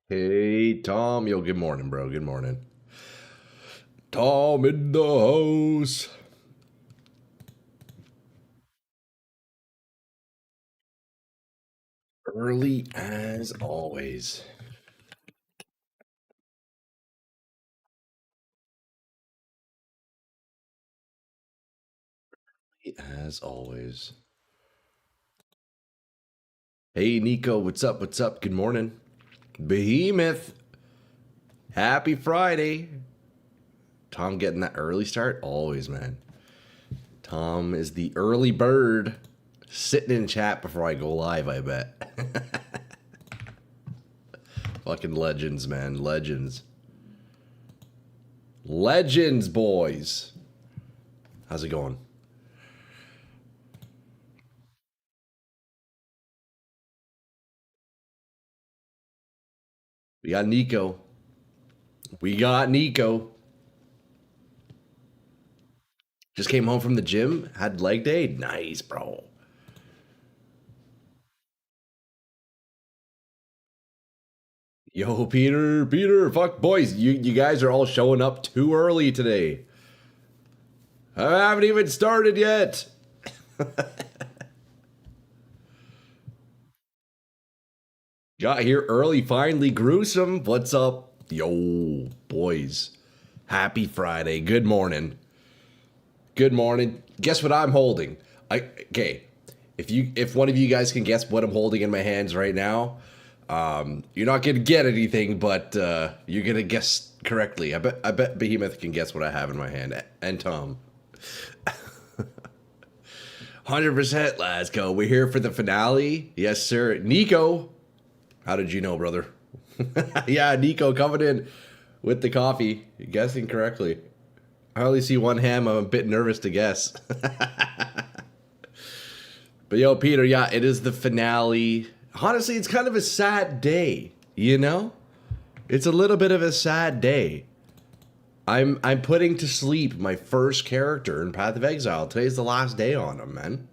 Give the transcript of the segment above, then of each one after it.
Hey, Tom. Yo, good morning, bro. Good morning. Tom in the house. Early as always. As always. Hey, Nico. What's up? What's up? Good morning. Behemoth. Happy Friday. Tom getting that early start? Always, man. Tom is the early bird. Sitting in chat before I go live, I bet. Fucking legends, man. Legends. Legends, boys. How's it going? We got Nico. We got Nico. Just came home from the gym. Had leg day. Nice, bro. Yo, Peter. Fuck, boys. You guys are all showing up too early today. I haven't even started yet. Got here early, finally. Gruesome. What's up? Yo, boys. Happy Friday. Good morning. Good morning. Guess what I'm holding? Okay. If one of you guys can guess what I'm holding in my hands right now, you're not gonna get anything, but you're gonna guess correctly. I bet Behemoth can guess what I have in my hand, and Tom. 100%. Let's go. We're here for the finale. Yes, sir. Nico, how did you know, brother? Yeah, Nico coming in with the coffee, guessing correctly. I only see one ham. I'm a bit nervous to guess. But yo, Peter, yeah, it is the finale. Honestly, it's kind of a sad day, you know? It's a little bit of a sad day. I'm putting to sleep my first character in Path of Exile. Today's the last day on him, man.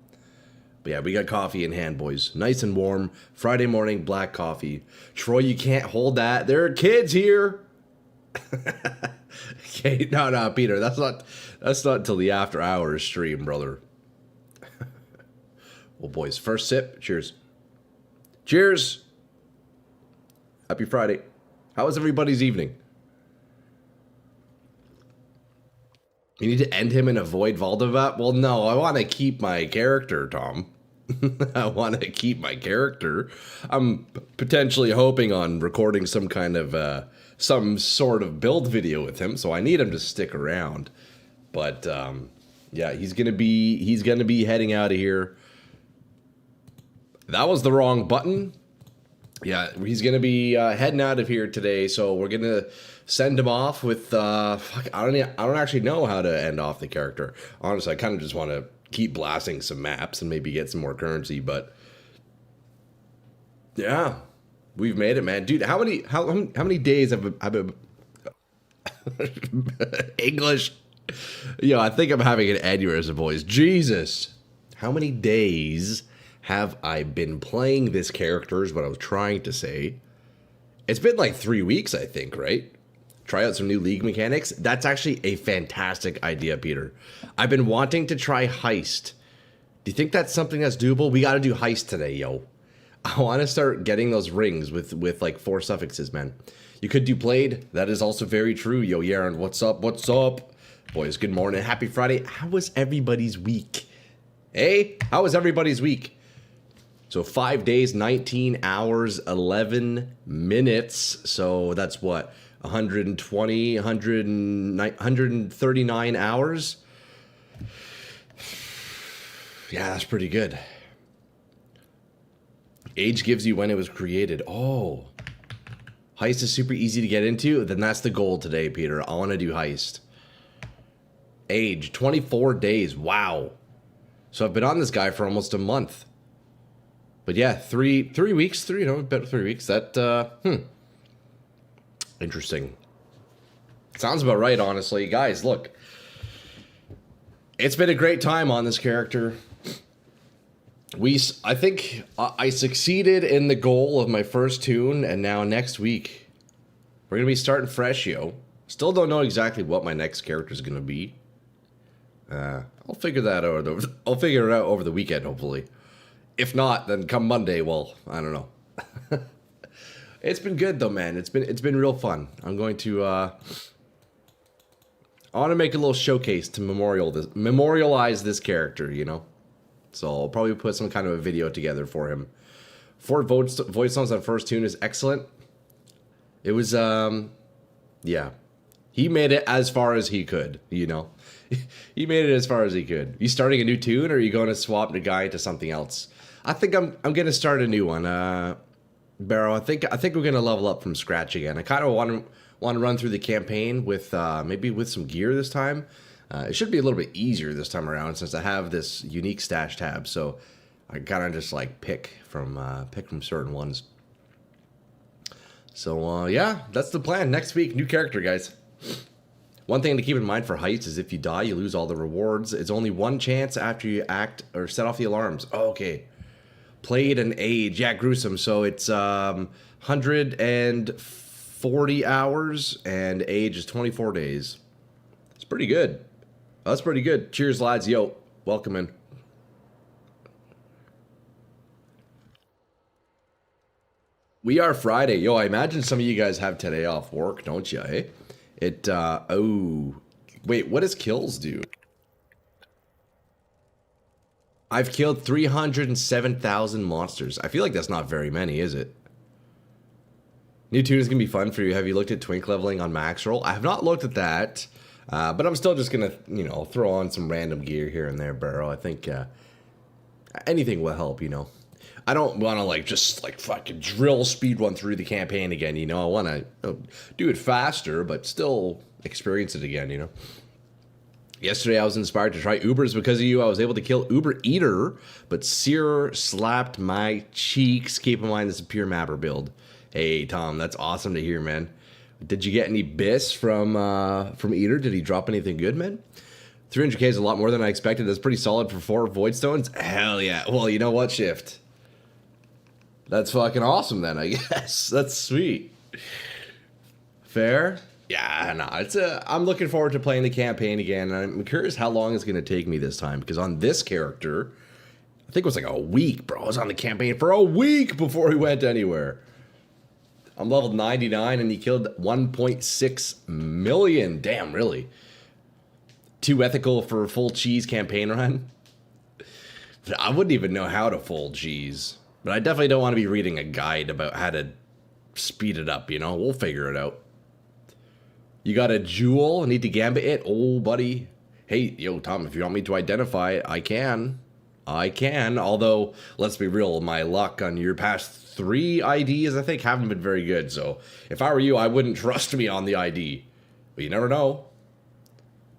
But yeah, we got coffee in hand, boys. Nice and warm. Friday morning, black coffee. Troy, you can't hold that. There are kids here. Okay, no, Peter, that's not until the after hours stream, brother. Well, boys, first sip. Cheers. Cheers. Happy Friday. How was everybody's evening? You need to end him and avoid Valdevat? Well, no, I want to keep my character, Tom. I want to keep my character. I'm potentially hoping on recording some kind of, some sort of build video with him, so I need him to stick around. But, yeah, he's gonna be heading out of here. That was the wrong button. Yeah, he's gonna be heading out of here today, so we're gonna send him off with. Fuck, I don't actually know how to end off the character. Honestly, I kind of just want to keep blasting some maps and maybe get some more currency. But yeah, we've made it, man, dude. How many days have I been English? Yo, I think I'm having an aneurysm, boys. Jesus, how many days have I been playing this character? Is what I was trying to say. It's been like 3 weeks, I think, right? Try out some new league mechanics. That's actually a fantastic idea, Peter. I've been wanting to try Heist. Do you think that's something that's doable? We got to do Heist today, yo. I want to start getting those rings with like 4 suffixes, man. You could do Played. That is also very true. Yo, Yaron, what's up? What's up? Boys, good morning. Happy Friday. How was everybody's week? Hey, how was everybody's week? So 5 days, 19 hours, 11 minutes. So that's what? 120, 139 hours? Yeah, that's pretty good. Age gives you when it was created. Oh. Heist is super easy to get into? Then that's the goal today, Peter. I want to do Heist. Age, 24 days. Wow. So I've been on this guy for almost a month. But yeah, three weeks, about 3 weeks. Interesting. Sounds about right, honestly. Guys, look. It's been a great time on this character. I think I succeeded in the goal of my first tune, and now next week we're gonna be starting fresh, yo. Still don't know exactly what my next character is gonna be. I'll figure that out. I'll figure it out over the weekend, hopefully. If not, then come Monday, well, I don't know. It's been good though, man. It's been real fun. I'm going to I want to make a little showcase to memorialize this character, you know. So I'll probably put some kind of a video together for him. 4 voice tones on first tune is excellent. It was yeah. He made it as far as he could, you know. He made it as far as he could. You starting a new tune, or are you going to swap the guy to something else? I think I'm gonna start a new one. Barrow, I think we're gonna level up from scratch again. I kind of want to run through the campaign with maybe with some gear this time. It should be a little bit easier this time around since I have this unique stash tab. So I kind of just like pick from certain ones. So yeah, that's the plan. Next week, new character, guys. One thing to keep in mind for heights is if you die, you lose all the rewards. It's only one chance after you act or set off the alarms. Oh, okay. Played an age. Yeah, gruesome. So it's 140 hours and age is 24 days. It's pretty good. That's pretty good. Cheers, lads. Yo, welcome in. We are Friday. Yo, I imagine some of you guys have today off work, don't you, eh? Oh. Wait, what does kills do? I've killed 307,000 monsters. I feel like that's not very many, is it? New tune is going to be fun for you. Have you looked at twink leveling on max roll? I have not looked at that, but I'm still just going to, you know, throw on some random gear here and there, Barrow. I think anything will help, you know. I don't want to, like, just, like, fucking drill speed run through the campaign again, you know. I want to do it faster, but still experience it again, you know. Yesterday I was inspired to try Ubers because of you. I was able to kill Uber Eater, but Seer slapped my cheeks. Keep in mind this is a pure mapper build. Hey Tom, that's awesome to hear, man. Did you get any bis from Eater? Did he drop anything good, man? 300k is a lot more than I expected. That's pretty solid for 4 void stones. Hell yeah. Well, you know what, Shift? That's fucking awesome then, I guess. That's sweet. Fair? Yeah, no, I'm looking forward to playing the campaign again. I'm curious how long it's going to take me this time, because on this character, I think it was like a week, bro. I was on the campaign for a week before he went anywhere. I'm level 99, and he killed 1.6 million. Damn, really? Too ethical for a full cheese campaign run? I wouldn't even know how to full cheese. But I definitely don't want to be reading a guide about how to speed it up, you know? We'll figure it out. You got a jewel? Need to gambit it? Oh, buddy. Hey, yo, Tom, if you want me to identify it, I can. I can. Although, let's be real, my luck on your past 3 IDs, I think, haven't been very good. So, if I were you, I wouldn't trust me on the ID. But you never know.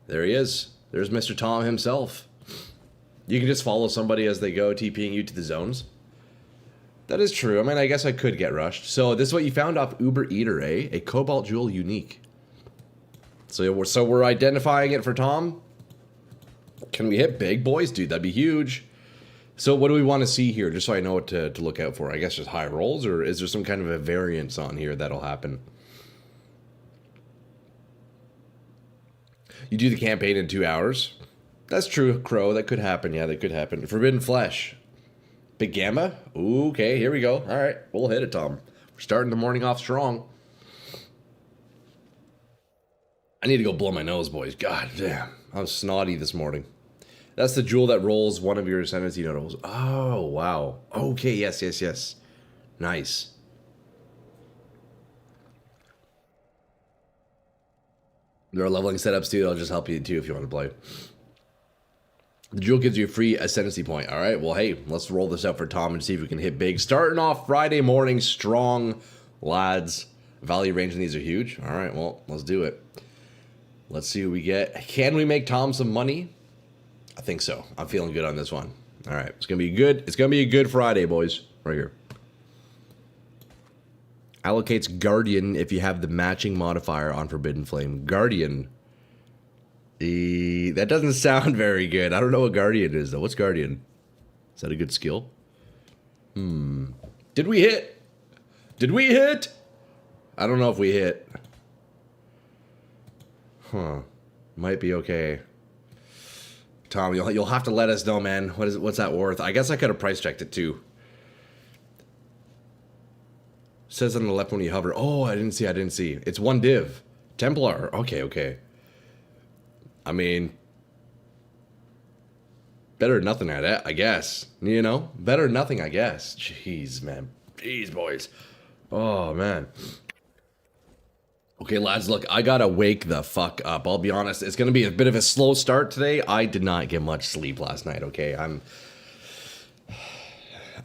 There he is. There's Mr. Tom himself. You can just follow somebody as they go, TPing you to the zones. That is true. I mean, I guess I could get rushed. So, this is what you found off Uber Eater, eh? A Cobalt Jewel unique. So we're identifying it for Tom. Can we hit big, boys? Dude, that'd be huge. So what do we want to see here? Just so I know what to look out for. I guess just high rolls, or is there some kind of a variance on here that'll happen? You do the campaign in 2 hours. That's true, Crow. That could happen. Yeah, that could happen. Forbidden Flesh. Big Gamma? Ooh, okay, here we go. All right, we'll hit it, Tom. We're starting the morning off strong. I need to go blow my nose, boys. God damn. I'm snotty this morning. That's the jewel that rolls one of your ascendancy notables. Oh, wow. Okay, yes. Nice. There are leveling setups too. That'll just help you too if you want to play. The jewel gives you a free ascendancy point. All right, well, hey, let's roll this out for Tom and see if we can hit big. Starting off Friday morning strong, lads. Value range in these are huge. All right, well, let's do it. Let's see what we get. Can we make Tom some money? I think so. I'm feeling good on this one. All right, it's gonna be good. It's gonna be a good Friday, boys. Right here. Allocates Guardian if you have the matching modifier on Forbidden Flame. Guardian. That doesn't sound very good. I don't know what Guardian is though. What's Guardian? Is that a good skill? Did we hit? Did we hit? I don't know if we hit. Huh. Might be okay. Tom, you'll have to let us know, man. What's that worth? I guess I could have price checked it too. Says on the left when you hover. Oh, I didn't see. It's one div. Templar. Okay. I mean, better than nothing at it, I guess. You know? Better than nothing, I guess. Jeez, man. Jeez, boys. Oh, man. Okay, lads, look, I gotta wake the fuck up. I'll be honest, it's gonna be a bit of a slow start today. I did not get much sleep last night, okay?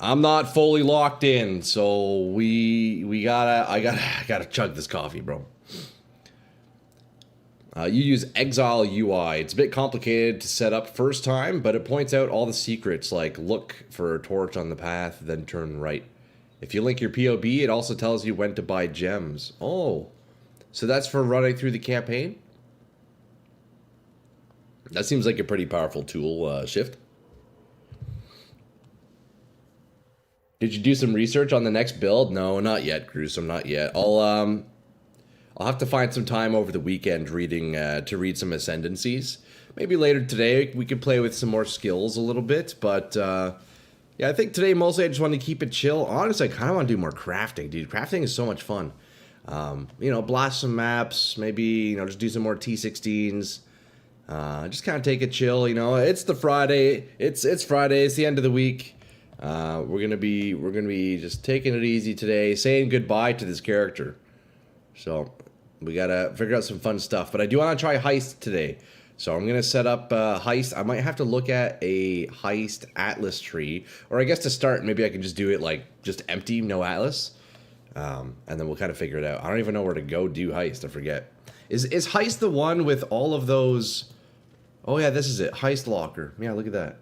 I'm not fully locked in, so I gotta chug this coffee, bro. You use Exile UI. It's a bit complicated to set up first time, but it points out all the secrets, like look for a torch on the path, then turn right. If you link your POB, it also tells you when to buy gems. Oh, so that's for running through the campaign? That seems like a pretty powerful tool, Shift. Did you do some research on the next build? No, not yet, Gruesome, not yet. I'll have to find some time over the weekend to read some Ascendancies. Maybe later today we could play with some more skills a little bit, but yeah, I think today mostly I just want to keep it chill. Honestly, I kind of want to do more crafting, dude. Crafting is so much fun. You know, blast some maps, maybe, you know, just do some more T16s. Just kind of take it chill, you know. It's the Friday. It's Friday. It's the end of the week. We're gonna be just taking it easy today, saying goodbye to this character. So we gotta figure out some fun stuff. But I do want to try heist today. So I'm gonna set up heist. I might have to look at a heist atlas tree, or I guess to start, maybe I can just do it like just empty, no atlas. And then we'll kind of figure it out. I don't even know where to go do heist. I forget. Is heist the one with all of those? Oh yeah, this is it. Heist locker. Yeah, look at that.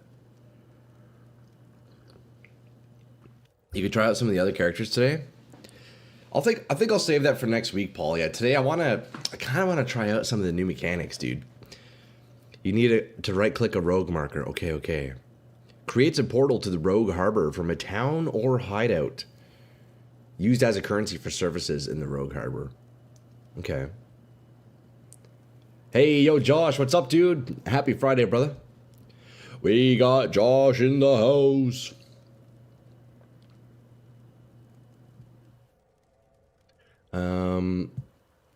You could try out some of the other characters today. I think I'll save that for next week, Paul. Yeah, today I kind of want to try out some of the new mechanics, dude. You need to right-click a rogue marker. Okay. Creates a portal to the rogue harbor from a town or hideout. Used as a currency for services in the rogue harbor. Okay. Hey, yo, Josh, what's up, dude? Happy Friday, brother. We got Josh in the house.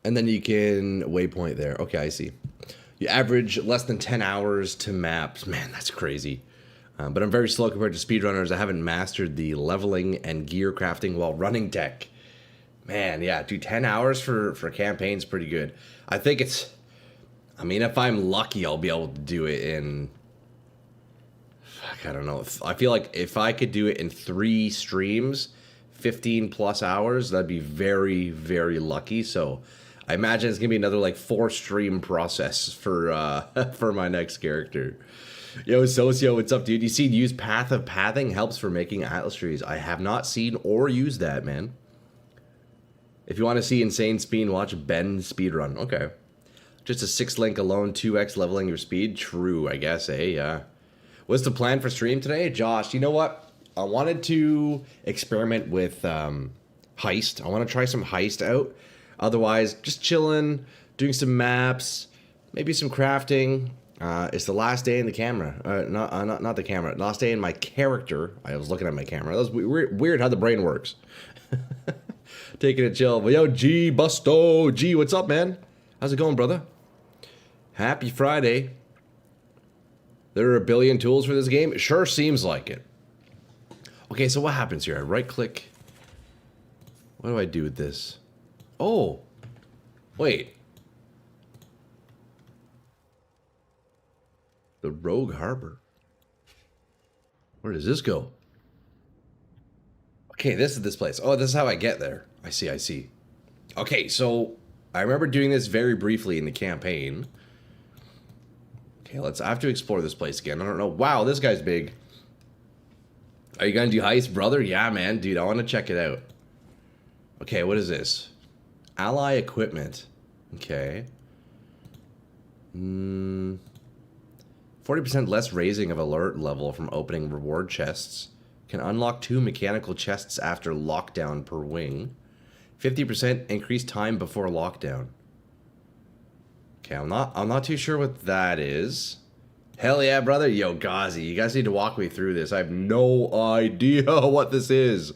And then you can waypoint there. Okay, I see. You average less than 10 hours to maps. Man, that's crazy. But I'm very slow compared to speedrunners. I haven't mastered the leveling and gear crafting while running tech. Man, yeah, dude, 10 hours for campaign's pretty good. I think I mean, if I'm lucky, I'll be able to do it in, I don't know. I feel like if I could do it in 3 streams, 15 plus hours, that'd be very, very lucky. So I imagine it's gonna be another like 4 stream process for for my next character. Yo, Socio, what's up, dude? You see, use Path of Pathing helps for making atlas trees. I have not seen or used that, man. If you want to see insane speed, watch Ben speedrun. Okay. Just a 6 link alone, 2x leveling your speed. True, I guess, eh? Yeah. What's the plan for stream today? Josh, you know what? I wanted to experiment with heist. I want to try some heist out. Otherwise, just chilling, doing some maps, maybe some crafting. It's the last day in the camera. Not the camera. Last day in my character. I was looking at my camera. That was weird how the brain works. Taking it chill. But yo, G Busto. G, what's up, man? How's it going, brother? Happy Friday. There are a billion tools for this game? It sure seems like it. Okay, so what happens here? I right click. What do I do with this? Oh. Wait. The Rogue Harbor. Where does this go? Okay, this is this place. Oh, this is how I get there. I see. Okay, so I remember doing this very briefly in the campaign. Okay, I have to explore this place again. I don't know. Wow, this guy's big. Are you gonna do heist, brother? Yeah, man, dude, I want to check it out. Okay, what is this? Ally equipment. Okay. 40% less raising of alert level from opening reward chests. Can unlock 2 mechanical chests after lockdown per wing. 50% increased time before lockdown. Okay, I'm not too sure what that is. Hell yeah, brother. Yo, Ghazi, you guys need to walk me through this. I have no idea what this is.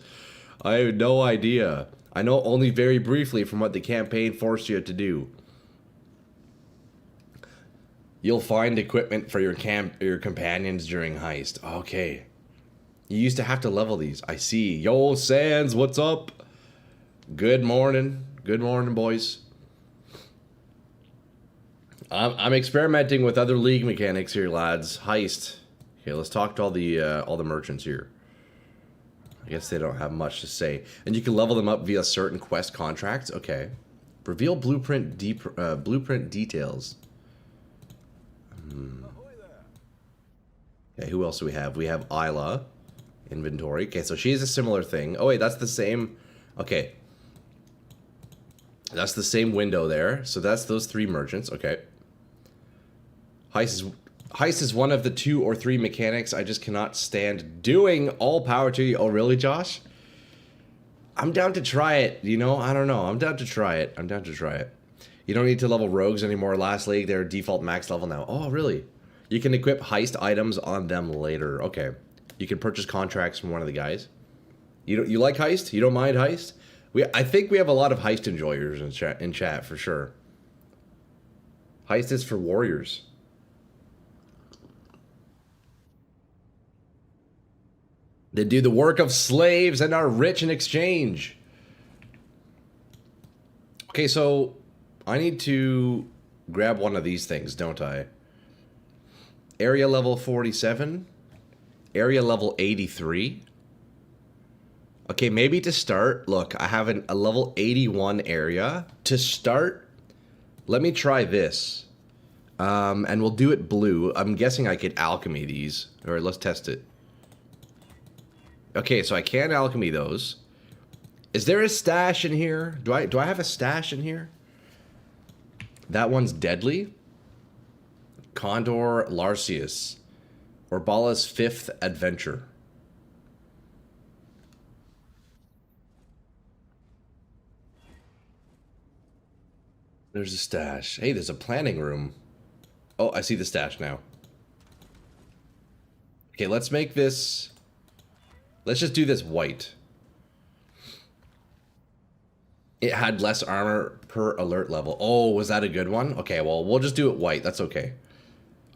I have no idea. I know only very briefly from what the campaign forced you to do. You'll find equipment for your companions during heist. Okay. You used to have to level these. I see. Yo, Sans, what's up? Good morning. Good morning, boys. I'm experimenting with other League mechanics here, lads. Heist. Okay, let's talk to all the merchants here. I guess they don't have much to say. And you can level them up via certain quest contracts. Okay. Reveal blueprint details. Okay, who else do we have? We have Isla. Inventory. Okay, so she has a similar thing. Oh, wait, that's the same. Okay. That's the same window there. So that's those 3 merchants. Okay. Heist is one of the 2 or 3 mechanics I just cannot stand doing. All power to you. Oh, really, Josh? I'm down to try it. You know, I don't know. I'm down to try it. I'm down to try it. You don't need to level rogues anymore. Last league, they're default max level now. Oh, really? You can equip heist items on them later. Okay. You can purchase contracts from one of the guys. You like heist? You don't mind heist? I think we have a lot of heist enjoyers in chat for sure. Heist is for warriors. They do the work of slaves and are rich in exchange. Okay, so I need to grab one of these things, don't I? Area level 47. Area level 83. Okay, maybe to start, look, I have a level 81 area. To start, let me try this. And we'll do it blue. I'm guessing I could alchemy these. Alright, let's test it. Okay, so I can alchemy those. Is there a stash in here? Do I have a stash in here? That one's deadly. Condor Larcius. Orbala's 5th adventure. There's a stash. Hey, there's a planning room. Oh, I see the stash now. Okay, let's make this... Let's just do this white. It had less armor per alert level. Oh, was that a good one? Okay, well, we'll just do it white. That's okay.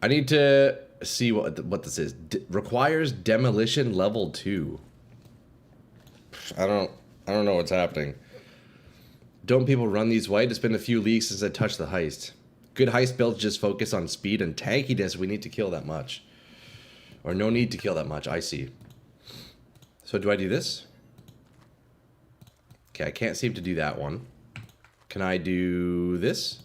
I need to see what this is. Requires demolition level 2. I don't know what's happening. Don't people run these white? It's been a few leagues since I touched the heist. Good heist builds just focus on speed and tankiness. We need to kill that much. Or no need to kill that much. I see. So do I do this? Okay, I can't seem to do that one. Can I do this?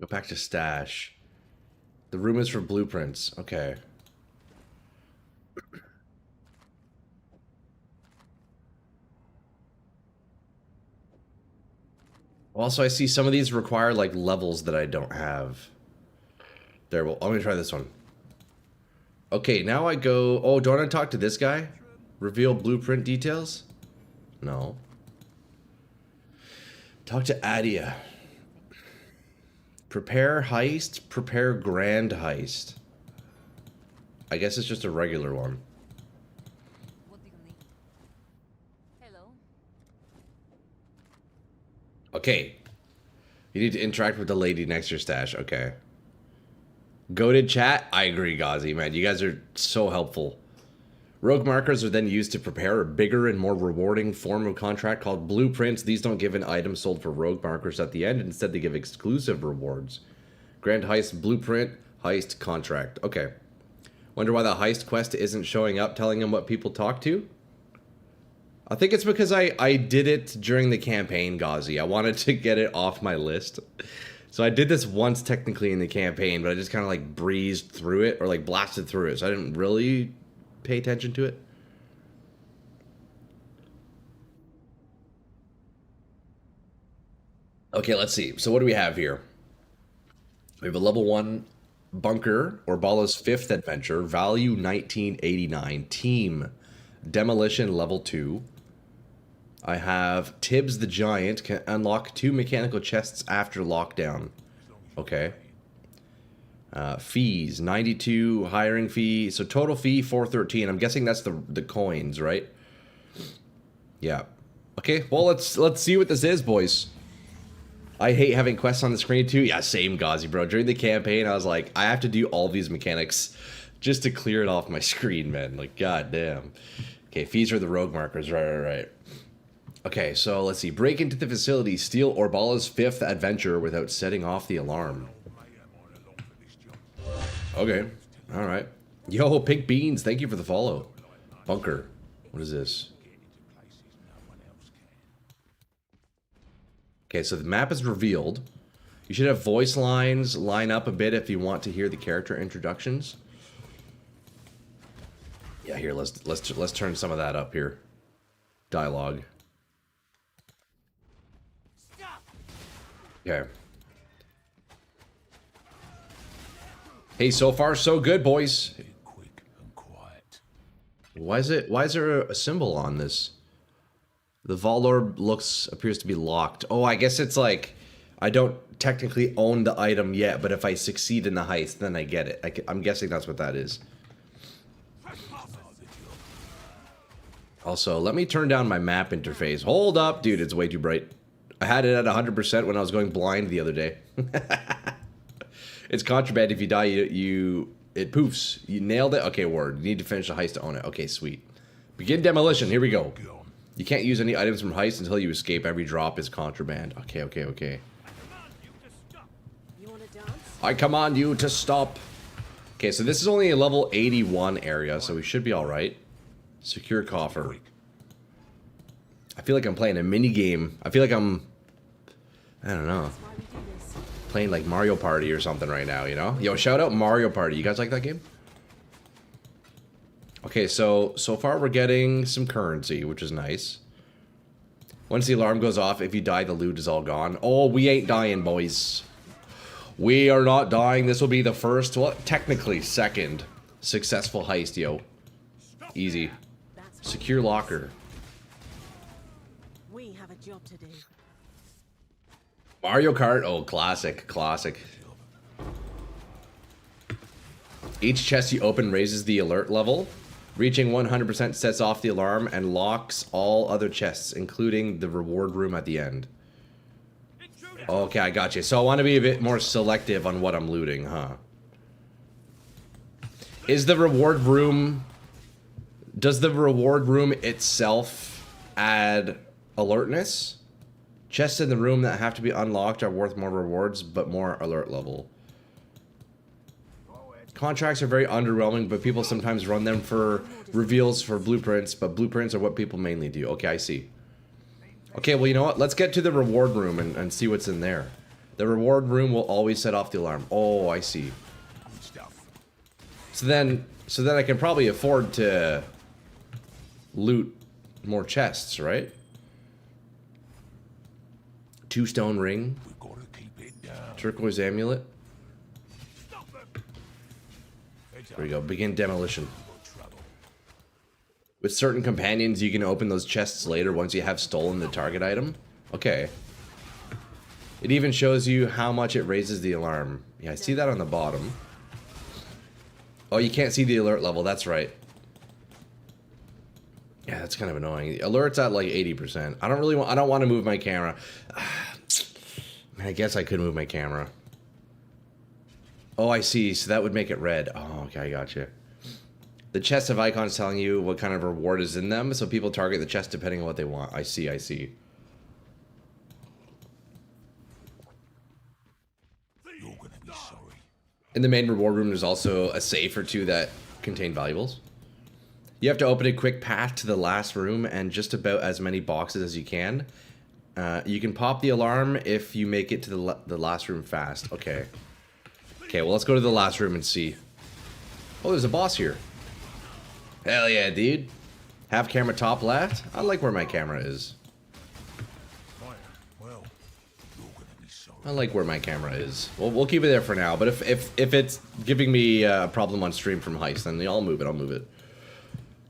Go back to stash. The room is for blueprints. Okay. Also, I see some of these require like levels that I don't have. There, well, I'm gonna try this one. Okay, now I go... Oh, don't I talk to this guy? Reveal blueprint details? No. Talk to Adia. Prepare heist, prepare grand heist. I guess it's just a regular one. What do you need? Hello. Okay. You need to interact with the lady next to your stash. Okay. Goated chat? I agree, Ghazi, man. You guys are so helpful. Rogue markers are then used to prepare a bigger and more rewarding form of contract called blueprints. These don't give an item sold for rogue markers at the end. Instead, they give exclusive rewards. Grand heist, blueprint, heist, contract. Okay. Wonder why the heist quest isn't showing up telling him what people talk to? I think it's because I did it during the campaign, Ghazi. I wanted to get it off my list. So I did this once technically in the campaign, but I just kind of like breezed through it or like blasted through it. So I didn't really pay attention to it. Okay, let's see. So what do we have here? We have a level 1 bunker, Orballa's 5th adventure, value 1989, team demolition level 2. I have Tibbs the Giant, can unlock 2 mechanical chests after lockdown. Okay. Fees, 92 hiring fee. So total fee 413. I'm guessing that's the coins, right? Yeah. Okay, well let's see what this is, boys. I hate having quests on the screen too. Yeah, same Gauzy, bro. During the campaign, I was like, I have to do all these mechanics just to clear it off my screen, man. Like, goddamn. Okay, fees are the rogue markers. Right. Okay, so let's see. Break into the facility. Steal Orballa's 5th adventure without setting off the alarm. Okay. All right. Yo, Pink Beans, thank you for the follow. Bunker. What is this? Okay, so the map is revealed. You should have voice lines line up a bit if you want to hear the character introductions. Yeah, here, let's turn some of that up here. Dialogue. Okay. Hey, so far so good, boys. Quick and quiet. Why is there a symbol on this? The Vault Orb appears to be locked. Oh, I guess it's like I don't technically own the item yet, but if I succeed in the heist, then I get it. I'm guessing that's what that is. Also, let me turn down my map interface. Hold up, dude, it's way too bright. I had it at 100% when I was going blind the other day. It's contraband. If you die, it poofs. You nailed it? Okay, word. You need to finish the heist to own it. Okay, sweet. Begin demolition. Here we go. You can't use any items from heist until you escape. Every drop is contraband. Okay. I command you to stop. Okay, so this is only a level 81 area, so we should be alright. Secure coffer. I feel like I'm playing a mini game. I feel like I don't know, playing like Mario Party or something right now, you know? Yo, shout out Mario Party. You guys like that game? Okay, so far we're getting some currency, which is nice. Once the alarm goes off, if you die, the loot is all gone. Oh, we ain't dying, boys. We are not dying. This will be the first, well, technically second successful heist, yo. Easy. Secure locker. We have a job to do. Mario Kart, oh, classic. Each chest you open raises the alert level. Reaching 100% sets off the alarm and locks all other chests, including the reward room at the end. Okay, I got you. So I want to be a bit more selective on what I'm looting, huh? Is the reward room... Does the reward room itself add alertness? Chests in the room that have to be unlocked are worth more rewards, but more alert level. Contracts are very underwhelming, but people sometimes run them for reveals for blueprints, but blueprints are what people mainly do. Okay, I see. Okay, well, you know what? Let's get to the reward room and see what's in there. The reward room will always set off the alarm. Oh, I see. So then I can probably afford to loot more chests, right? 2-stone ring. Turquoise amulet. There we go. Begin demolition. With certain companions, you can open those chests later once you have stolen the target item. Okay. It even shows you how much it raises the alarm. Yeah, I see that on the bottom. Oh, you can't see the alert level. That's right. Yeah, that's kind of annoying. Alert's at like 80%. I don't want to move my camera. I guess I could move my camera. Oh, I see. So that would make it red. Oh, okay, I gotcha. The chest of icons telling you what kind of reward is in them, so people target the chest depending on what they want. I see. You're gonna be sorry. In the main reward room, there's also a safe or two that contain valuables. You have to open a quick path to the last room and just about as many boxes as you can. You can pop the alarm if you make it to the last room fast. Okay. Okay, well, let's go to the last room and see. Oh, there's a boss here. Hell yeah, dude. Have camera top left. I like where my camera is. Well, you're gonna I like where my camera is. We'll keep it there for now. But if it's giving me a problem on stream from heist, then I'll move it. I'll move it.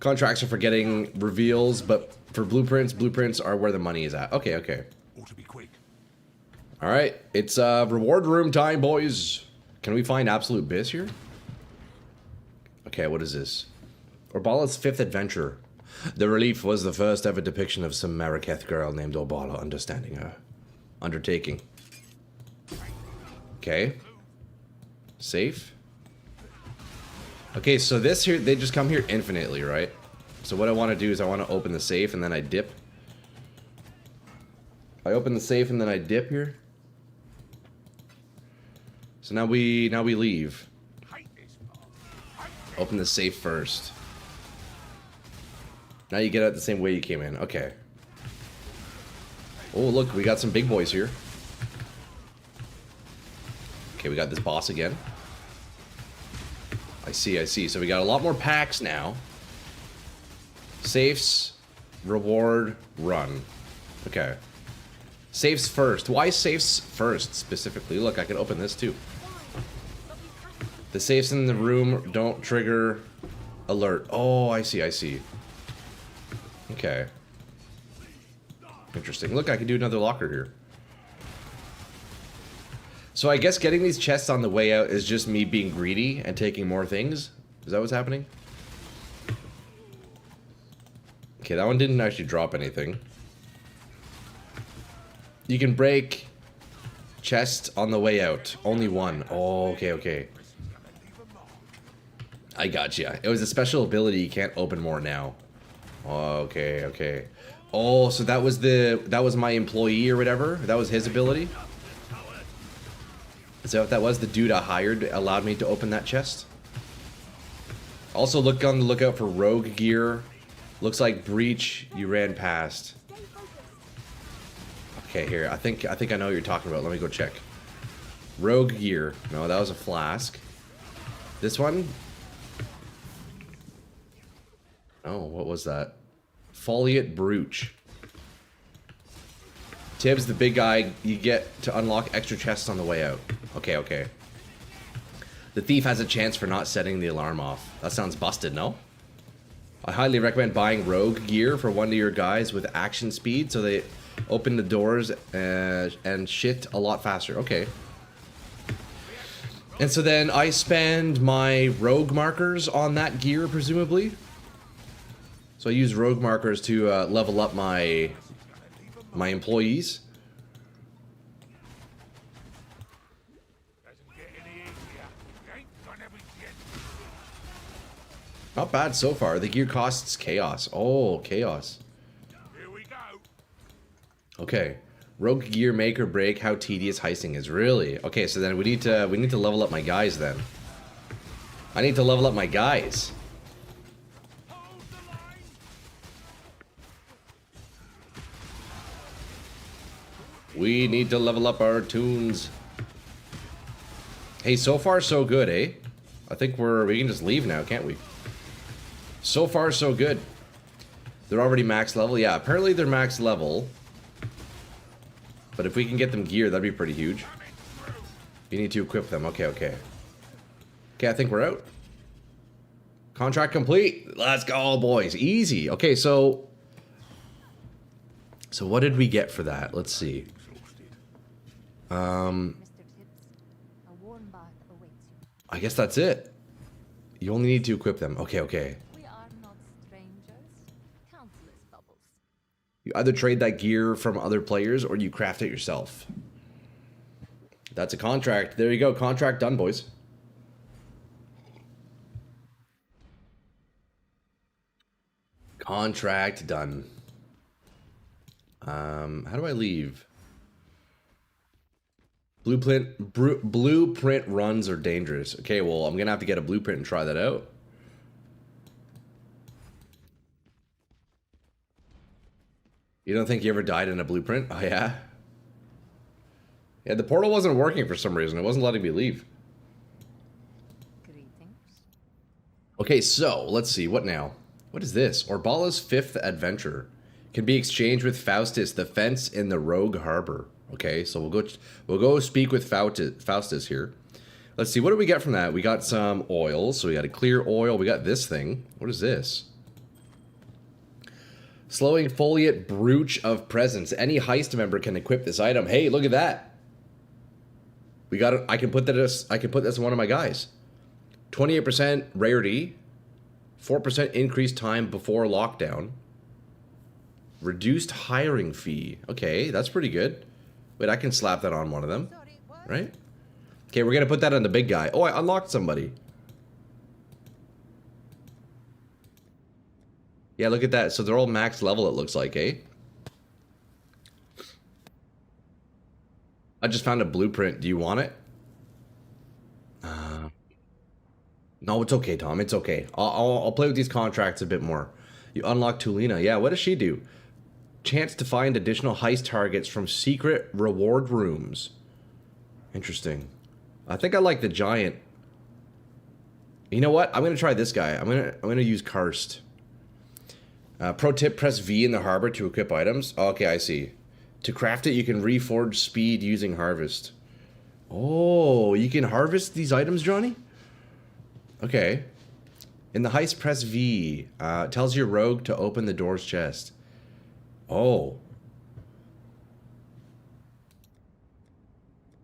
Contracts are for getting reveals, but for blueprints are where the money is at. Okay, okay. Ought to be quick. All right, it's reward room time, boys. Can we find Absolute Biss here? Okay, what is this? Orbala's fifth adventure. The relief was the first ever depiction of some Marraketh girl named Orbala understanding her. Undertaking. Okay. Safe. Okay, so this here, they just come here infinitely, right? So what I want to do is I want to open the safe and then I dip. I open the safe and then I dip here. So now we leave. Open the safe first. Now you get out the same way you came in. Okay. Oh, look, we got some big boys here. Okay, we got this boss again. I see, I see. So we got a lot more packs now. Safes, reward, run. Okay. Safes first. Why safes first, specifically? Look, I can open this too. The safes in the room don't trigger alert. Oh, I see, I see. Okay. Interesting. Look, I can do another locker here. So I guess getting these chests on the way out is just me being greedy and taking more things? Is that what's happening? Okay, that one didn't actually drop anything. You can break chest on the way out. Only one. Oh, okay, okay. I gotcha. It was a special ability. You can't open more now. Okay, okay. Oh, so that was my employee or whatever? That was his ability? Is that what that was? The dude I hired allowed me to open that chest? Also look on the lookout for rogue gear. Looks like breach you ran past. Okay, here. I think I know what you're talking about. Let me go check. Rogue gear. No, that was a flask. This one? Oh, what was that? Foliate brooch. Tibbs, the big guy, you get to unlock extra chests on the way out. Okay, okay. The thief has a chance for not setting the alarm off. That sounds busted, no? I highly recommend buying rogue gear for one of your guys with action speed so they open the doors and shit a lot faster. Okay. And so then I spend my rogue markers on that gear, presumably. So I use rogue markers to level up my employees. Not bad so far. The gear costs chaos. Oh, chaos. Here we go. Okay. Rogue gear make or break how tedious heisting is. Really? Okay, so then we need to level up my guys then. I need to level up my guys. We need to level up our tunes. Hey, so far so good, eh? I think we can just leave now, can't we? So far so good. They're already max level. Yeah, apparently they're max level. But if we can get them gear, that'd be pretty huge. You need to equip them. Okay, okay. Okay, I think we're out. Contract complete. Let's go, boys. Easy. Okay, so what did we get for that? Let's see. Mr. Tibbs, a warm bath awaits you. I guess that's it. You only need to equip them. Okay, okay. We are not strangers. Countless bubbles. You either trade that gear from other players or you craft it yourself. That's a contract. There you go. Contract done, boys. Contract done. How do I leave? Blueprint runs are dangerous. Okay, well, I'm gonna have to get a blueprint and try that out. You don't think you ever died in a blueprint? Oh, yeah? Yeah, the portal wasn't working for some reason. It wasn't letting me leave. Greetings. Okay, so, let's see. What now? What is this? Orbala's fifth adventure. Can be exchanged with Faustus, the fence in the Rogue Harbor. Okay, so we'll go speak with Faustus here. Let's see, what do we get from that? We got some oil, so we got a clear oil. We got this thing. What is this? Slowing foliate brooch of presence. Any heist member can equip this item. Hey, look at that. We got it. I can put this in one of my guys. 28% rarity, 4% increased time before lockdown. Reduced hiring fee. Okay, that's pretty good. Wait, I can slap that on one of them, right? Okay, we're gonna put that on the big guy. Oh, I unlocked somebody. Yeah, look at that. So they're all max level, it looks like, eh? I just found a blueprint. Do you want it? No, it's okay, Tom. It's okay. I'll play with these contracts a bit more. You unlock Tulina. Yeah, what does she do? Chance to find additional heist targets from secret reward rooms. Interesting. I think I like the giant. You know what? I'm gonna try this guy. I'm gonna use Karst. Pro tip: press V in the harbor to equip items. Okay, I see. To craft it, you can reforge speed using harvest. Oh, you can harvest these items, Johnny? Okay. In the heist, press V. Tells your rogue to open the door's chest. Oh.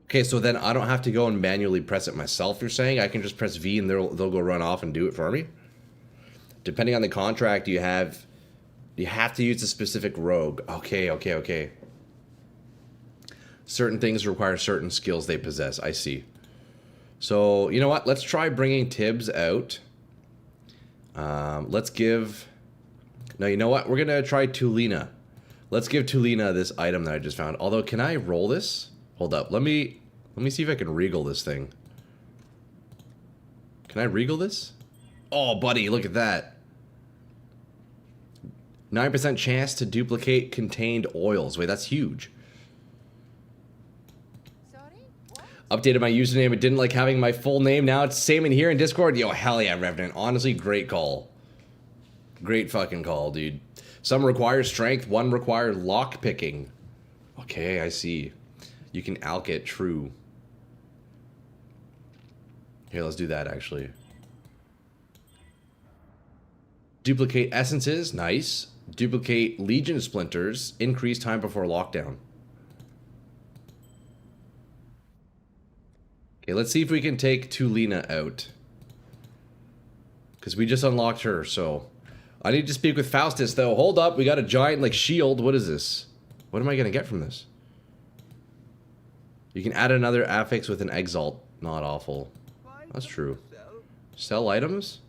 Okay, so then I don't have to go and manually press it myself, you're saying? I can just press V and they'll go run off and do it for me? Depending on the contract you have to use a specific rogue. Okay. Certain things require certain skills they possess. I see. So, you know what? Let's try bringing Tibbs out. Let's give... No, you know what? We're going to try Tulina. Let's give Tulina this item that I just found. Although, can I roll this? Hold up. Let me see if I can regal this thing. Can I regal this? Oh, buddy, look at that. 9% chance to duplicate contained oils. Wait, that's huge. Updated my username. It didn't like having my full name. Now it's same in here in Discord. Yo, hell yeah, Revenant. Honestly, great call. Great fucking call, dude. Some require strength. One require lock picking. Okay, I see. You can alch it. True. Here, let's do that, actually. Duplicate essences. Nice. Duplicate legion splinters. Increase time before lockdown. Okay, let's see if we can take Tulina out. Because we just unlocked her, so... I need to speak with Faustus, though. Hold up, we got a giant, like, shield. What is this? What am I going to get from this? You can add another affix with an exalt. Not awful. That's true. Sell items?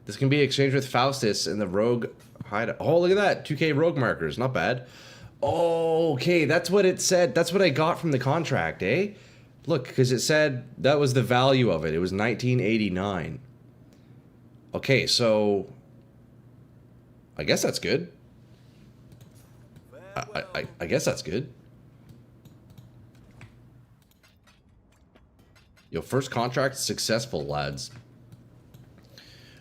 This can be exchanged with Faustus in the rogue hide. Oh, look at that. 2K rogue markers. Not bad. Oh, okay. That's what it said. That's what I got from the contract, eh? Look, because it said that was the value of it. It was 1989. Okay, so... I guess that's good. I guess that's good. Yo, first contract successful, lads.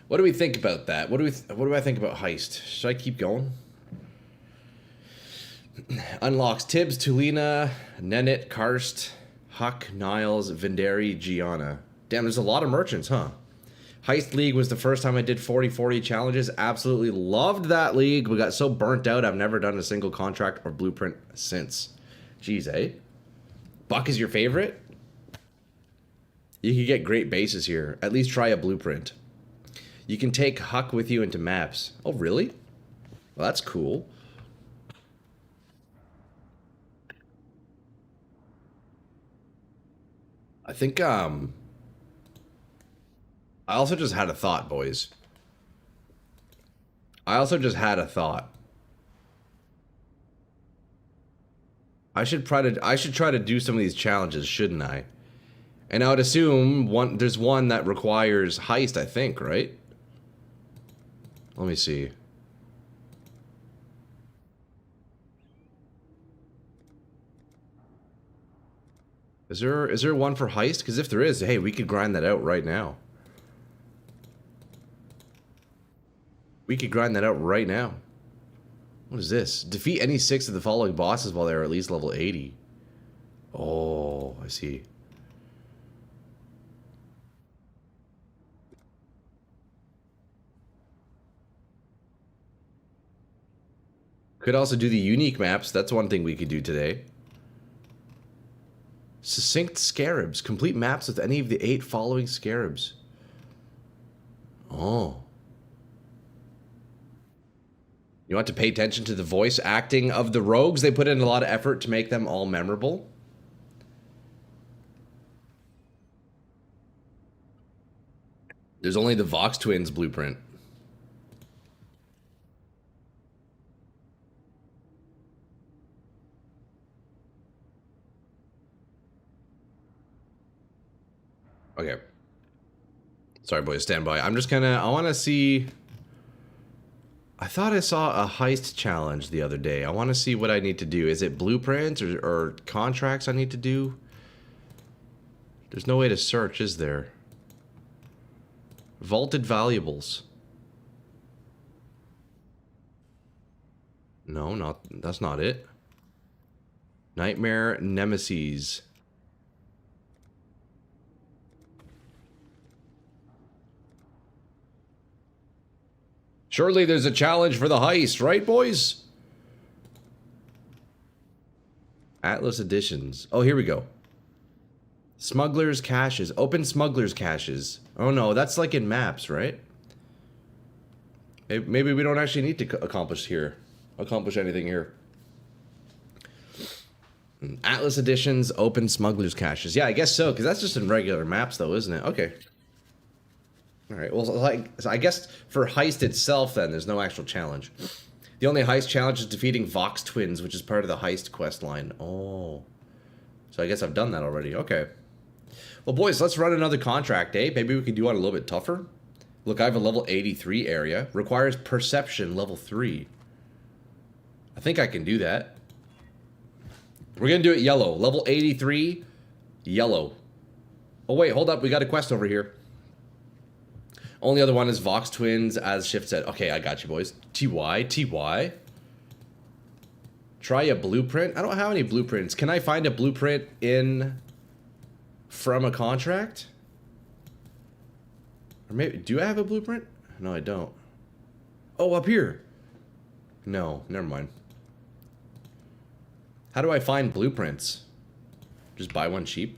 What do we think about that? What do I think about heist? Should I keep going? Unlocks Tibbs, Tulina, Nenit, Karst, Huck, Niles, Vinderi, Gianna. Damn, there's a lot of merchants, huh? Heist League was the first time I did 40-40 challenges. Absolutely loved that league. We got so burnt out, I've never done a single contract or blueprint since. Jeez, eh? Buck is your favorite? You can get great bases here. At least try a blueprint. You can take Huck with you into maps. Oh, really? Well, that's cool. I think, I also just had a thought, boys. I also just had a thought. I should try to do some of these challenges, shouldn't I? And I would assume there's one that requires heist, I think, right? Let me see. Is there one for heist? Because if there is, hey, we could grind that out right now. We could grind that out right now. What is this? Defeat any 6 of the following bosses while they're at least level 80. Oh, I see. Could also do the unique maps. That's one thing we could do today. Succinct scarabs. Complete maps with any of the 8 following scarabs. Oh. You want to pay attention to the voice acting of the rogues. They put in a lot of effort to make them all memorable. There's only the Vox Twins blueprint. Okay. Sorry, boys, stand by. I'm just gonna, I want to see. I thought I saw a heist challenge the other day. I want to see what I need to do. Is it blueprints or contracts I need to do? There's no way to search, is there? Vaulted valuables. No, that's not it. Nightmare nemesis. Surely there's a challenge for the heist, right, boys? Atlas editions. Oh, here we go. Smuggler's caches. Open smuggler's caches. Oh no, that's like in maps, right? Maybe we don't actually need to accomplish anything here. Atlas editions, open smuggler's caches. Yeah, I guess so, because that's just in regular maps though, isn't it? Okay. Alright, well, so I guess for heist itself then, there's no actual challenge. The only heist challenge is defeating Vox Twins, which is part of the heist quest line. Oh. So I guess I've done that already. Okay. Well, boys, let's run another contract, eh? Maybe we can do one a little bit tougher. Look, I have a level 83 area. Requires perception, level 3. I think I can do that. We're going to do it yellow. Level 83, yellow. Oh, wait, hold up. We got a quest over here. Only other one is Vox Twins, as Shift said. Okay, I got you, boys. TY. Try a blueprint. I don't have any blueprints. Can I find a blueprint from a contract? Or maybe, do I have a blueprint? No, I don't. Oh, up here. No, never mind. How do I find blueprints? Just buy one cheap?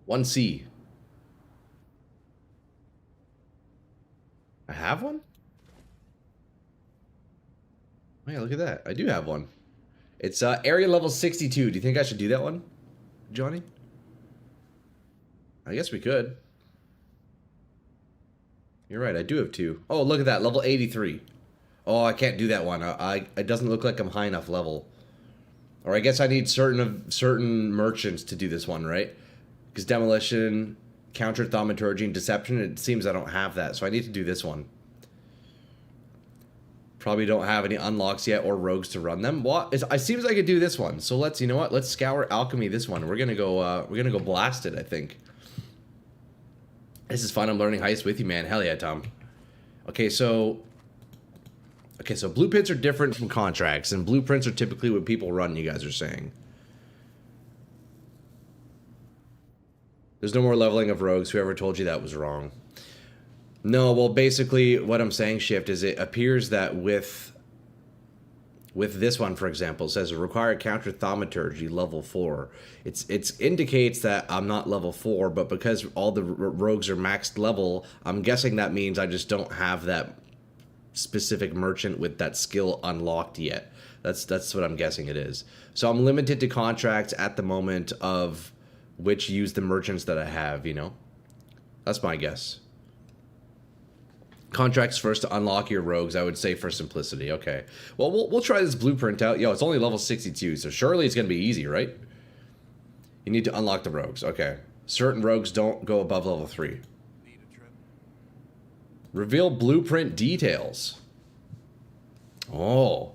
1C. I have one? Oh yeah, look at that. I do have one. It's area level 62. Do you think I should do that one, Johnny? I guess we could. You're right, I do have 2. Oh, look at that, level 83. Oh, I can't do that one. It doesn't look like I'm high enough level. Or I guess I need certain merchants to do this one, right? Because demolition, counter thaumaturgy, and deception, it seems I don't have that, so I need to do this one. Probably don't have any unlocks yet or rogues to run them. Well, it seems I could do this one. So let's, you know what? Let's scour alchemy this one. We're gonna go blast it, I think. This is fun. I'm learning heist with you, man. Hell yeah, Tom. Okay, so blueprints are different from contracts, and blueprints are typically what people run, you guys are saying. There's no more leveling of rogues. Whoever told you that was wrong. No, well, basically, what I'm saying, Shift, is it appears that with this one, for example, it says required counter thaumaturgy level 4. It indicates that I'm not level 4, but because all the rogues are maxed level, I'm guessing that means I just don't have that specific merchant with that skill unlocked yet. That's what I'm guessing it is. So I'm limited to contracts at the moment of which use the merchants that I have, you know? That's my guess. Contracts first to unlock your rogues, I would say, for simplicity. Okay. Well, we'll try this blueprint out. Yo, it's only level 62, so surely it's going to be easy, right? You need to unlock the rogues. Okay. Certain rogues don't go above level 3. Reveal blueprint details. Oh.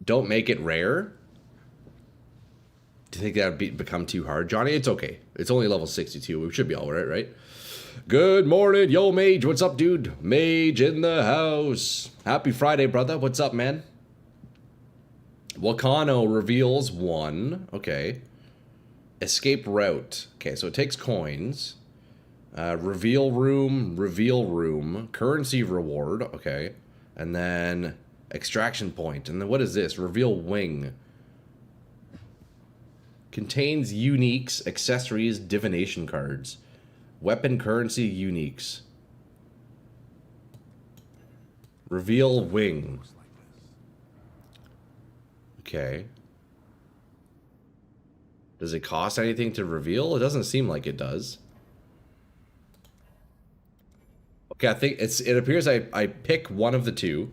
Don't make it rare? Do you think that would become too hard? Johnny, it's okay. It's only level 62. We should be all right, right? Good morning, yo Mage. What's up, dude? Mage in the house. Happy Friday, brother. What's up, man? Wakano reveals 1. Okay. Escape route. Okay, so it takes coins. Reveal room, currency reward. Okay. And then extraction point. And then what is this? Reveal wing. Contains uniques, accessories, divination cards. Weapon currency uniques. Reveal wing. Okay. Does it cost anything to reveal? It doesn't seem like it does. Okay, I think it appears I pick one of the two.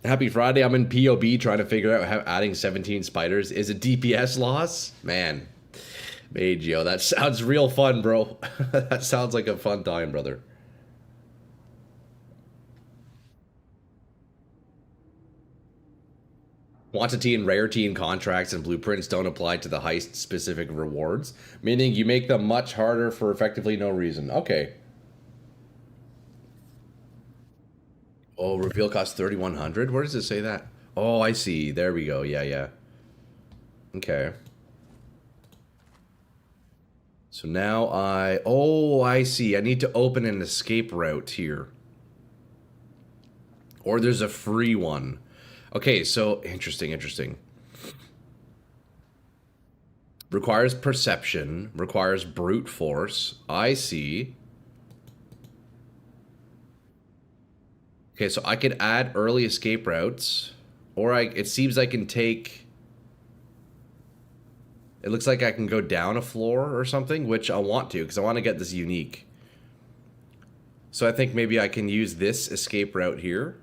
Happy Friday, I'm in POB trying to figure out how adding 17 spiders is a DPS loss. Man, Mage, yo, that sounds real fun, bro. That sounds like a fun time, brother. Quantity and rarity in contracts and blueprints don't apply to the heist-specific rewards, meaning you make them much harder for effectively no reason. Okay. Oh, reveal costs 3,100? Where does it say that? Oh, I see. There we go. Yeah, yeah. Okay. So now oh, I see. I need to open an escape route here. Or there's a free one. Okay, so interesting. Requires perception, requires brute force. I see. Okay, so I could add early escape routes, or it seems I can take. It looks like I can go down a floor or something, which I want to because I want to get this unique. So I think maybe I can use this escape route here.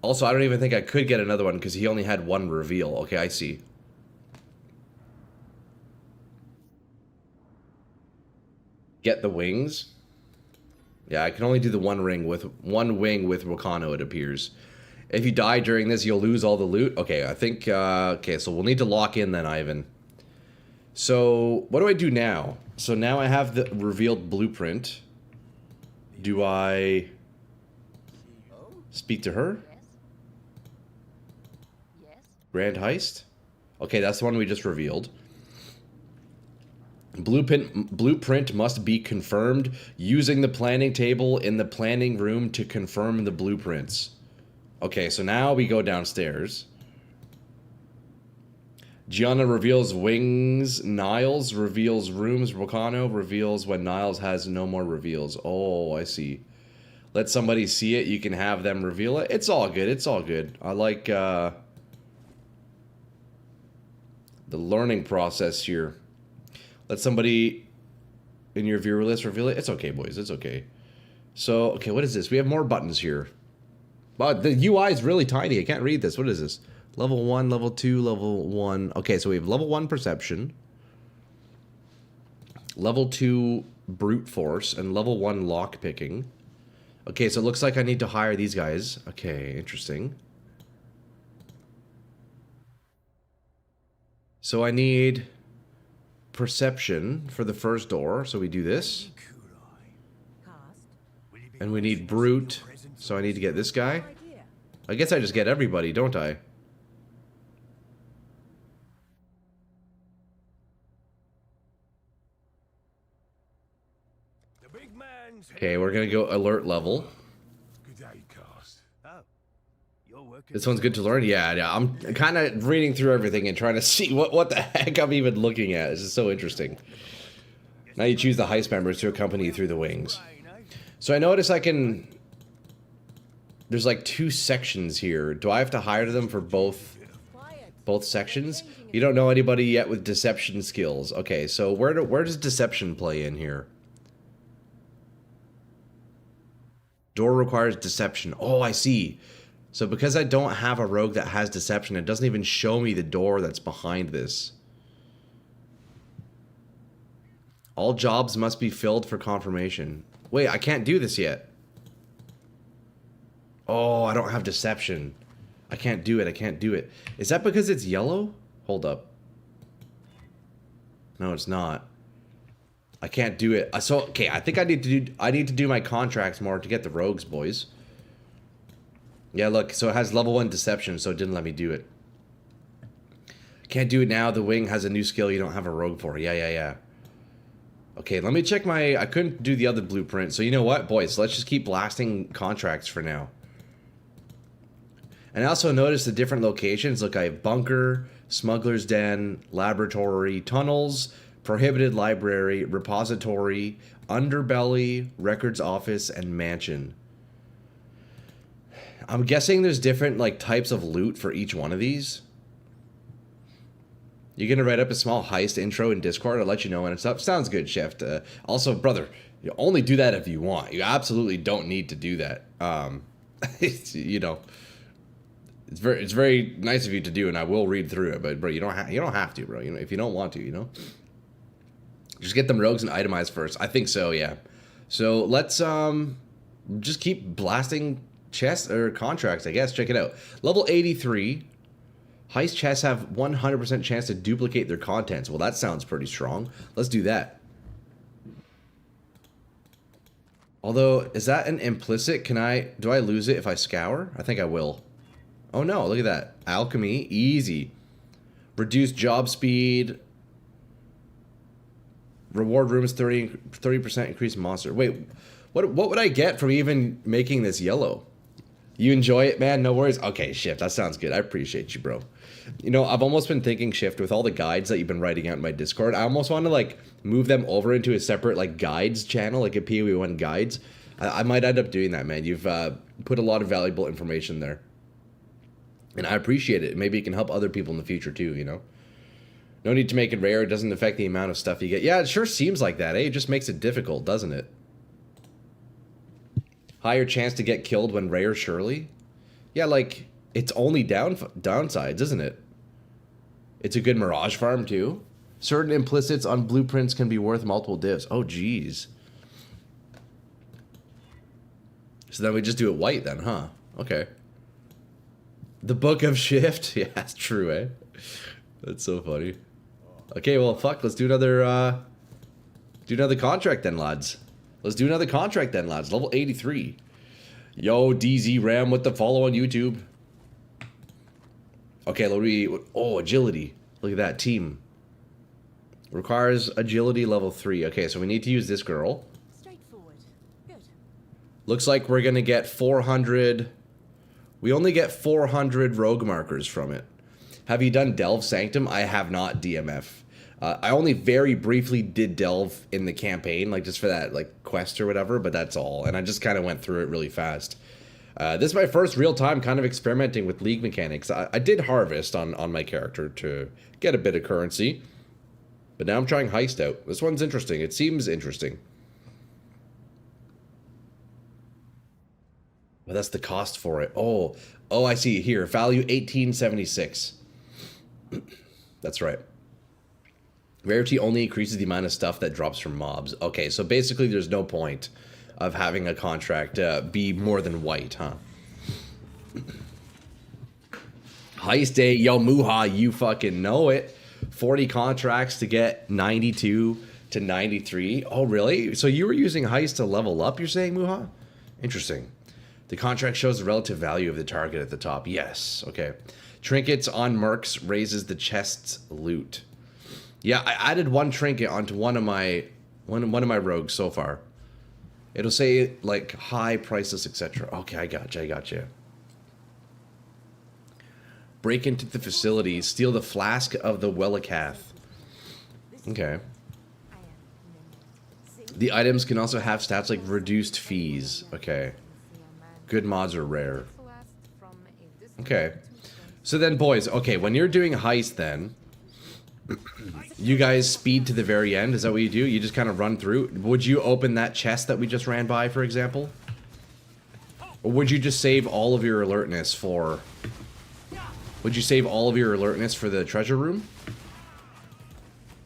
Also, I don't even think I could get another one because he only had 1 reveal. Okay, I see. Get the wings. Yeah, I can only do the one wing with Wakano, it appears. If you die during this, you'll lose all the loot. Okay, I think, okay, so we'll need to lock in then, Ivan. So, what do I do now? So now I have the revealed blueprint. Do I speak to her? Grand heist? Okay, that's the one we just revealed. Blueprint must be confirmed using the planning table in the planning room to confirm the blueprints. Okay, so now we go downstairs. Gianna reveals wings. Niles reveals rooms. Wakano reveals when Niles has no more reveals. Oh, I see. Let somebody see it. You can have them reveal it. It's all good. It's all good. I like the learning process here. Let somebody in your viewer list reveal it. It's okay, boys. It's okay. So, okay, what is this? We have more buttons here. But the UI is really tiny. I can't read this. What is this? Level 1, level 2, level 1. Okay, so we have level 1 perception. Level 2 brute force. And level 1 lock picking. Okay, so it looks like I need to hire these guys. Okay, interesting. So I need perception for the first door. So we do this. And we need brute. So I need to get this guy. I guess I just get everybody, don't I? Okay, we're gonna go alert level. This one's good to learn. Yeah. I'm kind of reading through everything and trying to see what the heck I'm even looking at. This is so interesting. Now you choose the heist members to accompany you through the wings. So I notice I can. There's like 2 sections here. Do I have to hire them for both sections? You don't know anybody yet with deception skills. Okay, so where does deception play in here? Door requires deception. Oh, I see. So because I don't have a rogue that has deception, it doesn't even show me the door that's behind this. All jobs must be filled for confirmation. Wait, I can't do this yet. Oh, I don't have deception. I can't do it. I can't do it. Is that because it's yellow? Hold up. No, it's not. I can't do it. So okay, I think I need to do my contracts more to get the rogues, boys. Yeah, look, so it has level 1 deception, so it didn't let me do it. Can't do it now. The wing has a new skill you don't have a rogue for. Yeah. Okay, let me check my... I couldn't do the other blueprint, so you know what, boys? Let's just keep blasting contracts for now. And I also noticed the different locations. Look, I have bunker, smuggler's den, laboratory, tunnels, prohibited library, repository, underbelly, records office, and mansion. I'm guessing there's different like types of loot for each one of these. You're gonna write up a small heist intro in Discord. I'll let you know when it's up. Sounds good, Chef. Also, brother, you only do that if you want. You absolutely don't need to do that. You know, it's very nice of you to do, and I will read through it. But bro, you don't have to, bro. You know, if you don't want to, you know, just get them rogues and itemized first. I think so, yeah. So let's just keep blasting chests or contracts, I guess. Check it out. Level 83. Heist chests have 100% chance to duplicate their contents. Well, that sounds pretty strong. Let's do that. Although, is that an implicit? Do I lose it if I scour? I think I will. Oh no, look at that. Alchemy, easy. Reduce job speed. Reward rooms 30% increase monster. Wait, what would I get from even making this yellow? You enjoy it, man? No worries. Okay, Shift, that sounds good. I appreciate you, bro. You know, I've almost been thinking, Shift, with all the guides that you've been writing out in my Discord, I almost want to, like, move them over into a separate, like, guides channel, like a PoE1 guides. I might end up doing that, man. You've put a lot of valuable information there. And I appreciate it. Maybe it can help other people in the future, too, you know? No need to make it rare. It doesn't affect the amount of stuff you get. Yeah, it sure seems like that, eh? It just makes it difficult, doesn't it? Higher chance to get killed when rare, surely? Yeah, like, it's only downsides, isn't it? It's a good Mirage farm, too. Certain implicits on blueprints can be worth multiple divs. Oh, jeez. So then we just do it white then, huh? Okay. The Book of Shift? Yeah, that's true, eh? That's so funny. Okay, well, fuck, let's do another contract then, lads. Let's do another contract then, lads. Level 83. Yo, DZ Ram with the follow on YouTube. Okay, let me... Oh, agility. Look at that. Team. Requires agility level 3. Okay, so we need to use this girl. Straightforward. Good. Looks like we're going to get 400... We only get 400 rogue markers from it. Have you done Delve Sanctum? I have not, DMF. I only very briefly did Delve in the campaign, like just for that like quest or whatever, but that's all. And I just kind of went through it really fast. This is my first real time kind of experimenting with League mechanics. I did Harvest on my character to get a bit of currency. But now I'm trying Heist out. This one's interesting. It seems interesting. Well, that's the cost for it. Oh, I see it here. Value 1876. That's right. Rarity only increases the amount of stuff that drops from mobs. Okay, so basically there's no point of having a contract be more than white, huh? Heist day, yo, Muha, you fucking know it. 40 contracts to get 92 to 93. Oh, really? So you were using Heist to level up, you're saying, Muha? Interesting. The contract shows the relative value of the target at the top. Yes, okay. Trinkets on mercs raises the chest's loot. Yeah, I added one trinket onto one of my rogues so far. It'll say like high priceless, etc. Okay, I gotcha. Break into the facility, steal the flask of the Wellicath. Okay. The items can also have stats like reduced fees. Okay. Good mods are rare. Okay. So then, boys, okay, when you're doing heist then, you guys speed to the very end. Is that what you do? You just kind of run through. Would you open that chest that we just ran by, for example? Or would you just save all of your alertness for... Would you save all of your alertness for the treasure room?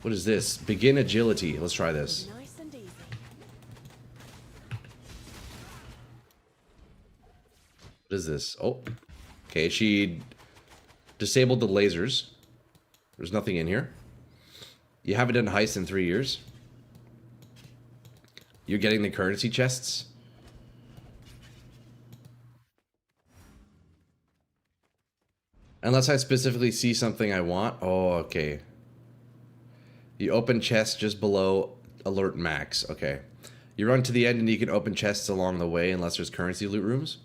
What is this? Begin agility. Let's try this. What is this? Oh. Okay, she disabled the lasers. There's nothing in here. You haven't done heist in 3 years. You're getting the currency chests? Unless I specifically see something I want. Oh, okay. You open chests just below alert max. Okay. You run to the end and you can open chests along the way unless there's currency loot rooms.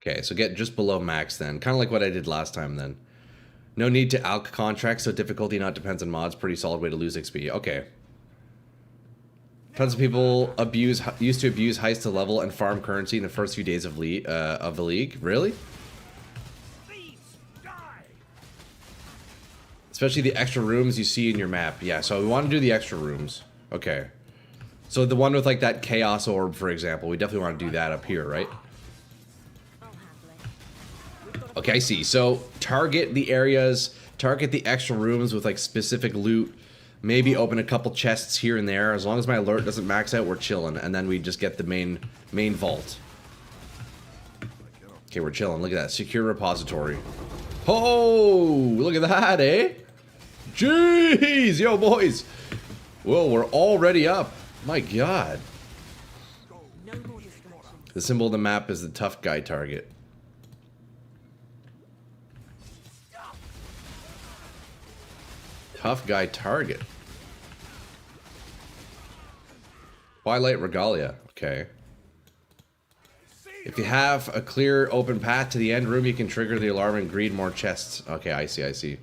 Okay, so get just below max then. Kind of like what I did last time then. No need to alch contracts, so difficulty not depends on mods. Pretty solid way to lose XP. Okay. Tons of people used to abuse heist to level and farm currency in the first few days of the league. Really? Especially the extra rooms you see in your map. Yeah, so we want to do the extra rooms. Okay. So the one with like that chaos orb, for example, we definitely want to do that up here, right? Okay, I see. So target the areas, target the extra rooms with like specific loot. Maybe open a couple chests here and there. As long as my alert doesn't max out, we're chilling. And then we just get the main vault. Okay, we're chilling. Look at that. Secure repository. Oh, look at that, eh? Jeez, yo, boys. Whoa, we're already up. My God. The symbol of the map is the tough guy target. Tough guy target. Twilight Regalia. Okay. If you have a clear open path to the end room, you can trigger the alarm and greed more chests. Okay, I see, I see.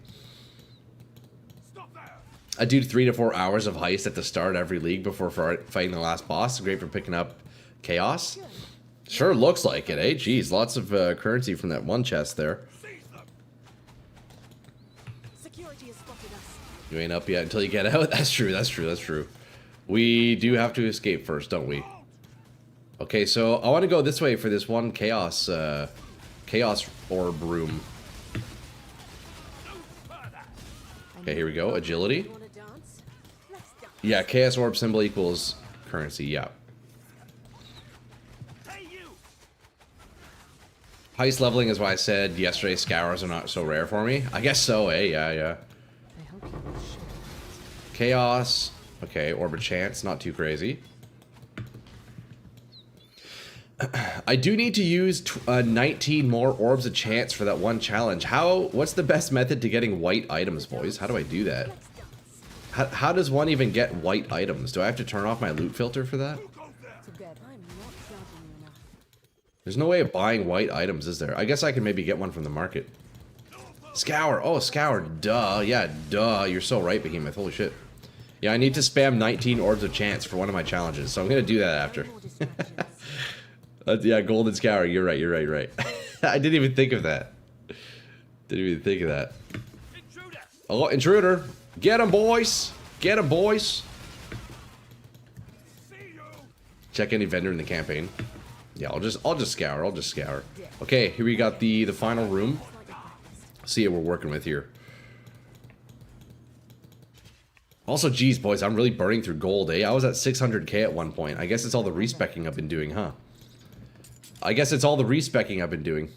I do 3 to 4 hours of heist at the start every league before fighting the last boss. Great for picking up chaos. Sure looks like it, eh? Jeez, lots of currency from that one chest there. You ain't up yet until you get out. That's true, that's true, that's true. We do have to escape first, don't we? Okay, so I want to go this way for this one chaos orb room. Okay, here we go. Agility. Yeah, chaos orb symbol equals currency, yeah. Heist leveling is why I said yesterday scours are not so rare for me. I guess so, eh? Yeah, yeah. Chaos. Okay, orb of chance, not too crazy. I do need to use 19 more orbs of chance for that one challenge. What's the best method to getting white items, boys? How do I do that? How does one even get white items? Do I have to turn off my loot filter for that? There's no way of buying white items, is there? I guess I can maybe get one from the market. Scour. Oh, scour. Duh. Yeah, duh. You're so right, Behemoth. Holy shit. Yeah, I need to spam 19 orbs of chance for one of my challenges, so I'm going to do that after. Yeah, golden scour. You're right, you're right, you're right. I didn't even think of that. Didn't even think of that. Oh, intruder. Get him, boys. Get him, boys. Check any vendor in the campaign. Yeah, I'll just scour. I'll just scour. Okay, here we got the final room. See what we're working with here. Also, geez, boys, I'm really burning through gold, eh? I was at 600k at one point. I guess it's all the respecking I've been doing, huh? I guess it's all the respecking I've been doing.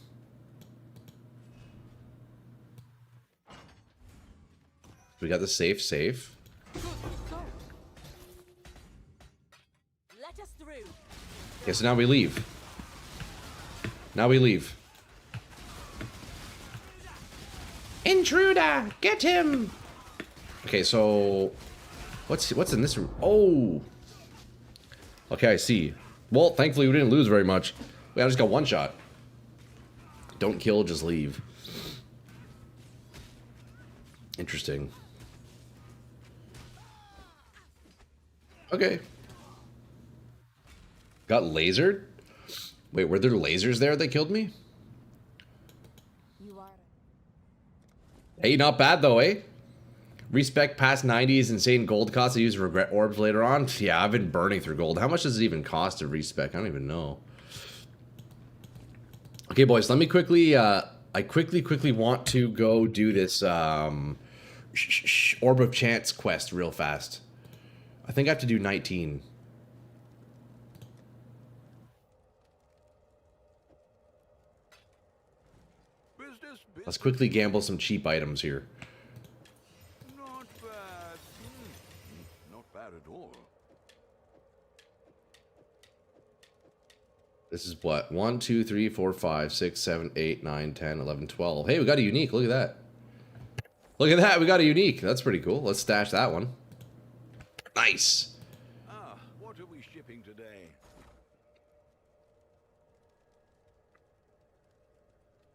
We got the safe. Okay, so now we leave. Now we leave. Intruder! Get him! Okay, so... What's in this room? Oh! Okay, I see. Well, thankfully we didn't lose very much. Wait, I just got one shot. Don't kill, just leave. Interesting. Okay. Got lasered? Wait, were there lasers there that killed me? Hey, not bad though, eh? Respec past 90s, insane gold cost. I use regret orbs later on. Yeah, I've been burning through gold. How much does it even cost to respec? I don't even know. Okay, boys, let me quickly, I quickly want to go do this, Orb of Chance quest real fast. I think I have to do 19. Business, Let's quickly gamble some cheap items here. Not bad. Not bad at all. This is what? 1, 2, 3, 4, 5, 6, 7, 8, 9, 10, 11, 12. Hey, we got a unique. Look at that. Look at that. We got a unique. That's pretty cool. Let's stash that one. Nice. Ah, what are we shipping today?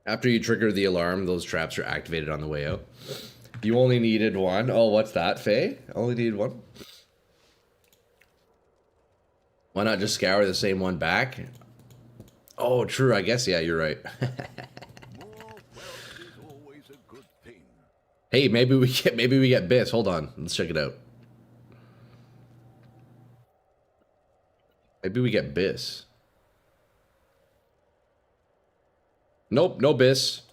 After you trigger the alarm, those traps are activated on the way out. You only needed one. Oh, what's that, Faye? Only needed one? Why not just scour the same one back? Oh, true. I guess, yeah, you're right. More wealth is always a good thing. Hey, maybe we get bits. Hold on. Let's check it out. Maybe we get bis. Nope, no bis.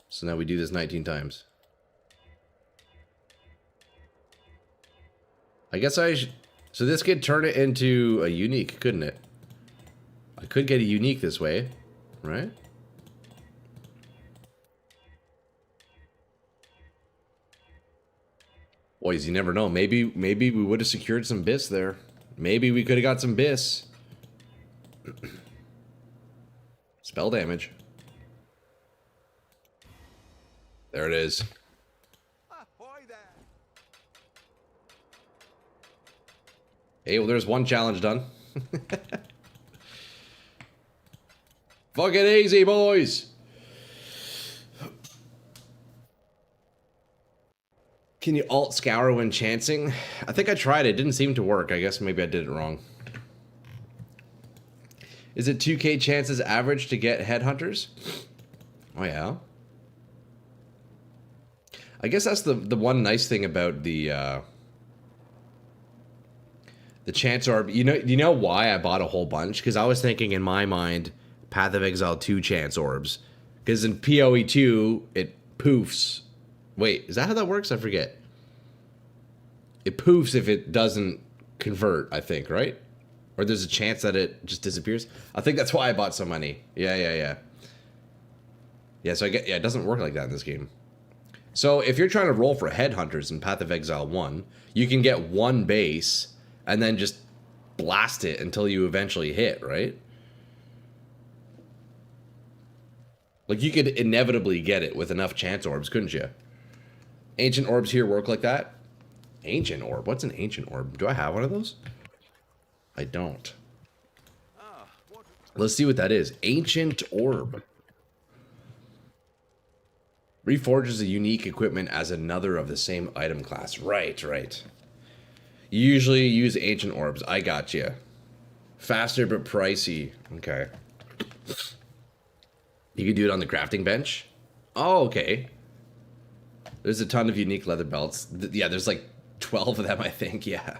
So now we do this 19 times. I guess so this could turn it into a unique, couldn't it? I could get a unique this way, right? Boys, you never know. Maybe we would have secured some bis there. Maybe we could have got some bis. Spell damage. There it is. Ahoy there. Hey, well, there's one challenge done. Fucking easy, boys. Can you alt scour when chancing? I think I tried it. It didn't seem to work. I guess maybe I did it wrong. Is it 2k chances average to get headhunters? Oh, yeah. I guess that's the one nice thing about the chance orb. You know why I bought a whole bunch? Because I was thinking in my mind, Path of Exile 2 chance orbs. Because in PoE 2, it poofs. Wait, is that how that works? I forget. It poofs if it doesn't convert, I think, right? Or there's a chance that it just disappears. I think that's why I bought so many. Yeah. Yeah, so it doesn't work like that in this game. So if you're trying to roll for headhunters in Path of Exile 1, you can get one base and then just blast it until you eventually hit, right? Like, you could inevitably get it with enough chance orbs, couldn't you? Ancient orbs here work like that? Ancient orb? What's an ancient orb? Do I have one of those? I don't. Let's see what that is. Ancient orb. Reforges a unique equipment as another of the same item class. Right. You usually use ancient orbs. I got you. Faster but pricey. Okay. You can do it on the crafting bench. Oh, okay. There's a ton of unique leather belts. Yeah, there's like 12 of them, I think. Yeah.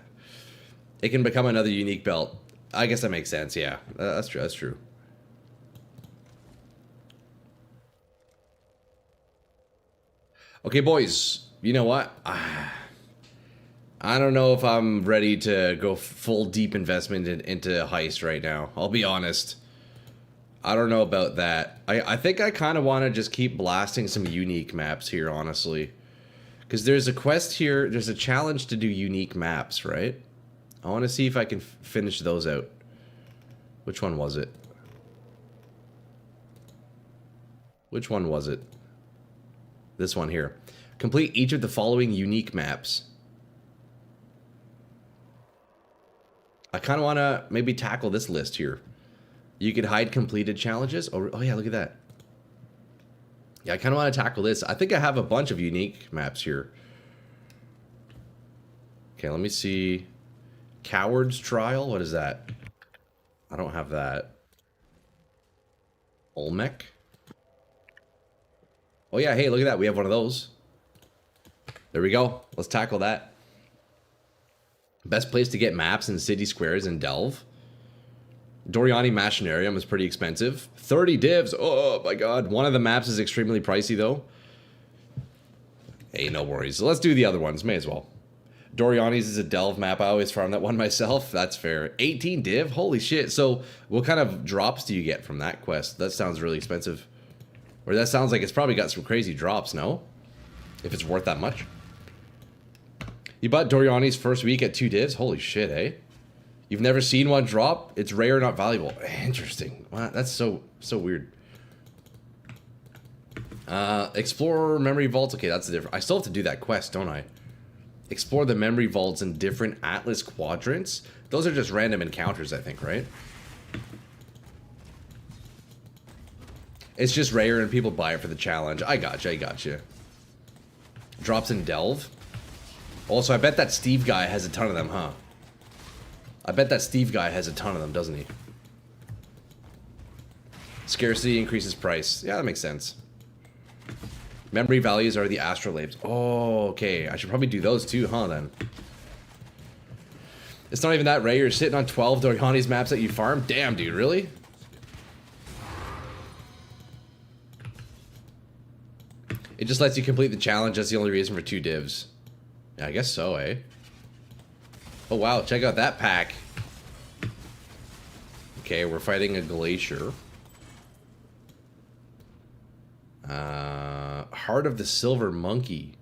It can become another unique belt. I guess that makes sense. Yeah, that's true. Okay, boys. You know what? I don't know if I'm ready to go full deep investment into heist right now. I'll be honest. I don't know about that. I think I kind of want to just keep blasting some unique maps here, honestly. Because there's a quest here. There's a challenge to do unique maps, right? I want to see if I can finish those out. Which one was it? Which one was it? This one here. Complete each of the following unique maps. I kind of want to maybe tackle this list here. You could hide completed challenges. Oh yeah, look at that. Yeah, I kind of want to tackle this. I think I have a bunch of unique maps here. Okay, let me see. Coward's Trial? What is that? I don't have that. Olmec? Oh yeah, hey, look at that. We have one of those. There we go. Let's tackle that. Best place to get maps in city squares in Delve. Doriani Machinarium is pretty expensive. 30 divs. Oh my god. One of the maps is extremely pricey though. Hey, no worries. Let's do the other ones. May as well. Doriani's is a Delve map. I always farm that one myself. That's fair. 18 div? Holy shit. So what kind of drops do you get from that quest? That sounds really expensive. Or that sounds like it's probably got some crazy drops, no? If it's worth that much. You bought Doriani's first week at 2 divs? Holy shit, eh? You've never seen one drop? It's rare, not valuable. Interesting. Wow, that's so weird. Explore memory vaults. Okay, that's the different. I still have to do that quest, don't I? Explore the memory vaults in different Atlas quadrants. Those are just random encounters, I think, right? It's just rare and people buy it for the challenge. I gotcha. Drops in Delve. Also, I bet that Steve guy has a ton of them, huh? I bet that Steve guy has a ton of them, doesn't he? Scarcity increases price. Yeah, that makes sense. Memory values are the astrolabes. Oh, okay. I should probably do those too, huh, then? It's not even that rare. You're sitting on 12 Doriani's maps that you farm? Damn, dude, really? It just lets you complete the challenge. That's the only reason for 2 divs. Yeah, I guess so, eh? Oh, wow. Check out that pack. Okay, we're fighting a glacier. Heart of the Silver Monkey.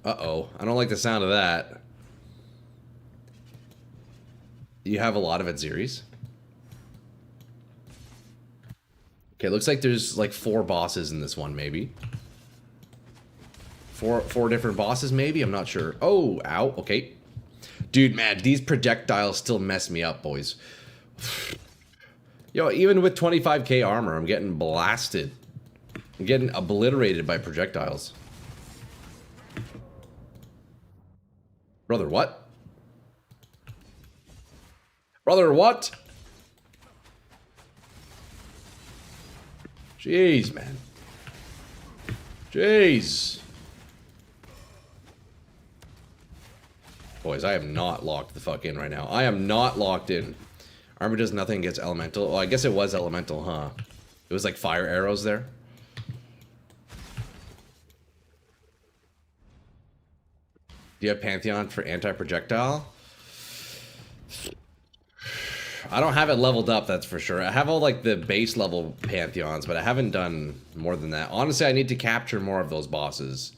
Uh-oh. I don't like the sound of that. You have a lot of it, Zeres. Okay, looks like there's like 4 bosses in this one, maybe. Four different bosses, maybe? I'm not sure. Oh, ow. Okay. Dude, man, these projectiles still mess me up, boys. Yo, even with 25k armor, I'm getting blasted. I'm getting obliterated by projectiles. Brother, what? Brother, what? Jeez, man. Jeez. Boys, I am not locked the fuck in right now. I am not locked in. Armor does nothing against elemental. Well, I guess it was elemental, huh? It was like fire arrows there. Do you have Pantheon for anti-projectile? I don't have it leveled up, that's for sure. I have all like the base level Pantheons, but I haven't done more than that. Honestly, I need to capture more of those bosses.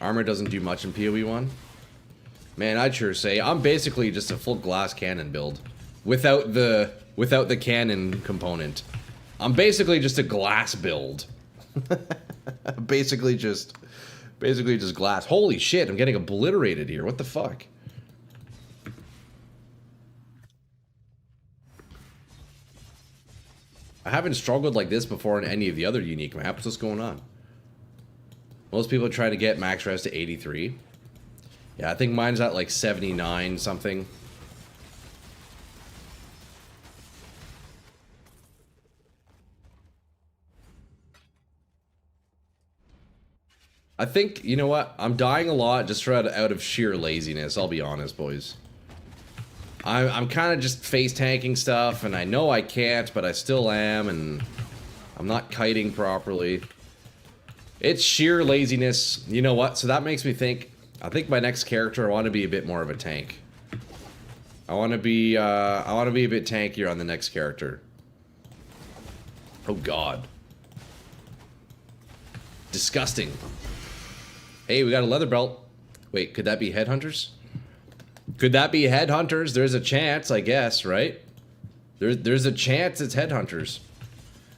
Armor doesn't do much in PoE 1. Man, I'd sure say I'm basically just a full glass cannon build without the cannon component. I'm basically just a glass build. basically just glass. Holy shit, I'm getting obliterated here. What the fuck? I haven't struggled like this before in any of the other unique maps. What's going on? Most people try to get max res to 83. Yeah, I think mine's at like 79 something. I think, you know what? I'm dying a lot just out of sheer laziness, I'll be honest, boys. I'm kind of just face tanking stuff, and I know I can't, but I still am, and I'm not kiting properly. It's sheer laziness. You know what? So that makes me think, I think my next character, I want to be a bit more of a tank. I want to be a bit tankier on the next character. Oh God. Disgusting. Hey, we got a leather belt. Wait, could that be headhunters? Could that be headhunters? There's a chance, I guess, right? There's a chance it's headhunters.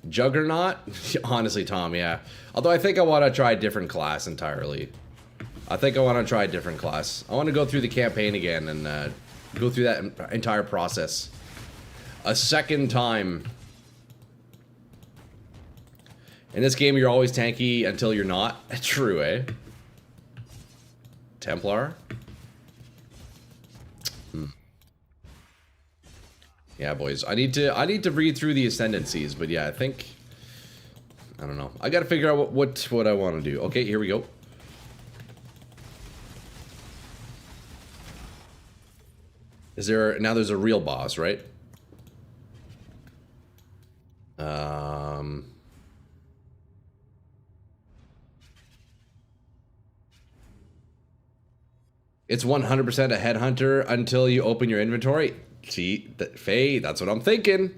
Juggernaut? Honestly, Tom, yeah. Although I think I want to try a different class entirely. I think I want to try a different class. I want to go through the campaign again and go through that entire process a second time. In this game, you're always tanky until you're not. True, eh? Templar? Yeah, boys. I need to read through the ascendancies, but yeah, I think I don't know. I got to figure out what I want to do. Okay, here we go. Now there's a real boss, right? It's 100% a headhunter until you open your inventory. See, Faye, that's what I'm thinking.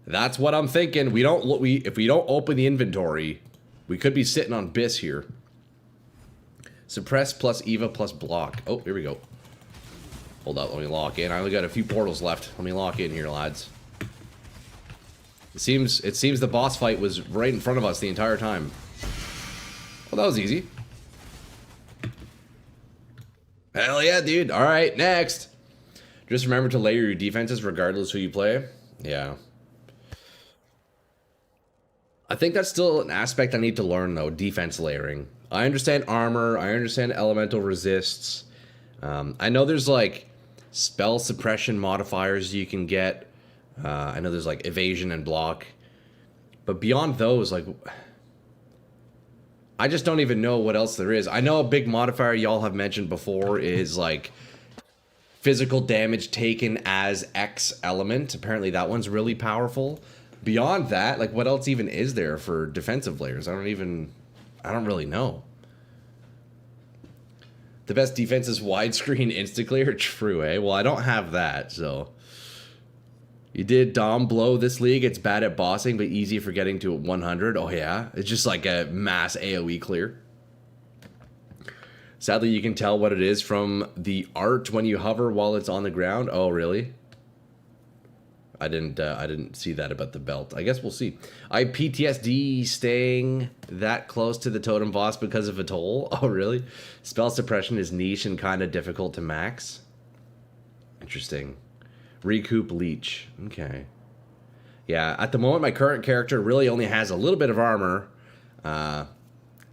That's what I'm thinking. If we don't open the inventory, we could be sitting on Biss here. Suppress plus Eva plus block. Oh, here we go. Hold up, let me lock in. I only got a few portals left. Let me lock in here, lads. It seems the boss fight was right in front of us the entire time. Well, that was easy. Hell yeah, dude. All right, next. Just remember to layer your defenses regardless who you play. Yeah. I think that's still an aspect I need to learn, though, defense layering. I understand armor. I understand elemental resists. I know there's, like, spell suppression modifiers you can get. I know there's, like, evasion and block. But beyond those, like, I just don't even know what else there is. I know a big modifier y'all have mentioned before is, like, physical damage taken as X element. Apparently that one's really powerful. Beyond that, like, what else even is there for defensive layers? I don't really know. The best defense is widescreen insta-clear? True, eh? Well, I don't have that, so. You did Dom blow this league. It's bad at bossing, but easy for getting to 100. Oh, yeah? It's just like a mass AoE clear. Sadly, you can tell what it is from the art when you hover while it's on the ground. Oh, really? I didn't see that about the belt. I guess we'll see. I PTSD staying that close to the totem boss because of a toll. Oh, really? Spell suppression is niche and kind of difficult to max. Interesting. Recoup leech. Okay. Yeah, at the moment, my current character really only has a little bit of armor. I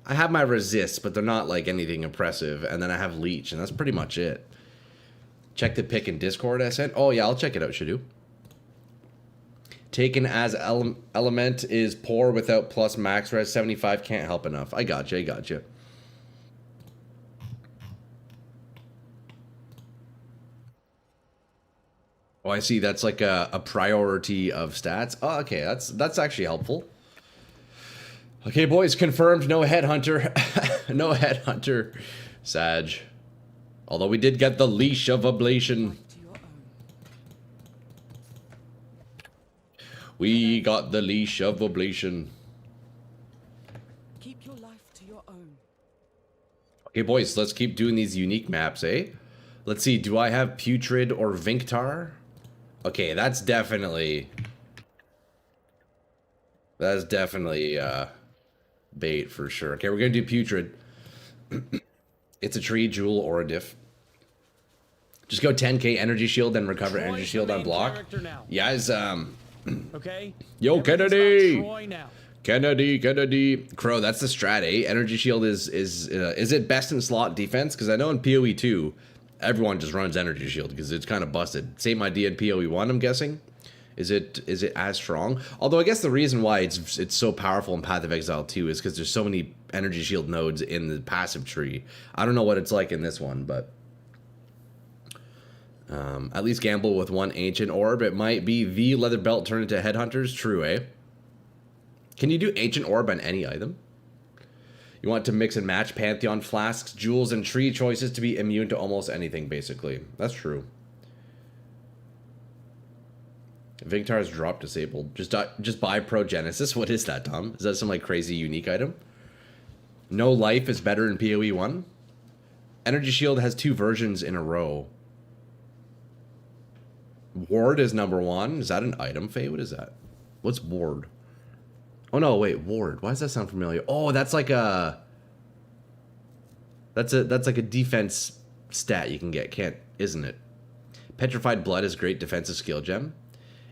have my resists, but they're not like anything impressive. And then I have leech, and that's pretty much it. Check the pick in Discord I sent. Oh, yeah, I'll check it out, Shadoo. Taken as element is poor without plus max res 75. Can't help enough. I gotcha. Oh, I see. That's like a priority of stats. Oh, okay. That's actually helpful. Okay, boys. Confirmed. No headhunter. No headhunter. Sag. Although we did get the leash of ablation. We got the leash of ablation. Keep your life to your own. Okay, boys, let's keep doing these unique maps, eh? Let's see, do I have Putrid or Vinctar? Okay, that's definitely bait for sure. Okay, we're gonna do Putrid. It's a tree, jewel, or a diff. Just go 10k energy shield, then recover energy shield on block. Yeah, guys, Okay. yo, Kennedy! Troy now. Kennedy. Crow, that's the strat, eh? Energy shield is it best in slot defense? Because I know in PoE 2, everyone just runs energy shield because it's kind of busted. Same idea in PoE 1, I'm guessing. Is it as strong? Although I guess the reason why it's so powerful in Path of Exile 2 is because there's so many energy shield nodes in the passive tree. I don't know what it's like in this one, but at least gamble with one ancient orb. It might be the leather belt turned into headhunters. True, eh? Can you do ancient orb on any item? You want to mix and match Pantheon flasks, jewels, and tree choices to be immune to almost anything, basically. That's true. Victar's drop disabled. Just buy Progenesis. What is that, Tom? Is that some like crazy unique item? No life is better in PoE 1. Energy Shield has 2 versions in a row. Ward is number 1. Is that an item, Faye? What is that? What's Ward? Oh no, wait, Ward. Why does that sound familiar? Oh, that's like a that's like a defense stat you can get, isn't it? Petrified Blood is great defensive skill gem.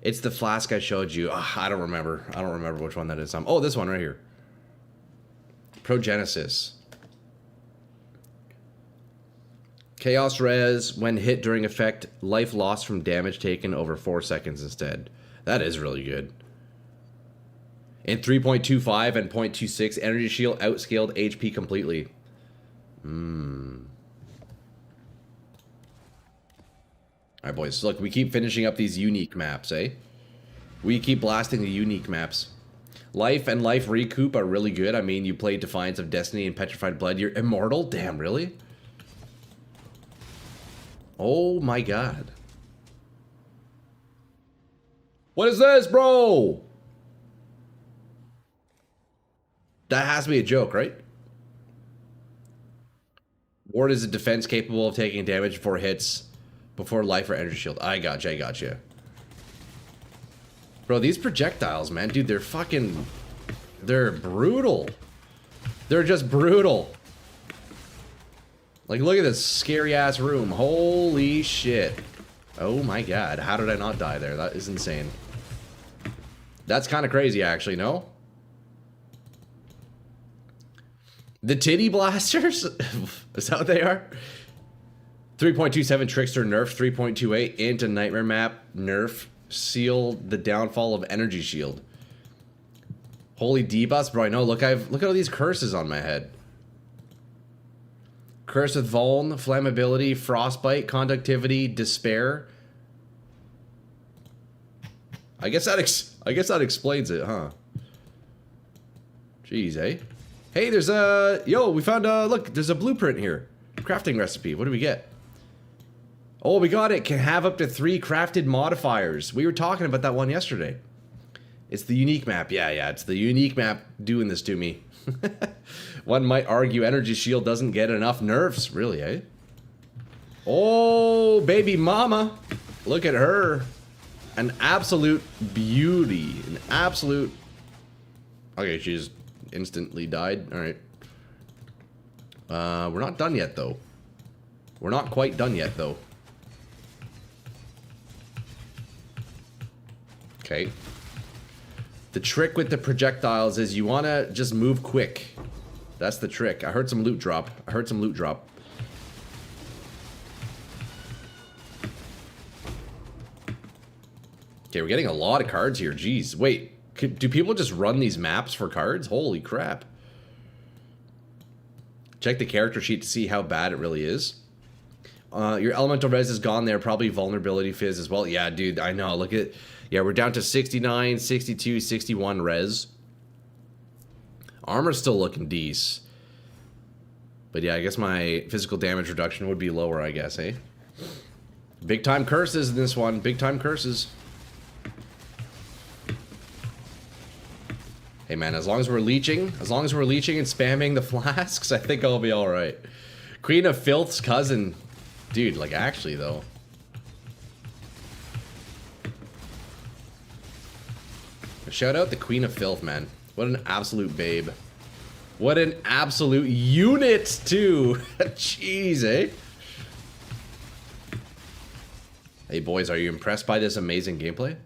It's the flask I showed you. I don't remember. I don't remember which one that is. Oh, this one right here. Progenesis. Chaos Res, when hit during effect, life lost from damage taken over 4 seconds instead. That is really good. In 3.25 and 0.26, Energy Shield outscaled HP completely. Alright, boys. Look, we keep finishing up these unique maps, eh? We keep blasting the unique maps. Life and Life Recoup are really good. I mean, you play Defiance of Destiny and Petrified Blood, you're immortal? Damn, really? Oh my god. What is this, bro? That has to be a joke, right? Ward is a defense capable of taking damage before hits, before life or energy shield. I gotcha, I gotcha. Bro, these projectiles, man, dude, they're fucking... They're brutal. They're just brutal. Like, look at this scary-ass room. Holy shit. Oh my god, how did I not die there? That is insane. That's kind of crazy, actually, no? The titty blasters? Is that what they are? 3.27 Trickster nerf, 3.28 into Nightmare Map nerf, sealed the downfall of Energy Shield. Holy debuffs, bro. I know. Look at all these curses on my head. Curse with Vuln, Flammability, Frostbite, Conductivity, Despair. I guess that explains it, huh? Jeez, eh? Hey, there's a... Yo, we found a... Look, there's a blueprint here. Crafting recipe. What do we get? Oh, we got it. Can have up to 3 crafted modifiers. We were talking about that one yesterday. It's the unique map. Yeah, it's the unique map doing this to me. One might argue Energy Shield doesn't get enough nerfs. Really, eh? Oh, baby mama. Look at her. An absolute beauty. An absolute... Okay, she's instantly died. Alright. We're not done yet, though. We're not quite done yet, though. Okay. The trick with the projectiles is you want to just move quick. That's the trick. I heard some loot drop. Okay, we're getting a lot of cards here. Jeez. Wait. Do people just run these maps for cards? Holy crap. Check the character sheet to see how bad it really is. Your elemental res is gone there. Probably vulnerability fizz as well. Yeah, dude, I know. Look at... Yeah, we're down to 69, 62, 61 res. Armor's still looking decent. But yeah, I guess my physical damage reduction would be lower, I guess, eh? Big time curses in this one. Big time curses. Hey man, as long as we're leeching and spamming the flasks, I think I'll be alright. Queen of Filth's cousin. Dude, like actually though. Shout out the Queen of Filth, man. What an absolute babe. What an absolute unit, too. Jeez, eh? Hey, boys, are you impressed by this amazing gameplay?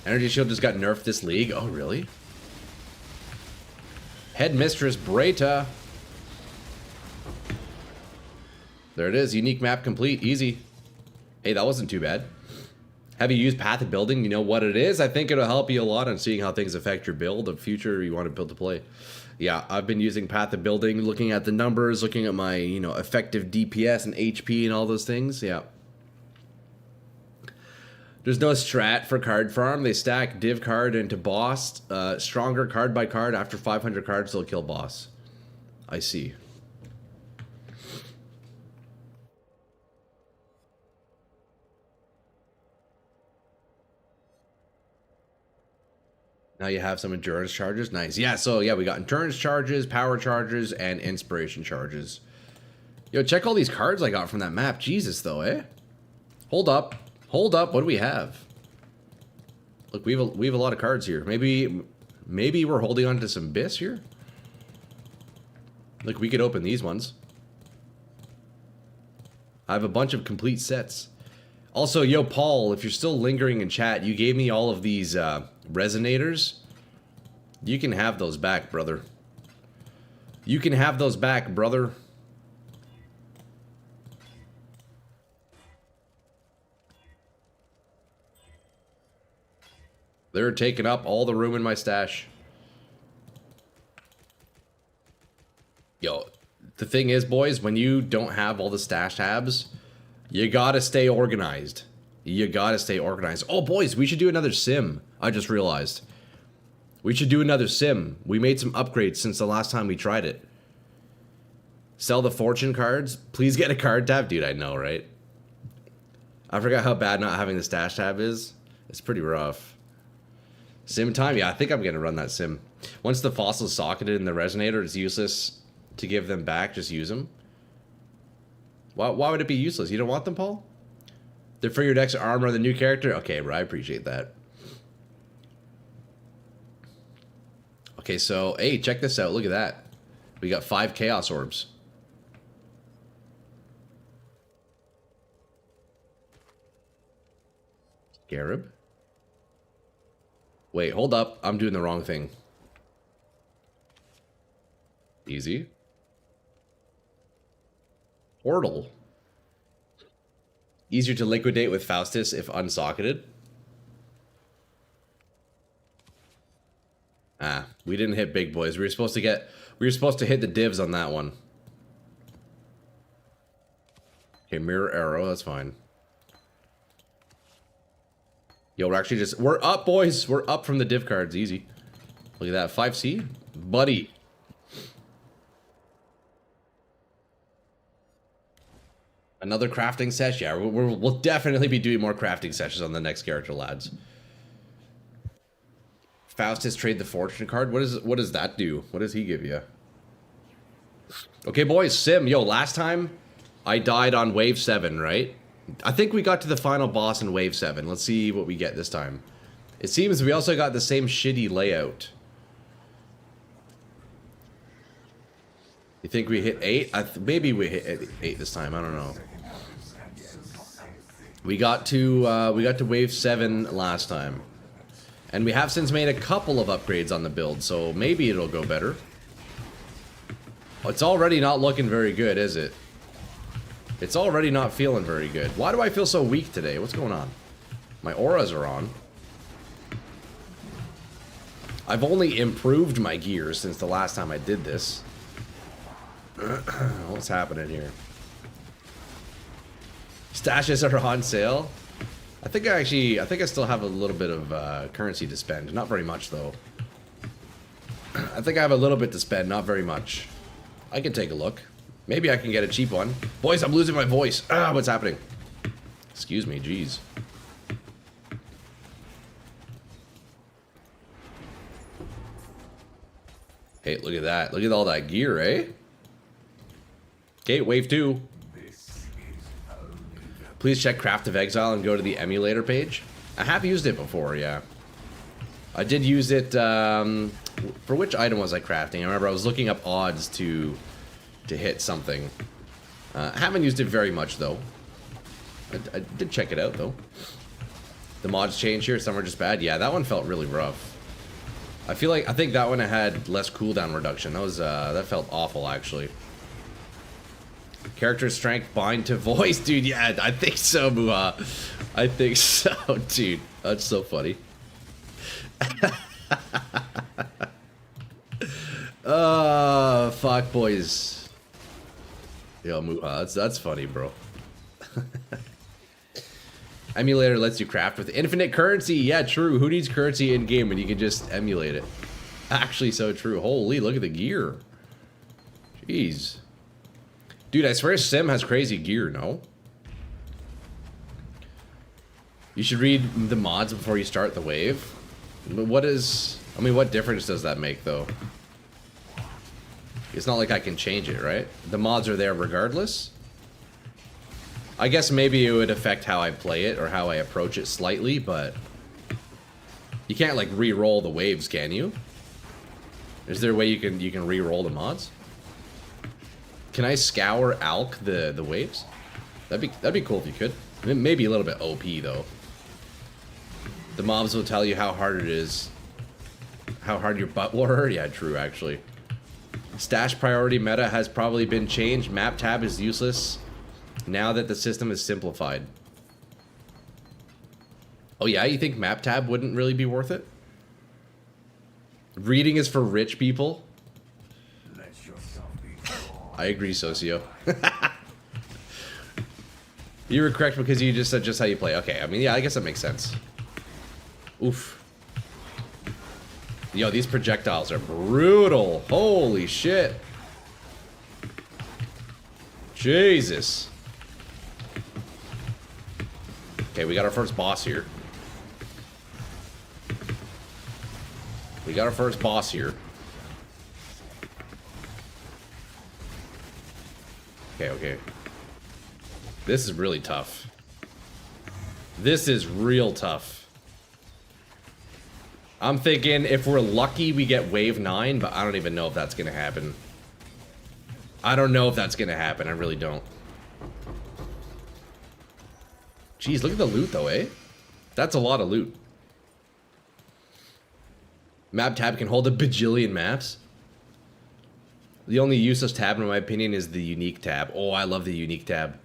Energy Shield just got nerfed this league. Oh, really? Headmistress Breta. There it is. Unique map complete. Easy. Hey, that wasn't too bad. Have you used Path of Building? You know what it is? I think it'll help you a lot on seeing how things affect your build, the future you want to build to play. Yeah, I've been using Path of Building, looking at the numbers, looking at my, you know, effective DPS and HP and all those things. Yeah. There's no strat for card farm. They stack div card into boss. Stronger card by card. After 500 cards, they'll kill boss. I see. Now you have some endurance charges. Nice. Yeah, so yeah, we got endurance charges, power charges, and inspiration charges. Yo, check all these cards I got from that map. Jesus, though, eh? Hold up. Hold up. What do we have? Look, we have a lot of cards here. Maybe we're holding on to some bis here? Look, we could open these ones. I have a bunch of complete sets. Also, yo, Paul, if you're still lingering in chat, you gave me all of these resonators. You can have those back, brother. You can have those back, brother. They're taking up all the room in my stash. Yo, the thing is, boys, when you don't have all the stash tabs, you gotta stay organized. You gotta stay organized. Oh, boys, we should do another sim. I just realized. We should do another sim. We made some upgrades since the last time we tried it. Sell the fortune cards. Please get a card tab. Dude, I know, right? I forgot how bad not having the stash tab is. It's pretty rough. Sim time? Yeah, I think I'm going to run that sim. Once the fossil's socketed in the resonator, it's useless to give them back. Just use them. Why would it be useless? You don't want them, Paul? They're for your next armor of the new character? Okay, bro, I appreciate that. Okay, so, hey, check this out. Look at that. We got 5 Chaos Orbs. Garib? Wait, hold up. I'm doing the wrong thing. Easy. Portal. Easier to liquidate with Faustus if unsocketed. Ah, we didn't hit big boys. We were supposed to hit the divs on that one. Okay, mirror arrow, that's fine. Yo, we're up, boys. We're up from the div cards, easy. Look at that, 5C, buddy. Another crafting session. Yeah, we'll definitely be doing more crafting sessions on the next character, lads. Faustus trade the fortune card. What does that do? What does he give you? Okay, boys, sim. Yo, last time I died on wave 7, right? I think we got to the final boss in wave 7. Let's see what we get this time. It seems we also got the same shitty layout. You think we hit 8? Maybe we hit 8 this time. I don't know. We got to wave 7 last time. And we have since made a couple of upgrades on the build, so maybe it'll go better. It's already not looking very good, is it? It's already not feeling very good. Why do I feel so weak today? What's going on? My auras are on. I've only improved my gear since the last time I did this. What's happening here? Stashes are on sale. I think I still have a little bit of currency to spend. Not very much, though. I think I have a little bit to spend, not very much. I can take a look. Maybe I can get a cheap one. Boys, I'm losing my voice. Ah, what's happening? Excuse me, jeez. Hey, look at that. Look at all that gear, eh? Okay, wave 2. Please check Path of Exile and go to the emulator page. I have used it before, yeah. I did use it, for which item was I crafting? I remember I was looking up odds to hit something. I haven't used it very much, though. I did check it out, though. The mods changed here, some are just bad. Yeah, that one felt really rough. I think that one had less cooldown reduction. That felt awful, actually. Character strength bind to voice, dude. Yeah, I think so, Muha. I think so, dude. That's so funny. Fuck, boys. Yo, Muha, that's funny, bro. Emulator lets you craft with infinite currency. Yeah, true. Who needs currency in game when you can just emulate it? Actually, so true. Holy, look at the gear. Jeez. Dude, I swear Sim has crazy gear, no? You should read the mods before you start the wave. But what difference does that make, though? It's not like I can change it, right? The mods are there regardless? I guess maybe it would affect how I play it or how I approach it slightly, but... You can't, like, re-roll the waves, can you? Is there a way you can re-roll the mods? Can I scour Alk the waves? That'd be cool if you could. Maybe a little bit OP though. The mobs will tell you how hard it is. How hard your butt were? Yeah, true actually. Stash priority meta has probably been changed. Map tab is useless now that the system is simplified. Oh yeah, you think map tab wouldn't really be worth it? Reading is for rich people. I agree, Socio. You were correct because you just said just how you play. Okay, I mean, yeah, I guess that makes sense. Oof. Yo, these projectiles are brutal. Holy shit. Jesus. Okay, we got our first boss here. We got our first boss here. Okay, okay. This is really tough. This is real tough. I'm thinking if we're lucky we get wave 9, but I don't even know if that's gonna happen. I don't know if that's gonna happen, I really don't. Jeez, look at the loot though, eh? That's a lot of loot. Map tab can hold a bajillion maps. The only useless tab in my opinion is the unique tab. Oh, I love the unique tab.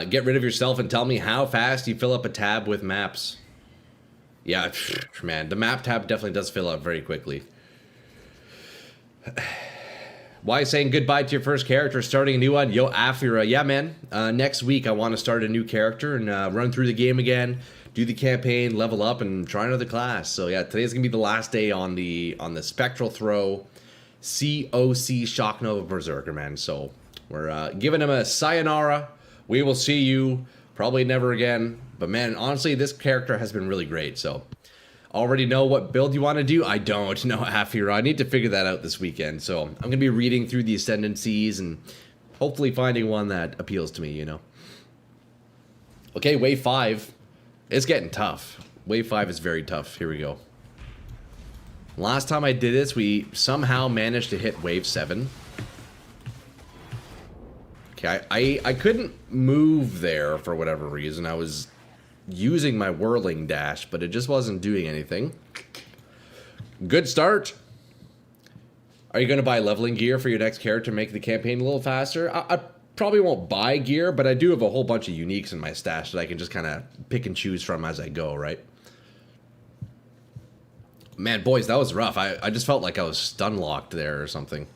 Get rid of yourself and tell me how fast you fill up a tab with maps. Yeah, man, the map tab definitely does fill up very quickly. Why saying goodbye to your first character, starting a new one? Yo, Afira, yeah, man. Next week I want to start a new character and run through the game again, do the campaign, level up, and try another class. So yeah, today's gonna be the last day on the Spectral Throw COC Shock Nova Berserker, man. So we're giving him a sayonara. We will see you probably never again. But man, honestly, this character has been really great. So already know what build you want to do? I don't know, Afira. I need to figure that out this weekend. So I'm going to be reading through the Ascendancies and hopefully finding one that appeals to me, you know. Okay, wave 5. It's getting tough. Wave 5 is very tough. Here we go. Last time I did this, we somehow managed to hit wave 7. Okay, I couldn't move there for whatever reason. I was using my whirling dash, but it just wasn't doing anything. Good start. Are you going to buy leveling gear for your next character to make the campaign a little faster? I probably won't buy gear, but I do have a whole bunch of uniques in my stash that I can just kind of pick and choose from as I go, right? Man, boys, that was rough. I just felt like I was stun locked there or something.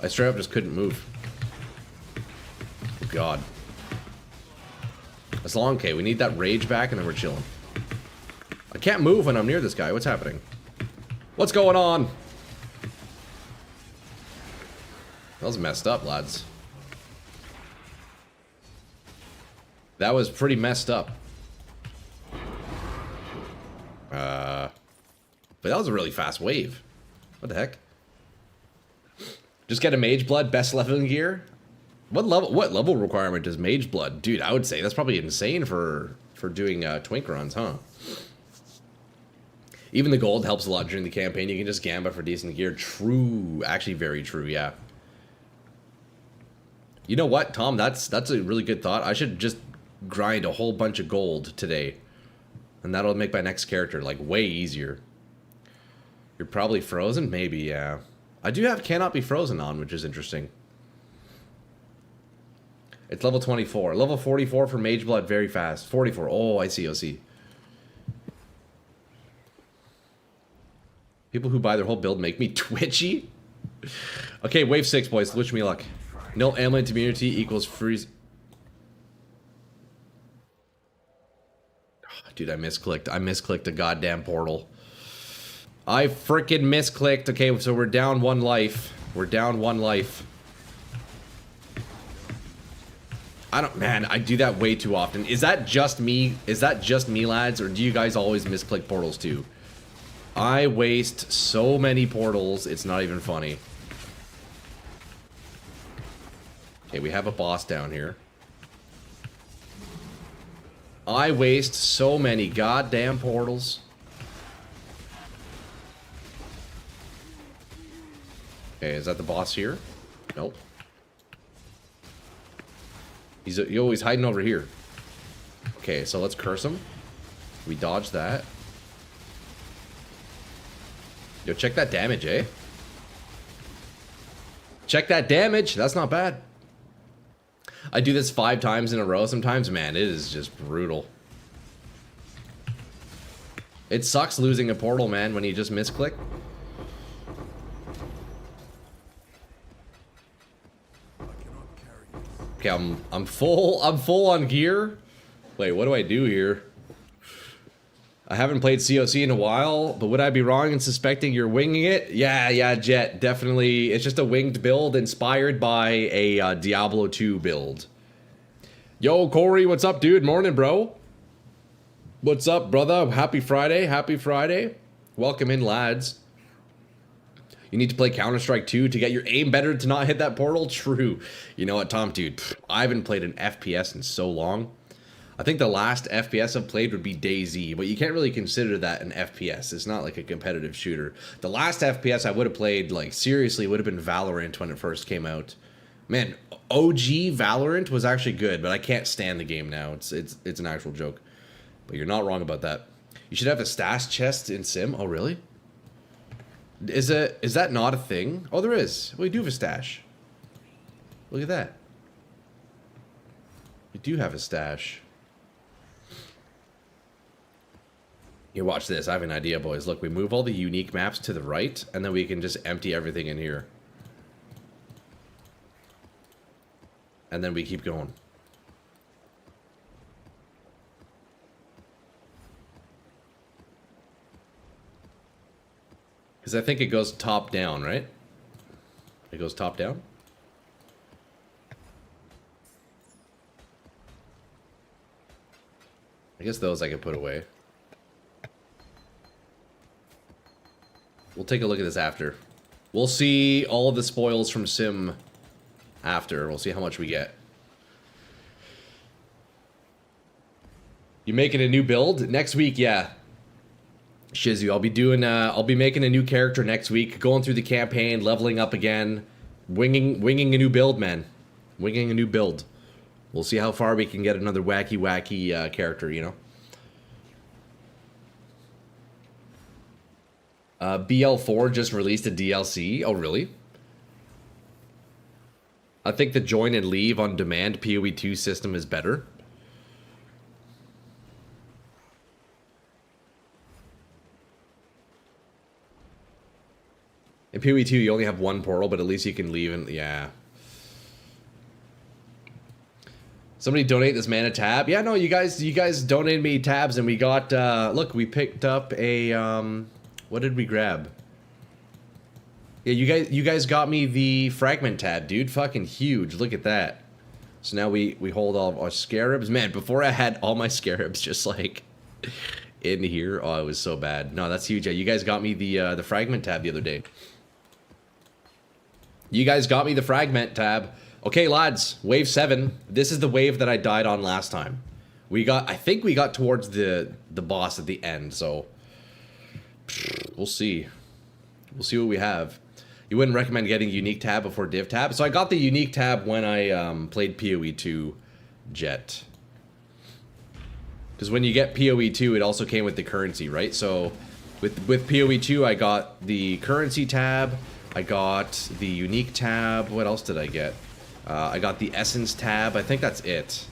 I straight up just couldn't move. Oh, God. As long, okay, we need that rage back and then we're chilling. I can't move when I'm near this guy. What's happening? What's going on? That was messed up, lads. That was pretty messed up. But that was a really fast wave. What the heck? Just get a mage blood, best leveling gear. What level requirement is mage blood? Dude, I would say that's probably insane for doing twink runs, huh? Even the gold helps a lot during the campaign. You can just gambit for decent gear. True. Actually, very true, yeah. You know what, Tom? That's a really good thought. I should just grind a whole bunch of gold today. And that'll make my next character, like, way easier. You're probably frozen? Maybe, yeah. I do have cannot be frozen on, which is interesting. It's level 24. Level 44 for Mage Blood, very fast. 44. Oh, I see, I see. People who buy their whole build make me twitchy? Okay, wave 6, boys. Wish me luck. No amulet immunity equals freeze. Dude, I misclicked. I misclicked a goddamn portal. I freaking misclicked. Okay, so we're down 1 life. We're down 1 life. Man, I do that way too often. Is that just me? Is that just me, lads? Or do you guys always misclick portals too? I waste so many portals, it's not even funny. Okay, we have a boss down here. I waste so many goddamn portals. Okay, is that the boss here? Nope. He's always hiding over here. Okay, so let's curse him. We dodge that. Yo, check that damage, eh? Check that damage. That's not bad. I do this 5 times in a row sometimes. Man, it is just brutal. It sucks losing a portal, man, when you just misclick. Okay, I'm full on gear. Wait, what do I do here? I haven't played COC in a while, but would I be wrong in suspecting you're winging it? Yeah, Jet, definitely. It's just a winged build inspired by a Diablo 2 build. Yo, Corey, what's up, dude? Morning, bro. What's up, brother? Happy Friday. Happy Friday. Welcome in, lads. You need to play Counter-Strike 2 to get your aim better to not hit that portal? True. You know what, Tom, dude? I haven't played an FPS in so long. I think the last FPS I've played would be DayZ, but you can't really consider that an FPS. It's not like a competitive shooter. The last FPS I would have played, like, seriously, would have been Valorant when it first came out. Man, OG Valorant was actually good, but I can't stand the game now. It's an actual joke. But you're not wrong about that. You should have a stash chest in Sim. Oh, really? Is that not a thing? Oh, there is. We do have a stash. Look at that. We do have a stash. Here, watch this. I have an idea, boys. Look, we move all the unique maps to the right, and then we can just empty everything in here. And then we keep going. Because I think it goes top down, right? It goes top down? I guess those I can put away. We'll take a look at this after. We'll see all of the spoils from Sim after. We'll see how much we get. You making a new build? Next week, yeah. Shizu, I'll be making a new character next week, going through the campaign, leveling up again, winging a new build, man. Winging a new build. We'll see how far we can get another wacky character, you know? BL4 just released a DLC. Oh, really? I think the join and leave on demand PoE2 system is better. In PoE2, you only have one portal, but at least you can leave and... Yeah. Somebody donate this mana tab. Yeah, no, you guys donated me tabs, and we got... look, we picked up a... what did we grab? Yeah, you guys got me the fragment tab, dude. Fucking huge. Look at that. So now we hold all of our scarabs. Man, before I had all my scarabs just like in here. Oh, it was so bad. No, that's huge. Yeah, you guys got me the fragment tab the other day. You guys got me the fragment tab. Okay, lads, wave 7. This is the wave that I died on last time. I think we got towards the boss at the end, so we'll see. We'll see what we have. You wouldn't recommend getting unique tab before div tab? So I got the unique tab when I played PoE2 Jet. Because when you get PoE2, it also came with the currency, right? So with PoE2, I got the currency tab. I got the unique tab. What else did I get? I got the essence tab. I think that's it.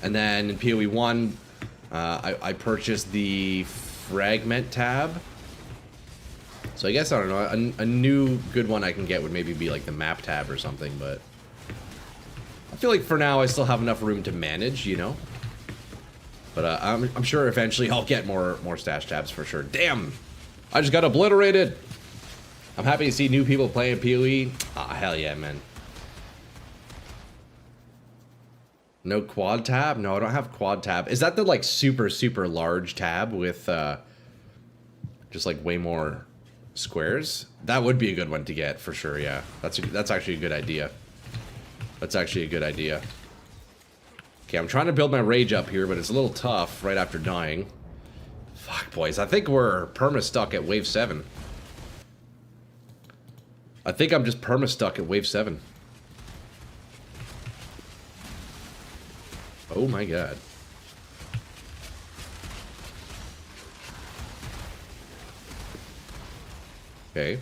And then in PoE1, I purchased the fragment tab. So I guess, I don't know, a new good one I can get would maybe be like the map tab or something, but I feel like for now I still have enough room to manage, you know? But I'm sure eventually I'll get more stash tabs for sure. Damn! I just got obliterated! I'm happy to see new people playing PoE. Ah, hell yeah, man. No quad tab? No, I don't have quad tab. Is that the like super large tab with just like way more squares? That would be a good one to get for sure. Yeah, that's actually a good idea. That's actually a good idea. Okay, I'm trying to build my rage up here, but it's a little tough right after dying. Fuck, boys, I think we're perma stuck at wave 7. I think I'm just perma stuck at wave 7. Oh my god. Okay.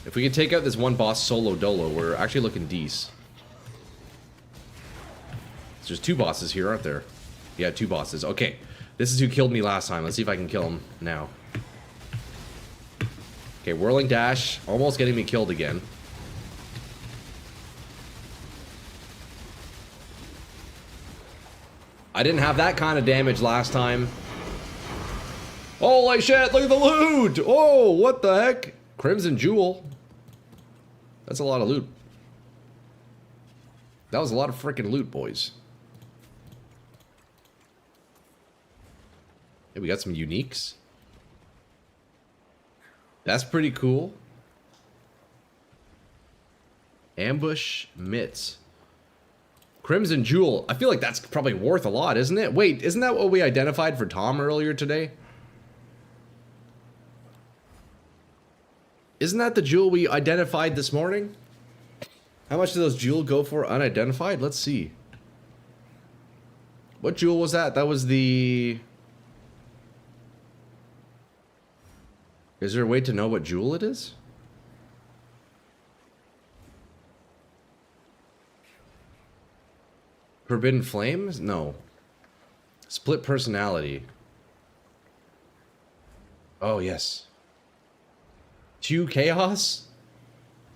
If we can take out this one boss solo dolo, we're actually looking decent. There's 2 bosses here, aren't there? Yeah, 2 bosses. Okay. This is who killed me last time. Let's see if I can kill him now. Okay, whirling dash. Almost getting me killed again. I didn't have that kind of damage last time. Holy shit, look at the loot! Oh, what the heck? Crimson Jewel. That's a lot of loot. That was a lot of freaking loot, boys. Hey, we got some uniques. That's pretty cool. Ambush mitts. Crimson Jewel. I feel like that's probably worth a lot, isn't it? Wait, isn't that what we identified for Tom earlier today? Isn't that the jewel we identified this morning? How much do those jewel go for unidentified? Let's see. What jewel was that? That was the... Is there a way to know what jewel it is? Forbidden Flames? No. Split personality. Oh, yes. 2 chaos?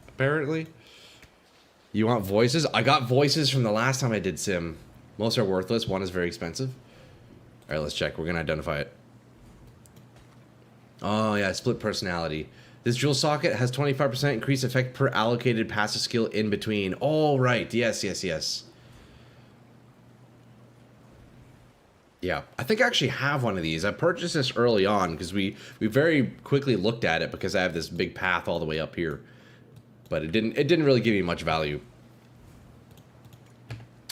Apparently. You want voices? I got voices from the last time I did Sim. Most are worthless. One is very expensive. Alright, let's check. We're going to identify it. Oh, yeah. Split personality. This jewel socket has 25% increased effect per allocated passive skill in between. Oh, right. Yes, yes, yes. Yeah, I think I actually have one of these. I purchased this early on because we very quickly looked at it because I have this big path all the way up here. But it didn't really give me much value.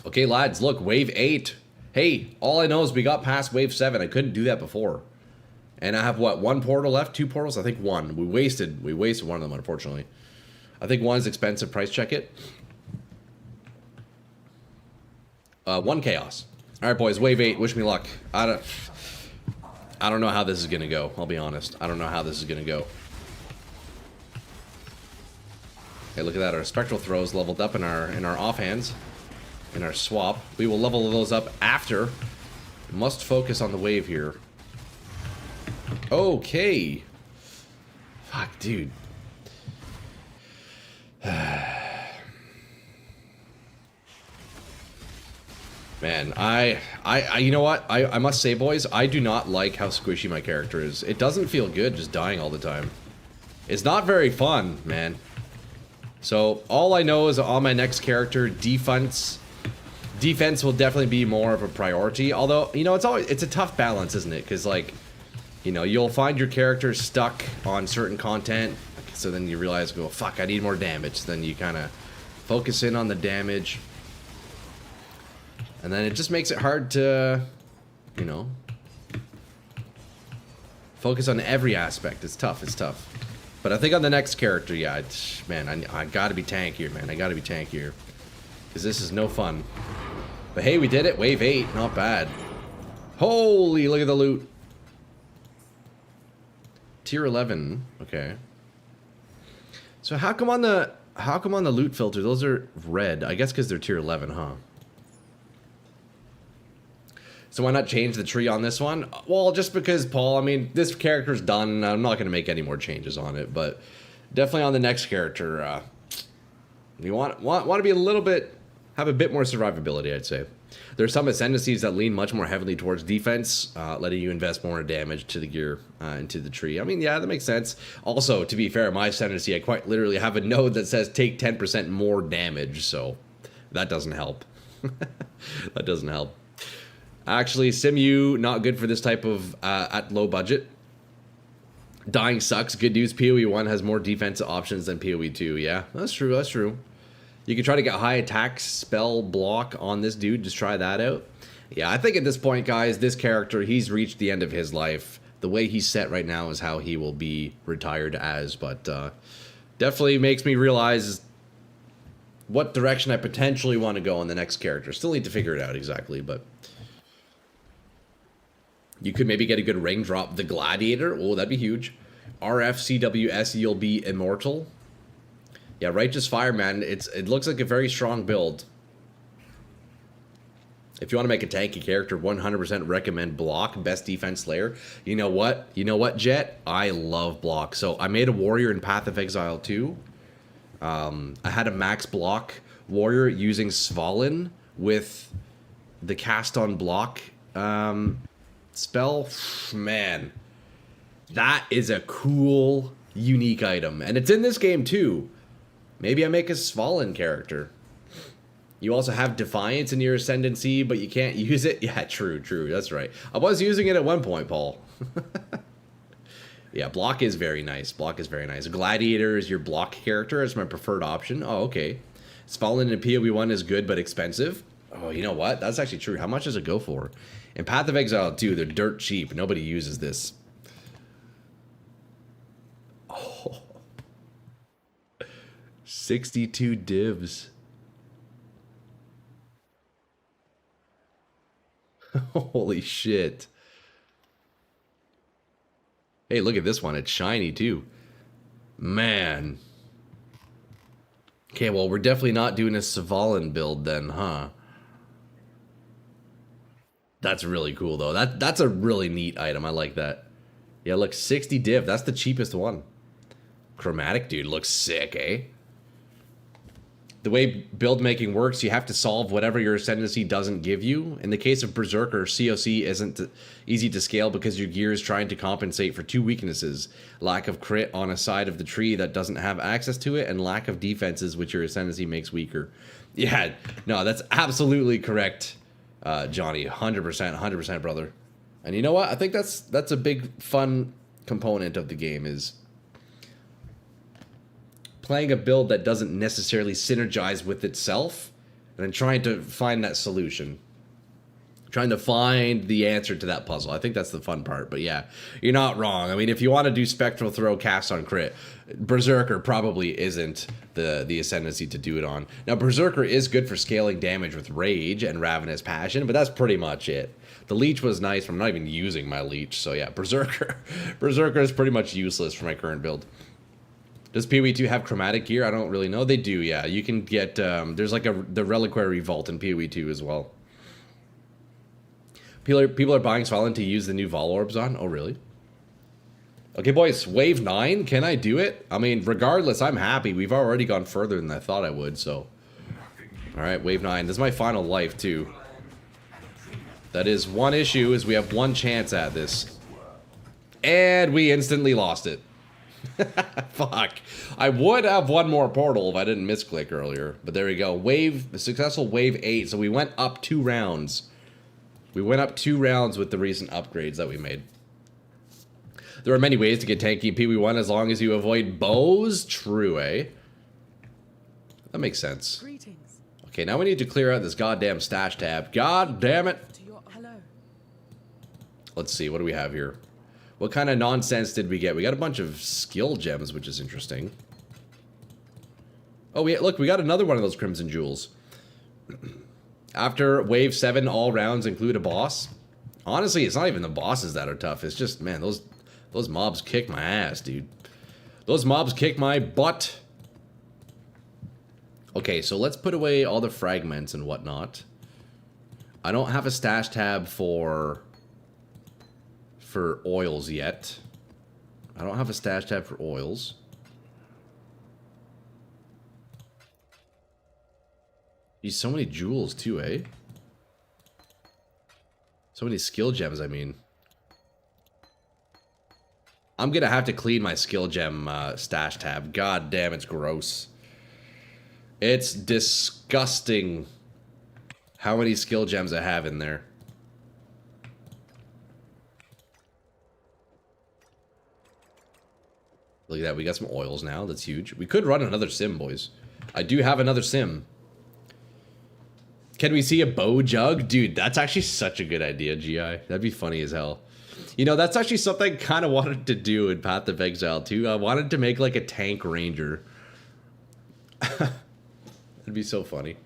Okay, lads, look, wave 8. Hey, all I know is we got past wave 7. I couldn't do that before. And I have what, 1 portal left? 2 portals? I think 1. We wasted one of them, unfortunately. I think 1 is expensive. Price check it. 1 chaos. All right, boys, wave 8. Wish me luck. I don't know how this is gonna go. I'll be honest. I don't know how this is gonna go. Okay, look at that. Our spectral throws leveled up in our offhands, in our swap. We will level those up after. Must focus on the wave here. Okay. Fuck, dude. Man, you know what? I must say, boys, I do not like how squishy my character is. It doesn't feel good just dying all the time. It's not very fun, man. So, all I know is on my next character, defense will definitely be more of a priority. Although, you know, it's a tough balance, isn't it? Because, like, you know, you'll find your character stuck on certain content. So then you realize, oh, fuck, I need more damage. So then you kind of focus in on the damage. And then it just makes it hard to, you know, focus on every aspect. It's tough, it's tough. But I think on the next character, yeah, man, I gotta be tankier, man. I gotta be tankier. Because this is no fun. But hey, we did it. Wave 8, not bad. Holy, look at the loot. Tier 11, okay. So how come on the loot filter, those are red? I guess because they're tier 11, huh? So why not change the tree on this one? Well, just because, Paul, I mean, this character's done. I'm not going to make any more changes on it, but definitely on the next character, you want to be a little bit, have a bit more survivability, I'd say. There's some ascendancies that lean much more heavily towards defense, letting you invest more damage to the gear, into the tree. I mean, yeah, that makes sense. Also, to be fair, my ascendancy, I quite literally have a node that says take 10% more damage, so that doesn't help. That doesn't help. Actually, Simu, not good for this type of, at low budget. Dying sucks. Good news, PoE 1 has more defensive options than PoE 2. Yeah, that's true, that's true. You can try to get high attack spell block on this dude. Just try that out. Yeah, I think at this point, guys, this character, he's reached the end of his life. The way he's set right now is how he will be retired as, but definitely makes me realize what direction I potentially want to go on the next character. Still need to figure it out exactly, but... You could maybe get a good ring drop. The Gladiator. Oh, that'd be huge. RFCWS, you'll be immortal. Yeah, Righteous Fireman. It looks like a very strong build. If you want to make a tanky character, 100% recommend Block. Best defense layer. You know what? You know what, Jet? I love Block. So I made a warrior in Path of Exile 2. I had a max Block warrior using Svalin with the cast on Block spell. Man, that is a cool, unique item. And it's in this game too. Maybe I make a Svalin character. You also have Defiance in your Ascendancy, but you can't use it. Yeah, true, true. That's right. I was using it at one point, Paul. Yeah, block is very nice. Block is very nice. Gladiator is your block character. It's my preferred option. Oh, okay. Spalin in PoE1 is good but expensive. Oh, you know what? That's actually true. How much does it go for? In Path of Exile 2, they're dirt cheap. Nobody uses this. Oh. 62 divs. Holy shit. Hey, look at this one. It's shiny, too. Man. Okay, well, we're definitely not doing a Svalin build then, huh? That's really cool, though. That's a really neat item. I like that. Yeah, look, 60 div. That's the cheapest one. Chromatic, dude, looks sick, eh? The way build making works, you have to solve whatever your Ascendancy doesn't give you. In the case of Berserker, COC isn't easy to scale because your gear is trying to compensate for two weaknesses. Lack of crit on a side of the tree that doesn't have access to it, and lack of defenses, which your Ascendancy makes weaker. Yeah, no, that's absolutely correct, Johnny. 100%, 100%, brother. And you know what? I think that's a big, fun component of the game is playing a build that doesn't necessarily synergize with itself, and then trying to find that solution. Trying to find the answer to that puzzle. I think that's the fun part, but yeah, you're not wrong. I mean, if you want to do Spectral Throw cast on crit, Berserker probably isn't the Ascendancy to do it on. Now, Berserker is good for scaling damage with Rage and Ravenous Passion, but that's pretty much it. The Leech was nice, but I'm not even using my Leech, so yeah, Berserker is pretty much useless for my current build. Does PoE2 have chromatic gear? I don't really know. They do, yeah. You can get, there's like the Reliquary Vault in PoE2 as well. People are buying Svalin to use the new Vol Orbs on? Oh, really? Okay, boys, Wave 9, can I do it? I mean, regardless, I'm happy. We've already gone further than I thought I would, so. Alright, Wave 9. This is my final life, too. That is one issue, is we have one chance at this. And we instantly lost it. Fuck. I would have one more portal if I didn't misclick earlier. But there we go. Successful wave 8. So we went up 2 rounds. We went up 2 rounds with the recent upgrades that we made. There are many ways to get tanky in PoE1 as long as you avoid bows. True, eh? That makes sense. Greetings. Okay, now we need to clear out this goddamn stash tab. God damn it. Hello. Let's see, what do we have here? What kind of nonsense did we get? We got a bunch of skill gems, which is interesting. Oh, look, we got another one of those Crimson Jewels. After Wave 7, all rounds include a boss. Honestly, it's not even the bosses that are tough. It's just, man, those mobs kick my ass, dude. Those mobs kick my butt. Okay, so let's put away all the fragments and whatnot. I don't have a stash tab for oils yet. I don't have a stash tab for oils. Use so many jewels too, eh? So many skill gems, I mean. I'm gonna have to clean my skill gem stash tab. God damn, it's gross. It's disgusting how many skill gems I have in there. Look at that, we got some oils now. That's huge. We could run another sim, boys. I do have another sim. Can we see a bow jug? Dude, that's actually such a good idea, GI. That'd be funny as hell. You know, that's actually something I kind of wanted to do in Path of Exile, too. I wanted to make, like, a tank ranger. That'd be so funny.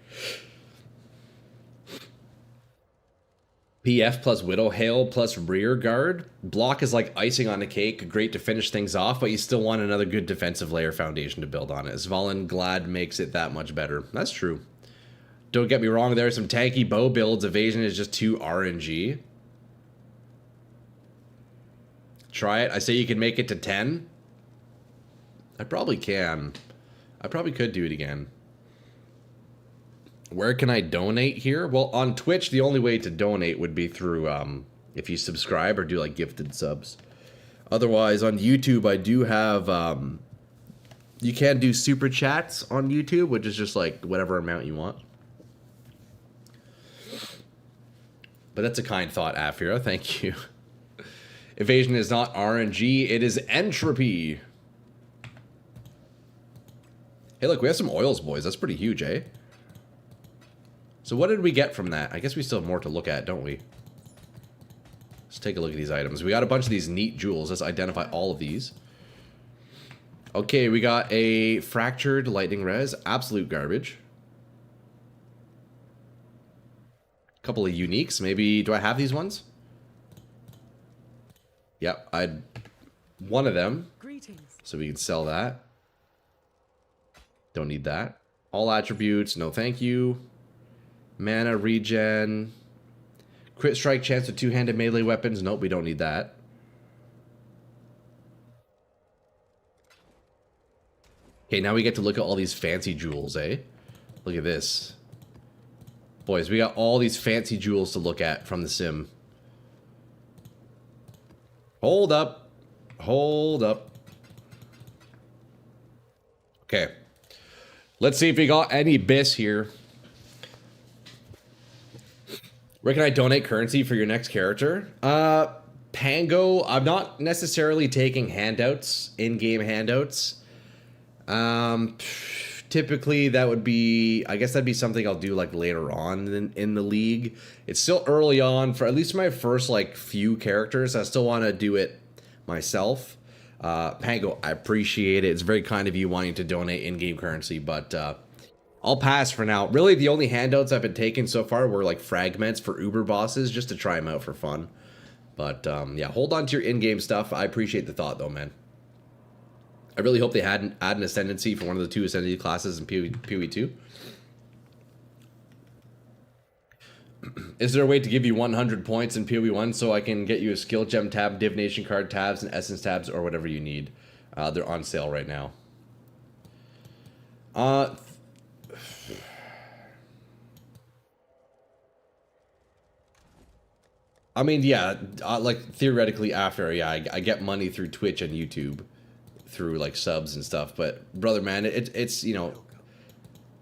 PF plus Widow Hail plus Rear Guard. Block is like icing on a cake, great to finish things off, but you still want another good defensive layer foundation to build on it. Svalin Glad makes it that much better. That's true. Don't get me wrong, there are some tanky bow builds. Evasion is just too RNG. Try it. I say you can make it to 10. I probably can. I probably could do it again. Where can I donate here? Well, on Twitch, the only way to donate would be through, if you subscribe or do, like, gifted subs. Otherwise, on YouTube, I do have, you can do super chats on YouTube, which is just, like, whatever amount you want. But that's a kind thought, Afira. Thank you. Evasion is not RNG, it is entropy. Hey, look, we have some oils, boys. That's pretty huge, eh? So what did we get from that? I guess we still have more to look at, don't we? Let's take a look at these items. We got a bunch of these neat jewels. Let's identify all of these. Okay, we got a fractured lightning res. Absolute garbage. Couple of uniques. Maybe, do I have these ones? Yep, I'd one of them. Greetings. So we can sell that. Don't need that. All attributes, no thank you. Mana regen. Crit strike chance with two-handed melee weapons. Nope, we don't need that. Okay, now we get to look at all these fancy jewels, eh? Look at this. Boys, we got all these fancy jewels to look at from the sim. Hold up. Hold up. Okay. Let's see if we got any bis here. Where can I donate currency for your next character? Pango, I'm not necessarily taking handouts, in-game handouts. Typically that would be, I guess that'd be something I'll do like later on in the league. It's still early on for at least my first like few characters. I still want to do it myself. Pango, I appreciate it. It's very kind of you wanting to donate in-game currency, but I'll pass for now. Really, the only handouts I've been taking so far were like fragments for Uber bosses, just to try them out for fun. But yeah, hold on to your in-game stuff. I appreciate the thought though, man. I really hope they add an ascendancy for one of the two ascendancy classes in PoE 2. Is there a way to give you 100 points in PoE 1 so I can get you a skill gem tab, divination card tabs, and essence tabs, or whatever you need? They're on sale right now. I mean, yeah, like theoretically after, yeah, I get money through Twitch and YouTube. Through like subs and stuff, but brother, man, it's you know,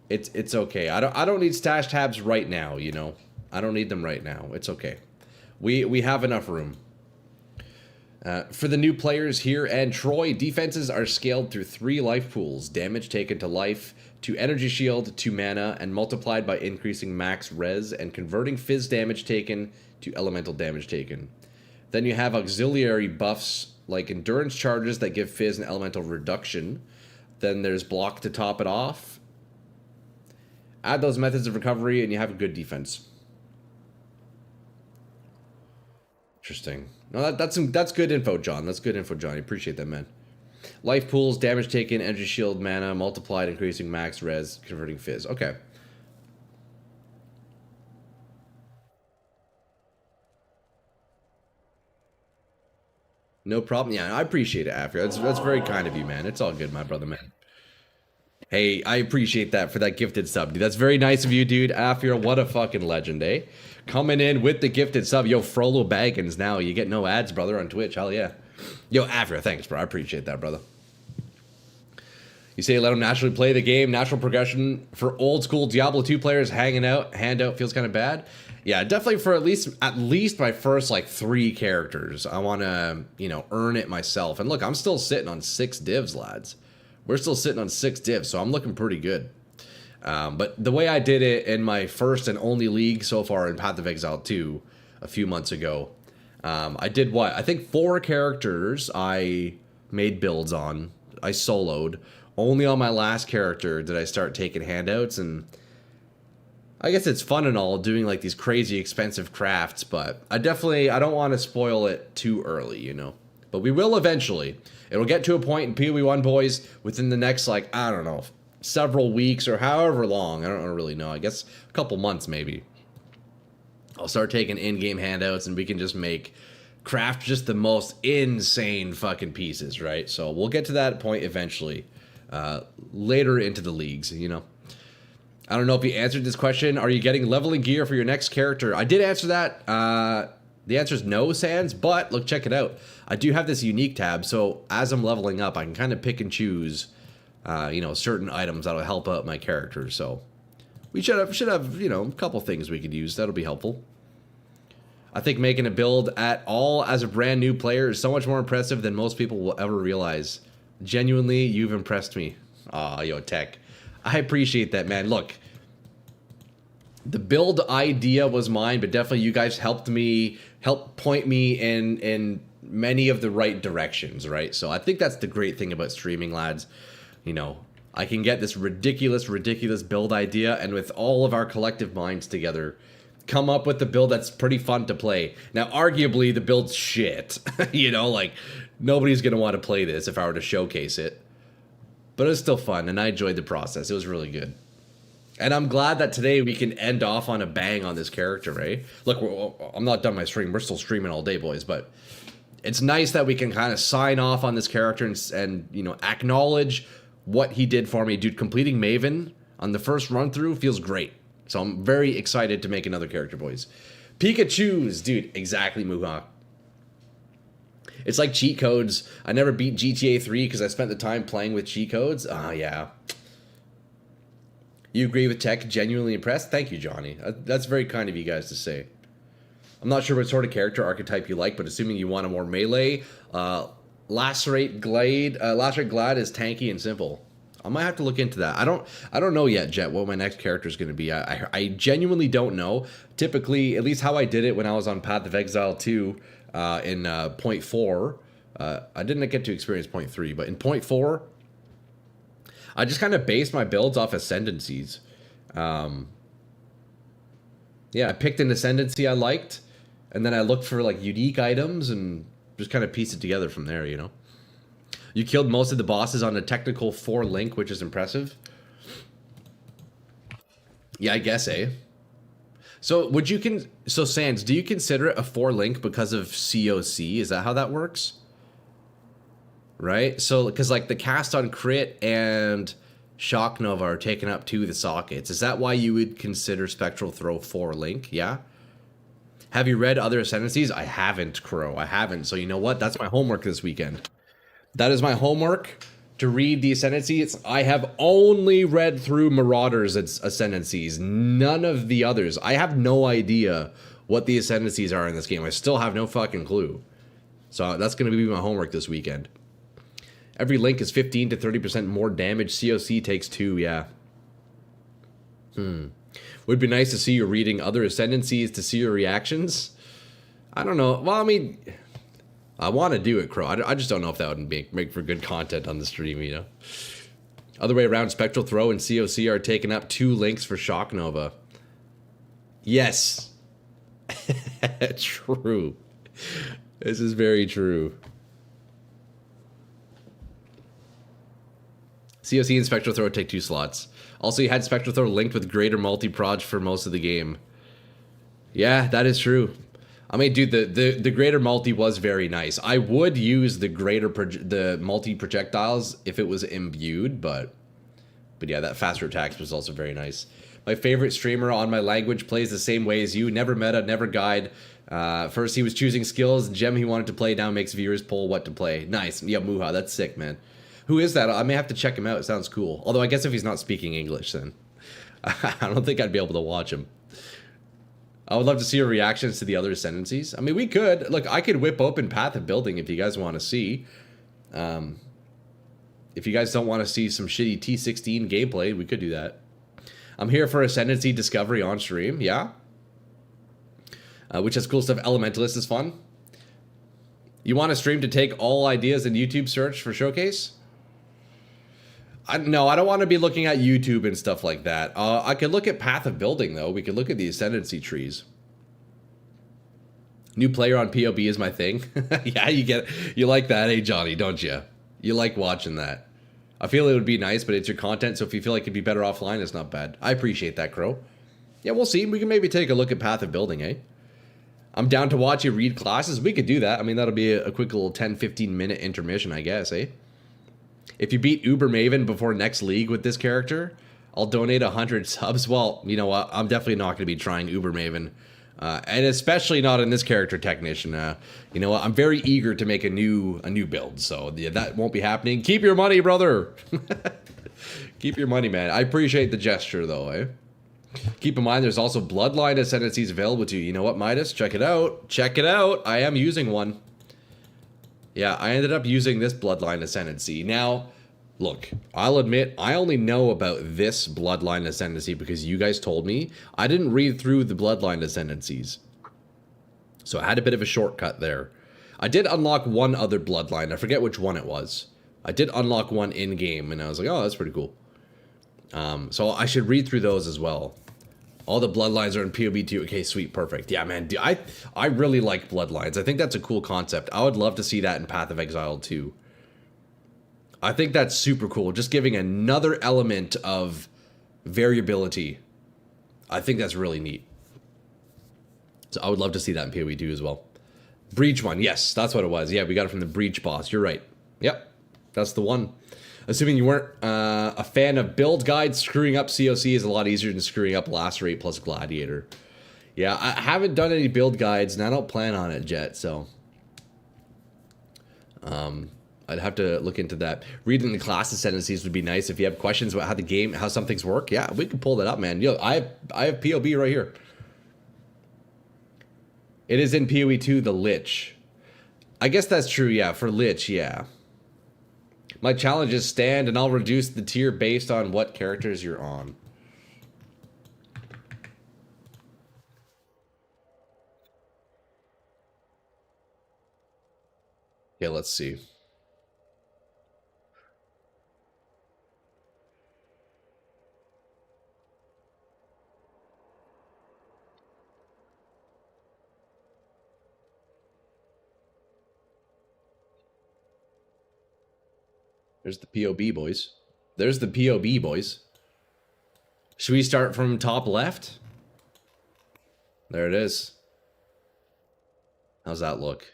it's okay. I don't need stash tabs right now, you know. I don't need them right now. It's okay. We have enough room. For the new players here and Troy, defenses are scaled through 3 life pools: damage taken to life, to energy shield, to mana, and multiplied by increasing max res and converting fizz damage taken to elemental damage taken. Then you have auxiliary buffs like endurance charges that give fizz and elemental reduction. Then there's block to top it off. Add those methods of recovery and you have a good defense. Interesting. No, that's good info, John. That's good info, John. I appreciate that, man. Life pools, damage taken, energy shield, mana, multiplied, increasing max res, converting fizz. Okay. No problem. Yeah, I appreciate it, After. That's very kind of you, man. It's all good, my brother, man. Hey, I appreciate that for that gifted sub, dude. That's very nice of you, dude. After, what a fucking legend, eh? Coming in with the gifted sub. Yo, Frollo Baggins now. You get no ads, brother, on Twitch. Hell yeah. Yo, After, thanks, bro. I appreciate that, brother. You say let them naturally play the game. Natural progression for old school Diablo 2 players hanging out, handout feels kind of bad. Yeah, definitely for at least my first like 3 characters. I want to, you know, earn it myself. And look, I'm still sitting on 6 divs, lads. We're still sitting on 6 divs, so I'm looking pretty good. But the way I did it in my first and only league so far in Path of Exile 2 a few months ago, I did what? I think 4 characters I made builds on. I soloed. Only on my last character did I start taking handouts, and I guess it's fun and all doing like these crazy expensive crafts, but I don't want to spoil it too early, you know. But we will eventually. It'll get to a point in PoE 1, boys, within the next, like, I don't know, several weeks or however long. I don't really know. I guess a couple months maybe. I'll start taking in-game handouts and we can just craft just the most insane fucking pieces, right? So we'll get to that point eventually. Later into the leagues, you know. I don't know if you answered this question. Are you getting leveling gear for your next character? I did answer that. The answer is no, Sans, but look, check it out. I do have this unique tab, so as I'm leveling up, I can kind of pick and choose, you know, certain items that'll help out my character. So we should have, you know, a couple things we could use. That'll be helpful. I think making a build at all as a brand new player is so much more impressive than most people will ever realize. Genuinely, you've impressed me. Aw, yo, Tech. I appreciate that, man. Look, the build idea was mine, but definitely you guys helped point me in many of the right directions, right? So I think that's the great thing about streaming, lads. You know, I can get this ridiculous build idea, and with all of our collective minds together, come up with the build that's pretty fun to play. Now, arguably, the build's shit. You know, like, nobody's going to want to play this if I were to showcase it. But it was still fun, and I enjoyed the process. It was really good. And I'm glad that today we can end off on a bang on this character, right? Look, I'm not done my stream. We're still streaming all day, boys. But it's nice that we can kind of sign off on this character and you know, acknowledge what he did for me. Dude, completing Maven on the first run-through feels great. So I'm very excited to make another character, boys. Pikachu's, dude, exactly, Muha. It's like cheat codes. I never beat GTA 3 because I spent the time playing with cheat codes. Ah, yeah. You agree with Tech? Genuinely impressed? Thank you, Johnny. That's very kind of you guys to say. I'm not sure what sort of character archetype you like, but assuming you want a more melee, Lacerate Glade is tanky and simple. I might have to look into that. I don't know yet, Jet, what my next character is going to be. I genuinely don't know. Typically, at least how I did it when I was on Path of Exile 2 in point 4. I didn't get to experience point 3, but in point 4, I just kind of based my builds off ascendancies. Yeah, I picked an ascendancy I liked, and then I looked for like unique items and just kind of pieced it together from there, you know? You killed most of the bosses on a technical 4 link, which is impressive. Yeah, I guess, eh? So would you so Sans, do you consider it a 4 link because of COC? Is that how that works? Right? So, because like the cast on crit and Shock Nova are taken up to the sockets. Is that why you would consider Spectral Throw 4 link? Yeah? Have you read other ascendancies? I haven't, Crow. I haven't. So you know what? That's my homework this weekend. That is my homework, to read the ascendancies. I have only read through Marauder's ascendancies, none of the others. I have no idea what the ascendancies are in this game. I still have no fucking clue. So that's going to be my homework this weekend. Every link is 15 to 30% more damage. COC takes 2, yeah. Would be nice to see you reading other ascendancies to see your reactions. I don't know. Well, I mean, I want to do it, Crow. I just don't know if that would make for good content on the stream, you know? Other way around, Spectral Throw and COC are taking up 2 links for Shock Nova. Yes. True. This is very true. COC and Spectral Throw take 2 slots. Also, you had Spectral Throw linked with greater multi-proj for most of the game. Yeah, that is true. I mean, dude, the greater multi was very nice. I would use the multi projectiles if it was imbued, but yeah, that faster attacks was also very nice. My favorite streamer on my language plays the same way as you. Never meta, never guide. First he was choosing skills, gem he wanted to play, now makes viewers poll what to play. Nice. Yeah, Muha, that's sick, man. Who is that? I may have to check him out. It sounds cool. Although I guess if he's not speaking English, then I don't think I'd be able to watch him. I would love to see your reactions to the other ascendancies. I mean, we could. Look, I could whip open Path of Building if you guys want to see. If you guys don't want to see some shitty T16 gameplay, we could do that. I'm here for Ascendancy Discovery on stream, yeah? Which has cool stuff. Elementalist is fun. You want a stream to take all ideas in YouTube search for Showcase? No, I don't want to be looking at YouTube and stuff like that. I could look at Path of Building, though. We could look at the Ascendancy trees. New player on POB is my thing. Yeah, you like that, eh, Johnny, don't you? You like watching that. I feel it would be nice, but it's your content, so if you feel like it'd be better offline, it's not bad. I appreciate that, Crow. Yeah, we'll see. We can maybe take a look at Path of Building, eh? I'm down to watch you read classes. We could do that. I mean, that'll be a quick little 10-15 minute intermission, I guess, eh? If you beat Uber Maven before next league with this character, I'll donate 100 subs. Well, you know what? I'm definitely not going to be trying Uber Maven. And especially not in this character technician. You know what? I'm very eager to make a new build. So yeah, that won't be happening. Keep your money, brother. Keep your money, man. I appreciate the gesture, though, eh? Keep in mind, there's also bloodline ascendancies available to you. You know what, Midas? Check it out. Check it out. I am using one. Yeah, I ended up using this bloodline ascendancy. Now, look, I'll admit, I only know about this bloodline ascendancy because you guys told me. I didn't read through the bloodline ascendancies. So I had a bit of a shortcut there. I did unlock one other bloodline. I forget which one it was. I did unlock one in-game, and I was like, oh, that's pretty cool. So I should read through those as well. All the bloodlines are in PoB 2. Okay, sweet, perfect. Yeah, man, I really like bloodlines. I think that's a cool concept. I would love to see that in Path of Exile 2. I think that's super cool. Just giving another element of variability. I think that's really neat. So I would love to see that in PoE 2 as well. Breach one. Yes, that's what it was. Yeah, we got it from the Breach boss. You're right. Yep, that's the one. Assuming you weren't a fan of build guides, screwing up COC is a lot easier than screwing up Lacerate plus Gladiator. Yeah, I haven't done any build guides, and I don't plan on it yet, so... I'd have to look into that. Reading the class ascendancies would be nice. If you have questions about how some things work, yeah, we can pull that up, man. Yo, I have POB right here. It is in PoE 2, the Lich. I guess that's true, yeah, for Lich, yeah. My challenge is stand, and I'll reduce the tier based on what characters you're on. Okay, let's see. There's the POB, boys. There's the POB, boys. Should we start from top left? There it is. How's that look?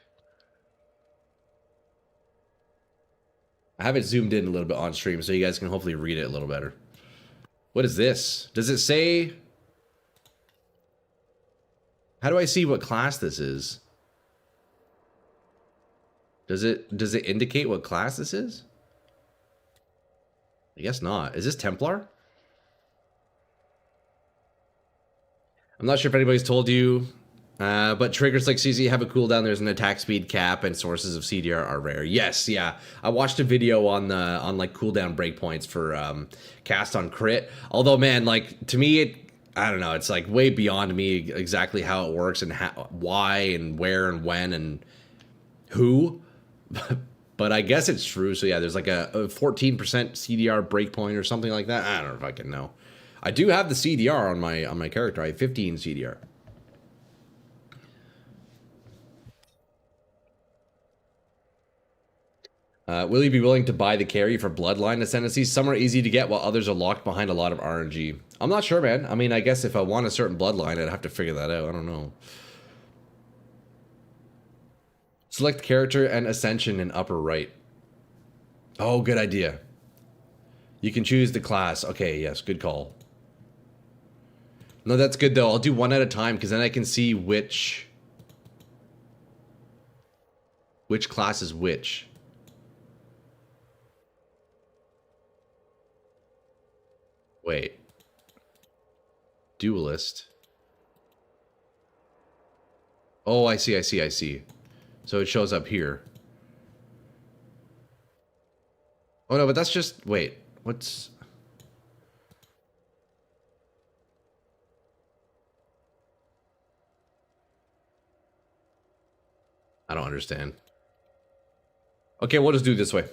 I have it zoomed in a little bit on stream so you guys can hopefully read it a little better. What is this? Does it say... How do I see what class this is? Does it indicate what class this is? I guess not. Is this Templar? I'm not sure if anybody's told you, but triggers like CZ have a cooldown. There's an attack speed cap, and sources of CDR are rare. Yes, yeah. I watched a video on like cooldown breakpoints for cast on crit. Although, man, like to me, I don't know. It's like way beyond me exactly how it works and why and where and when and who. But I guess it's true. So yeah, there's like a 14% CDR breakpoint or something like that. I don't know if I can know. I do have the CDR on my character. I have 15 CDR. Will you be willing to buy the carry for Bloodline Ascendancy? Some are easy to get while others are locked behind a lot of RNG. I'm not sure, man. I mean, I guess if I want a certain Bloodline, I'd have to figure that out. I don't know. Select character and ascension in upper right. Oh, good idea. You can choose the class. Okay, yes, good call. No, that's good though. I'll do one at a time because then I can see which class is which. Wait. Duelist. Oh, I see, I see, I see. So it shows up here. Oh no, but that's just... Wait, what's... I don't understand. Okay, we'll just do it this way.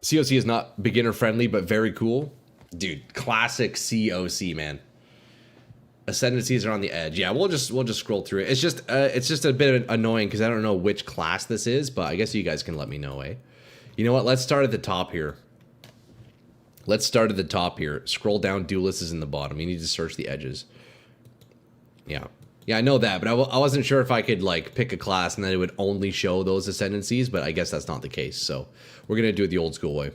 COC is not beginner friendly, but very cool. Dude, classic COC, man. Ascendancies are on the edge. Yeah, we'll just scroll through it. It's just a bit annoying because I don't know which class this is, but I guess you guys can let me know, eh? You know what? Let's start at the top here. Let's start at the top here. Scroll down. Duelist is in the bottom. You need to search the edges. Yeah. Yeah, I know that, but I wasn't sure if I could like pick a class and then it would only show those ascendancies, but I guess that's not the case. So we're gonna do it the old school way.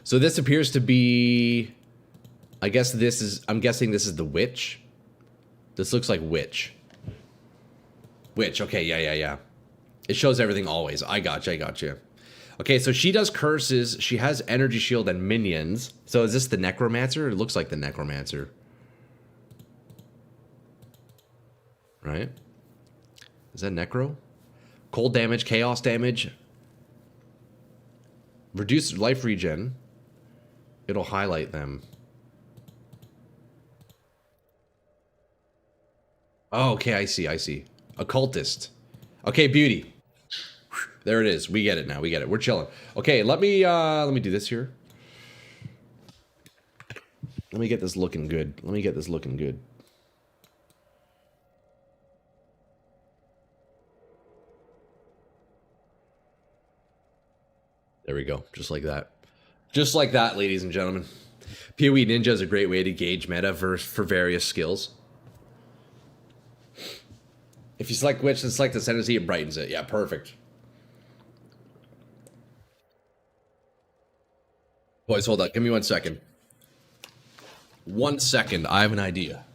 So this appears to be... I guess this is... I'm guessing this is the Witch. This looks like Witch. Witch, okay, yeah. It shows everything always. I gotcha. Okay, so she does curses. She has energy shield and minions. So is this the necromancer? It looks like the necromancer. Right? Is that necro? Cold damage, chaos damage. Reduce life regen. It'll highlight them. Oh, okay, I see, I see. Occultist. Okay, beauty. There it is. We get it now. We get it. We're chilling. Okay, let me do this here. Let me get this looking good. Let me get this looking good. There we go. Just like that. Just like that, ladies and gentlemen. PoE Ninja is a great way to gauge meta for various skills. If you select Witch and select Ascendancy, it brightens it. Yeah, perfect. Boys, hold up. Give me 1 second. 1 second. I have an idea.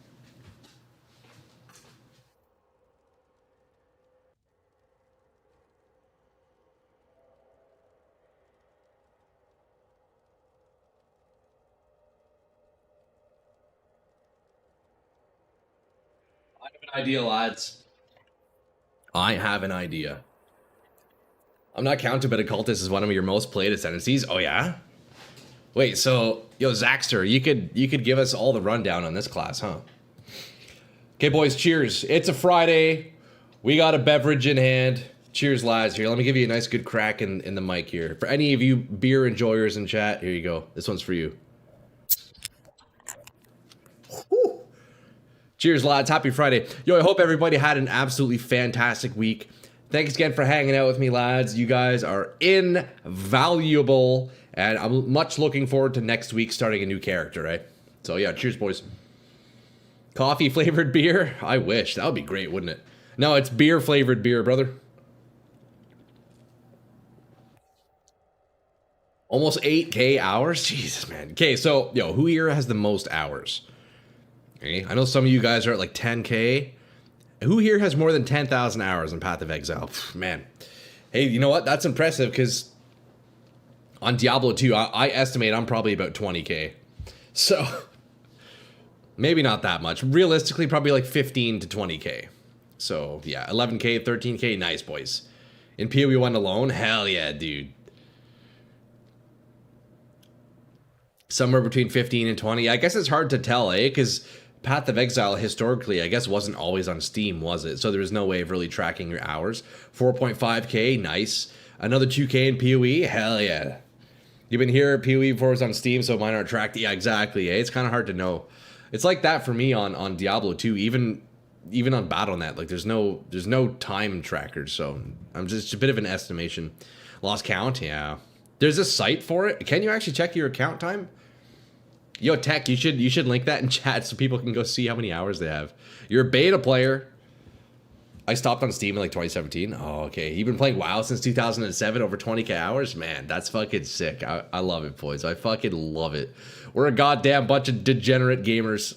I have an idea, lads. I have an idea. I'm not counting, but Occultist is one of your most played Ascendancies. Oh, yeah? Wait, so, yo, Zaxter, you could give us all the rundown on this class, huh? Okay, boys, cheers. It's a Friday. We got a beverage in hand. Cheers, lads. Here, let me give you a nice good crack in the mic here. For any of you beer enjoyers in chat, here you go. This one's for you. Whew. Cheers, lads. Happy Friday. Yo, I hope everybody had an absolutely fantastic week. Thanks again for hanging out with me, lads. You guys are invaluable. And I'm much looking forward to next week starting a new character, right? So yeah, cheers, boys. Coffee flavored beer? I wish. That would be great, wouldn't it? No, it's beer flavored beer, brother. Almost 8K hours? Jesus, man. Okay, so, yo, who here has the most hours? Okay, I know some of you guys are at like 10K. Who here has more than 10,000 hours in Path of Exile? Man. Hey, you know what? That's impressive, because on Diablo 2, I estimate I'm probably about 20K. So, maybe not that much. Realistically, probably like 15 to 20K. So, yeah, 11K, 13K, nice, boys. In PoE 1 alone, hell yeah, dude. Somewhere between 15 and 20. I guess it's hard to tell, eh? Because Path of Exile, historically, I guess wasn't always on Steam, was it? So there was no way of really tracking your hours. 4.5K, nice. Another 2K in PoE, hell yeah. You've been here at PoE before it was on Steam, so mine aren't tracked. Yeah, exactly. Eh? It's kind of hard to know. It's like that for me on Diablo 2, even on Battle.net. Like there's no time trackers, so I'm just a bit of an estimation. Lost count, yeah. There's a site for it. Can you actually check your account time? Yo, Tech, you should link that in chat so people can go see how many hours they have. You're a beta player. I stopped on Steam in like 2017. Oh, okay. You've been playing WoW since 2007, over 20K hours? Man, that's fucking sick. I love it, boys. I fucking love it. We're a goddamn bunch of degenerate gamers.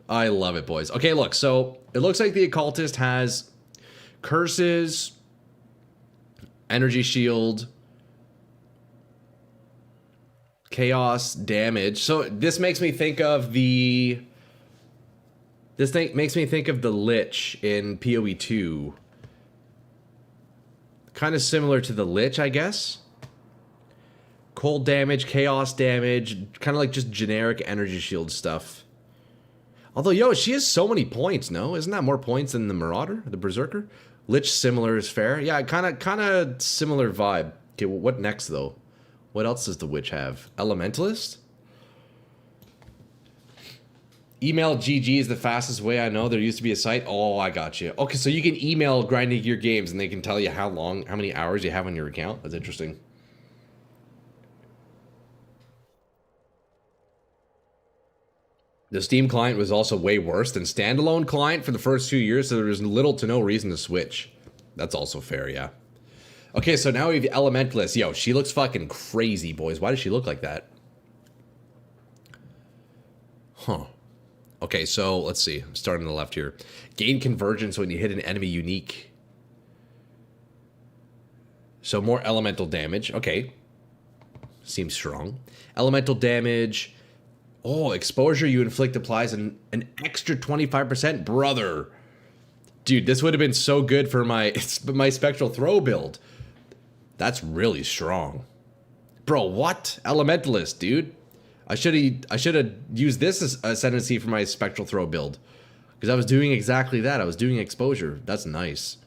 I love it, boys. Okay, look. So it looks like the Occultist has curses, energy shield, chaos damage. So this makes me think of the... This thing makes me think of the Lich in PoE 2. Kind of similar to the Lich, I guess. Cold damage, chaos damage, kind of like just generic energy shield stuff. Although, yo, she has so many points, no? Isn't that more points than the Marauder, the Berserker? Lich similar is fair. Yeah, kind of similar vibe. Okay, well, what next, though? What else does the Witch have? Elementalist? Email GG is the fastest way I know. There used to be a site. Oh, I got you. Okay, so you can email Grinding Gear Games and they can tell you how many hours you have on your account. That's interesting. The Steam client was also way worse than standalone client for the first 2 years, so there was little to no reason to switch. That's also fair, yeah. Okay, so now we have Elementalist. Yo, she looks fucking crazy, boys. Why does she look like that? Huh. Okay, so let's see. I'm starting on the left here. Gain convergence when you hit an enemy unique. So more elemental damage. Okay. Seems strong. Elemental damage. Oh, exposure you inflict applies an extra 25%. Brother. Dude, this would have been so good for my spectral throw build. That's really strong. Bro, what? Elementalist, dude. I should have used this as ascendancy for my spectral throw build. Because I was doing exactly that. I was doing exposure. That's nice.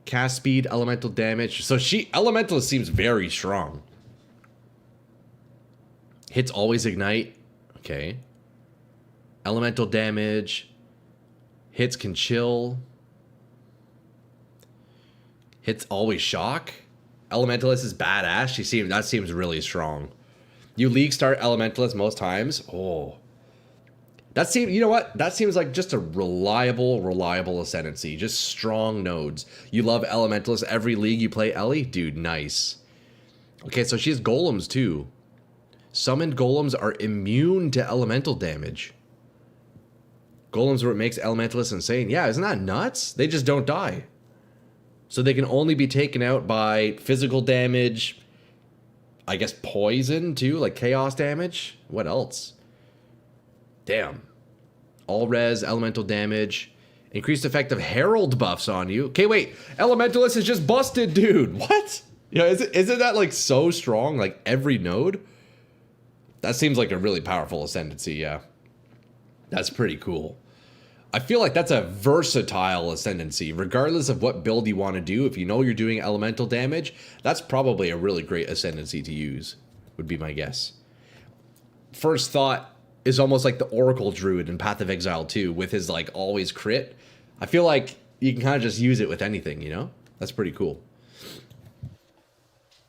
Cast speed, elemental damage. So elementalist seems very strong. Hits always ignite. Okay. Elemental damage. Hits can chill. Hits always shock. Elementalist is badass. That seems really strong. You league start Elementalist most times. Oh. You know what? That seems like just a reliable ascendancy. Just strong nodes. You love Elementalist. Every league you play Ellie? Dude, nice. Okay, so she has golems too. Summoned golems are immune to elemental damage. Golems are what makes Elementalist insane. Yeah, isn't that nuts? They just don't die. So they can only be taken out by physical damage, I guess poison too, like chaos damage. What else? Damn. All res, elemental damage. Increased effect of herald buffs on you. Okay, wait. Elementalist is just busted, dude. What? Yeah, isn't that like so strong? Like every node? That seems like a really powerful ascendancy, yeah. That's pretty cool. I feel like that's a versatile ascendancy. Regardless of what build you want to do, if you know you're doing elemental damage, that's probably a really great ascendancy to use, would be my guess. First thought is almost like the Oracle Druid in Path of Exile 2 with his like always crit. I feel like you can kind of just use it with anything, you know? That's pretty cool.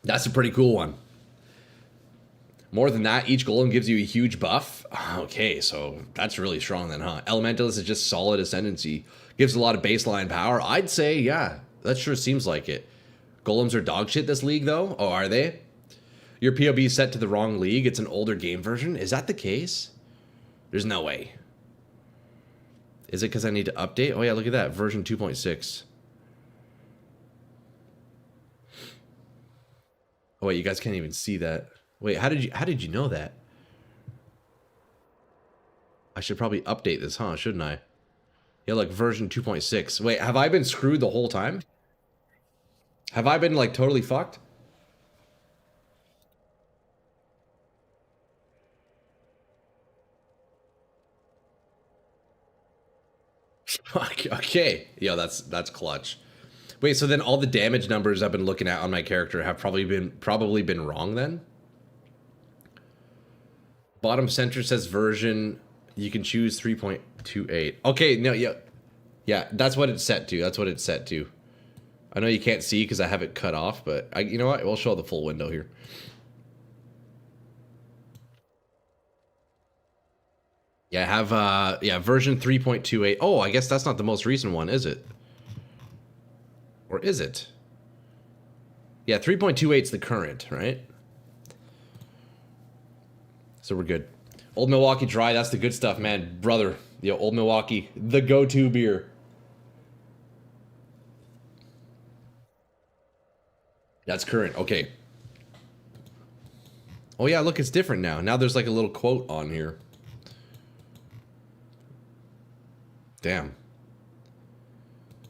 That's a pretty cool one. More than that, each golem gives you a huge buff. Okay, so that's really strong then, huh? Elementalist is just solid ascendancy. Gives a lot of baseline power. I'd say, yeah, that sure seems like it. Golems are dog shit this league, though? Oh, are they? Your POB is set to the wrong league. It's an older game version. Is that the case? There's no way. Is it because I need to update? Oh, yeah, look at that. Version 2.6. Oh, wait, you guys can't even see that. Wait, how did you know that? I should probably update this, huh? Shouldn't I? Yeah, like version 2.6. Wait, have I been screwed the whole time? Have I been like totally fucked? Okay. Yeah, that's clutch. Wait, so then all the damage numbers I've been looking at on my character have probably been wrong then? Bottom center says version, you can choose 3.28. Okay, no, yeah. Yeah, that's what it's set to. That's what it's set to. I know you can't see because I have it cut off, but you know what? We'll show the full window here. Yeah, I have version 3.28. Oh, I guess that's not the most recent one, is it? Or is it? Yeah, 3.28 is the current, right? So we're good. Old Milwaukee Dry, that's the good stuff, man. Brother, yo, Old Milwaukee, the go-to beer. That's current, okay. Oh yeah, look, it's different now. Now there's like a little quote on here. Damn.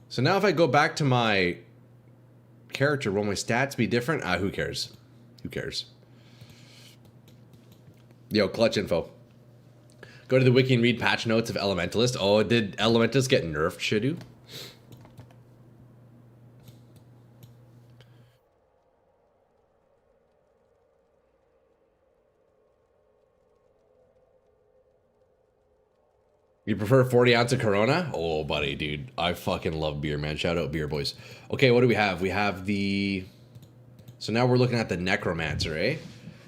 So now if I go back to my character, will my stats be different? Who cares? Who cares? Yo, clutch info. Go to the wiki and read patch notes of Elementalist. Oh, did Elementalist get nerfed, Shidu? You prefer 40 ounce of Corona? Oh, buddy, dude. I fucking love beer, man. Shout out beer, boys. Okay, what do we have? We have the... So now we're looking at the Necromancer, eh?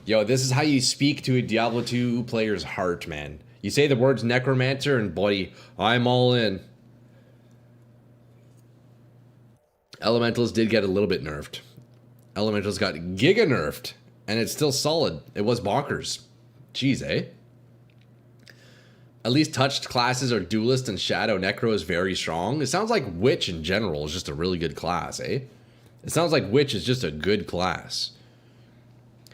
Yo, this is how you speak to a Diablo 2 player's heart, man. You say the words Necromancer and, buddy, I'm all in. Elementals did get a little bit nerfed. Elementals got giga nerfed. And it's still solid. It was bonkers. Jeez, eh? At least touched classes are Duelist and Shadow Necro is very strong. It sounds like Witch in general is just a really good class, eh? It sounds like Witch is just a good class.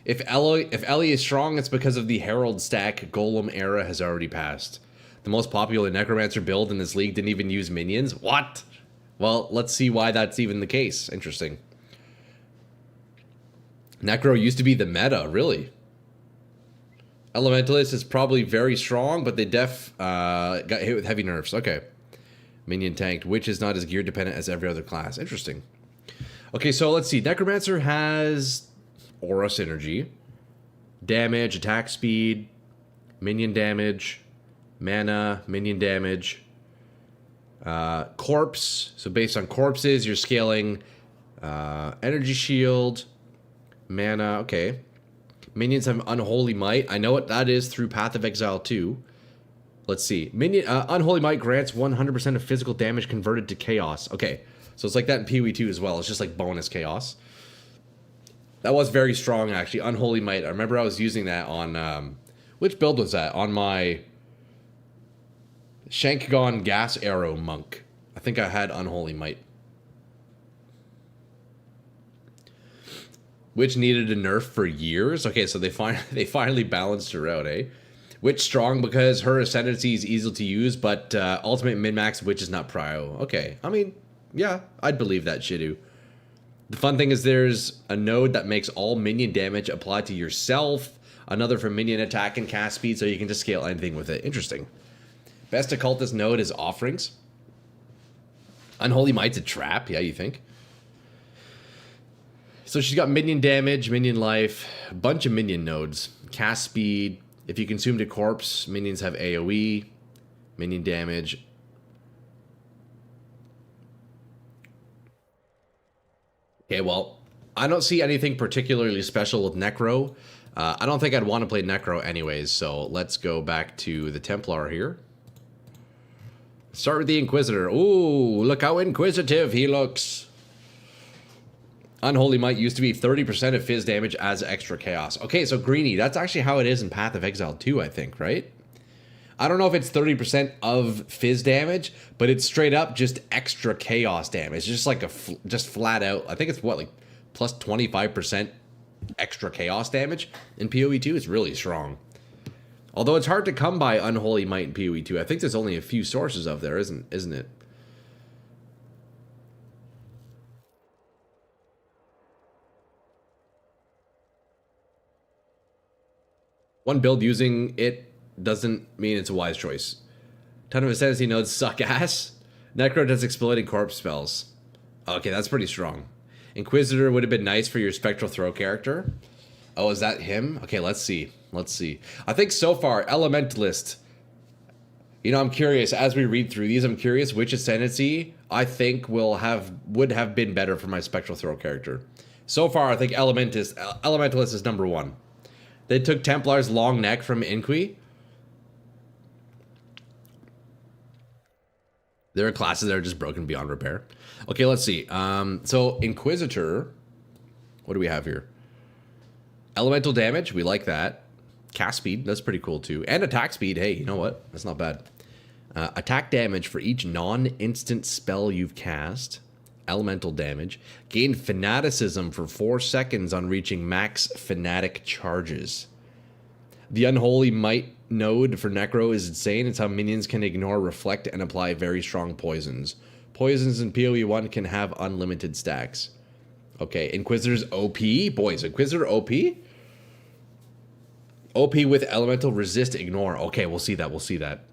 If Ellie is strong, it's because of the Herald stack. Golem era has already passed. The most popular Necromancer build in this league didn't even use minions? What? Well, let's see why that's even the case. Interesting. Necro used to be the meta, really. Elementalist is probably very strong, but they got hit with heavy nerfs. Okay. Minion tanked. Witch is not as gear dependent as every other class. Interesting. Okay, so let's see. Necromancer has aura synergy, damage, attack speed, minion damage, mana, minion damage, corpse. So based on corpses, you're scaling energy shield, mana. Okay. Minions have Unholy Might. I know what that is through Path of Exile 2. Let's see. Unholy Might grants 100% of physical damage converted to chaos. Okay. So it's like that in PoE 2 as well. It's just like bonus chaos. That was very strong, actually. Unholy Might. I remember I was using that on... which build was that? On my Shankgon Gas Arrow Monk. I think I had Unholy Might. Which needed a nerf for years. Okay, so they finally balanced her out, eh? Witch strong because her ascendancy is easy to use, but ultimate min-max Witch is not prio. Okay, I mean, yeah, I'd believe that, Shidu. The fun thing is there's a node that makes all minion damage apply to yourself, another for minion attack and cast speed, so you can just scale anything with it. Interesting. Best occultist node is Offerings. Unholy Might's a trap, yeah, you think? So she's got minion damage, minion life, a bunch of minion nodes. Cast speed. If you consumed a corpse, minions have AoE. Minion damage. Okay, well, I don't see anything particularly special with Necro. I don't think I'd want to play Necro anyways, so let's go back to the Templar here. Start with the Inquisitor. Ooh, look how inquisitive he looks. Unholy Might used to be 30% of fizz damage as extra chaos. Okay, so Greeny, that's actually how it is in Path of Exile 2, I think, right? I don't know if it's 30% of fizz damage, but it's straight up just extra chaos damage. Just like just flat out. I think it's what, like plus 25% extra chaos damage in PoE 2. It's really strong. Although it's hard to come by Unholy Might in PoE 2. I think there's only a few sources of there, isn't it? One build using it doesn't mean it's a wise choice. Ton of ascendancy nodes suck ass. Necro does exploding corpse spells. Okay, that's pretty strong. Inquisitor would have been nice for your Spectral Throw character. Oh, is that him? Okay, let's see. Let's see. I think so far, Elementalist. You know, I'm curious, as we read through these, I'm curious which ascendancy I think would have been better for my Spectral Throw character. So far, I think Elementalist is number one. They took Templar's long neck from Inqui. There are classes that are just broken beyond repair. Okay, let's see. So Inquisitor, what do we have here? Elemental damage, we like that. Cast speed, that's pretty cool too. And attack speed, hey, you know what? That's not bad. Attack damage for each non-instant spell you've cast. Elemental damage. Gain fanaticism for 4 seconds on reaching max fanatic charges. The Unholy Might node for Necro is insane. It's how minions can ignore, reflect, and apply very strong poisons. Poisons in PoE 1 can have unlimited stacks. Okay, Inquisitor's OP? Boys, Inquisitor OP? OP with elemental resist, ignore. Okay, we'll see that, we'll see that.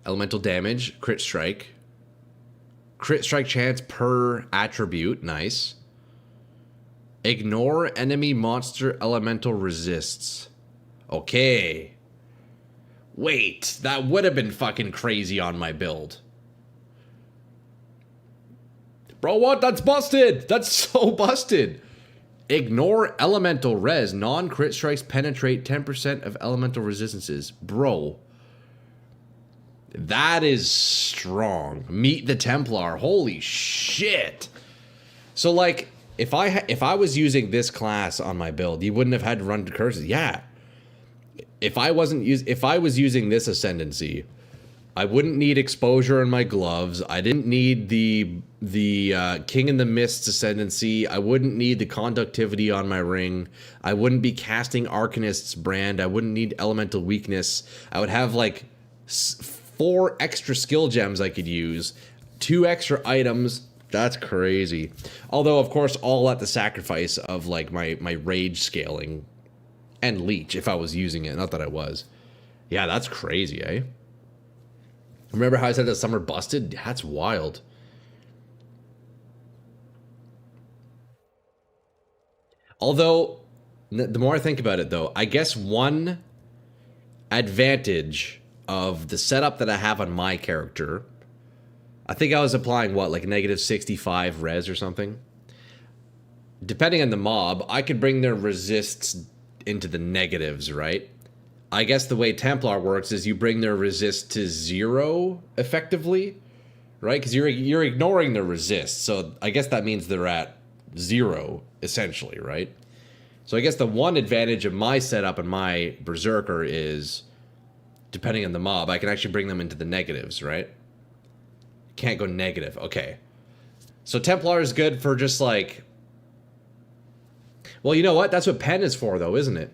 Elemental damage, crit strike. Crit strike chance per attribute, nice. Ignore enemy monster elemental resists. Okay. Wait, that would have been fucking crazy on my build. Bro, what? That's busted! That's so busted! Ignore elemental res. Non-crit strikes penetrate 10% of elemental resistances. Bro. That is strong. Meet the Templar. Holy shit. So like, if I was using this class on my build, you wouldn't have had to run to curses. Yeah. If I was using this ascendancy, I wouldn't need exposure in my gloves. I didn't need the King in the Mists ascendancy. I wouldn't need the conductivity on my ring. I wouldn't be casting Arcanist's brand. I wouldn't need elemental weakness. I would have like 4 extra skill gems I could use, 2 extra items. That's crazy. Although, of course, all at the sacrifice of like my rage scaling and leech if I was using it. Not that I was. Yeah, that's crazy, eh? Remember how I said that some are busted? That's wild. Although, the more I think about it, though, I guess one advantage of the setup that I have on my character, I think I was applying, what, like negative 65 res or something? Depending on the mob, I could bring their resists into the negatives, right? I guess the way Templar works is you bring their resist to 0 effectively, right? Because you're ignoring their resist, so I guess that means they're at 0 essentially, right? So I guess the one advantage of my setup and my Berserker is, depending on the mob, I can actually bring them into the negatives, right? Can't go negative. Okay. So Templar is good for just like, well, you know what? That's what Pen is for, though, isn't it?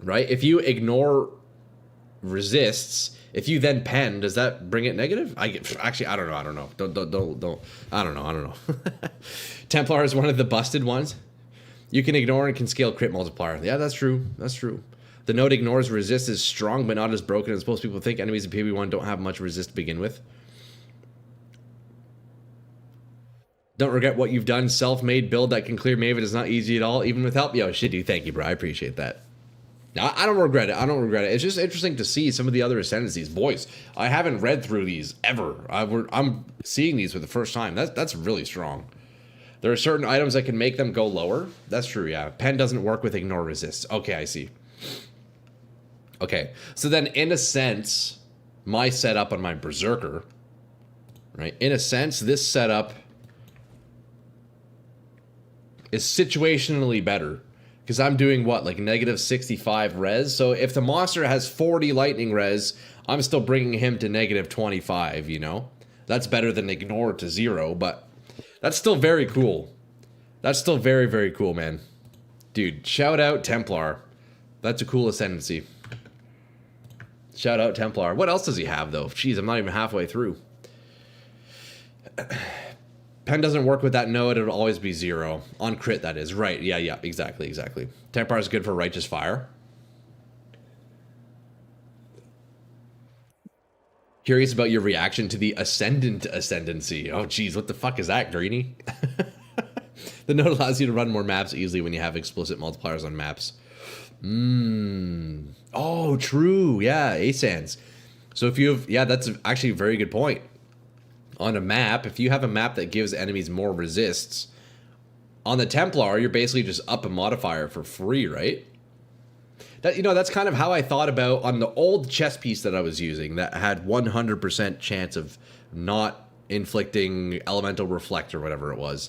Right? If you ignore resists, if you then pen, does that bring it negative? Actually, I don't know. Don't. I don't know. Templar is one of the busted ones. You can ignore and can scale crit multiplier. Yeah, that's true. That's true. The note ignores resist is strong, but not as broken as most people think. Enemies in PB1 don't have much resist to begin with. Don't regret what you've done. Self-made build that can clear Maven is not easy at all, even with help. Yo, Shitty, thank you, bro. I appreciate that. I don't regret it. I don't regret it. It's just interesting to see some of the other ascendancies. Boys, I haven't read through these ever. I'm seeing these for the first time. That's really strong. There are certain items that can make them go lower. That's true, yeah. Pen doesn't work with ignore resist. Okay, I see. Okay, so then in a sense, my setup on my Berserker, right? In a sense, this setup is situationally better. Because I'm doing what, like negative 65 res? So if the monster has 40 lightning res, I'm still bringing him to negative 25, you know? That's better than ignore to 0, but that's still very cool. That's still very, very cool, man. Dude, shout out Templar. That's a cool ascendancy. Shout out Templar. What else does he have, though? Jeez, I'm not even halfway through. Pen doesn't work with that node, it'll always be 0. On crit, that is. Right, yeah, exactly. Templar is good for Righteous Fire. Curious about your reaction to the Ascendant Ascendancy. Oh, geez, what the fuck is that, Greeny? The node allows you to run more maps easily when you have explicit multipliers on maps. Oh, true, yeah, Asans. So if you have, yeah, that's actually a very good point. On a map, if you have a map that gives enemies more resists, on the Templar, you're basically just up a modifier for free, right? That, you know, that's kind of how I thought about on the old chess piece that I was using that had 100% chance of not inflicting Elemental Reflect or whatever it was.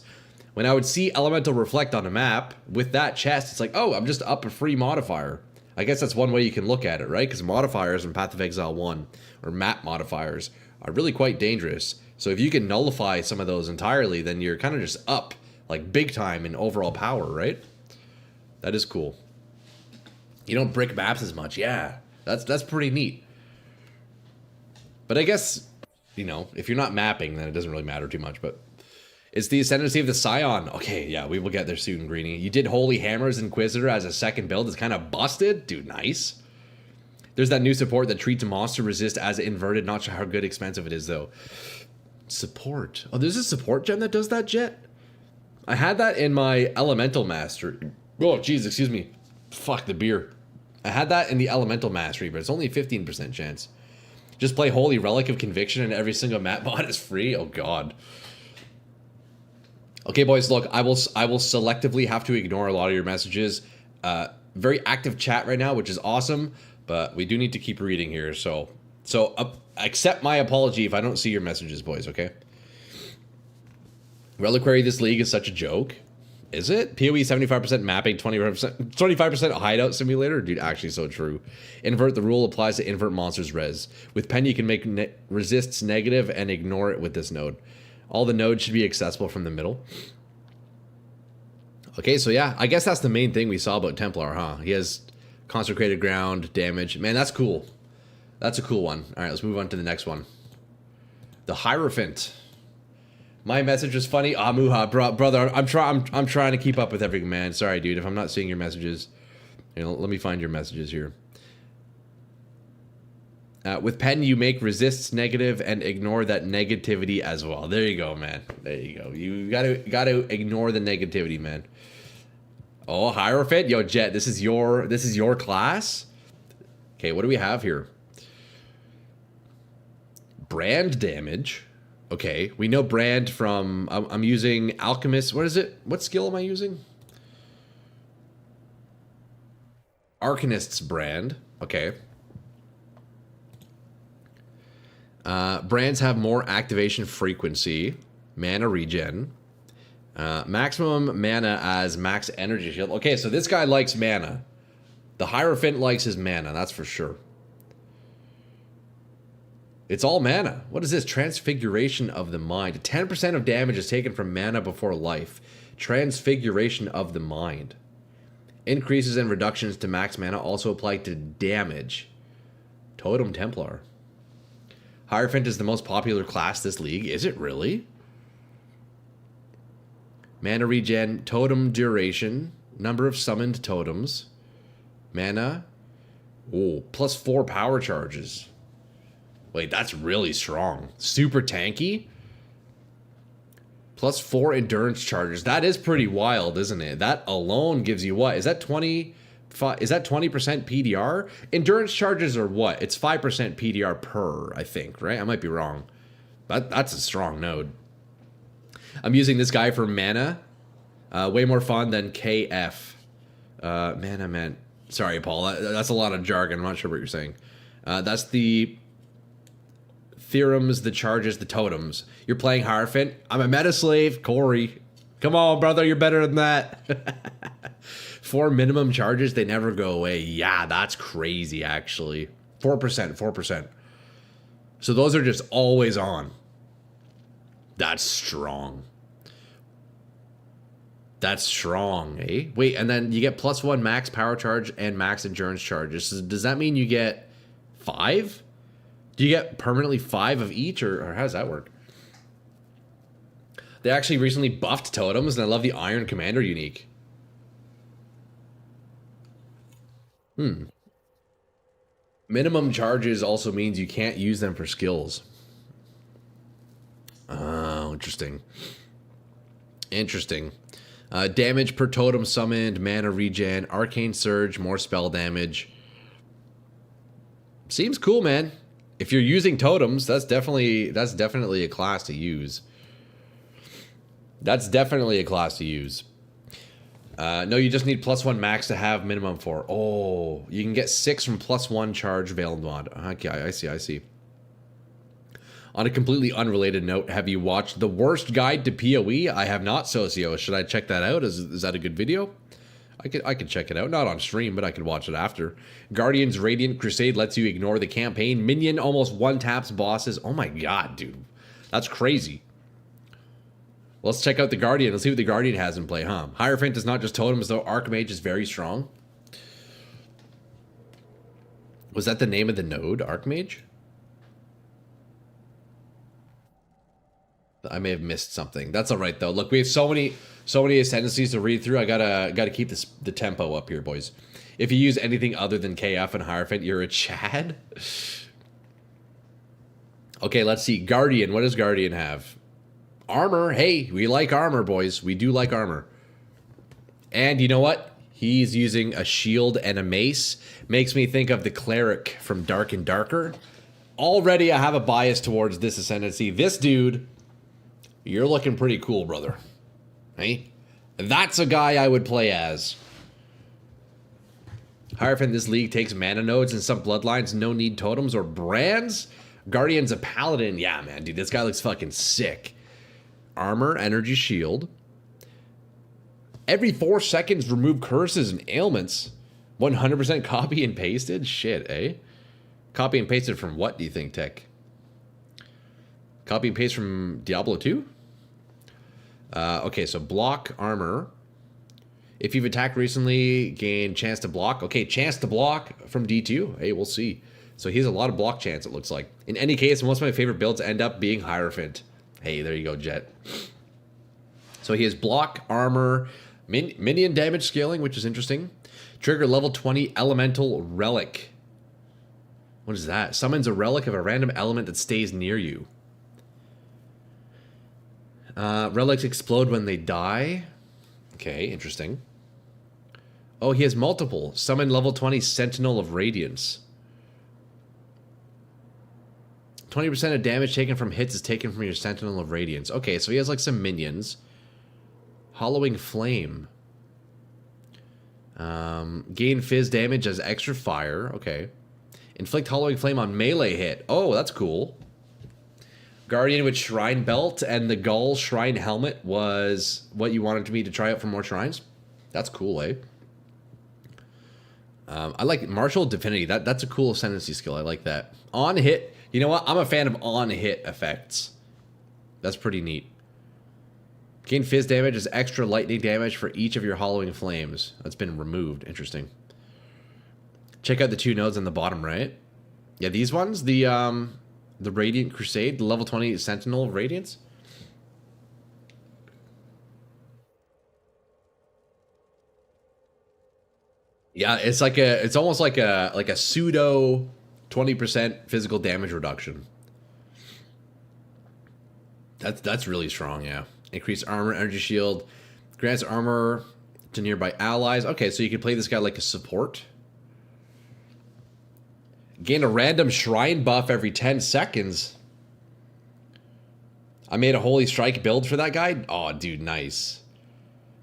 When I would see Elemental Reflect on a map with that chest, it's like, oh, I'm just up a free modifier. I guess that's one way you can look at it, right? Because modifiers in Path of Exile 1, or map modifiers, are really quite dangerous. So if you can nullify some of those entirely, then you're kind of just up, like big time in overall power, right? That is cool. You don't brick maps as much, yeah. That's pretty neat. But I guess, you know, if you're not mapping, then it doesn't really matter too much, but it's the Ascendancy of the Scion. Okay, yeah, we will get there soon, Greeny. You did Holy Hammer's Inquisitor as a second build. It's kind of busted. Dude, nice. There's that new support that treats a monster resist as inverted. Not sure how good expensive it is, though. Support. Oh, there's a support gem that does that, Jet? I had that in my Elemental Mastery. Oh, jeez, excuse me. Fuck the beer. I had that in the Elemental Mastery, but it's only a 15% chance. Just play Holy Relic of Conviction and every single map mod is free? Oh, God. Okay, boys, look, I will selectively have to ignore a lot of your messages. Very active chat right now, which is awesome, but we do need to keep reading here, so accept my apology if I don't see your messages, boys, okay? Reliquary this league is such a joke. Is it? PoE 75% mapping, 25% hideout simulator? Dude, actually so true. Invert, the rule applies to invert monsters res. With pen, you can make resists negative and ignore it with this node. All the nodes should be accessible from the middle. Okay, so yeah, I guess that's the main thing we saw about Templar, huh? He has consecrated ground, damage. Man, that's cool. That's a cool one. All right, let's move on to the next one. The Hierophant. My message was funny. Muha, brother, I'm trying to keep up with everything, man. Sorry, dude, if I'm not seeing your messages. You know, let me find your messages here. With pen, you make resists negative and ignore that negativity as well. There you go, man. There you go. You gotta ignore the negativity, man. Oh, Hierophant, yo, Jet, this is your class. Okay, what do we have here? Brand damage. Okay, we know brand from, I'm using Alchemist. What is it? What skill am I using? Arcanist's brand. Okay. Brands have more activation frequency, mana regen, maximum mana as max energy shield. Okay, so this guy likes mana. The Hierophant likes his mana, that's for sure. It's all mana. What is this? Transfiguration of the mind. 10% of damage is taken from mana before life. Transfiguration of the mind. Increases and reductions to max mana also apply to damage. Totem Templar. Hierophant is the most popular class this league. Is it really? Mana regen, totem duration, number of summoned totems, mana. Oh, plus 4 power charges. Wait, that's really strong. Super tanky. Plus 4 endurance charges. That is pretty wild, isn't it? That alone gives you what? Is that 20? Is that 20% PDR? Endurance charges are what? It's 5% PDR per, I think, right? I might be wrong. But that's a strong node. I'm using this guy for mana. Way more fun than KF. Mana meant. Sorry, Paul. That's a lot of jargon. I'm not sure what you're saying. That's the theorems, the charges, the totems. You're playing Hierophant. I'm a meta slave. Corey. Come on, brother. You're better than that. 4 minimum charges, they never go away. Yeah, that's crazy, actually. 4%. So those are just always on. That's strong. That's strong, eh? Wait, and then you get plus 1 max power charge and max endurance charges. So does that mean you get 5? Do you get permanently 5 of each, or how does that work? They actually recently buffed totems, and I love the Iron Commander unique. Minimum charges also means you can't use them for skills. Oh, interesting. Interesting. Damage per totem summoned, mana regen, arcane surge, more spell damage. Seems cool, man. If you're using totems, that's definitely a class to use. That's definitely a class to use. No, you just need plus 1 max to have minimum 4. Oh, you can get 6 from plus 1 charge veiled mod. Okay, I see. On a completely unrelated note, have you watched The Worst Guide to PoE? I have not, Socio. Should I check that out? Is that a good video? I could check it out. Not on stream, but I could watch it after. Guardian's Radiant Crusade lets you ignore the campaign. Minion almost one-taps bosses. Oh my god, dude. That's crazy. Let's check out the Guardian. Let's see what the Guardian has in play, huh? Hierophant is not just totems, though. Archmage is very strong. Was that the name of the node, Archmage? I may have missed something. That's all right, though. Look, we have so many ascendancies to read through. I gotta keep the tempo up here, boys. If you use anything other than KF and Hierophant, you're a Chad. Okay, let's see. Guardian. What does Guardian have? Armor. Hey, we like armor, boys. We do like armor. And you know what? He's using a shield and a mace. Makes me think of the cleric from Dark and Darker. Already I have a bias towards this ascendancy. This dude, you're looking pretty cool, brother. Hey? That's a guy I would play as. Hierophant, this league takes mana nodes and some bloodlines. No need totems or brands. Guardian's a paladin. Yeah, man, dude, this guy looks fucking sick. Armor, energy shield. Every 4 seconds, remove curses and ailments. 100% copy and pasted? Shit, eh? Copy and pasted from what, do you think, Tech? Copy and paste from Diablo 2? Okay, so block armor. If you've attacked recently, gain chance to block. Okay, chance to block from D2. Hey, we'll see. So he has a lot of block chance, it looks like. In any case, most of my favorite builds end up being Hierophant. Hey, there you go, Jet. So he has block, armor, minion damage scaling, which is interesting. Trigger level 20 elemental relic. What is that? Summons a relic of a random element that stays near you. Relics explode when they die. Okay, interesting. Oh, he has multiple. Summon level 20 Sentinel of Radiance. 20% of damage taken from hits is taken from your Sentinel of Radiance. Okay, so he has like some minions. Hollowing Flame. Gain fizz damage as extra fire. Okay. Inflict Hollowing Flame on melee hit. Oh, that's cool. Guardian with Shrine Belt and the Gull Shrine Helmet was what you wanted me to try out for more shrines. That's cool, eh? I like Martial Divinity. That's a cool ascendancy skill. I like that. On hit. You know what? I'm a fan of on hit effects. That's pretty neat. Gain fizz damage as extra lightning damage for each of your Hollowing Flames. That's been removed. Interesting. Check out the 2 nodes on the bottom right. Yeah, these ones. The Radiant Crusade, the level 20 Sentinel of Radiance. Yeah, it's almost like a pseudo 20% physical damage reduction. That's really strong, yeah. Increased armor, energy shield, grants armor to nearby allies. Okay, so you can play this guy like a support. Gain a random shrine buff every 10 seconds. I made a Holy Strike build for that guy. Oh, dude, nice.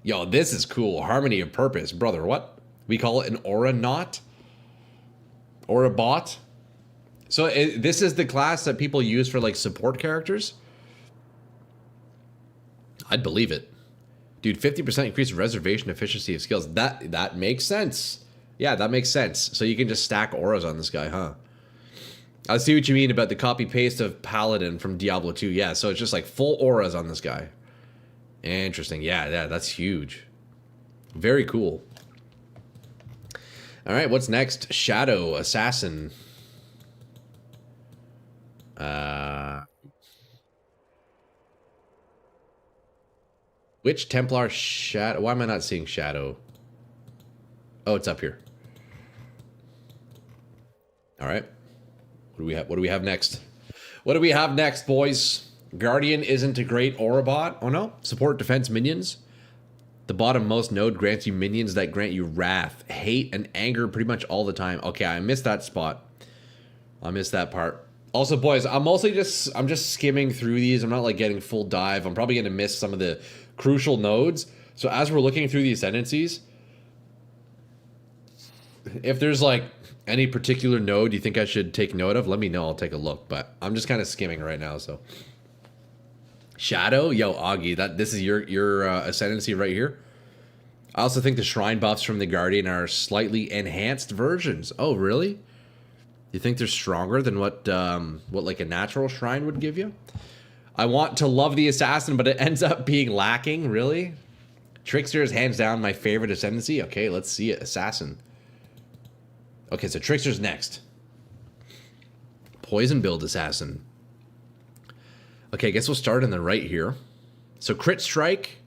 Yo, this is cool. Harmony of Purpose. Brother, what? We call it an Aura Knot? Aura Bot? So this is the class that people use for like support characters? I'd believe it. Dude, 50% increased reservation efficiency of skills. That makes sense. Yeah, that makes sense. So you can just stack auras on this guy, huh? I see what you mean about the copy-paste of Paladin from Diablo 2. Yeah, so it's just like full auras on this guy. Interesting. Yeah, that's huge. Very cool. All right, what's next? Shadow Assassin. Which Templar Shadow? Why am I not seeing Shadow? Oh, it's up here. All right. What do we have next? What do we have next, boys? Guardian isn't a great Aurabot. Oh no. Support defense minions. The bottom most node grants you minions that grant you wrath, hate, and anger pretty much all the time. Okay, I missed that spot. I missed that part. Also, boys, I'm just skimming through these. I'm not like getting full dive. I'm probably gonna miss some of the crucial nodes. So as we're looking through the ascendancies, if there's like any particular node you think I should take note of, let me know. I'll take a look. But I'm just kind of skimming right now. So Shadow, yo, Augie, this is your ascendancy right here. I also think the shrine buffs from the Guardian are slightly enhanced versions. Oh, really? You think they're stronger than what like a natural shrine would give you? I want to love the assassin, but it ends up being lacking. Really? Trickster is hands down my favorite ascendancy. Okay, let's see it. Assassin. Okay, so Trickster's next. Poison build assassin. Okay, I guess we'll start in the right here. So crit strike,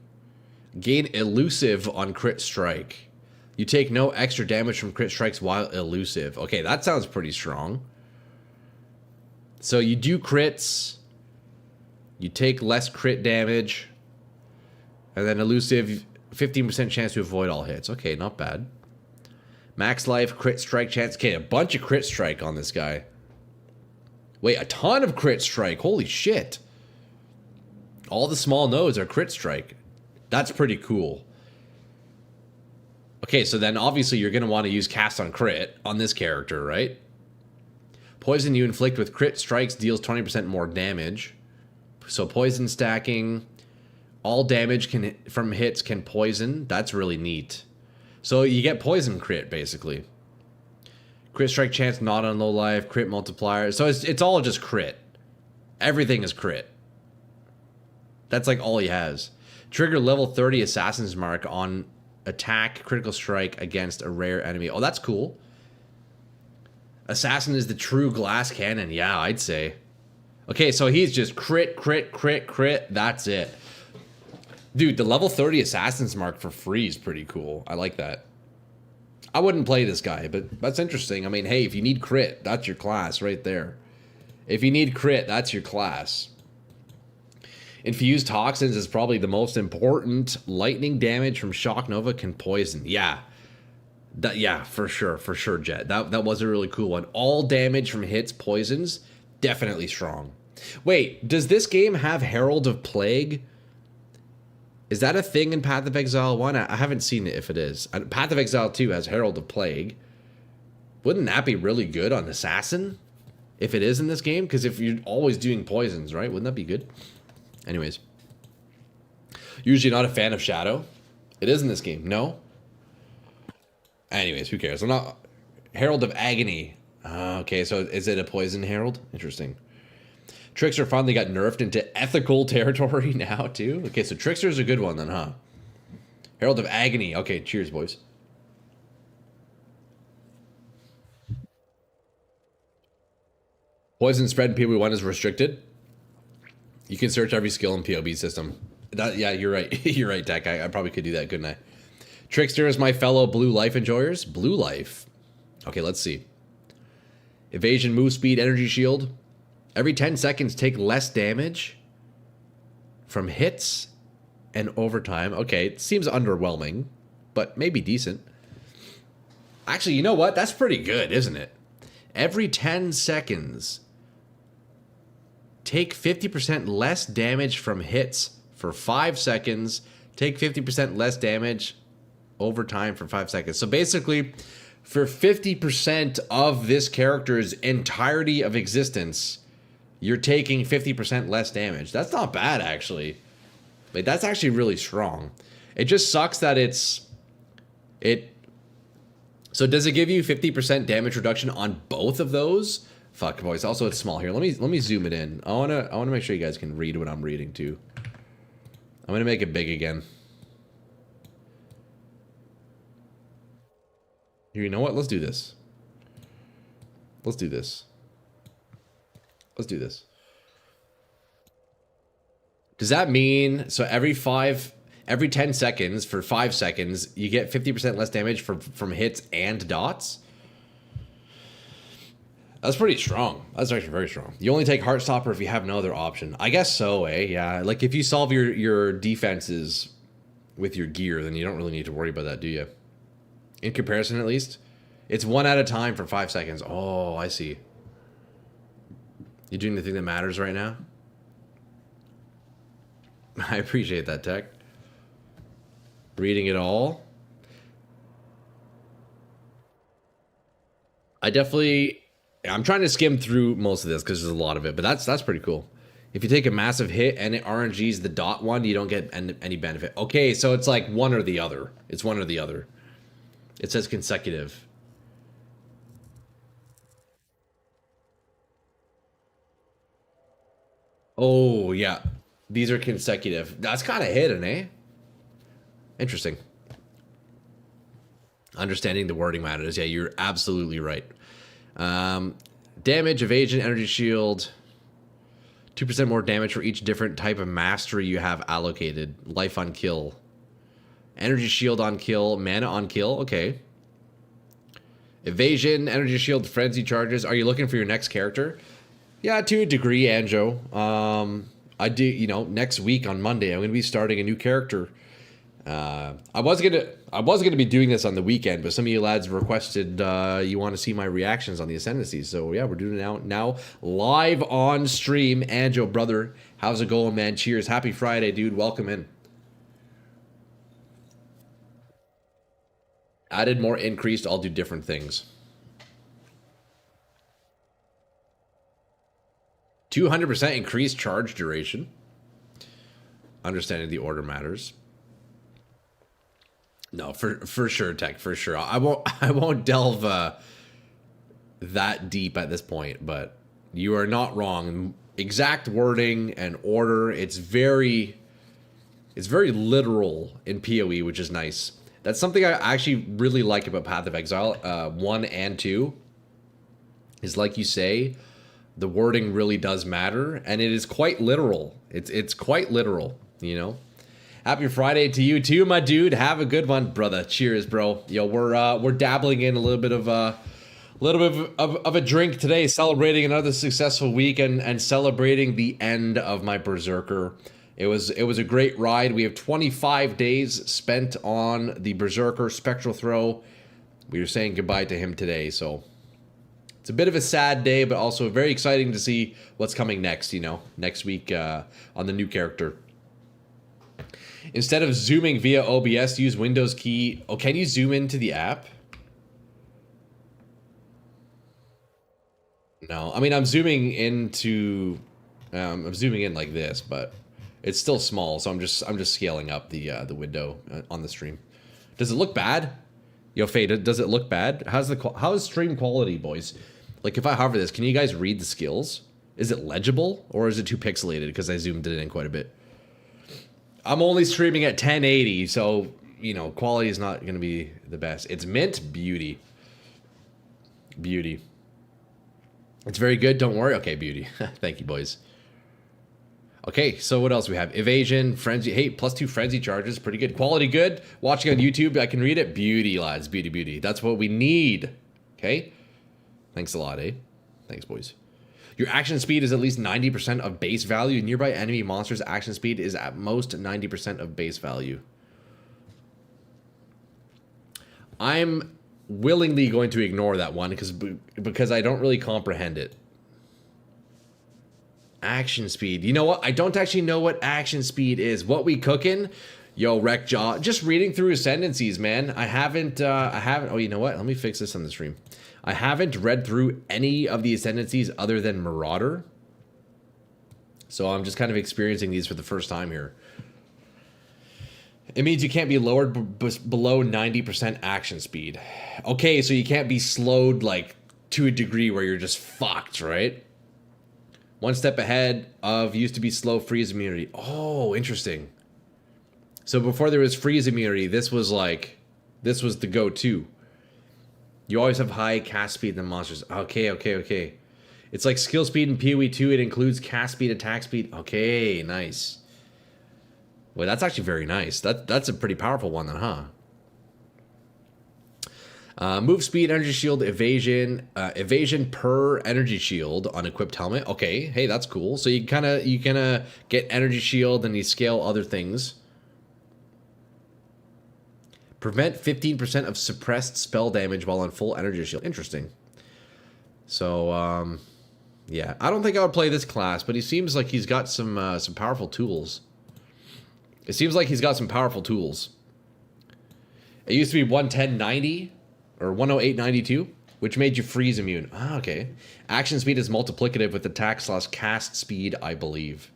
gain elusive on crit strike. You take no extra damage from crit strikes while elusive. Okay, that sounds pretty strong. So you do crits, you take less crit damage, and then elusive, 15% chance to avoid all hits. Okay, not bad. Max life, crit strike chance. Okay, a bunch of crit strike on this guy. Wait, a ton of crit strike. Holy shit. All the small nodes are crit strike. That's pretty cool. Okay, so then obviously you're going to want to use cast on crit on this character, right? Poison you inflict with crit strikes deals 20% more damage. So poison stacking. All damage from hits can poison. That's really neat. So you get poison crit, basically. Crit strike chance not on low life, crit multiplier. So it's all just crit. Everything is crit. That's like all he has. Trigger level 30 Assassin's Mark on attack, critical strike against a rare enemy. Oh, that's cool. Assassin is the true glass cannon. Yeah, I'd say. Okay, so he's just crit, crit, crit, crit. That's it. Dude, the level 30 Assassin's Mark for free is pretty cool. I like that. I wouldn't play this guy, but that's interesting. I mean, hey, if you need crit, that's your class right there. If you need crit, that's your class. Infused Toxins is probably the most important. Lightning damage from Shock Nova can poison. Yeah. Yeah, for sure, Jet. That was a really cool one. All damage from hits poisons, definitely strong. Wait, does this game have Herald of Plague? Is that a thing in Path of Exile 1? I haven't seen it if it is. Path of Exile 2 has Herald of Plague. Wouldn't that be really good on Assassin? If it is in this game? Because if you're always doing poisons, right? Wouldn't that be good? Anyways. Usually not a fan of Shadow. It is in this game. No? Anyways, who cares? I'm not... Herald of Agony. Okay, so is it a poison herald? Interesting. Trickster finally got nerfed into ethical territory now, too. Okay, so Trickster's a good one then, huh? Herald of Agony. Okay, cheers, boys. Poison spread in PoE1 is restricted. You can search every skill in PoB system. Yeah, you're right. You're right, Dak. I probably could do that, couldn't I? Trickster is my fellow blue life enjoyers. Blue life. Okay, let's see. Evasion, move speed, energy shield. Every 10 seconds, take less damage from hits and overtime. Okay, it seems underwhelming, but maybe decent. Actually, you know what? That's pretty good, isn't it? Every 10 seconds, take 50% less damage from hits for 5 seconds. Take 50% less damage over time for 5 seconds. So basically, for 50% of this character's entirety of existence, you're taking 50% less damage. That's not bad, actually. Like, that's actually really strong. It just sucks that So does it give you 50% damage reduction on boys of those? Fuck, boys. Also, it's small here. Let me zoom it in. I wanna make sure you guys can read what I'm reading too. I'm gonna make it big again. Here, you know what? Let's do this. Let's do this. Let's do this. Does that mean, so every 10 seconds, for 5 seconds, you get 50% less damage from hits and dots? That's pretty strong. That's actually very strong. You only take Heartstopper if you have no other option. I guess so, eh? Yeah, like if you solve your defenses with your gear, then you don't really need to worry about that, do you? In comparison, at least. It's one at a time for 5 seconds. Oh, I see. You're doing the thing that matters right now? I appreciate that, Tech. Reading it all. I'm trying to skim through most of this because there's a lot of it, but that's pretty cool. If you take a massive hit and it RNGs the dot one, you don't get any benefit. Okay, so it's like one or the other. It's one or the other. It says consecutive. Oh, yeah. These are consecutive. That's kind of hidden, eh? Interesting. Understanding the wording matters. Yeah, you're absolutely right. Damage, evasion, energy shield. 2% more damage for each different type of mastery you have allocated. Life on kill. Energy shield on kill. Mana on kill. Okay. Evasion, energy shield, frenzy charges. Are you looking for your next character? Yeah, to a degree, Anjo. I do, next week on Monday, I'm going to be starting a new character. I was gonna be doing this on the weekend, but some of you lads requested you want to see my reactions on the Ascendancy. So yeah, we're doing it now live on stream. Anjo, brother, how's it going, man? Cheers, happy Friday, dude. Welcome in. Added more increased. I'll do different things. 200% increased charge duration. understanding the order matters. No, for sure, Tech, for sure. I won't delve that deep at this point, but you are not wrong. Exact wording and order, it's very literal in PoE, which is nice. That's something I actually really like about Path of Exile 1 and 2. Is like you say, the wording really does matter, and it is quite literal. It's quite literal, you know. Happy Friday to you too, my dude. Have a good one, brother. Cheers, bro. Yo, we're dabbling in a little bit of a drink today, celebrating another successful week and celebrating the end of my Berserker. It was a great ride. We have 25 days spent on the Berserker Spectral Throw. We were saying goodbye to him today, so it's a bit of a sad day, but also very exciting to see what's coming next, you know, next week on the new character. Instead of zooming via OBS, use Windows key. Oh, can you zoom into the app? No, I mean, I'm zooming into, I'm zooming in like this, but it's still small, so I'm just scaling up the window on the stream. Does it look bad? Yo, Fade, does it look bad? How's stream quality, boys? Like, if I hover this, can you guys read the skills? Is it legible, or is it too pixelated because I zoomed it in quite a bit? I'm only streaming at 1080, so, you know, quality is not going to be the best. It's mint beauty. Beauty. It's very good, don't worry. Okay, beauty. Thank you, boys. Okay, so what else we have? Evasion, Frenzy. Hey, +2 Frenzy charges. Pretty good. Quality good. Watching on YouTube, I can read it. Beauty, lads. Beauty, beauty. That's what we need. Okay? Thanks a lot, eh? Thanks, boys. Your action speed is at least 90% of base value. Nearby enemy monsters' action speed is at most 90% of base value. I'm willingly going to ignore that one because I don't really comprehend it. Action speed. You know what? I don't actually know what action speed is. What we cooking? Yo, Wreckjaw. Just reading through Ascendancies, man. I haven't. Oh, you know what? Let me fix this on the stream. I haven't read through any of the Ascendancies other than Marauder. So I'm just kind of experiencing these for the first time here. It means you can't be lowered below 90% action speed. Okay, so you can't be slowed like to a degree where you're just fucked, right? One step ahead of used to be slow freeze immunity. Oh, interesting. So before there was freeze immunity, this was the go-to. You always have high cast speed in the monsters. Okay. It's like skill speed in PoE 2. It includes cast speed, attack speed. Okay, nice. Well, that's actually very nice. That's a pretty powerful one then, huh? Move speed, energy shield, evasion per energy shield on equipped helmet. Okay, hey, that's cool. So you kind of get energy shield and you scale other things. Prevent 15% of suppressed spell damage while on full energy shield. Interesting. So, yeah. I don't think I would play this class, but he seems like he's got some powerful tools. It seems like he's got some powerful tools. It used to be 110.90 or 108.92, which made you freeze immune. Ah, okay. Action speed is multiplicative with attack/cast speed, I believe.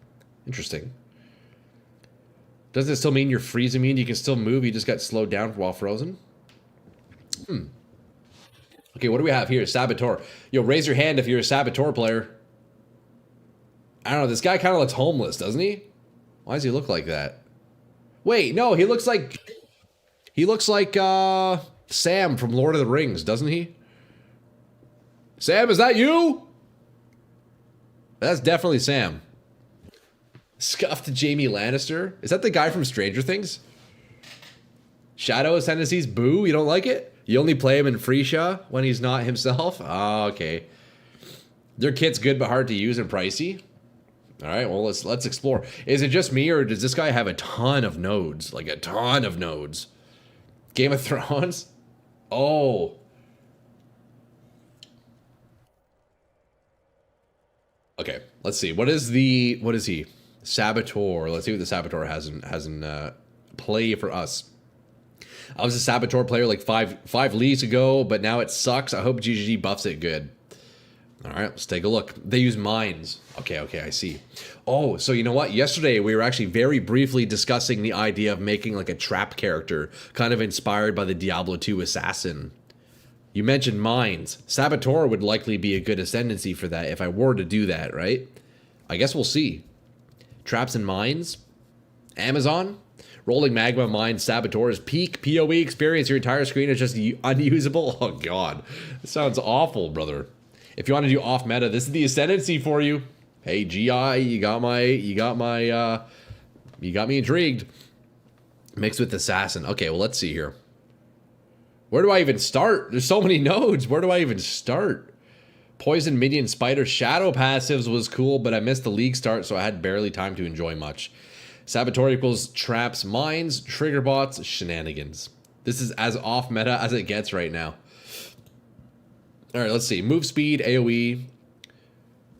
Interesting. Doesn't it still mean you're freeze immune? You can still move, you just got slowed down while frozen? Okay, what do we have here? Saboteur. Yo, raise your hand if you're a Saboteur player. I don't know, this guy kind of looks homeless, doesn't he? Why does he look like that? Wait, no, he looks like Sam from Lord of the Rings, doesn't he? Sam, is that you? That's definitely Sam. Scuffed Jamie Lannister? Is that the guy from Stranger Things? Shadow Ascendancies? Boo, you don't like it? You only play him in Freesia when he's not himself? Oh, okay. Their kit's good but hard to use and pricey? Alright, well, let's explore. Is it just me, or does this guy have a ton of nodes? Like, a ton of nodes. Game of Thrones? Oh. Okay, let's see. What is he? Saboteur. Let's see what the Saboteur has in play for us. I was a Saboteur player like five leagues ago, but now it sucks. I hope GGG buffs it good. All right, let's take a look. They use mines. Okay, I see. Oh, so you know what? Yesterday we were actually very briefly discussing the idea of making like a trap character, kind of inspired by the Diablo 2 assassin. You mentioned mines. Saboteur would likely be a good ascendancy for that if I were to do that, right? I guess we'll see. Traps and mines. Amazon. Rolling magma mines saboteurs. Peak PoE experience. Your entire screen is just unusable. Oh god, that sounds awful, brother. If you want to do off meta, this is the ascendancy for you. Hey GI, you got me intrigued. Mixed with assassin. Okay, well let's see here. Where do I even start? There's so many nodes. Where do I even start? Poison, minion, spider, shadow passives was cool, but I missed the league start, so I had barely time to enjoy much. Saboteur equals traps, mines, trigger bots, shenanigans. This is as off meta as it gets right now. All right, let's see. Move speed, AoE.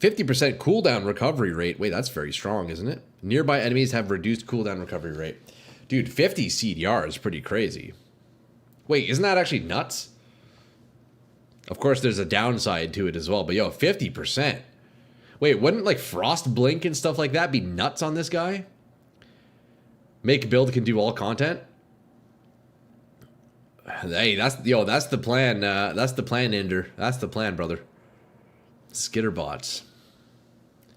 50% cooldown recovery rate. Wait, that's very strong, isn't it? Nearby enemies have reduced cooldown recovery rate. Dude, 50 CDR is pretty crazy. Wait, isn't that actually nuts? Of course, there's a downside to it as well, but yo, 50%. Wait, wouldn't like Frost Blink and stuff like that be nuts on this guy? Make build can do all content? Hey, that's the plan. That's the plan, Ender. That's the plan, brother. Skitterbots.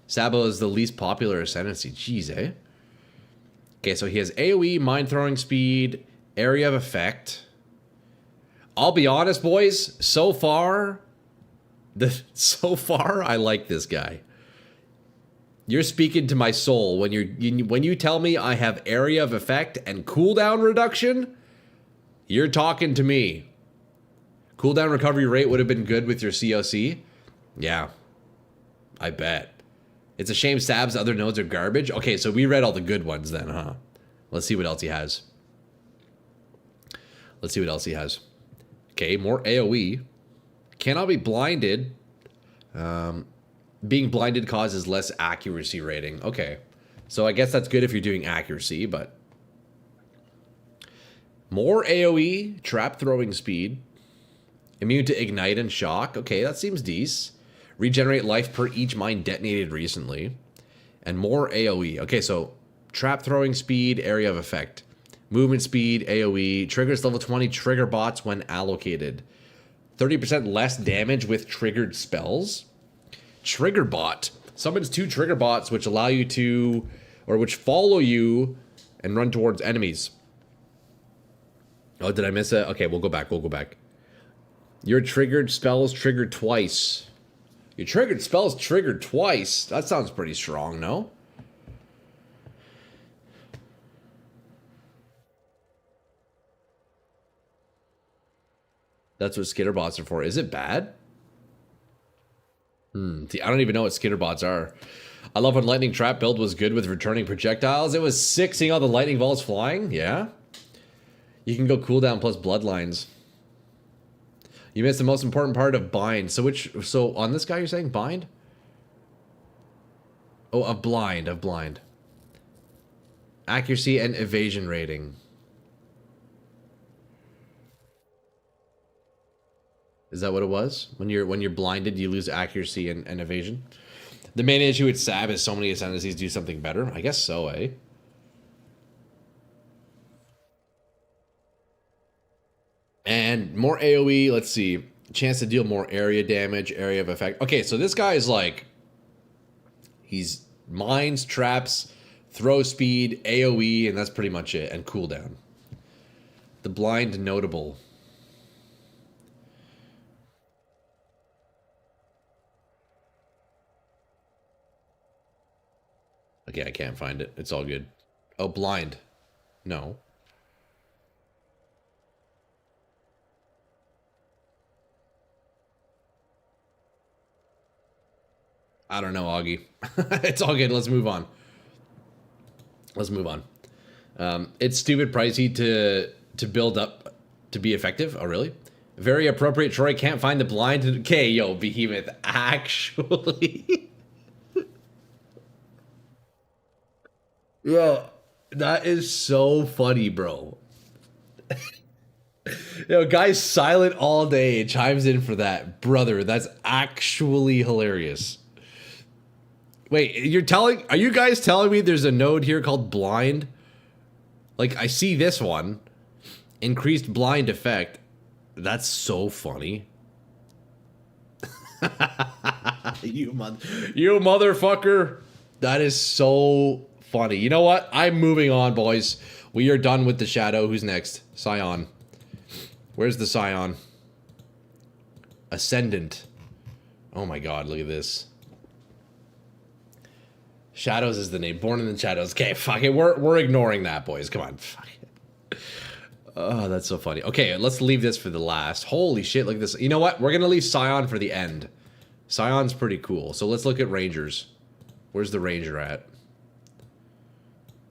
Sabo is the least popular ascendancy. Jeez, eh? Okay, so he has AoE, mind throwing speed, area of effect. I'll be honest, boys. So far, I like this guy. You're speaking to my soul when you tell me I have area of effect and cooldown reduction. You're talking to me. Cooldown recovery rate would have been good with your COC. Yeah, I bet. It's a shame Sab's other nodes are garbage. Okay, so we read all the good ones then, huh? Let's see what else he has. Okay, more AoE. Cannot be blinded. Being blinded causes less accuracy rating. Okay, so I guess that's good if you're doing accuracy, but... More AoE, trap throwing speed. Immune to ignite and shock. Okay, that seems decent. Regenerate life per each mine detonated recently. And more AoE. Okay, so trap throwing speed, area of effect. Movement speed, AoE. Triggers level 20 trigger bots when allocated. 30% less damage with triggered spells. Trigger bot. Summons 2 trigger bots which allow you to... or which follow you and run towards enemies. Oh, did I miss it? Okay, we'll go back. Your triggered spells triggered twice. Your triggered spells triggered twice. That sounds pretty strong, no? That's what skitterbots are for. Is it bad? See, I don't even know what skitterbots are. I love when lightning trap build was good with returning projectiles. It was sick seeing all the lightning bolts flying. Yeah. You can go cooldown plus bloodlines. You missed the most important part of bind. So on this guy you're saying bind? Oh, of blind. Accuracy and evasion rating. Is that what it was? When you're blinded, you lose accuracy and evasion. The main issue with Sab is so many ascendancies do something better. I guess so, eh? And more AoE, let's see. Chance to deal more area damage, area of effect. Okay, so this guy is like... He's mines, traps, throw speed, AoE, and that's pretty much it. And cooldown. The blind notable. Okay, I can't find it. It's all good. Oh, blind. No. I don't know, Augie. It's all good. Let's move on. It's stupid pricey to build up to be effective. Oh, really? Very appropriate. Troy can't find the blind. Okay, yo, Behemoth. Actually. Yeah, that is so funny, bro. Yo, guy's silent all day. Chimes in for that. Brother, that's actually hilarious. Wait, are you guys telling me there's a node here called blind? Like, I see this one. Increased blind effect. That's so funny. you motherfucker. That is so funny. You know what? I'm moving on, boys. We are done with the shadow. Who's next? Scion. Where's the Scion? Ascendant. Oh my god, look at this. Shadows is the name. Born in the Shadows. Okay, fuck it. We're ignoring that, boys. Come on. Fuck it. Oh, that's so funny. Okay, let's leave this for the last. Holy shit, look at this. You know what? We're going to leave Scion for the end. Scion's pretty cool. So let's look at Rangers. Where's the Ranger at?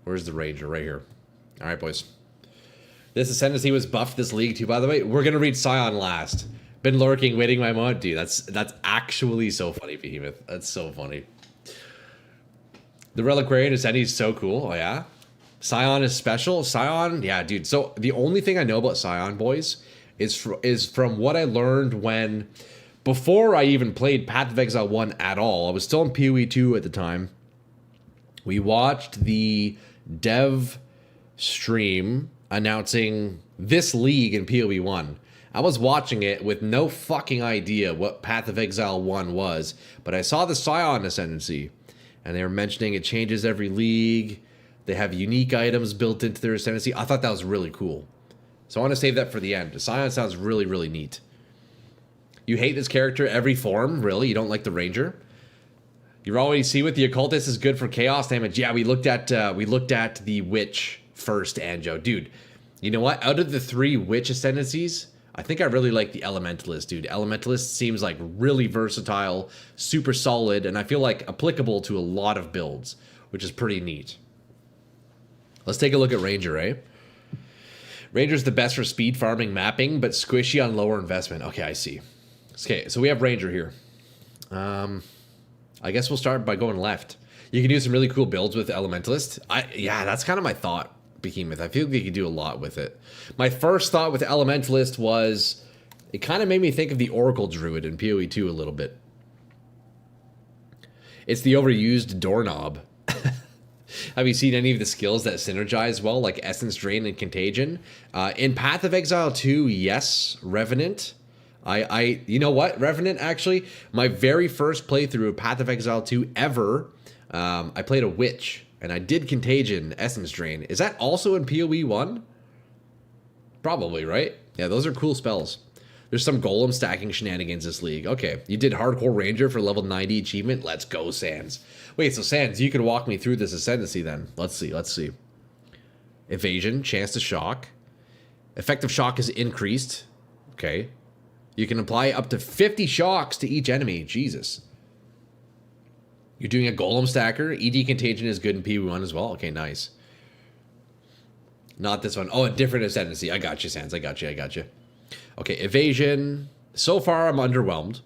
Where's the Ranger? Right here. All right, boys. This Ascendancy was buffed this league too, by the way. We're going to read Scion last. Been lurking, waiting my moment. Dude, that's actually so funny, Behemoth. That's so funny. The Reliquarian Ascendi is so cool. Oh, yeah? Scion is special. Scion, yeah, dude. So the only thing I know about Scion, boys, is from what I learned when... Before I even played Path of Exile 1 at all, I was still in PoE 2 at the time. We watched the dev stream announcing this league in PoE 1. I was watching it with no fucking idea what Path of Exile 1 was, but I saw the Scion Ascendancy, and they were mentioning it changes every league. They have unique items built into their Ascendancy. I thought that was really cool. So I want to save that for the end. Scion sounds really, really neat. You hate this character every form? Really? You don't like the Ranger? You already see what the Occultist is good for chaos damage. Yeah, we looked at the Witch first, Anjo. Dude, you know what? Out of the 3 Witch Ascendancies, I think I really like the Elementalist, dude. Elementalist seems like really versatile, super solid, and I feel like applicable to a lot of builds, which is pretty neat. Let's take a look at Ranger, eh? Ranger's the best for speed farming mapping, but squishy on lower investment. Okay, I see. Okay, so we have Ranger here. I guess we'll start by going left. You can do some really cool builds with Elementalist. Yeah, that's kind of my thought, Behemoth. I feel like you could do a lot with it. My first thought with Elementalist was... It kind of made me think of the Oracle Druid in PoE 2 a little bit. It's the overused doorknob. Have you seen any of the skills that synergize well, like Essence Drain and Contagion? In Path of Exile 2, yes, Revenant. You know what, Revenant, actually, my very first playthrough of Path of Exile 2 ever, I played a Witch, and I did Contagion, Essence Drain. Is that also in PoE 1? Probably, right? Yeah, those are cool spells. There's some golem stacking shenanigans this league. Okay, you did Hardcore Ranger for level 90 achievement. Let's go, Sans. Wait, so Sans, you can walk me through this Ascendancy then. Let's see. Evasion, chance to shock. Effective shock is increased. Okay. You can apply up to 50 shocks to each enemy. Jesus. You're doing a golem stacker. ED Contagion is good in PoE1 as well. Okay, nice. Not this one. Oh, a different Ascendancy. I got you, Sans. I got you. Okay, Evasion. So far, I'm underwhelmed.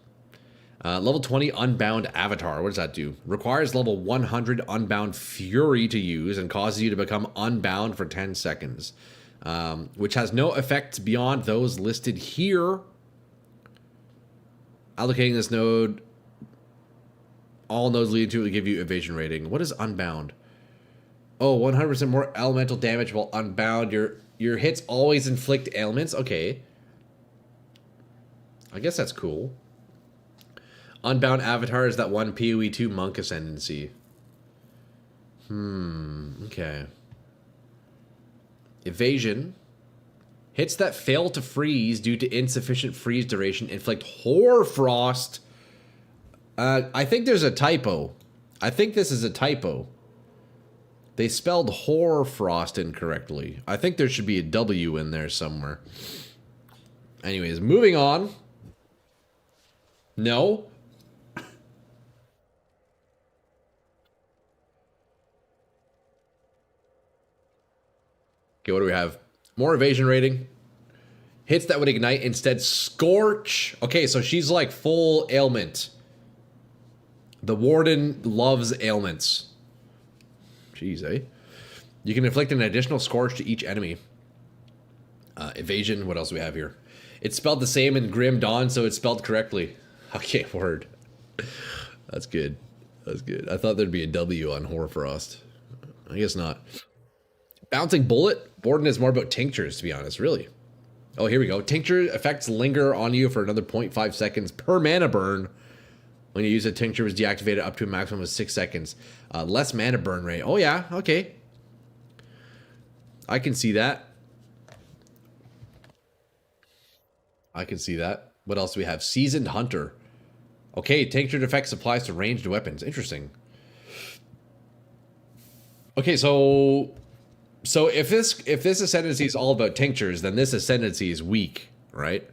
Level 20 Unbound Avatar. What does that do? Requires level 100 Unbound Fury to use and causes you to become unbound for 10 seconds. Which has no effects beyond those listed here. Allocating this node, all nodes leading to it will give you evasion rating. What is Unbound? Oh, 100% more elemental damage while unbound. Your hits always inflict ailments. Okay. I guess that's cool. Unbound Avatar is that one PoE 2 Monk Ascendancy. Okay. Evasion. Hits that fail to freeze due to insufficient freeze duration inflict Horror Frost. I think there's a typo. I think this is a typo. They spelled Horror Frost incorrectly. I think there should be a W in there somewhere. Anyways, moving on. No. Okay, what do we have? More evasion rating. Hits that would ignite instead scorch. Okay, so she's like full ailment. The Warden loves ailments. Jeez, eh? You can inflict an additional scorch to each enemy. Evasion, what else do we have here? It's spelled the same in Grim Dawn, so it's spelled correctly. Okay, word. That's good. That's good. I thought there'd be a W on Hoarfrost. I guess not. Bouncing Bullet? Borden is more about tinctures, to be honest, really. Oh, here we go. Tincture effects linger on you for another 0.5 seconds per mana burn. When you use a tincture, is deactivated up to a maximum of 6 seconds. Less mana burn rate. Oh, yeah. Okay. I can see that. I can see that. What else do we have? Seasoned Hunter. Okay, tinctured effects applies to ranged weapons. Interesting. Okay, so if this ascendancy is all about tinctures, then this ascendancy is weak, right?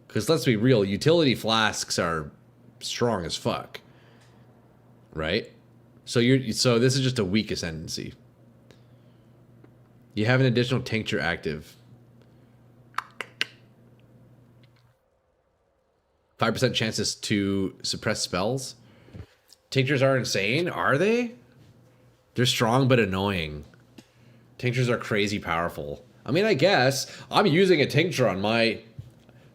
Because let's be real, utility flasks are strong as fuck, right? So this is just a weak ascendancy. You have an additional tincture active. 5% chances to suppress spells. Tinctures are insane, are they? They're strong but annoying. Tinctures are crazy powerful. I mean, I guess I'm using a tincture on my...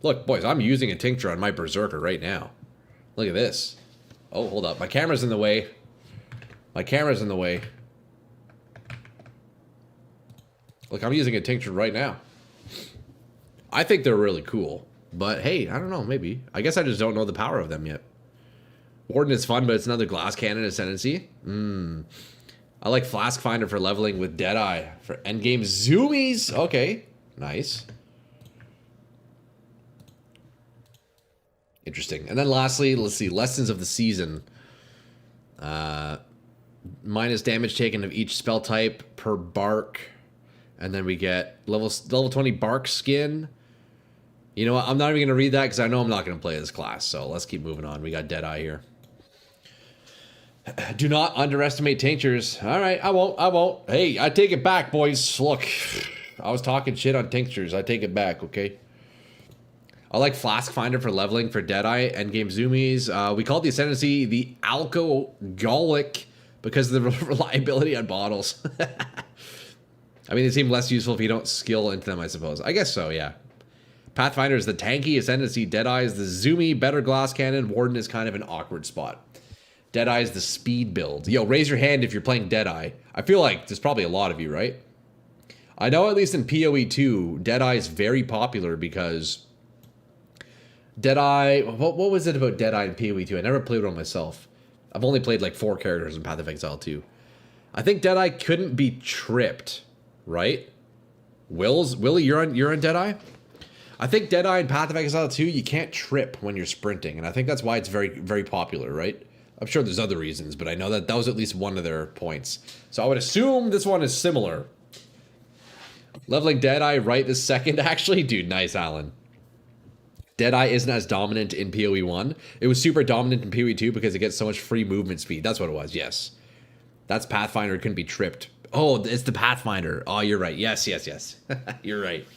Look, boys, I'm using a tincture on my Berserker right now. Look at this. Oh, hold up. My camera's in the way. My camera's in the way. Look, I'm using a tincture right now. I think they're really cool. But hey, I don't know, maybe. I guess I just don't know the power of them yet. Warden is fun, but it's another glass cannon ascendancy. I like Flask Finder for leveling with Deadeye. For endgame zoomies. Okay, nice. Interesting. And then lastly, let's see, Lessons of the Season. Minus damage taken of each spell type per bark. And then we get level 20 bark skin. You know what? I'm not even going to read that because I know I'm not going to play this class. So let's keep moving on. We got Deadeye here. Do not underestimate tinctures. All right, I won't. Hey, I take it back, boys. Look, I was talking shit on tinctures. I take it back, okay? I like Flask Finder for leveling for Deadeye, Endgame Zoomies. We call the ascendancy the Alcoholic because of the reliability on bottles. I mean, they seem less useful if you don't skill into them, I suppose. I guess so, yeah. Pathfinder is the tanky ascendancy. Deadeye is the zoomy, better glass cannon. Warden is kind of an awkward spot. Deadeye is the speed build. Yo, raise your hand if you're playing Deadeye. I feel like there's probably a lot of you, right? I know at least in PoE 2, Deadeye is very popular because Deadeye... What was it about Deadeye in PoE 2? I never played one myself. I've only played like 4 characters in Path of Exile 2. I think Deadeye couldn't be tripped, right? Willie, you're on Deadeye? I think Deadeye in Path of Exile 2, you can't trip when you're sprinting, and I think that's why it's very, very popular, right? I'm sure there's other reasons, but I know that was at least one of their points. So I would assume this one is similar. Leveling Deadeye right this second, actually? Dude, nice, Alan. Deadeye isn't as dominant in PoE 1. It was super dominant in PoE 2 because it gets so much free movement speed. That's what it was, yes. That's Pathfinder, it couldn't be tripped. Oh, it's the Pathfinder. Oh, you're right. Yes. You're right.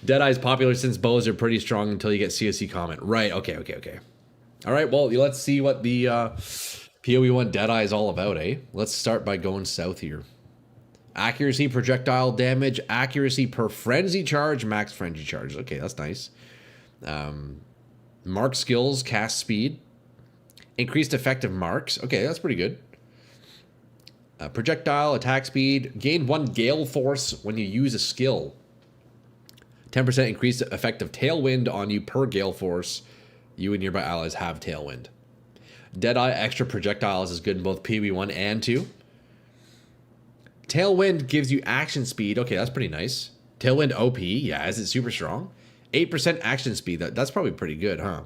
Deadeye is popular since bows are pretty strong until you get CSC comment. Right, okay. All right, well, let's see what the PoE 1 Deadeye is all about, eh? Let's start by going south here. Accuracy, projectile damage, accuracy per frenzy charge, max frenzy charge. Okay, that's nice. Mark skills, cast speed. Increased effective marks. Okay, that's pretty good. Projectile, attack speed. Gain 1 gale force when you use a skill. 10% increased effective tailwind on you per gale force. You and nearby allies have tailwind. Deadeye extra projectiles is good in both PoE 1 and 2. Tailwind gives you action speed. Okay, that's pretty nice. Tailwind OP, yeah, is it super strong? 8% action speed. That's probably pretty good, huh?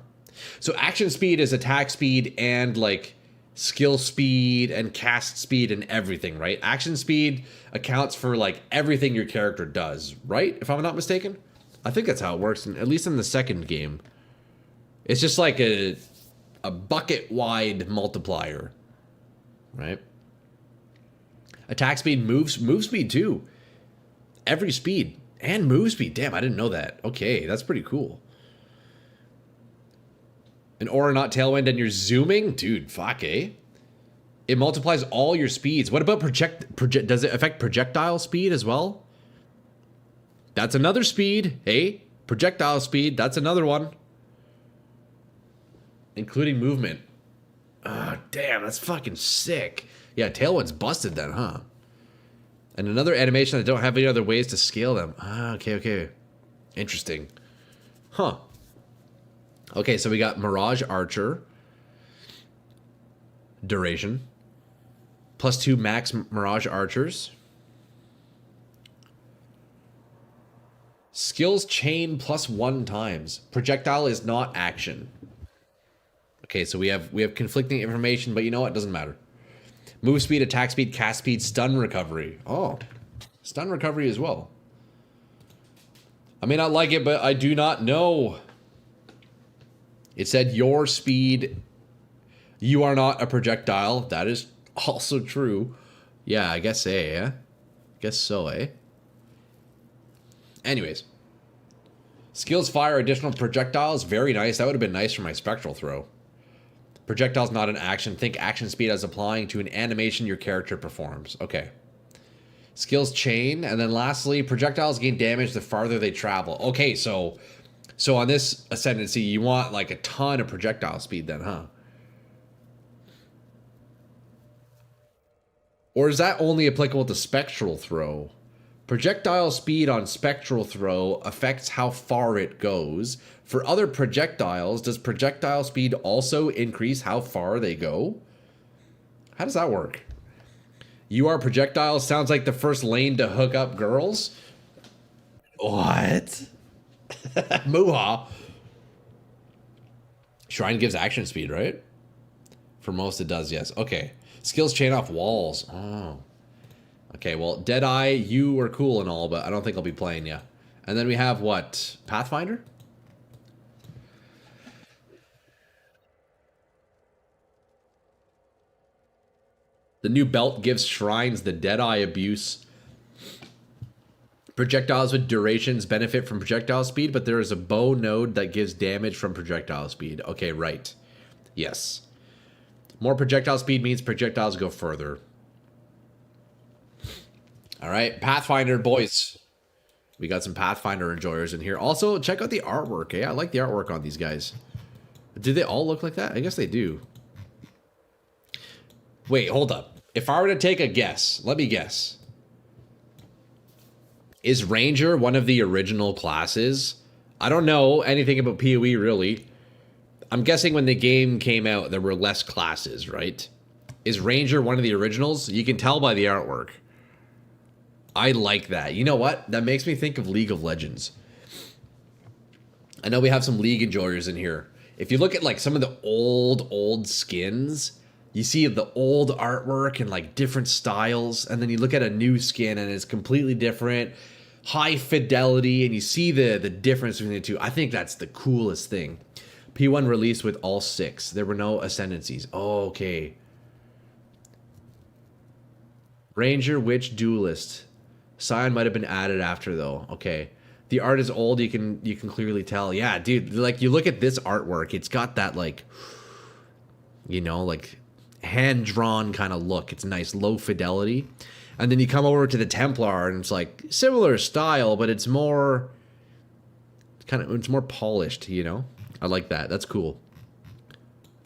So action speed is attack speed and like skill speed and cast speed and everything, right? Action speed accounts for like everything your character does, right? If I'm not mistaken. I think that's how it works, at least in the second game. It's just like a bucket-wide multiplier, right? Attack speed, move speed too. Every speed and move speed. Damn, I didn't know that. Okay, that's pretty cool. An aura not tailwind and you're zooming? Dude, fuck, eh? It multiplies all your speeds. What about does it affect projectile speed as well? That's another speed. Hey, projectile speed. That's another one. Including movement. Oh, damn, that's fucking sick. Yeah, Tailwind's busted then, huh? And another animation that don't have any other ways to scale them. Ah, okay, okay. Interesting. Huh. Okay, so we got Mirage Archer. Duration. +2 max Mirage Archers. Skills chain +1 times. Projectile is not action. Okay, so we have conflicting information, but you know what? It doesn't matter. Move speed, attack speed, cast speed, stun recovery. Oh, stun recovery as well. I may not like it, but I do not know. It said your speed. You are not a projectile. That is also true. Yeah, I guess yeah? Guess so, eh? Anyways. Skills fire additional projectiles. Very nice. That would have been nice for my spectral throw. Projectile's not an action. Think action speed as applying to an animation your character performs. Okay. Skills chain. And then lastly, projectiles gain damage the farther they travel. Okay, so on this ascendancy, you want like a ton of projectile speed then, huh? Or is that only applicable to spectral throw? Projectile speed on spectral throw affects how far it goes. For other projectiles, does projectile speed also increase how far they go? How does that work? You are projectile sounds like the first lane to hook up girls. What? Muha. Shrine gives action speed, right? For most it does, yes. Okay. Skills chain off walls. Oh. Okay, well, Deadeye, you were cool and all, but I don't think I'll be playing you. And then we have what? Pathfinder? The new belt gives shrines the Deadeye abuse. Projectiles with durations benefit from projectile speed, but there is a bow node that gives damage from projectile speed. Okay, right. Yes. More projectile speed means projectiles go further. All right, Pathfinder boys. We got some Pathfinder enjoyers in here. Also, check out the artwork. I like the artwork on these guys. Do they all look like that? I guess they do. Wait, hold up. If I were to take a guess, let me guess. Is Ranger one of the original classes? I don't know anything about PoE, really. I'm guessing when the game came out, there were less classes, right? Is Ranger one of the originals? You can tell by the artwork. I like that. You know what? That makes me think of League of Legends. I know we have some League enjoyers in here. If you look at like some of the old skins, you see the old artwork and like different styles, and then you look at a new skin and it's completely different, high fidelity, and you see the difference between the two. I think that's the coolest thing. P1 released with all 6. There were no ascendancies. Oh, okay. Ranger, Witch, Duelist. Scion might have been added after though. Okay. The art is old, you can clearly tell. Yeah, dude, like you look at this artwork, it's got that like, you know, like hand-drawn kind of look. It's nice, low fidelity. And then you come over to the Templar and it's like similar style, but it's more it's more polished, you know? I like that. That's cool.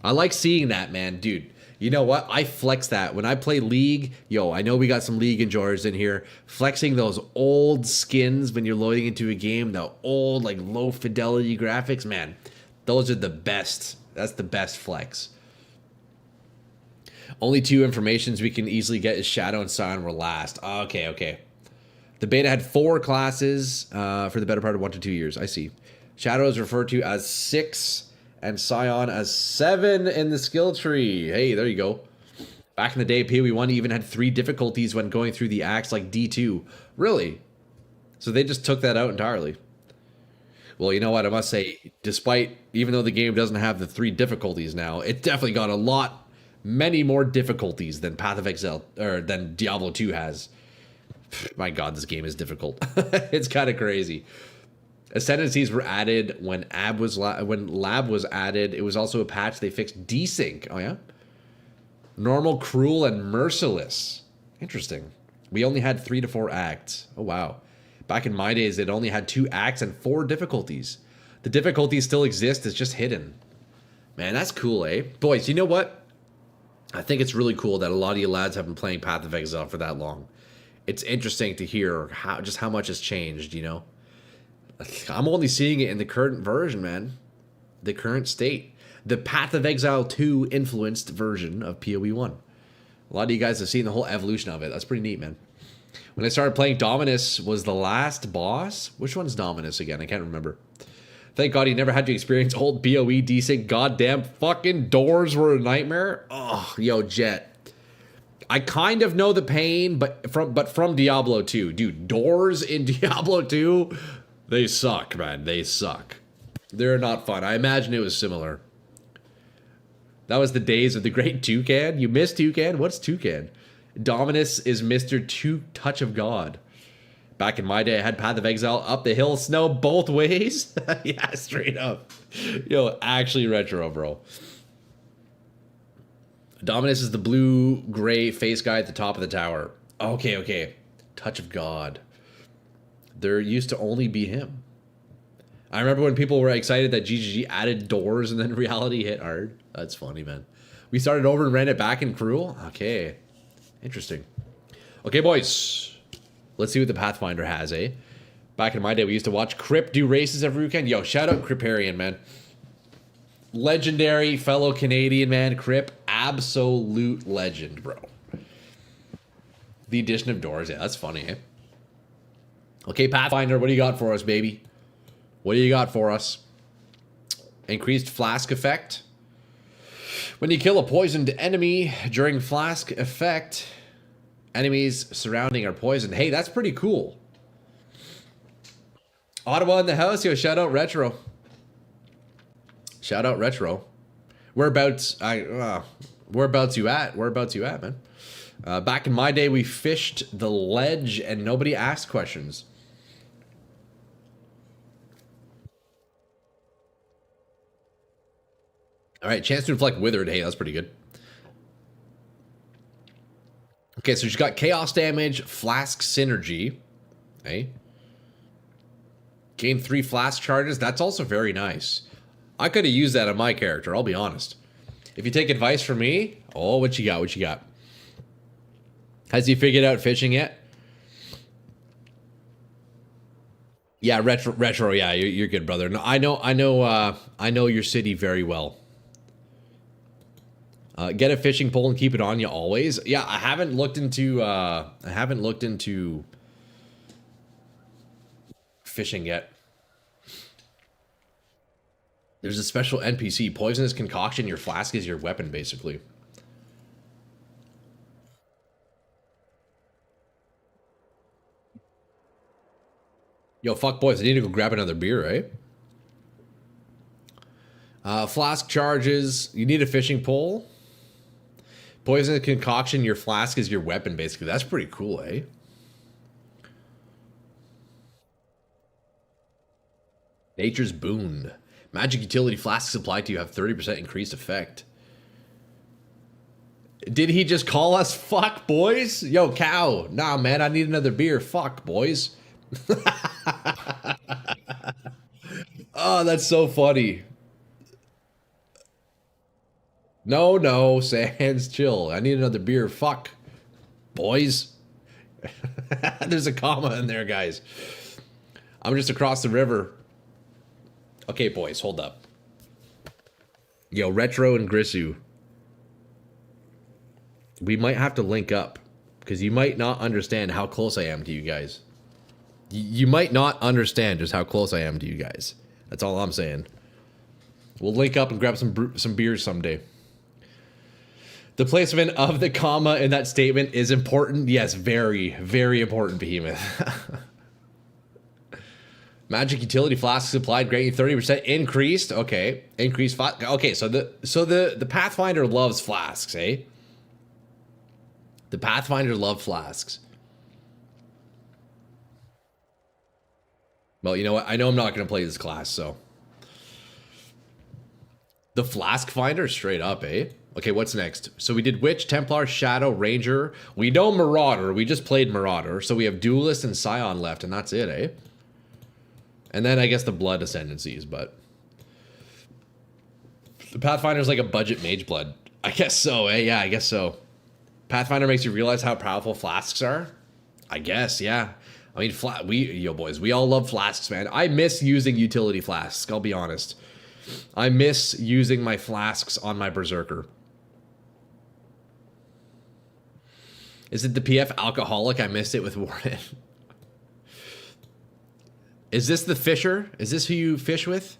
I like seeing that, man, dude. You know what? I flex that. When I play League, yo, I know we got some League enjoyers in here. Flexing those old skins when you're loading into a game, the old, like, low fidelity graphics, man, those are the best. That's the best flex. Only 2 informations we can easily get is Shadow and Scion were last. Okay, okay. The beta had 4 classes for the better part of 1 to 2 years. I see. Shadow is referred to as 6. And Scion as 7 in the skill tree. Hey, there you go. Back in the day, PoE 1 even had 3 difficulties when going through the acts like D2. Really? So they just took that out entirely. Well, you know what? I must say, even though the game doesn't have the 3 difficulties now, it definitely got many more difficulties than Path of Exile, or than Diablo 2 has. My God, this game is difficult. It's kind of crazy. Ascendancies were added when Lab was added. It was also a patch they fixed desync. Oh yeah? Normal, Cruel, and Merciless. Interesting. We only had 3 to 4 acts. Oh wow. Back in my days, it only had 2 acts and 4 difficulties. The difficulties still exist, it's just hidden. Man, that's cool, eh? Boys, you know what? I think it's really cool that a lot of you lads have been playing Path of Exile for that long. It's interesting to hear how much has changed, you know? I'm only seeing it in the current version, man. The current state. The Path of Exile 2 influenced version of PoE 1. A lot of you guys have seen the whole evolution of it. That's pretty neat, man. When I started playing, Dominus was the last boss. Which one's Dominus again? I can't remember. Thank God he never had to experience old BOE desync. Goddamn fucking doors were a nightmare. Oh, yo, Jet. I kind of know the pain, but from Diablo 2. Dude, doors in Diablo 2, they suck, man. They suck. They're not fun. I imagine it was similar. That was the days of the great Toucan. You missed Toucan? What's Toucan? Dominus is Mr. Touch of God. Back in my day, I had Path of Exile up the hill, snow both ways. Yeah, straight up. Yo, actually retro, bro. Dominus is the blue-gray face guy at the top of the tower. Okay, okay. Touch of God. There used to only be him. I remember when people were excited that GGG added doors and then reality hit hard. That's funny, man. We started over and ran it back in Cruel? Okay. Interesting. Okay, boys. Let's see what the Pathfinder has, eh? Back in my day, we used to watch Crip do races every weekend. Yo, shout out Criparian, man. Legendary fellow Canadian, man. Crip, absolute legend, bro. The addition of doors. Yeah, that's funny, eh? Okay, Pathfinder, what do you got for us, baby? What do you got for us? Increased flask effect. When you kill a poisoned enemy during flask effect, enemies surrounding are poisoned. Hey, that's pretty cool. Ottawa in the house. Yo, shout out Retro. Shout out Retro. Whereabouts you at? Whereabouts you at, man? Back in my day, we fished the ledge and nobody asked questions. All right, chance to inflict withered. Hey, that's pretty good. Okay, so she's got chaos damage, flask synergy. Hey. Gain 3 flask charges. That's also very nice. I could have used that on my character, I'll be honest. If you take advice from me, oh, what you got? What you got? Has he figured out fishing yet? Yeah, retro. Yeah, you're good, brother. No, I know your city very well. Get a fishing pole and keep it on you always. Yeah, I haven't looked into fishing yet. There's a special NPC, poisonous concoction. Your flask is your weapon, basically. Yo, fuck boys, I need to go grab another beer, right? Flask charges. You need a fishing pole. Poison concoction, your flask is your weapon, basically. That's pretty cool, eh? Nature's boon. Magic utility flasks supplied to you have 30% increased effect. Did he just call us fuck, boys? Yo, cow. Nah, man, I need another beer. Fuck, boys. Oh, that's so funny. No, Sans, chill. I need another beer. Fuck, boys. There's a comma in there, guys. I'm just across the river. Okay, boys, hold up. Yo, Retro and Grissu. We might have to link up, because you might not understand how close I am to you guys. You might not understand just how close I am to you guys. That's all I'm saying. We'll link up and grab some beers someday. The placement of the comma in that statement is important. Yes, very, very important, Behemoth. Magic utility flasks supplied, granting 30% increased. Okay, increased. Okay, so the Pathfinder loves flasks, eh? The Pathfinder loves flasks. Well, you know what? I know I'm not going to play this class, so. The Flask Finder, straight up, eh? Okay, what's next? So we did Witch, Templar, Shadow, Ranger. We know Marauder. We just played Marauder. So we have Duelist and Scion left, and that's it, eh? And then I guess the Blood Ascendancies, but... The Pathfinder's like a budget mage blood. I guess so, eh? Yeah, I guess so. Pathfinder makes you realize how powerful flasks are? I guess, yeah. I mean, boys, we all love flasks, man. I miss using utility flasks, I'll be honest. I miss using my flasks on my Berserker. Is it the PF alcoholic? I missed it with Warren. Is this the fisher? Is this who you fish with?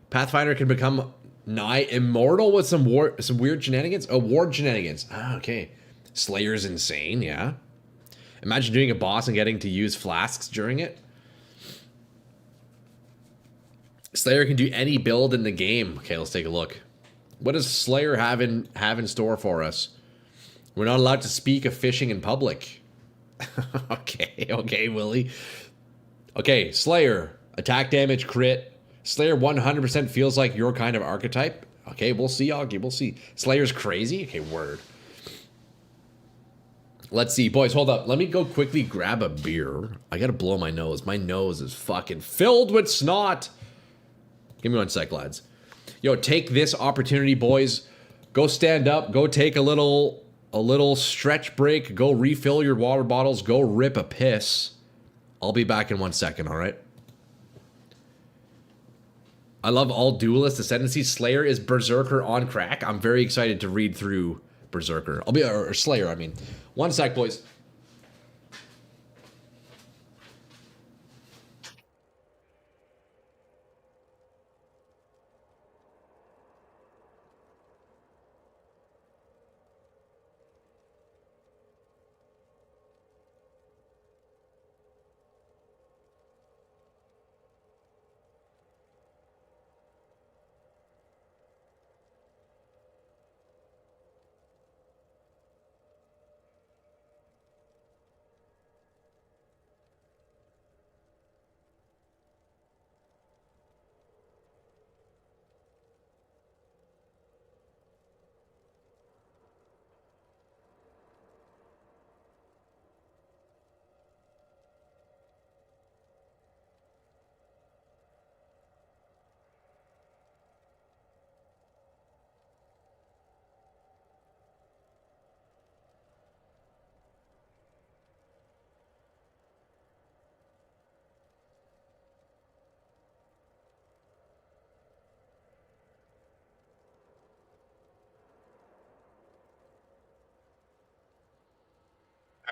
Pathfinder can become nigh immortal with some weird shenanigans? Oh, ward shenanigans. Ah, okay. Slayer's insane, yeah. Imagine doing a boss and getting to use flasks during it. Slayer can do any build in the game. Okay, let's take a look. What does Slayer have in store for us? We're not allowed to speak of fishing in public. Okay, Willie. Okay, Slayer. Attack damage, crit. Slayer 100% feels like your kind of archetype. Okay, we'll see, Augie, we'll see. Slayer's crazy? Okay, word. Let's see. Boys, hold up. Let me go quickly grab a beer. I gotta blow my nose. My nose is fucking filled with snot. Give me 1 sec, lads. Yo, take this opportunity, boys. Go stand up. Go take a little stretch break. Go refill your water bottles. Go rip a piss. I'll be back in 1 second, all right? I love all Duelist Ascendancy. Slayer is Berserker on crack. I'm very excited to read through Berserker. Or Slayer, I mean. 1 sec, boys.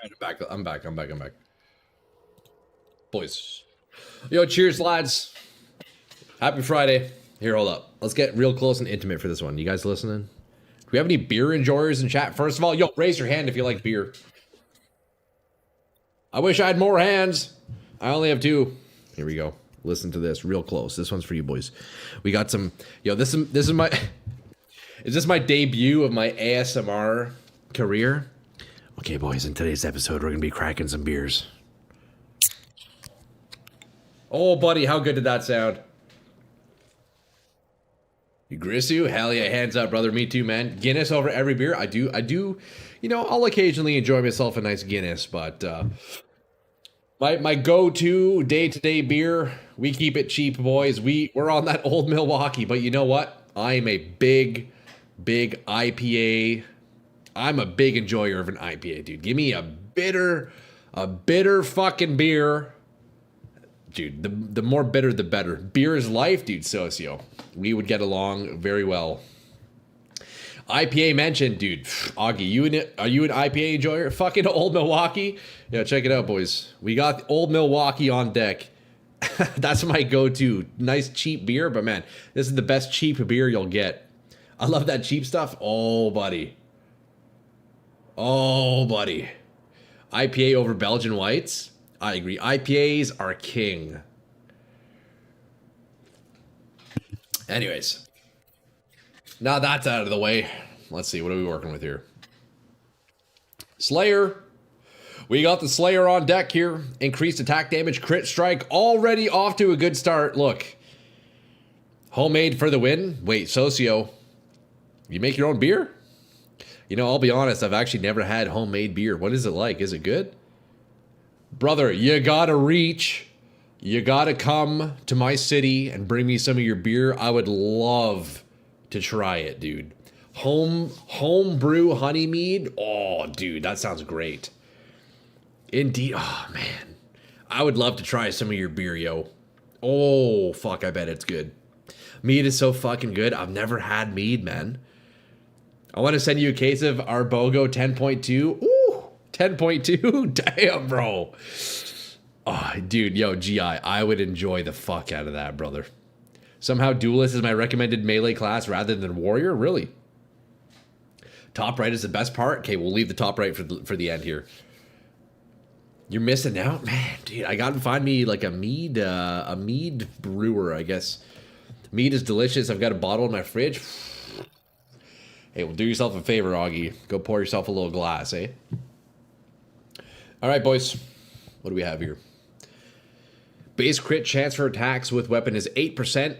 All right, I'm back. Boys. Yo, cheers, lads. Happy Friday. Here, hold up. Let's get real close and intimate for this one. You guys listening? Do we have any beer enjoyers in chat? First of all, yo, raise your hand if you like beer. I wish I had more hands. I only have 2. Here we go. Listen to this real close. This one's for you boys. We got some. Yo, this is my. Is this my debut of my ASMR career? Okay, boys. In today's episode, we're gonna be cracking some beers. Oh, buddy, how good did that sound? You Grissu? Hell yeah, hands up, brother. Me too, man. Guinness over every beer. I do. You know, I'll occasionally enjoy myself a nice Guinness, but my go-to day-to-day beer, we keep it cheap, boys. We're on that old Milwaukee, but you know what? I am a big IPA. I'm a big enjoyer of an IPA, dude. Give me a bitter fucking beer. Dude, the more bitter, the better. Beer is life, dude, Socio. We would get along very well. IPA mentioned, dude. Augie, are you an IPA enjoyer? Fucking Old Milwaukee? Yeah, check it out, boys. We got Old Milwaukee on deck. That's my go-to. Nice, cheap beer, but man, this is the best cheap beer you'll get. I love that cheap stuff. Oh, buddy. IPA over Belgian whites? I agree. IPAs are king. Anyways. Now that's out of the way. Let's see. What are we working with here? Slayer. We got the Slayer on deck here. Increased attack damage, crit strike. Already off to a good start. Look. Homemade for the win? Wait, Socio, you make your own beer? You know, I'll be honest, I've actually never had homemade beer. What is it like? Is it good? Brother, you gotta reach. You gotta come to my city and bring me some of your beer. I would love to try it, dude. Home brew honey mead. Oh, dude, that sounds great. Indeed. Oh, man. I would love to try some of your beer, yo. Oh, fuck, I bet it's good. Mead is so fucking good. I've never had mead, man. I want to send you a case of Arbogo 10.2. Ooh, 10.2? Damn, bro. Oh, dude, yo, GI, I would enjoy the fuck out of that, brother. Somehow Duelist is my recommended melee class rather than Warrior? Really? Top right is the best part? Okay, we'll leave the top right for the end here. You're missing out? Man, dude, I gotta find me like a mead brewer, I guess. Mead is delicious. I've got a bottle in my fridge. Hey, well, do yourself a favor, Augie. Go pour yourself a little glass, eh? All right, boys. What do we have here? Base crit chance for attacks with weapon is 8%.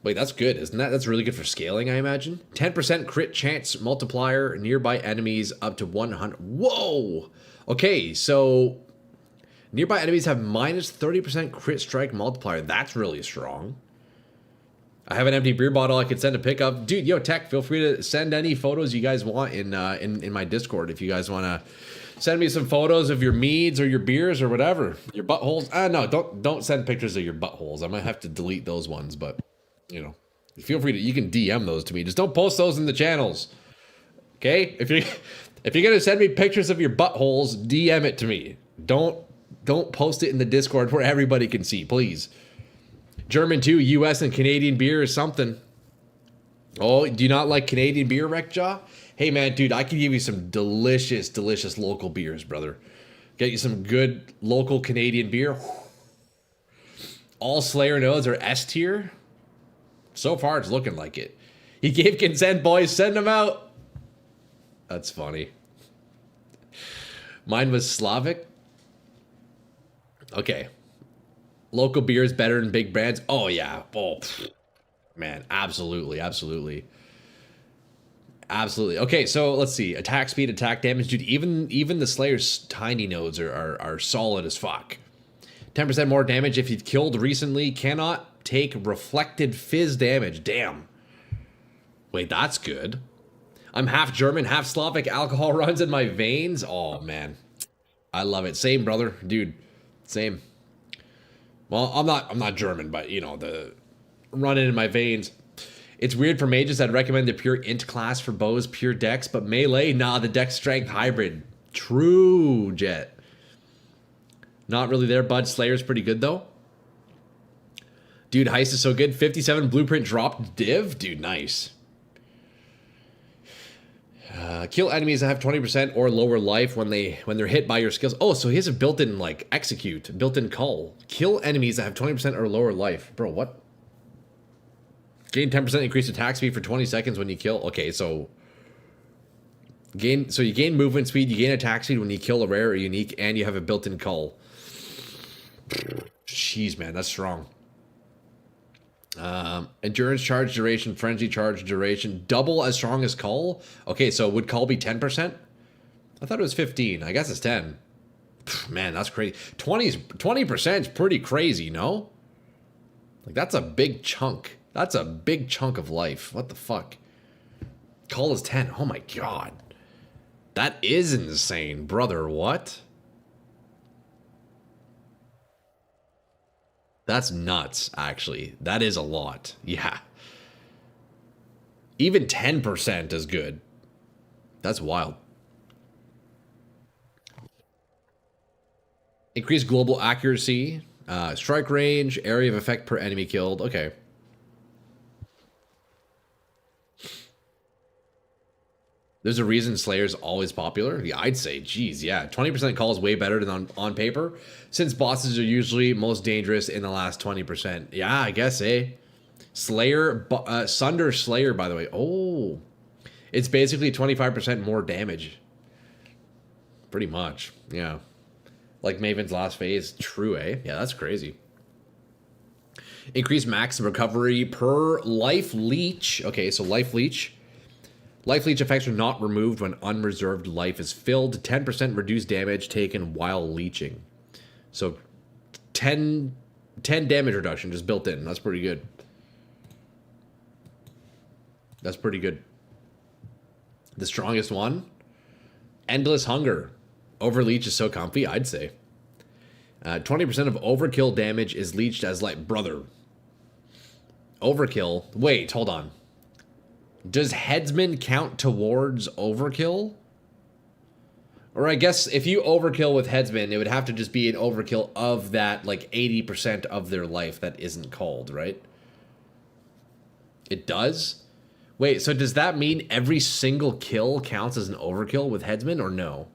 Wait, that's good, isn't that? That's really good for scaling, I imagine. 10% crit chance multiplier nearby enemies up to 100. Whoa! Okay, so nearby enemies have minus 30% crit strike multiplier. That's really strong. I have an empty beer bottle I could send a pickup. Dude, yo, Tech, feel free to send any photos you guys want in my Discord if you guys want to send me some photos of your meads or your beers or whatever. Your buttholes. No, don't send pictures of your buttholes. I might have to delete those ones, but, you know, feel free to, you can DM those to me. Just don't post those in the channels. Okay? If you're going to send me pictures of your buttholes, DM it to me. Don't post it in the Discord where everybody can see, please. German too, US and Canadian beer is something. Oh, do you not like Canadian beer, Wreckjaw? Hey man, dude, I can give you some delicious, delicious local beers, brother. Get you some good local Canadian beer. All Slayer nodes are S tier. So far, it's looking like it. He gave consent, boys. Send them out. That's funny. Mine was Slavic. Okay. Local beer is better than big brands. Oh, yeah. Oh, man. Absolutely. Absolutely. Absolutely. Okay, so let's see. Attack speed, attack damage. Dude, even the Slayer's tiny nodes are solid as fuck. 10% more damage if you've killed recently. Cannot take reflected fizz damage. Damn. Wait, that's good. I'm half German, half Slavic. Alcohol runs in my veins. Oh, man. I love it. Same, brother. Dude. Same. Well, I'm not German, but, you know, the running in my veins. It's weird for mages. I'd recommend the pure int class for bows, pure dex, but melee, nah, the dex strength hybrid. True, Jet. Not really there, bud. Slayer's pretty good, though. Dude, Heist is so good. 57 blueprint dropped div. Dude, nice. Kill enemies that have 20% or lower life when they're hit by your skills. Oh, so he has a built-in, like, execute, built-in cull. Kill enemies that have 20% or lower life. Bro, what? Gain 10% increased attack speed for 20 seconds when you kill. Okay, so you gain movement speed, you gain attack speed when you kill a rare or unique, and you have a built-in cull. Jeez, man, that's strong. Endurance charge duration, frenzy charge duration, double as strong as cull. Okay, so would cull be 10%? I thought it was 15. I guess it's 10. Man, that's crazy. 20% is pretty crazy, no? Like, that's a big chunk. That's a big chunk of life. What the fuck? Cull is 10. Oh my god. That is insane, brother. What? That's nuts, actually. That is a lot. Yeah. Even 10% is good. That's wild. Increased global accuracy. Strike range. Area of effect per enemy killed. Okay. There's a reason Slayer's always popular. Yeah, I'd say, geez, yeah. 20% call is way better than on paper, since bosses are usually most dangerous in the last 20%. Yeah, I guess, eh? Slayer, Sunder Slayer, by the way. Oh, it's basically 25% more damage. Pretty much, yeah. Like Maven's last phase. True, eh? Yeah, that's crazy. Increase max recovery per life leech. Okay, so life leech. Life leech effects are not removed when unreserved life is filled. 10% reduced damage taken while leeching. So 10 damage reduction just built in. That's pretty good. That's pretty good. The strongest one? Endless Hunger. Overleech is so comfy, I'd say. 20% of overkill damage is leeched as light. Brother. Overkill. Wait, hold on. Does Headsman count towards overkill? Or I guess if you overkill with Headsman, it would have to just be an overkill of that, like, 80% of their life that isn't called, right? It does? Wait, so does that mean every single kill counts as an overkill with Headsman, or no?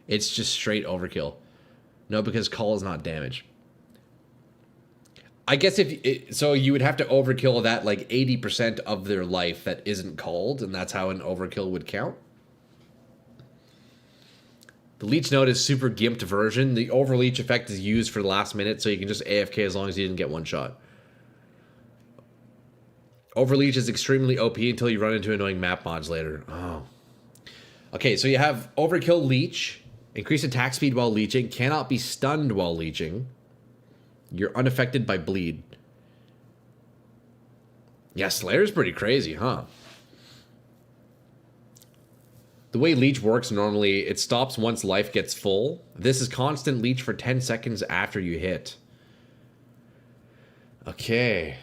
It's just straight overkill. No, because call is not damage. I guess so you would have to overkill that like 80% of their life that isn't called, and that's how an overkill would count. The leech node is super gimped version. The overleech effect is used for the last minute, so you can just AFK as long as you didn't get one shot. Overleech is extremely OP until you run into annoying map mods later. Oh. Okay, so you have Overkill Leech. Increase attack speed while leeching. Cannot be stunned while leeching. You're unaffected by bleed. Yeah, Slayer's pretty crazy, huh? The way leech works normally, it stops once life gets full. This is constant leech for 10 seconds after you hit. Okay.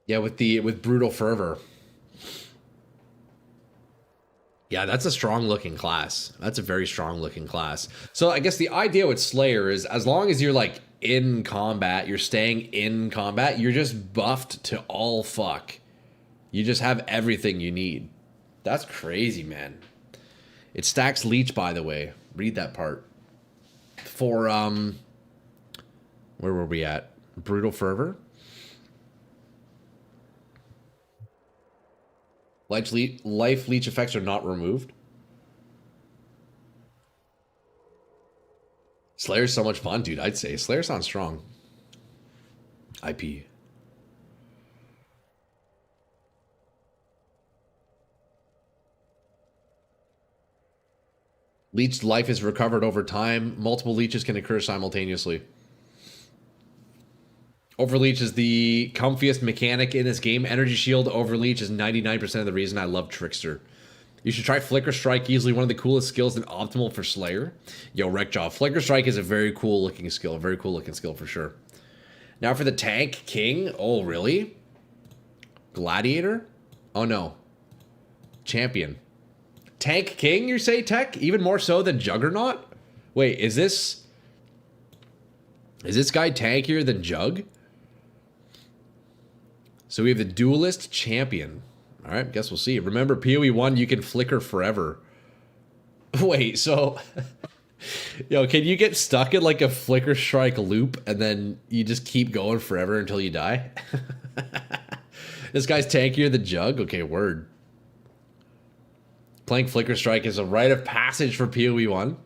Yeah, with Brutal Fervor. Yeah, that's a strong looking class. That's a very strong looking class. So I guess the idea with Slayer is as long as you're like in combat, you're staying in combat, you're just buffed to all fuck. You just have everything you need. That's crazy, man. It stacks leech, by the way. Read that part. For where were we at? Brutal Fervor. Life leech effects are not removed. Slayer's so much fun, dude. I'd say Slayer sounds strong. IP. Leech life is recovered over time. Multiple leeches can occur simultaneously. Overleech is the comfiest mechanic in this game. Energy Shield Overleech is 99% of the reason I love Trickster. You should try Flicker Strike, easily one of the coolest skills and optimal for Slayer. Yo, Wreckjaw. Flicker Strike is a very cool looking skill. A very cool looking skill for sure. Now for the Tank King. Oh, really? Gladiator? Oh, no. Champion. Tank King, you say, Tech? Even more so than Juggernaut? Wait, is this guy tankier than Jug? So we have the Duelist Champion. All right, guess we'll see. Remember, PoE 1, you can flicker forever. Wait, so... Yo, can you get stuck in like a Flicker Strike loop and then you just keep going forever until you die? This guy's tankier than Jug? Okay, word. Playing Flicker Strike is a rite of passage for PoE 1.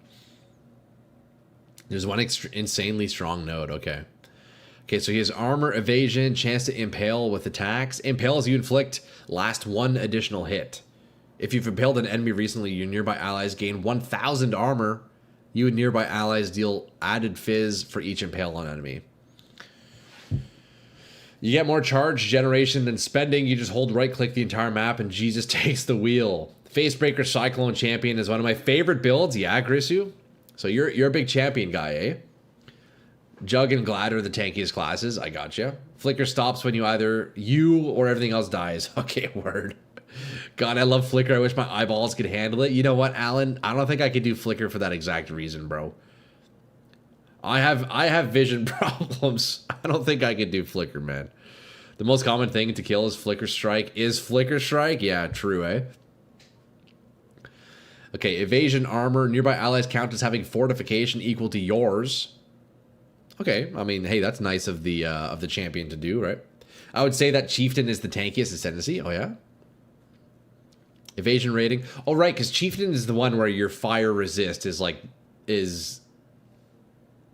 There's one insanely strong node, okay. Okay, so he has armor, evasion, chance to impale with attacks. Impale as you inflict last one additional hit. If you've impaled an enemy recently, your nearby allies gain 1,000 armor. You and nearby allies deal added fizz for each impale on enemy. You get more charge generation than spending. You just hold right-click the entire map and Jesus takes the wheel. Facebreaker Cyclone Champion is one of my favorite builds. Yeah, Grisu? So you're a big champion guy, eh? Jug and Glad are the tankiest classes. I gotcha. Flicker stops when either you or everything else dies. Okay, word. God, I love Flicker. I wish my eyeballs could handle it. You know what, Alan? I don't think I could do Flicker for that exact reason, bro. I have vision problems. I don't think I could do Flicker, man. The most common thing to kill is Flicker Strike. Is Flicker Strike? Yeah, true, eh? Okay, evasion armor. Nearby allies count as having fortification equal to yours. Okay, I mean, hey, that's nice of the champion to do, right? I would say that Chieftain is the tankiest ascendancy. Oh, yeah? Evasion rating. Oh, right, because Chieftain is the one where your fire resist is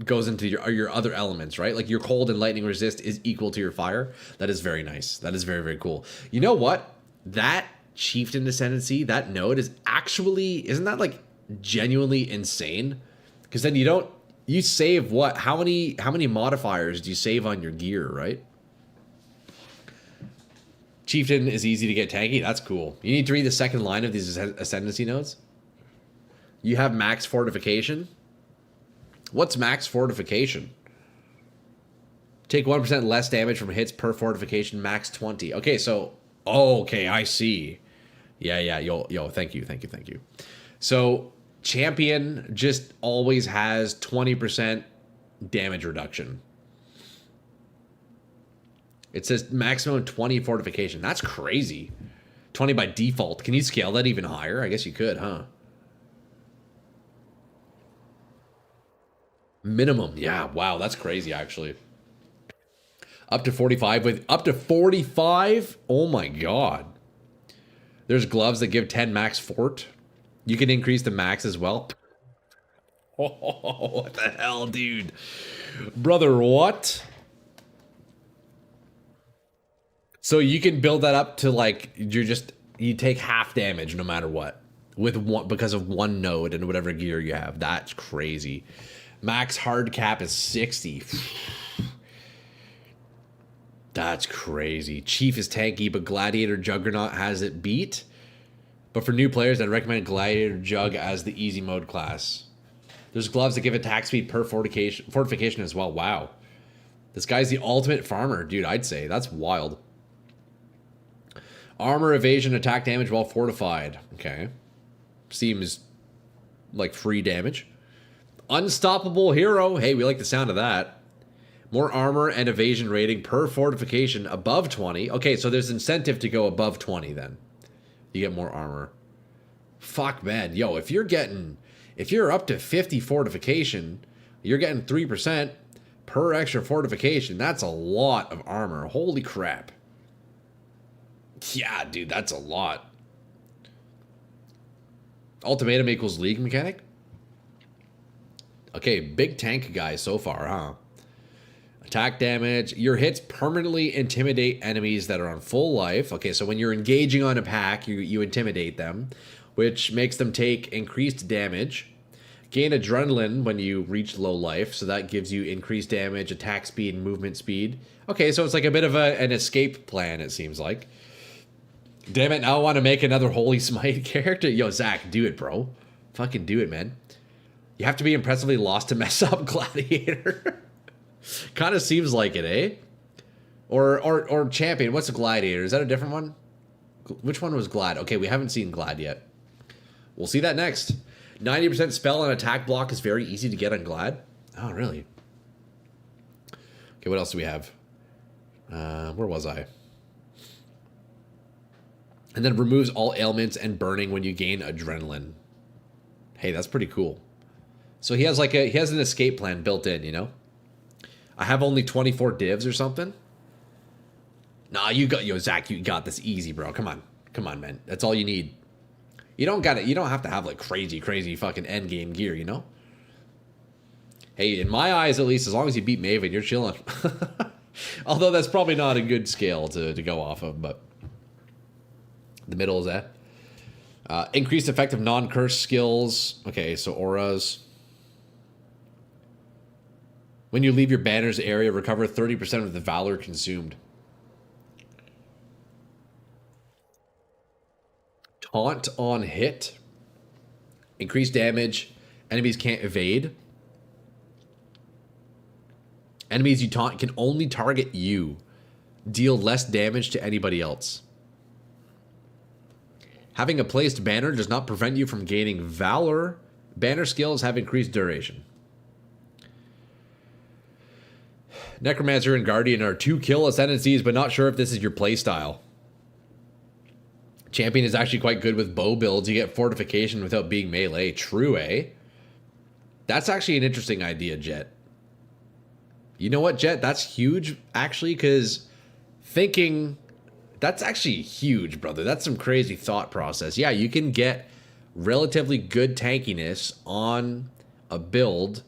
goes into your other elements, right? Like your cold and lightning resist is equal to your fire. That is very nice. That is very, very cool. You know what? That Chieftain Ascendancy, that node is actually, isn't that like genuinely insane? Because then you save what? How many modifiers do you save on your gear, right? Chieftain is easy to get tanky. That's cool. You need to read the second line of these Ascendancy nodes. You have max fortification. What's max fortification? Take 1% less damage from hits per fortification, max 20. Okay, so, okay, I see. Yeah, yo, thank you. So, champion just always has 20% damage reduction. It says maximum 20 fortification. That's crazy. 20 by default. Can you scale that even higher? I guess you could, huh? Minimum. Yeah, wow, that's crazy, actually. Up to 45 with... Up to 45? Oh, my God. There's gloves that give 10 max fort. You can increase the max as well. Oh, what the hell, dude? Brother, what? So you can build that up to like you take half damage no matter what with one because of one node and whatever gear you have. That's crazy. Max hard cap is 60. That's crazy. Chief is tanky, but Gladiator Juggernaut has it beat. But for new players, I'd recommend Gladiator Jug as the easy mode class. There's gloves that give attack speed per fortification as well. Wow. This guy's the ultimate farmer, dude, I'd say. That's wild. Armor, evasion, attack damage while fortified. Okay. Seems like free damage. Unstoppable hero. Hey, we like the sound of that. More armor and evasion rating per fortification above 20. Okay, so there's incentive to go above 20 then. You get more armor. Fuck, man. Yo, if you're up to 50 fortification, you're getting 3% per extra fortification. That's a lot of armor. Holy crap. Yeah, dude, that's a lot. Ultimatum equals league mechanic? Okay, big tank guy so far, huh? Attack damage. Your hits permanently intimidate enemies that are on full life. Okay, so when you're engaging on a pack, you intimidate them, which makes them take increased damage. Gain adrenaline when you reach low life, so that gives you increased damage, attack speed, and movement speed. Okay, so it's like a bit of an escape plan, it seems like. Damn it, now I want to make another Holy Smite character. Yo, Zach, do it, bro. Fucking do it, man. You have to be impressively lost to mess up Gladiator. Kind of seems like it, eh? Or Champion. What's a Gladiator? Is that a different one? Which one was Glad? Okay, we haven't seen Glad yet. We'll see that next. 90% spell and attack block is very easy to get on Glad. Oh, really? Okay, what else do we have? Where was I? And then removes all ailments and burning when you gain adrenaline. Hey, that's pretty cool. So he has an escape plan built in, you know? I have only 24 divs or something. Nah, Zach, you got this easy, bro. Come on, man. That's all you need. You don't have to have like crazy fucking end game gear, you know? Hey, in my eyes at least, as long as you beat Maven, you're chilling. Although that's probably not a good scale to go off of, but the middle is that. Increased effective non-curse skills. Okay, so auras. When you leave your banner's area, recover 30% of the valor consumed. Taunt on hit. Increased damage. Enemies can't evade. Enemies you taunt can only target you. Deal less damage to anybody else. Having a placed banner does not prevent you from gaining valor. Banner skills have increased duration. Necromancer and Guardian are 2 kill ascendancies, but not sure if this is your playstyle. Champion is actually quite good with bow builds. You get fortification without being melee. True, eh? That's actually an interesting idea, Jet. You know what, Jet? That's huge, actually, because thinking... That's actually huge, brother. That's some crazy thought process. Yeah, you can get relatively good tankiness on a build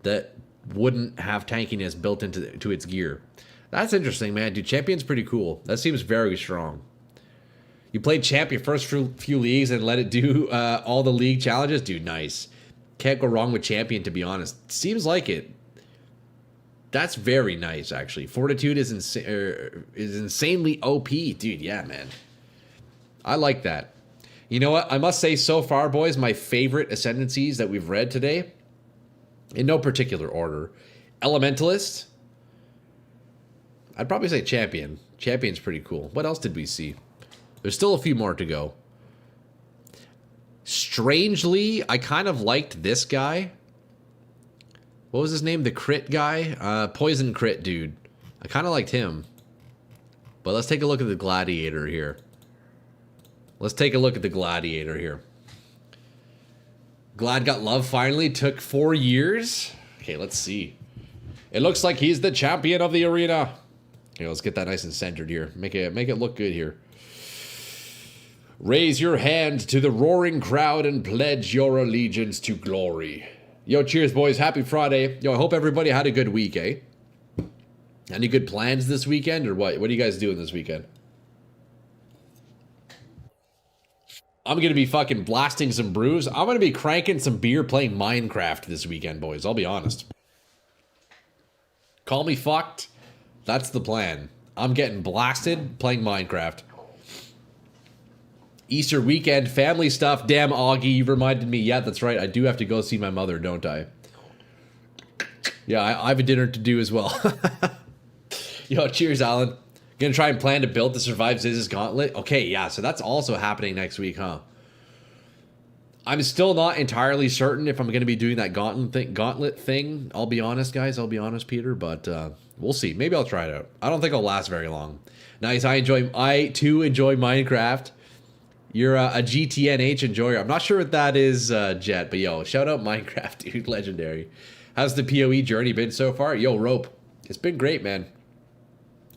that wouldn't have tankiness built into its gear. That's interesting, man. Dude, Champion's pretty cool. That seems very strong. You played Champ your first few leagues and let it do all the league challenges? Dude, nice. Can't go wrong with Champion, to be honest. Seems like it. That's very nice, actually. Fortitude is insanely OP. Dude, yeah, man. I like that. You know what? I must say, so far, boys, my favorite Ascendancies that we've read today, in no particular order, Elementalist. I'd probably say Champion. Champion's pretty cool. What else did we see? There's still a few more to go. Strangely, I kind of liked this guy. What was his name? The crit guy? Poison crit dude. I kind of liked him. But let's take a look at the gladiator here. Let's take a look at the gladiator here. Glad got love finally. Took 4 years. Okay, let's see. It looks like he's the champion of the arena. Here, let's get that nice and centered here. Make it look good here. Raise your hand to the roaring crowd and pledge your allegiance to glory. Yo, cheers, boys. Happy Friday. Yo, I hope everybody had a good week, eh? Any good plans this weekend or what? What are you guys doing this weekend? I'm going to be fucking blasting some brews. I'm going to be cranking some beer playing Minecraft this weekend, boys. I'll be honest. Call me fucked. That's the plan. I'm getting blasted playing Minecraft. Easter weekend, family stuff. Damn, Augie, you reminded me. Yeah, that's right. I do have to go see my mother, don't I? Yeah, I have a dinner to do as well. Yo, cheers, Alan. Gonna try and plan to build to survive Ziz's gauntlet. Okay, yeah, so that's also happening next week, huh? I'm still not entirely certain if I'm gonna be doing that gauntlet thing. I'll be honest, guys. I'll be honest, Peter, but we'll see. Maybe I'll try it out. I don't think I'll last very long. Nice. I too enjoy Minecraft. You're a GTNH enjoyer. I'm not sure what that is, Jet, but yo, shout out Minecraft, dude. Legendary. How's the PoE journey been so far? Yo, Rope. It's been great, man.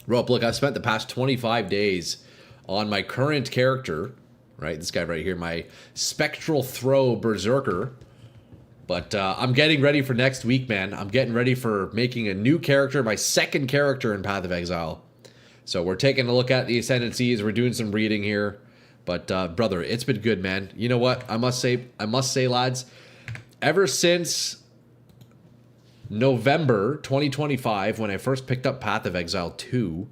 Rope, look, I've spent the past 25 days on my current character, right? This guy right here, my Spectral Throw Berserker. But I'm getting ready for next week, man. I'm getting ready for making a new character, my second character in Path of Exile. So we're taking a look at the Ascendancies. We're doing some reading here. But brother, it's been good, man. You know what? I must say, lads, ever since November 2025, when I first picked up Path of Exile 2,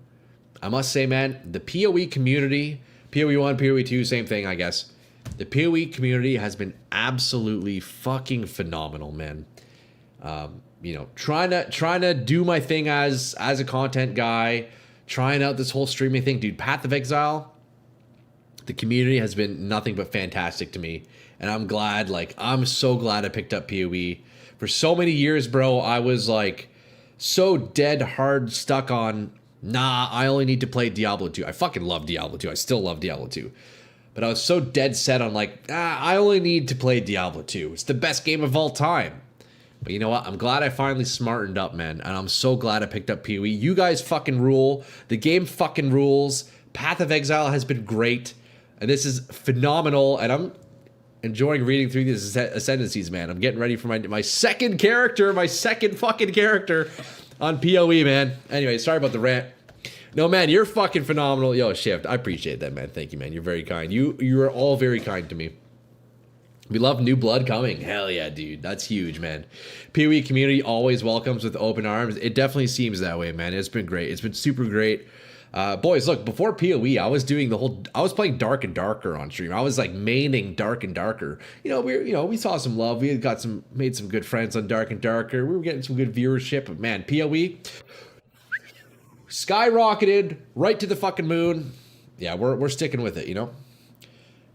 I must say, man, the PoE community, PoE 1, PoE 2, same thing, I guess. The PoE community has been absolutely fucking phenomenal, man. You know, trying to do my thing as a content guy, trying out this whole streaming thing, dude. Path of Exile, the community has been nothing but fantastic to me, and I'm glad. Like, I'm so glad I picked up PoE. For so many years, bro, I was like so dead hard stuck on, nah, I only need to play Diablo 2. I fucking love Diablo 2. I still love Diablo 2. But I was so dead set on like, I only need to play Diablo 2. It's the best game of all time. But you know what? I'm glad I finally smartened up, man. And I'm so glad I picked up PoE. You guys fucking rule. The game fucking rules. Path of Exile has been great. And this is phenomenal. And I'm enjoying reading through these Ascendancies, man. I'm getting ready for my second character. My second fucking character on PoE, man. Anyway, sorry about the rant. No, man, you're fucking phenomenal. Yo, Shift, I appreciate that, man. Thank you, man. You're very kind. You are all very kind to me. We love new blood coming. Hell yeah, dude. That's huge, man. PoE community always welcomes with open arms. It definitely seems that way, man. It's been great. It's been super great. Boys, look, before PoE, I was playing Dark and Darker on stream. I was like maining Dark and Darker. We saw some love. We had made some good friends on Dark and Darker. We were getting some good viewership. But man, PoE skyrocketed right to the fucking moon. Yeah, we're sticking with it, you know?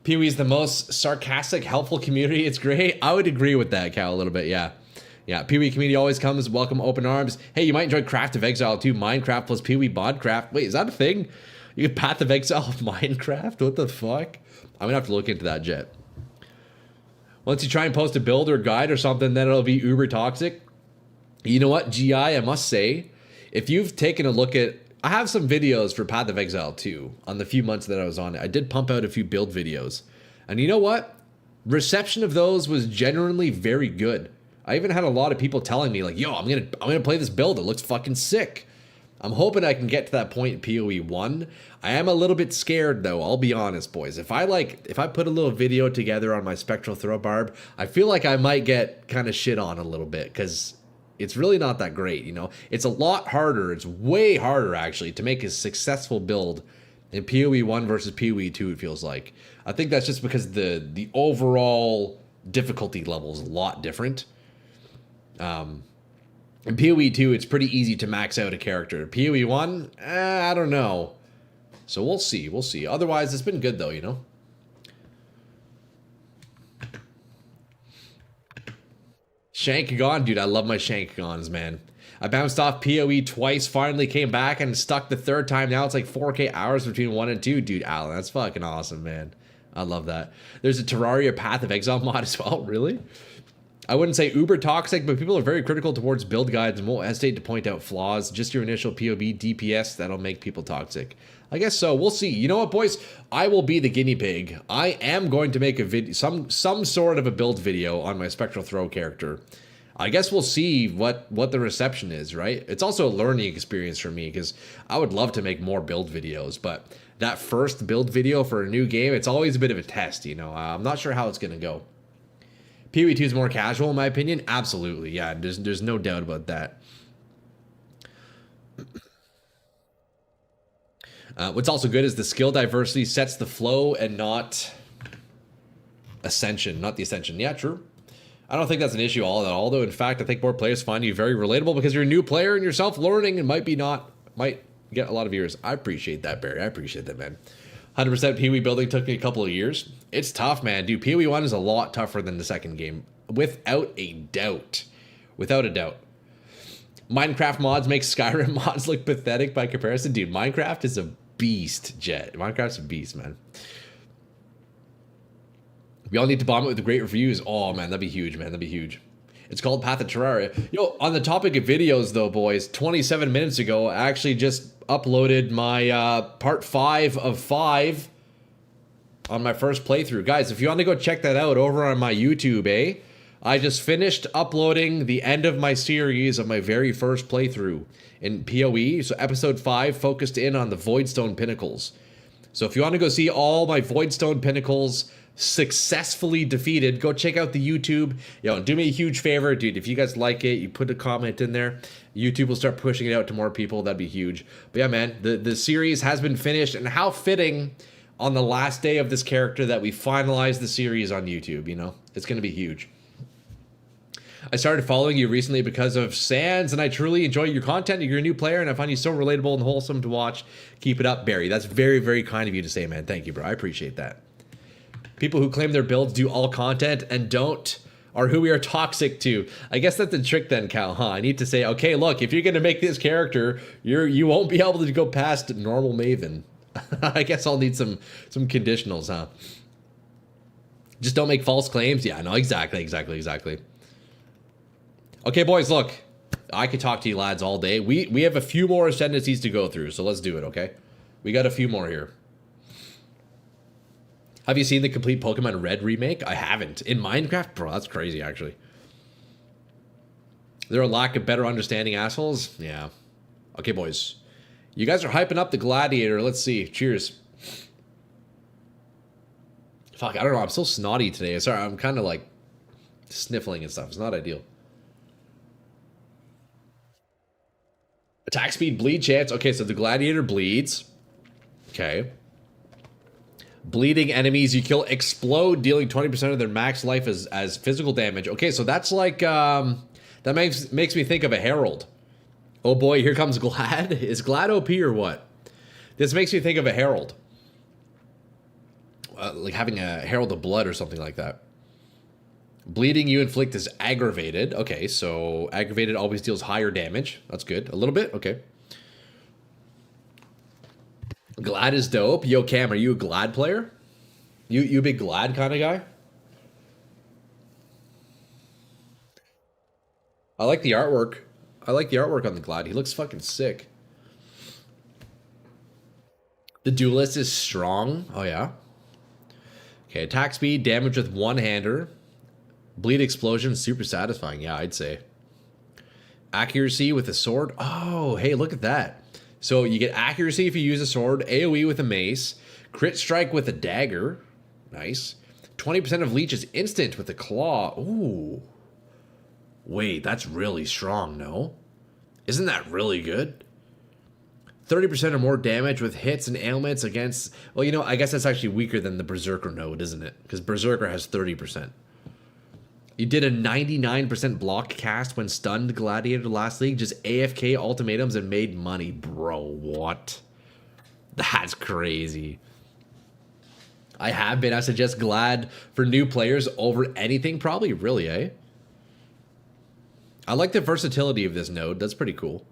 PoE is the most sarcastic, helpful community. It's great. I would agree with that, Cal, a little bit, yeah. Yeah, PoE community always comes, welcome open arms. Hey, you might enjoy Craft of Exile too. Minecraft plus PoE Modcraft. Wait, is that a thing? You get Path of Exile of Minecraft? What the fuck? I'm gonna have to look into that, Jet. Once you try and post a build or guide or something, then it'll be uber toxic. You know what, GI, I must say, if you've taken a look at, I have some videos for Path of Exile 2 on the few months that I was on it. I did pump out a few build videos. And you know what? Reception of those was genuinely very good. I even had a lot of people telling me like, "Yo, I'm gonna play this build. It looks fucking sick." I'm hoping I can get to that point in PoE 1. I am a little bit scared though, I'll be honest, boys. If I put a little video together on my Spectral Throw Barb, I feel like I might get kind of shit on a little bit because it's really not that great, you know? It's a lot harder, it's way harder actually, to make a successful build in PoE 1 versus PoE 2, it feels like. I think that's just because the overall difficulty level is a lot different. In PoE 2, it's pretty easy to max out a character. PoE 1, I don't know. So we'll see, we'll see. Otherwise, it's been good though, you know? Shankagon, dude, I love my Shankagons, man. I bounced off PoE twice, finally came back and stuck the third time. Now it's like 4K hours between 1 and 2. Dude, Alan, that's fucking awesome, man. I love that. There's a Terraria Path of Exile mod as well, really? I wouldn't say uber toxic, but people are very critical towards build guides and won't hesitate to point out flaws. Just your initial POB DPS, that'll make people toxic. I guess so. We'll see. You know what, boys? I will be the guinea pig. I am going to make a video, some sort of a build video on my Spectral Throw character. I guess we'll see what the reception is, right? It's also a learning experience for me because I would love to make more build videos, but that first build video for a new game, it's always a bit of a test, you know? I'm not sure how it's going to go. PoE 2 is more casual, in my opinion. Absolutely, yeah. There's no doubt about that. What's also good is the skill diversity sets the flow and not ascension, not the ascension. Yeah, true. I don't think that's an issue all at all, though. In fact, I think more players find you very relatable because you're a new player and you're self-learning and might get a lot of viewers. I appreciate that, Barry. I appreciate that, man. 100% PoE building took me a couple of years. It's tough, man. Dude, PoE 1 is a lot tougher than the second game. Without a doubt. Without a doubt. Minecraft mods make Skyrim mods look pathetic by comparison. Dude, Minecraft is a beast, Jet. Minecraft's a beast, man. We all need to bomb it with great reviews. Oh, man, that'd be huge, man. That'd be huge. It's called Path of Terraria. Yo, on the topic of videos, though, boys, 27 minutes ago, I actually just uploaded my part 5 of 5 on my first playthrough. Guys, if you want to go check that out over on my YouTube, eh? I just finished uploading the end of my series of my very first playthrough in PoE. So episode 5 focused in on the Voidstone Pinnacles. So if you want to go see all my Voidstone Pinnacles successfully defeated, go check out the YouTube. Yo, do me a huge favor, dude. If you guys like it, you put a comment in there. YouTube will start pushing it out to more people. That'd be huge. But yeah, man, the series has been finished, and how fitting on the last day of this character that we finalize the series on YouTube, you know? It's going to be huge. I started following you recently because of Sans, and I truly enjoy your content. You're a new player, and I find you so relatable and wholesome to watch. Keep it up, Barry. That's very, very kind of you to say, man. Thank you, bro. I appreciate that. People who claim their builds do all content and don't are who we are toxic to. I guess that's the trick then, Cal, huh? I need to say, okay, look, if you're going to make this character, you won't be able to go past normal Maven. I guess I'll need some conditionals, huh? Just don't make false claims. Yeah, no, exactly. Okay, boys, look. I could talk to you lads all day. We have a few more ascendancies to go through, so let's do it, okay? We got a few more here. Have you seen the complete Pokemon Red remake? I haven't. In Minecraft? Bro, that's crazy, actually. There a lack of better understanding assholes? Yeah. Okay, boys. You guys are hyping up the Gladiator. Let's see. Cheers. Fuck, I don't know. I'm so snotty today. Sorry, I'm kind of like sniffling and stuff. It's not ideal. Attack speed, bleed chance. Okay, so the Gladiator bleeds. Okay. Bleeding enemies you kill explode, dealing 20% of their max life as physical damage. Okay, so that's like, that makes me think of a Herald. Oh boy, here comes Glad. Is Glad OP or what? This makes me think of a Herald. Like having a Herald of Blood or something like that. Bleeding you inflict is aggravated. Okay, so aggravated always deals higher damage. That's good. A little bit? Okay. Glad is dope. Yo, Cam, are you a Glad player? You a big Glad kind of guy? I like the artwork. I like the artwork on the Glad. He looks fucking sick. The Duelist is strong. Oh, yeah. Okay, attack speed, damage with one-hander. Bleed explosion, super satisfying. Yeah, I'd say. Accuracy with a sword. Oh, hey, look at that. So you get accuracy if you use a sword, AoE with a mace, crit strike with a dagger. Nice. 20% of leech is instant with a claw. Ooh. Wait, that's really strong, no? Isn't that really good? 30% or more damage with hits and ailments against... Well, you know, I guess that's actually weaker than the Berserker node, isn't it? Because Berserker has 30%. You did a 99% block cast when stunned Gladiator last league. Just AFK ultimatums and made money. Bro, what? That's crazy. I have been. I suggest Glad for new players over anything, probably. Really, eh? I like the versatility of this node. That's pretty cool.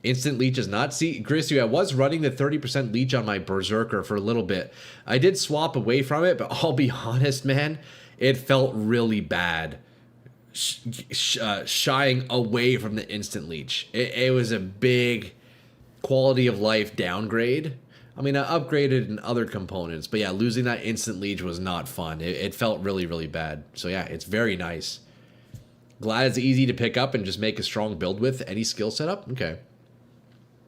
Instant leech is not. See, Christy, I was running the 30% leech on my Berserker for a little bit. I did swap away from it, but I'll be honest, man. It felt really bad shying away from the instant leech. It was a big quality of life downgrade. I mean, I upgraded in other components, but yeah, losing that instant leech was not fun. It felt really, really bad. So yeah, it's very nice. Glad it's easy to pick up and just make a strong build with. Any skill setup? Okay.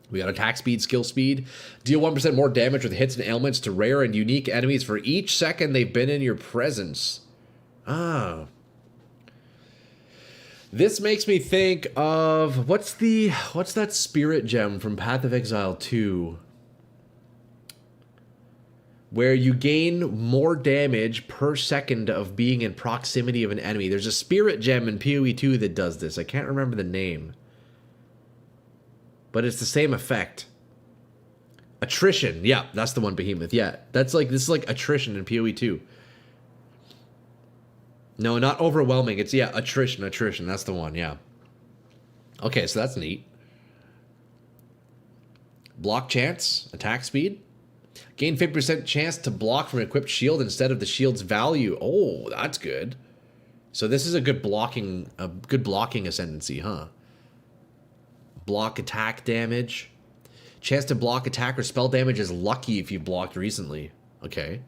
We got attack speed, skill speed. Deal 1% more damage with hits and ailments to rare and unique enemies for each second they've been in your presence. Ah. This makes me think of... What's that spirit gem from Path of Exile 2? Where you gain more damage per second of being in proximity of an enemy. There's a spirit gem in PoE 2 that does this. I can't remember the name. But it's the same effect. Attrition. Yeah, that's the one, Behemoth. Yeah, this is like attrition in PoE 2. No, not overwhelming. It's, yeah, attrition. That's the one, yeah. Okay, so that's neat. Block chance. Attack speed. Gain 50% chance to block from an equipped shield instead of the shield's value. Oh, that's good. So this is a good blocking ascendancy, huh? Block attack damage. Chance to block attack or spell damage is lucky if you blocked recently. Okay.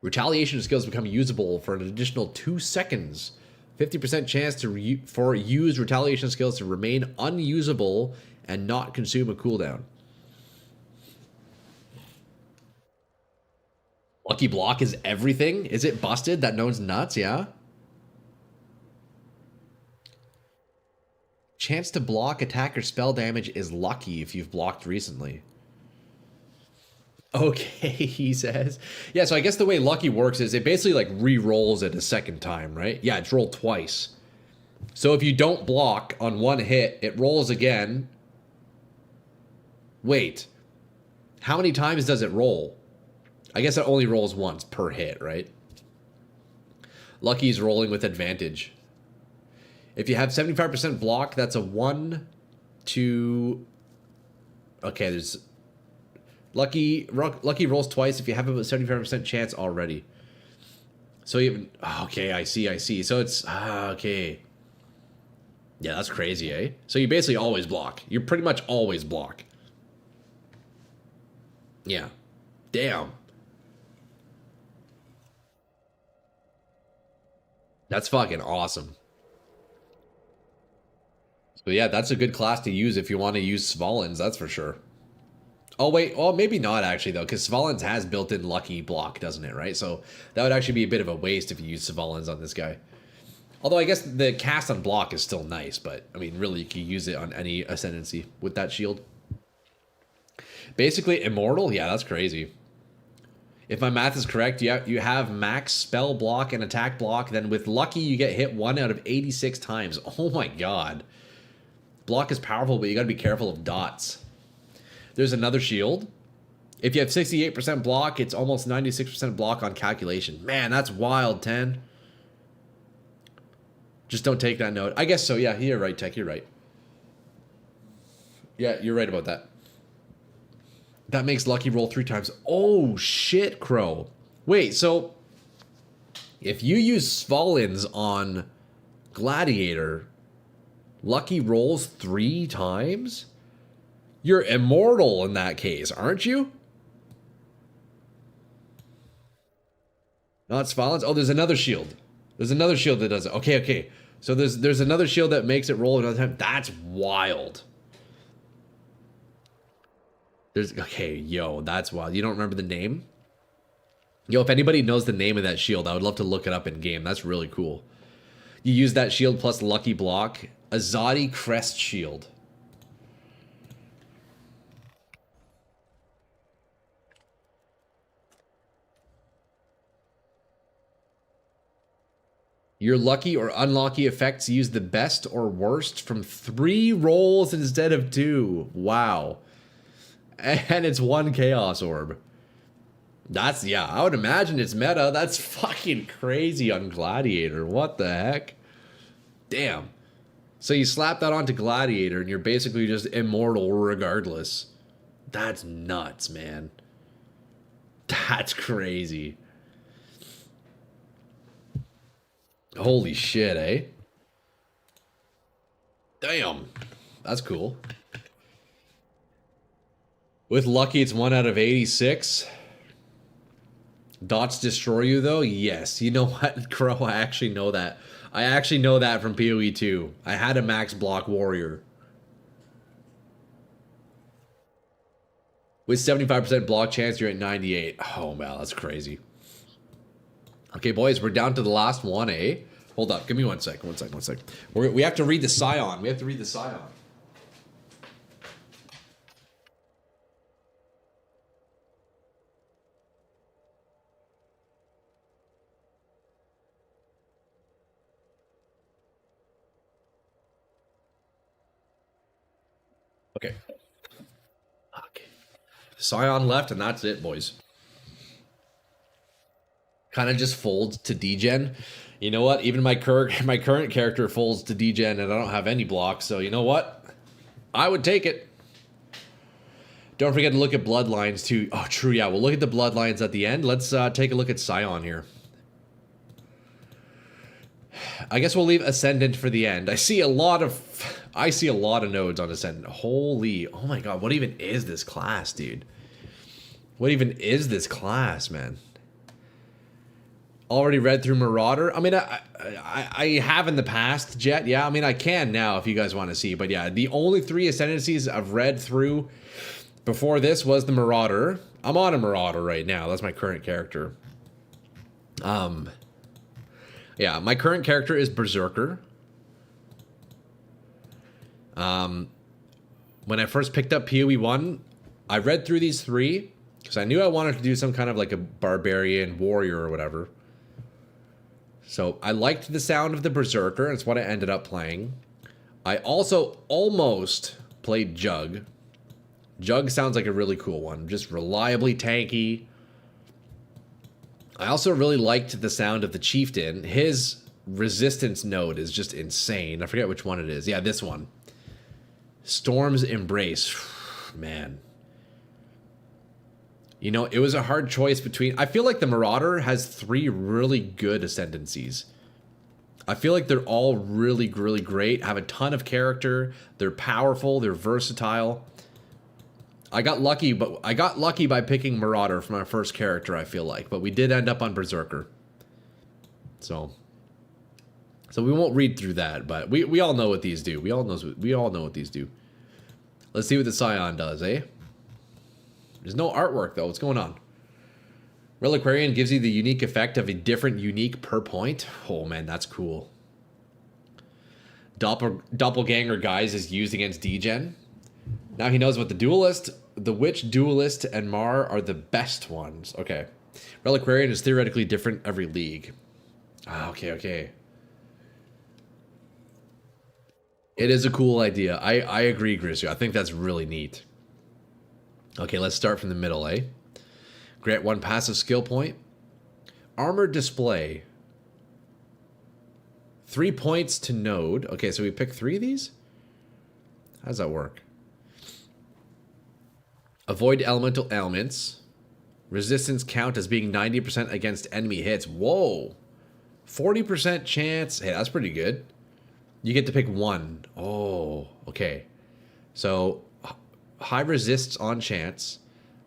Retaliation skills become usable for an additional 2 seconds. 50% chance for used retaliation skills to remain unusable and not consume a cooldown. Lucky block is everything? Is it busted? That knows nuts, yeah? Chance to block attack or spell damage is lucky if you've blocked recently. Okay, he says. Yeah, so I guess the way lucky works is it basically like re-rolls it a second time, right? Yeah, it's rolled twice. So if you don't block on one hit, it rolls again. Wait. How many times does it roll? I guess it only rolls once per hit, right? Lucky's rolling with advantage. If you have 75% block, that's a 1 to... Okay, there's... Lucky rolls twice if you have about 75% chance already. So even... Okay, I see. So it's... okay. Yeah, that's crazy, eh? So you basically always block. You pretty much always block. Yeah. Damn. That's fucking awesome. So yeah, that's a good class to use if you want to use Svalens, that's for sure. Oh wait, well maybe not actually though, because Svalens has built-in lucky block, doesn't it, right? So that would actually be a bit of a waste if you use Svalens on this guy. Although I guess the cast on block is still nice, but I mean really you can use it on any ascendancy with that shield. Basically immortal? Yeah, that's crazy. If my math is correct, you have max spell block and attack block, then with lucky you get hit 1 out of 86 times. Oh my god. Block is powerful, but you gotta be careful of dots. There's another shield. If you have 68% block, it's almost 96% block on calculation. Man, that's wild, 10. Just don't take that note. I guess so, yeah, you're right, Tech, you're right. Yeah, you're right about that. That makes Lucky roll 3 times. Oh, shit, Crow. Wait, so... If you use Svalens on Gladiator... Lucky rolls 3 times? You're immortal in that case, aren't you? No, it's violence. Oh, there's another shield. There's another shield that does it. Okay, okay. So there's another shield that makes it roll another time. That's wild. Okay, yo, that's wild. You don't remember the name? Yo, if anybody knows the name of that shield, I would love to look it up in game. That's really cool. You use that shield plus lucky block. Azadi Crest Shield. Your lucky or unlucky effects use the best or worst from 3 rolls instead of 2. Wow. And it's 1 Chaos Orb. That's, yeah, I would imagine it's meta. That's fucking crazy on Gladiator. What the heck? Damn. So you slap that onto Gladiator and you're basically just immortal regardless. That's nuts, man. That's crazy. Holy shit, eh? Damn. That's cool. With lucky, it's 1 out of 86. Dots destroy you, though? Yes. You know what, Crow? I actually know that. I actually know that from PoE 2. I had a max block warrior. With 75% block chance, you're at 98. Oh, man, that's crazy. Okay, boys, we're down to the last one, eh? Hold up. Give me 1 sec. 1 sec. 1 sec. We have to read the Scion. We have to read the Scion. Okay. Okay. Scion left, and that's it, boys. Kind of just folds to degen. You know what? Even my current character folds to degen, and I don't have any blocks. So you know what? I would take it. Don't forget to look at bloodlines too. Oh, true. Yeah, we'll look at the bloodlines at the end. Let's take a look at Scion here. I guess we'll leave Ascendant for the end. I see a lot of nodes on Ascendant. Holy, oh my god, what even is this class, dude? What even is this class, man? Already read through Marauder. I mean, I have in the past, Jet. Yeah, I mean, I can now if you guys want to see. But yeah, the only 3 Ascendancies I've read through before this was the Marauder. I'm on a Marauder right now. That's my current character. Yeah, my current character is Berserker. When I first picked up PoE 1, I read through these 3 because I knew I wanted to do some kind of like a barbarian warrior or whatever. So I liked the sound of the Berserker, and it's what I ended up playing. I also almost played Jug. Jug sounds like a really cool one, just reliably tanky. I also really liked the sound of the Chieftain. His resistance node is just insane. I forget which one it is. Yeah, this one. Storm's Embrace. Man. You know, it was a hard choice between... I feel like the Marauder has 3 really good Ascendancies. I feel like they're all really, really great. Have a ton of character. They're powerful. They're versatile. I got lucky by picking Marauder for my first character, I feel like. But we did end up on Berserker. So we won't read through that, but we all know what these do. We all know what these do. Let's see what the Scion does, eh? There's no artwork, though. What's going on? Reliquarian gives you the unique effect of a different unique per point. Oh, man, that's cool. Doppelganger Guise is used against degen. Now he knows what the Duelist, the Witch, Duelist, and Mar are the best ones. Okay. Reliquarian is theoretically different every league. Ah, okay. It is a cool idea. I agree, Grisio. I think that's really neat. Okay, let's start from the middle, eh? Grant 1 passive skill point. Armored display. 3 points to node. Okay, so we pick 3 of these? How does that work? Avoid elemental ailments. Resistance count as being 90% against enemy hits. Whoa. 40% chance. Hey, that's pretty good. You get to pick 1. Oh, okay. So high resists on chance.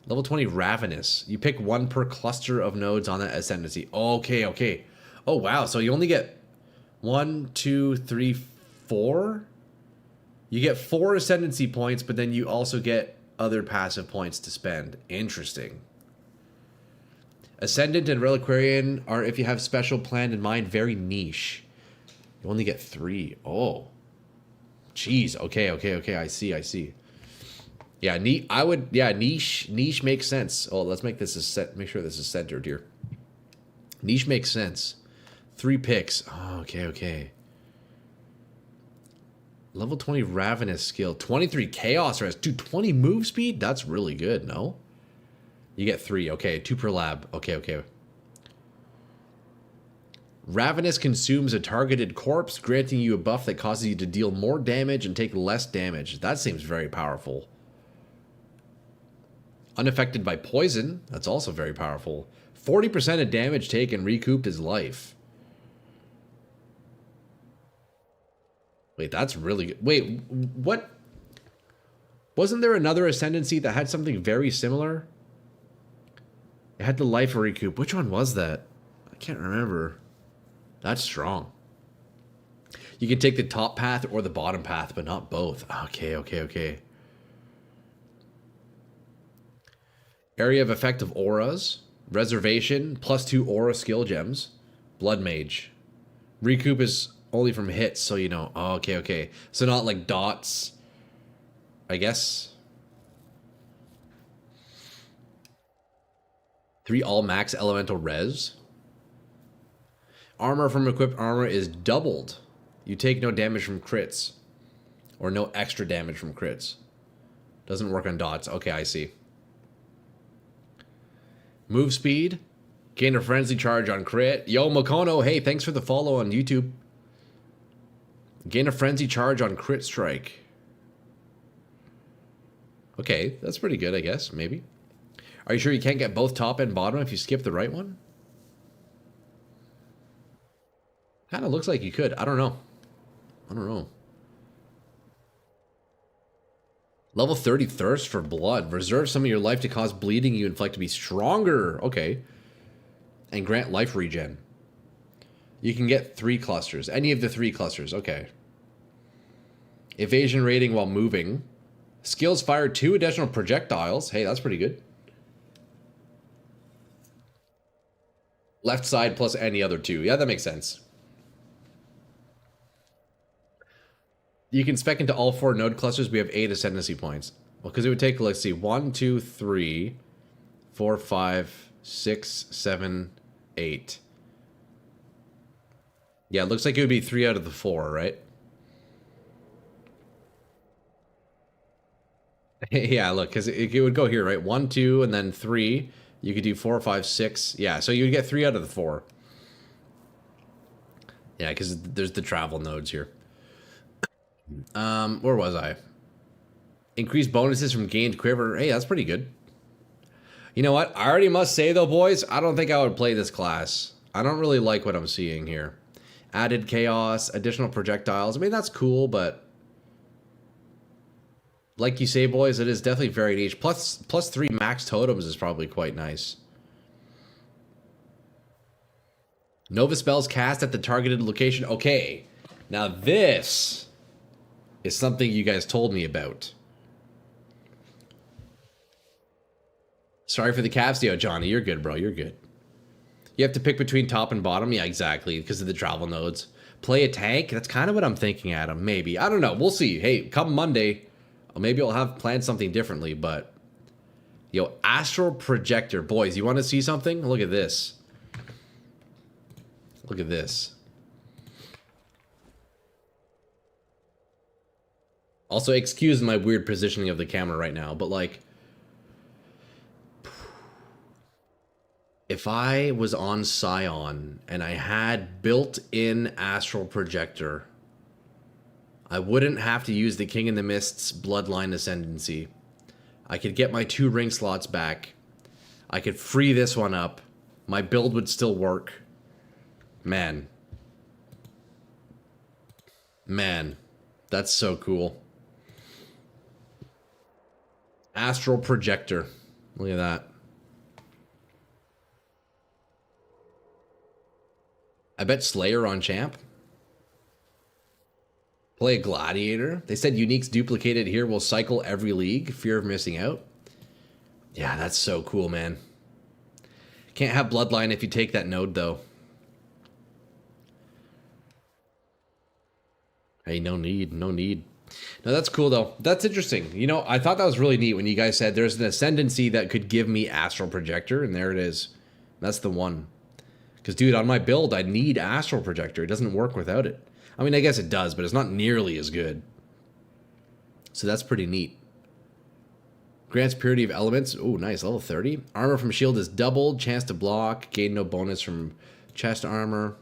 Level 20 Ravenous. You pick one per cluster of nodes on that ascendancy. Okay, okay. Oh, wow. So you only get 1, 2, 3, 4? You get 4 ascendancy points, but then you also get other passive points to spend. Interesting. Ascendant and Reliquarian are, if you have special plan in mind, very niche. You only get 3. Oh. Jeez. Okay, okay, okay. I see, I see. Yeah, niche makes sense. Oh, let's make this a set. Make sure this is centered here. Niche makes sense. 3 picks. Oh, okay, okay. Level 20 Ravenous skill. 23 Chaos Rest. Dude, 20 move speed? That's really good, no? You get 3. Okay, 2 per lab. Okay, okay. Ravenous consumes a targeted corpse, granting you a buff that causes you to deal more damage and take less damage. That seems very powerful. Unaffected by poison. That's also very powerful. 40% of damage taken recouped his life. Wait, that's really good. Wait, what? Wasn't there another ascendancy that had something very similar? It had the life recoup. Which one was that? I can't remember. That's strong. You can take the top path or the bottom path, but not both. Okay, okay, okay. Area of effect of auras. Reservation. +2 aura skill gems. Blood Mage. Recoup is only from hits, so you know. Oh, okay, okay. So not like dots, I guess. 3 all max elemental res. Armor from equipped armor is doubled. You take no damage from crits. Or no extra damage from crits. Doesn't work on dots. Okay, I see. Move speed. Gain a frenzy charge on crit. Yo, Makono, hey, thanks for the follow on YouTube. Gain a frenzy charge on crit strike. Okay, that's pretty good, I guess, maybe. Are you sure you can't get both top and bottom if you skip the right one? Kind of looks like you could. I don't know. I don't know. Level 30 Thirst for Blood. Reserve some of your life to cause bleeding you inflict to be stronger. Okay. And grant life regen. You can get 3 clusters. Any of the 3 clusters. Okay. Evasion rating while moving. Skills fire 2 additional projectiles. Hey, that's pretty good. Left side plus any other 2. Yeah, that makes sense. You can spec into all 4 node clusters. We have 8 ascendancy points. Well, because it would take, let's see, 1, 2, 3, 4, 5, 6, 7, 8. Yeah, it looks like it would be 3 out of the 4, right? Yeah, look, because it would go here, right? 1, 2, and then 3. You could do 4, 5, 6. Yeah, so you would get 3 out of the 4. Yeah, because there's the travel nodes here. Where was I? Increased bonuses from gained quiver. Hey, that's pretty good. You know what? I already must say, though, boys, I don't think I would play this class. I don't really like what I'm seeing here. Added chaos, additional projectiles. I mean, that's cool, but like you say, boys, it is definitely very niche. Plus 3 max totems is probably quite nice. Nova spells cast at the targeted location. Okay, now this is something you guys told me about. Sorry for the Cavstio, Johnny. You're good, bro. You're good. You have to pick between top and bottom. Yeah, exactly, because of the travel nodes. Play a tank? That's kind of what I'm thinking, Adam. Maybe. I don't know. We'll see. Hey, come Monday, maybe I'll have planned something differently, but... Yo, Astral Projector. Boys, you want to see something? Look at this. Look at this. Also, excuse my weird positioning of the camera right now, but like... If I was on Scion and I had built-in Astral Projector, I wouldn't have to use the King in the Mist's Bloodline Ascendancy. I could get my 2 ring slots back. I could free this one up. My build would still work. Man. Man. That's so cool. Astral Projector. Look at that. I bet Slayer on champ. Play a Gladiator. They said uniques duplicated here will cycle every league. Fear of missing out. Yeah, that's so cool, man. Can't have Bloodline if you take that node, though. Hey, no need, no need. No, that's cool, though. That's interesting. You know, I thought that was really neat when you guys said there's an ascendancy that could give me Astral Projector, and there it is. That's the one. Because, dude, on my build, I need Astral Projector. It doesn't work without it. I mean, I guess it does, but it's not nearly as good. So that's pretty neat. Grants Purity of Elements. Oh, nice. Level 30. Armor from shield is doubled. Chance to block. Gain no bonus from chest armor.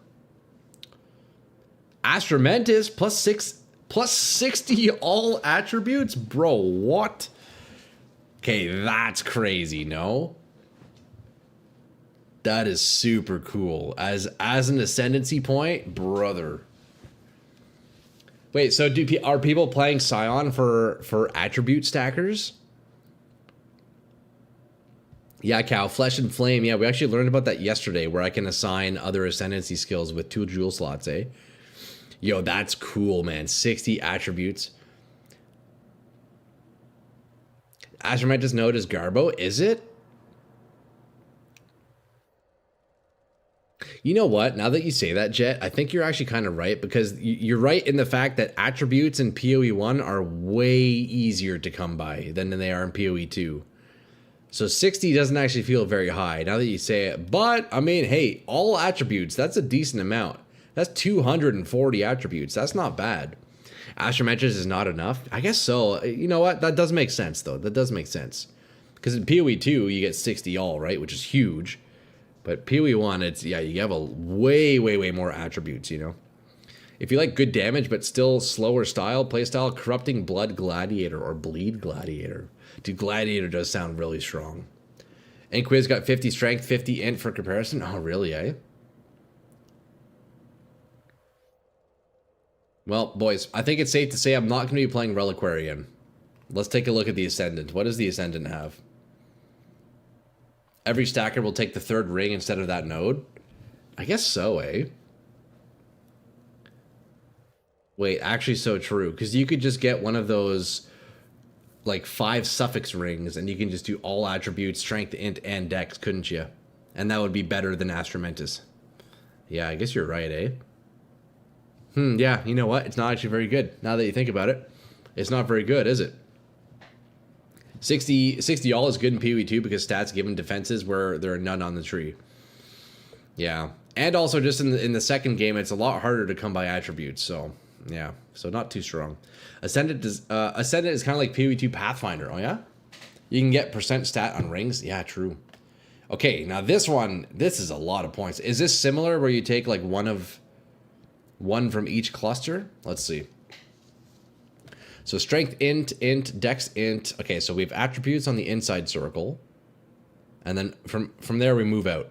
Astramentis plus 60 all attributes? Bro, what? Okay, that's crazy, no? That is super cool. As an ascendancy point, brother. Wait, so are people playing Scion for attribute stackers? Yeah, Cal, Flesh and Flame. Yeah, we actually learned about that yesterday, where I can assign other ascendancy skills with 2 jewel slots, eh? Yo, that's cool, man. 60 attributes. Astramentus node is Garbo, is it? You know what? Now that you say that, Jet, I think you're actually kind of right, because you're right in the fact that attributes in PoE 1 are way easier to come by than they are in PoE 2. So 60 doesn't actually feel very high now that you say it. But, I mean, hey, all attributes, that's a decent amount. That's 240 attributes. That's not bad. Astrometrics is not enough? I guess so. You know what? That does make sense, though. That does make sense. Because in PoE 2, you get 60 all, right? Which is huge. But PoE 1, it's, yeah, you have a way more attributes, you know? If you like good damage, but still slower style, playstyle, Corrupting Blood Gladiator or Bleed Gladiator. Dude, Gladiator does sound really strong. Inquiz got 50 strength, 50 int for comparison. Oh, really, eh? Well, boys, I think it's safe to say I'm not going to be playing Reliquarian. Let's take a look at the Ascendant. What does the Ascendant have? Every stacker will take the 3rd ring instead of that node? I guess so, eh? Wait, actually so true. Because you could just get one of those, like, 5 suffix rings, and you can just do all attributes, strength, int, and dex, couldn't you? And that would be better than Astramentus. Yeah, I guess you're right, eh? Yeah, you know what? It's not actually very good. Now that you think about it, it's not very good, is it? 60 all is good in PoE 2 because stats given defenses where there are none on the tree. Yeah. And also just in the second game, it's a lot harder to come by attributes. So, yeah. So not too strong. Ascendant is kind of like PoE 2 Pathfinder. Oh, yeah? You can get percent stat on rings. Yeah, true. Okay, now this is a lot of points. Is this similar where you take like one from each cluster? Let's see. So strength int, dex int. Okay, so we have attributes on the inside circle. And then from there we move out.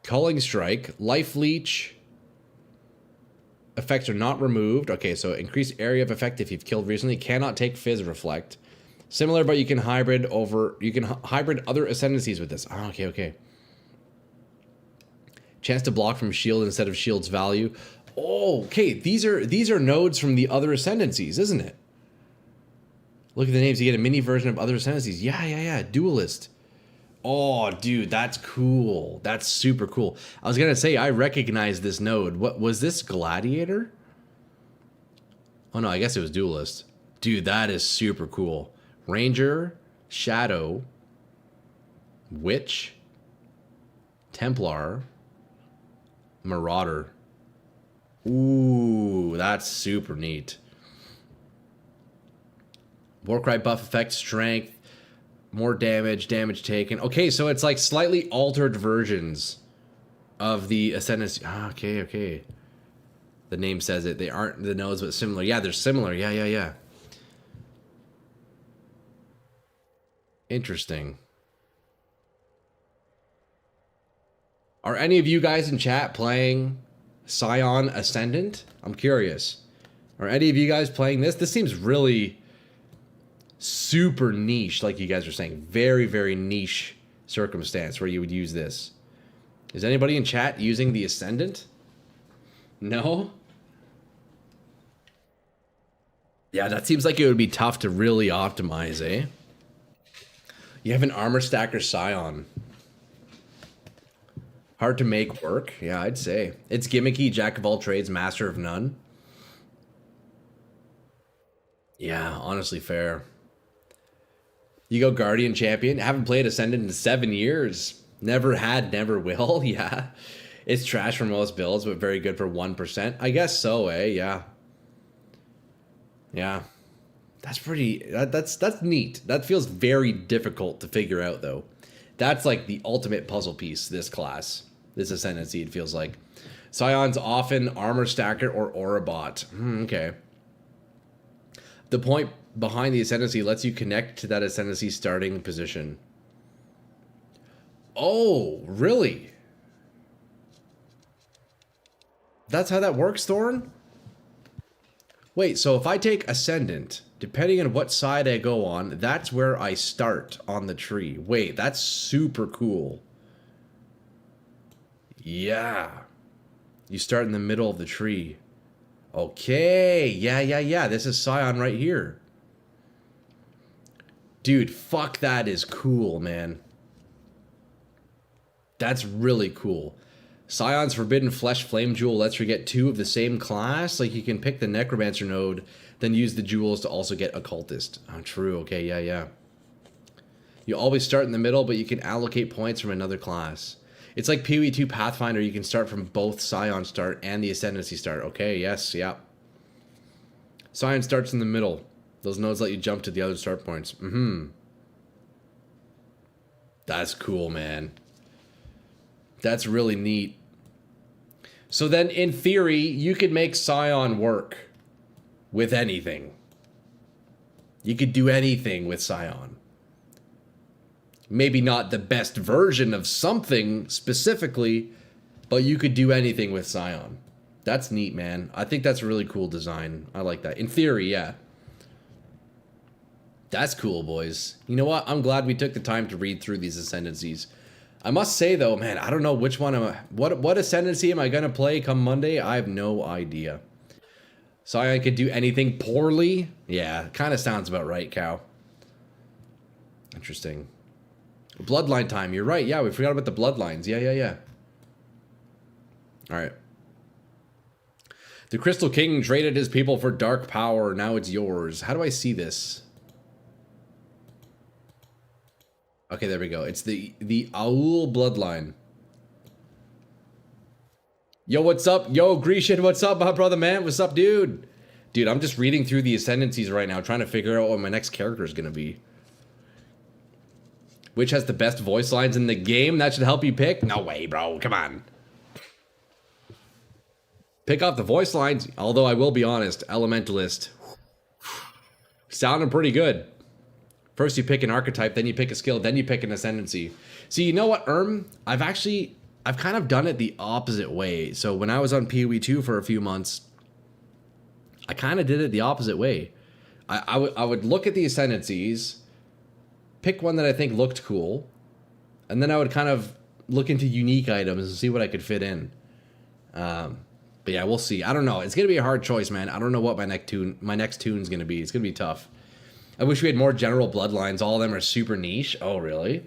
Culling Strike, Life Leech. Effects are not removed. Okay, so increased area of effect if you've killed recently. Cannot take Fizz Reflect. Similar, but you can hybrid hybrid other ascendancies with this. Oh, okay. Chance to block from shield instead of shield's value. Oh, okay. These are nodes from the other ascendancies, isn't it? Look at the names. You get a mini version of other ascendancies. Yeah. Duelist. Oh, dude, that's cool. That's super cool. I was gonna say I recognize this node. What was this, Gladiator? Oh no, I guess it was Duelist. Dude, that is super cool. Ranger, Shadow, Witch, Templar, Marauder. Ooh, that's super neat. Warcry buff effect, strength, more damage taken. Okay, so it's like slightly altered versions of the Ascendancy. Okay. The name says it. They aren't the nodes, but similar. Yeah, they're similar. Yeah. Interesting. Are any of you guys in chat playing Scion Ascendant? I'm curious. Are any of you guys playing this? This seems really super niche, like you guys were saying. Very, very niche circumstance where you would use this. Is anybody in chat using the Ascendant? No? Yeah, that seems like it would be tough to really optimize, eh? You have an armor stacker Scion. Hard to make work? Yeah, I'd say. It's gimmicky, jack of all trades, master of none. Yeah, honestly fair. You go Guardian Champion. Haven't played Ascendant in 7 years. Never had, never will. Yeah. It's trash for most builds, but very good for 1%. I guess so, eh? Yeah. Yeah. That's pretty... That's neat. That feels very difficult to figure out, though. That's like the ultimate puzzle piece, this class. This Ascendancy, it feels like. Scion's often Armor Stacker or Aura Bot. Okay. The point behind the Ascendancy lets you connect to that Ascendancy starting position. Oh, really? That's how that works, Thorn? Wait, so if I take Ascendant, depending on what side I go on, that's where I start on the tree. Wait, that's super cool. Yeah. You start in the middle of the tree. Okay, yeah. This is Scion right here. Dude, fuck, that is cool, man. That's really cool. Scion's Forbidden Flesh Flame Jewel lets you get 2 of the same class. Like, you can pick the Necromancer node, then use the jewels to also get Occultist. Oh, true. Okay, yeah. You always start in the middle, but you can allocate points from another class. It's like PoE 2 Pathfinder. You can start from both Scion start and the Ascendancy start. Okay, yes, yeah. Scion starts in the middle. Those nodes let you jump to the other start points. That's cool, man. That's really neat. So then, in theory, you could make Scion work with anything. You could do anything with Scion. Maybe not the best version of something specifically, but you could do anything with Scion. That's neat, man. I think that's a really cool design. I like that. In theory, yeah. That's cool, boys. You know what? I'm glad we took the time to read through these Ascendancies. I must say, though, man, I don't know which one am I... What Ascendancy am I going to play come Monday? I have no idea. Scion could do anything poorly? Yeah, kind of sounds about right, Cow. Interesting. Bloodline time, you're right. Yeah, we forgot about the bloodlines. Yeah. Alright. The Crystal King traded his people for dark power. Now it's yours. How do I see this? Okay, there we go. It's the Aul bloodline. Yo, what's up? Yo, Grecian, what's up, my brother, man? What's up, dude? Dude, I'm just reading through the Ascendancies right now, trying to figure out what my next character is going to be. Which has the best voice lines in the game? That should help you pick? No way, bro. Come on. Pick off the voice lines. Although I will be honest, Elementalist. Sounding pretty good. First you pick an archetype, then you pick a skill, then you pick an Ascendancy. See, you know what, I've kind of done it the opposite way. So when I was on PoE 2 for a few months, I kind of did it the opposite way. I would look at the Ascendancies, pick one that I think looked cool, and then I would kind of look into unique items and see what I could fit in. But yeah, we'll see. I don't know. It's going to be a hard choice, man. I don't know what my next tune's going to be. It's going to be tough. I wish we had more general bloodlines. All of them are super niche. Oh, really?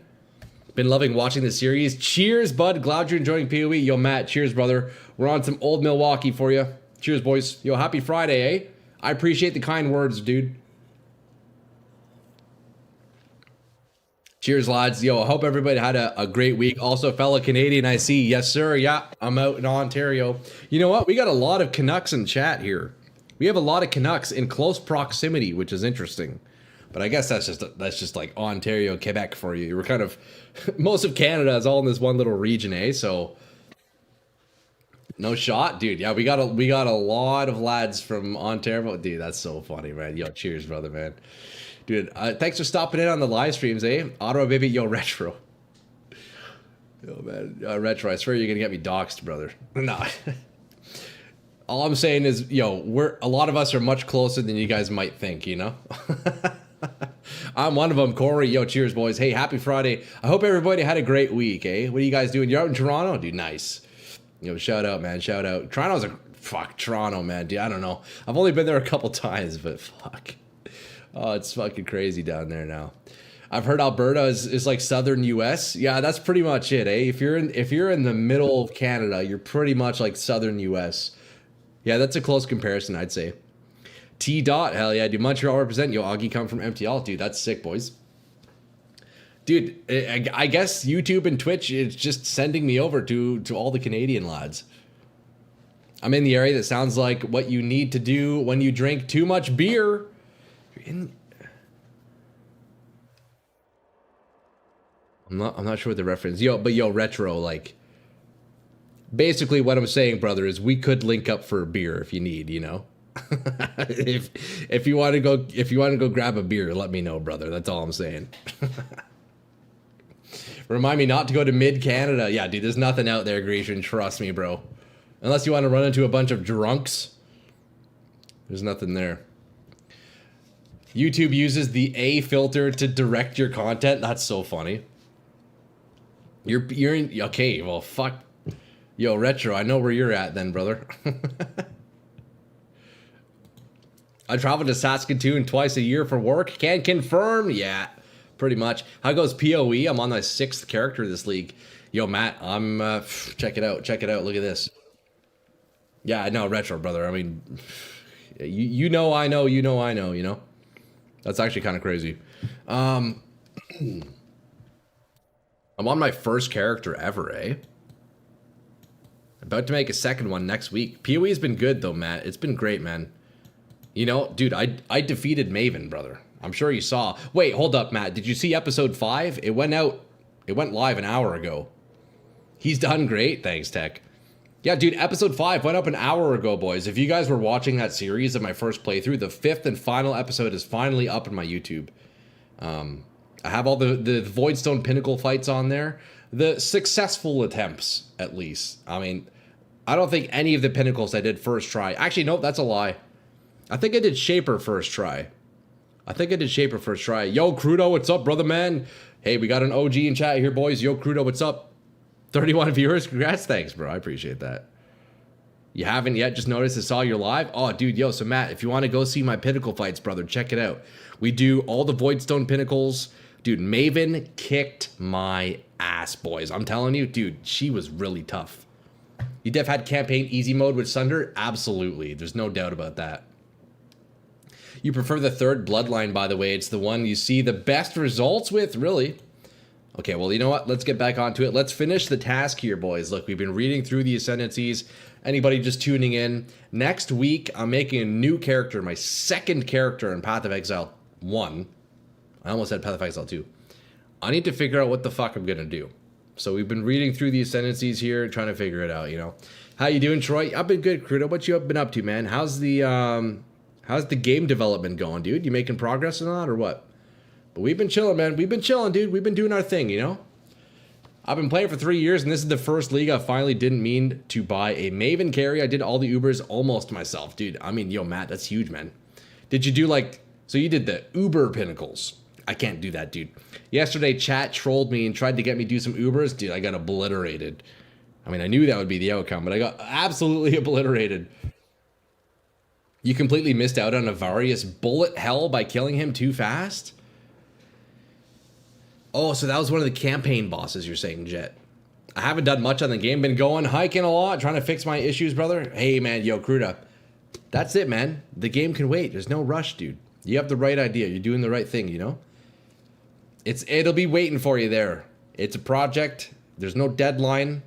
Been loving watching the series. Cheers, bud. Glad you're enjoying PoE. Yo, Matt, cheers, brother. We're on some old Milwaukee for you. Cheers, boys. Yo, happy Friday, eh? I appreciate the kind words, dude. Cheers, lads. Yo, I hope everybody had a great week. Also, fellow Canadian, I see. Yes, sir. Yeah, I'm out in Ontario. You know what? We got a lot of Canucks in chat here. We have a lot of Canucks in close proximity, which is interesting. But I guess that's just like Ontario, Quebec for you. We're kind of... Most of Canada is all in this one little region, eh? So... No shot? Dude, yeah, we got a lot of lads from Ontario. Dude, that's so funny, man. Yo, cheers, brother, man. Dude, thanks for stopping in on the live streams, eh? Ottawa, baby, yo, Retro. Yo, man, Retro, I swear you're gonna get me doxxed, brother. No. All I'm saying is, yo, a lot of us are much closer than you guys might think, you know? I'm one of them. Corey, yo, cheers, boys. Hey, happy Friday. I hope everybody had a great week, eh? What are you guys doing? You're out in Toronto? Dude, nice. Yo, shout out, man. Shout out. Toronto's a... Fuck, Toronto, man. Dude, I don't know. I've only been there a couple times, but fuck. Oh, it's fucking crazy down there now. I've heard Alberta is like southern US. Yeah, that's pretty much it, eh? If you're in the middle of Canada, you're pretty much like southern US. Yeah, that's a close comparison, I'd say. T dot, hell yeah, do Montreal represent? Yo, Augie come from MTL, dude. That's sick, boys. Dude, I guess YouTube and Twitch is just sending me over to all the Canadian lads. I'm in the area that sounds like what you need to do when you drink too much beer. You're in. I'm not sure what the reference. Yo, retro, like, basically what I'm saying, brother, is we could link up for a beer if you need, you know. if you want to go grab a beer, let me know, brother. That's all I'm saying. Remind me not to go to mid Canada. Yeah, dude, there's nothing out there, Grecian. Trust me, bro. Unless you want to run into a bunch of drunks, there's nothing there. YouTube uses the A filter to direct your content. That's so funny. You're in, okay, well, fuck. Yo, Retro, I know where you're at then, brother. I travel to Saskatoon twice a year for work. Can confirm. Yeah, pretty much. How goes PoE? I'm on my 6th character this league. Yo, Matt, I'm, check it out. Check it out. Look at this. Yeah, I know, Retro, brother. I mean, you know, I know, you know, I know, you know. That's actually kind of crazy. I'm on my 1st character ever, eh? About to make a 2nd one next week. PoE's been good, though, Matt. It's been great, man. You know, dude, I defeated Maven, brother. I'm sure you saw. Wait, hold up, Matt. Did you see episode 5? It went live an hour ago. He's done great. Thanks, Tech. Yeah, dude, episode 5 went up an hour ago, boys. If you guys were watching that series of my first playthrough, the 5th and final episode is finally up on my YouTube. I have all the Voidstone Pinnacle fights on there. The successful attempts, at least. I mean, I don't think any of the Pinnacles I did first try. Actually, nope, that's a lie. I think I did Shaper first try. Yo, Crudo, what's up, brother, man? Hey, we got an OG in chat here, boys. Yo, Crudo, what's up? 31 viewers, congrats, thanks, bro. I appreciate that. You haven't yet just noticed I saw your live? Oh, dude, yo, so Matt, if you want to go see my Pinnacle fights, brother, check it out. We do all the Voidstone Pinnacles. Dude, Maven kicked my ass, boys. I'm telling you, dude, she was really tough. You def had campaign easy mode with Sunder? Absolutely. There's no doubt about that. You prefer the 3rd Bloodline, by the way. It's the one you see the best results with, really. Okay, well, you know what? Let's get back onto it. Let's finish the task here, boys. Look, we've been reading through the Ascendancies. Anybody just tuning in? Next week, I'm making a new character, my 2nd character in Path of Exile 1. I almost said Path of Exile 2. I need to figure out what the fuck I'm going to do. So we've been reading through the Ascendancies here, trying to figure it out, you know. How you doing, Troy? I've been good, Crudo. What you been up to, man? How's the game development going, dude? You making progress or not, or what? But we've been chilling, man. We've been chilling, dude. We've been doing our thing, you know? I've been playing for 3 years, and this is the first league I finally didn't mean to buy a Maven carry. I did all the Ubers almost myself, dude. I mean, yo, Matt, that's huge, man. Did you do, like... So you did the Uber Pinnacles. I can't do that, dude. Yesterday, chat trolled me and tried to get me to do some Ubers. Dude, I got obliterated. I mean, I knew that would be the outcome, but I got absolutely obliterated. You completely missed out on Avarius bullet hell by killing him too fast? Oh, so that was one of the campaign bosses you're saying, Jet. I haven't done much on the game. Been going hiking a lot, trying to fix my issues, brother. Hey, man, yo, Cruda. That's it, man. The game can wait. There's no rush, dude. You have the right idea. You're doing the right thing, you know? It'll be waiting for you there. It's a project. There's no deadline.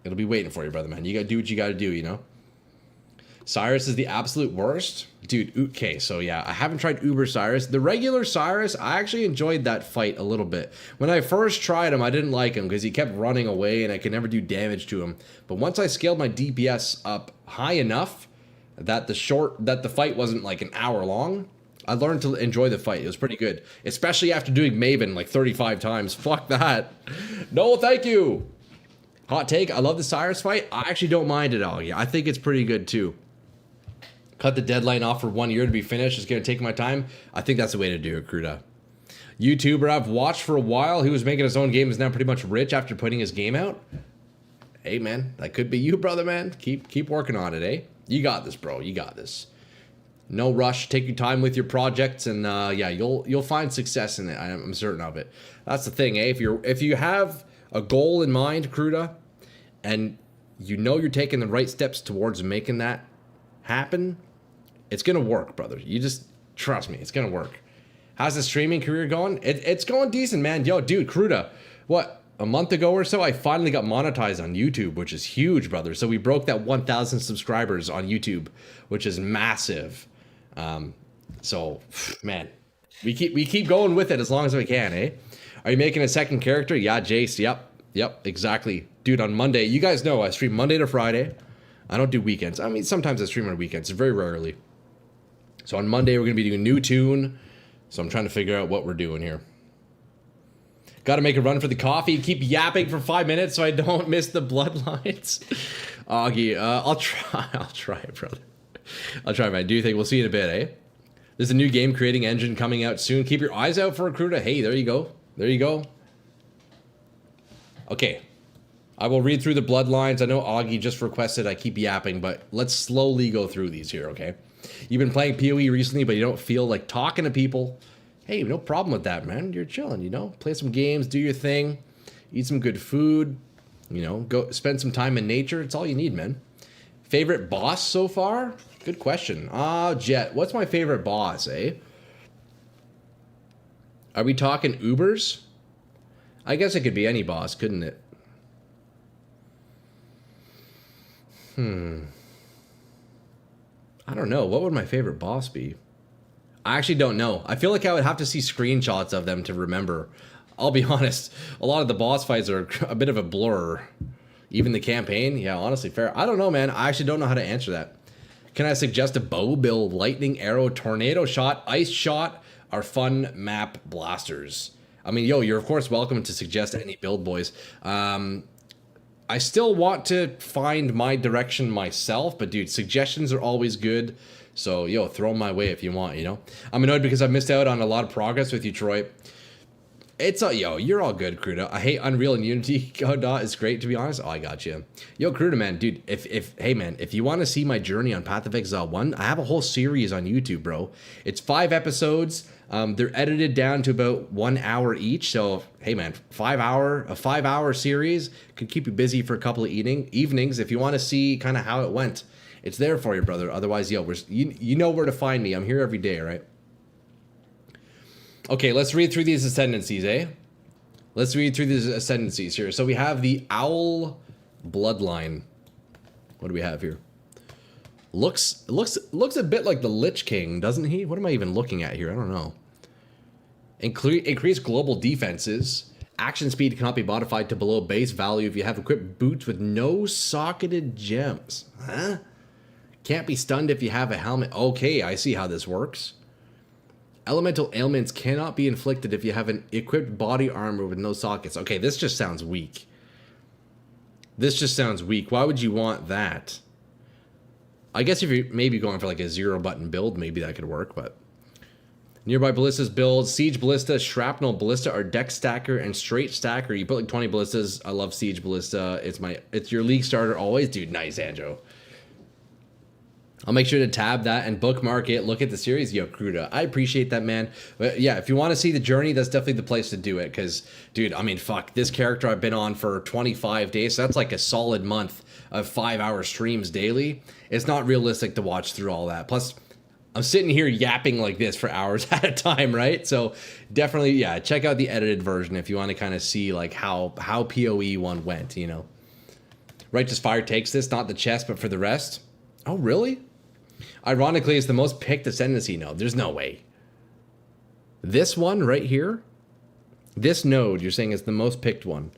It'll be waiting for you, brother, man. You gotta do what you gotta do, you know? Cyrus is the absolute worst. Dude, okay, so yeah, I haven't tried Uber Cyrus. The regular Cyrus, I actually enjoyed that fight a little bit. When I first tried him, I didn't like him because he kept running away and I could never do damage to him. But once I scaled my DPS up high enough that the fight wasn't like an hour long, I learned to enjoy the fight. It was pretty good. Especially after doing Maven like 35 times. Fuck that. No, thank you. Hot take, I love the Cyrus fight. I actually don't mind it all. Yeah, I think it's pretty good too. cut the deadline off for 1 year to be finished. It's going to take my time. I think that's the way to do it, Kruda. YouTuber I've watched for a while who was making his own game is now pretty much rich after putting his game out. Hey, man, that could be you, brother, man. Keep working on it, eh? You got this, bro. You got this. No rush. Take your time with your projects, and yeah, you'll find success in it. I'm certain of it. That's the thing, eh? If you have a goal in mind, Kruda, and you know you're taking the right steps towards making that happen, it's gonna work, brother. You just trust me. It's gonna work. How's the streaming career going? It's going decent, man. Yo, dude, Kruda, what? A month ago or so, I finally got monetized on YouTube, which is huge, brother. So we broke that 1,000 subscribers on YouTube, which is massive. So, man, we keep going with it as long as we can, eh? Are you making a second character? Yeah, Jace. Yep, exactly. Dude, on Monday, you guys know I stream Monday to Friday. I don't do weekends. I mean, sometimes I stream on weekends, very rarely. So on Monday, we're going to be doing a new tune. So I'm trying to figure out what we're doing here. Got to make a run for the coffee. Keep yapping for 5 minutes so I don't miss the bloodlines. Augie, I'll try it, brother. I'll try, man. Do you think we'll see in a bit, eh? There's a new game creating engine coming out soon. Keep your eyes out for Recruiter. Hey, there you go. There you go. Okay. I will read through the bloodlines. I know Augie just requested I keep yapping, but let's slowly go through these here, okay? You've been playing PoE recently, but you don't feel like talking to people. Hey, no problem with that, man. You're chilling, you know? Play some games, do your thing, eat some good food, you know, go spend some time in nature. It's all you need, man. Favorite boss so far? Good question. Jet, what's my favorite boss, eh? Are we talking Ubers? I guess it could be any boss, couldn't it? I don't know. What would my favorite boss be? I actually don't know. I feel like I would have to see screenshots of them to remember. I'll be honest. A lot of the boss fights are a bit of a blur. Even the campaign? Yeah, honestly, fair. I don't know, man. I actually don't know how to answer that. Can I suggest a bow build? Lightning arrow, tornado shot, ice shot are fun map blasters. I mean, yo, you're of course welcome to suggest any build, boys. I still want to find my direction myself, but dude, suggestions are always good. So, yo, throw them my way if you want, you know? I'm annoyed because I missed out on a lot of progress with you, Troy. It's yo, you're all good, Kruda. I hate Unreal and Unity. Godot is great, to be honest. Oh, I got you. Yo, Kruda, man, dude, hey, man, if you want to see my journey on Path of Exile 1, I have a whole series on YouTube, bro. It's 5 episodes. They're edited down to about 1 hour each. So, hey, man, a 5-hour series could keep you busy for a couple of evenings if you want to see kind of how it went. It's there for you, brother. Otherwise, yo, you know where to find me. I'm here every day, right? Okay, let's read through these ascendancies, eh? Let's read through these ascendancies here. So we have the Owl bloodline. What do we have here? Looks a bit like the Lich King, doesn't he? What am I even looking at here? I don't know. Increase global defenses. Action speed cannot be modified to below base value if you have equipped boots with no socketed gems. Huh? Can't be stunned if you have a helmet. Okay, I see how this works. Elemental ailments cannot be inflicted if you have an equipped body armor with no sockets. Okay, this just sounds weak. This just sounds weak. Why would you want that? I guess if you're maybe going for like a 0-button build, maybe that could work, but... Nearby ballistas builds, Siege Ballista, Shrapnel Ballista are deck stacker and straight stacker. You put like 20 ballistas. I love Siege Ballista. It's your league starter always. Dude, nice, Anjo. I'll make sure to tab that and bookmark it. Look at the series. Yo, Kruda. I appreciate that, man. But yeah, if you want to see the journey, that's definitely the place to do it. Because, dude, I mean, fuck. This character I've been on for 25 days. So that's like a solid month of 5-hour streams daily. It's not realistic to watch through all that. Plus, I'm sitting here yapping like this for hours at a time, right? So definitely, yeah, check out the edited version if you want to kind of see like how PoE 1 went, you know. Righteous Fire takes this, not the chest, but for the rest. Oh, really? Ironically, it's the most picked ascendancy node. There's no way. This one right here, this node, you're saying is the most picked one.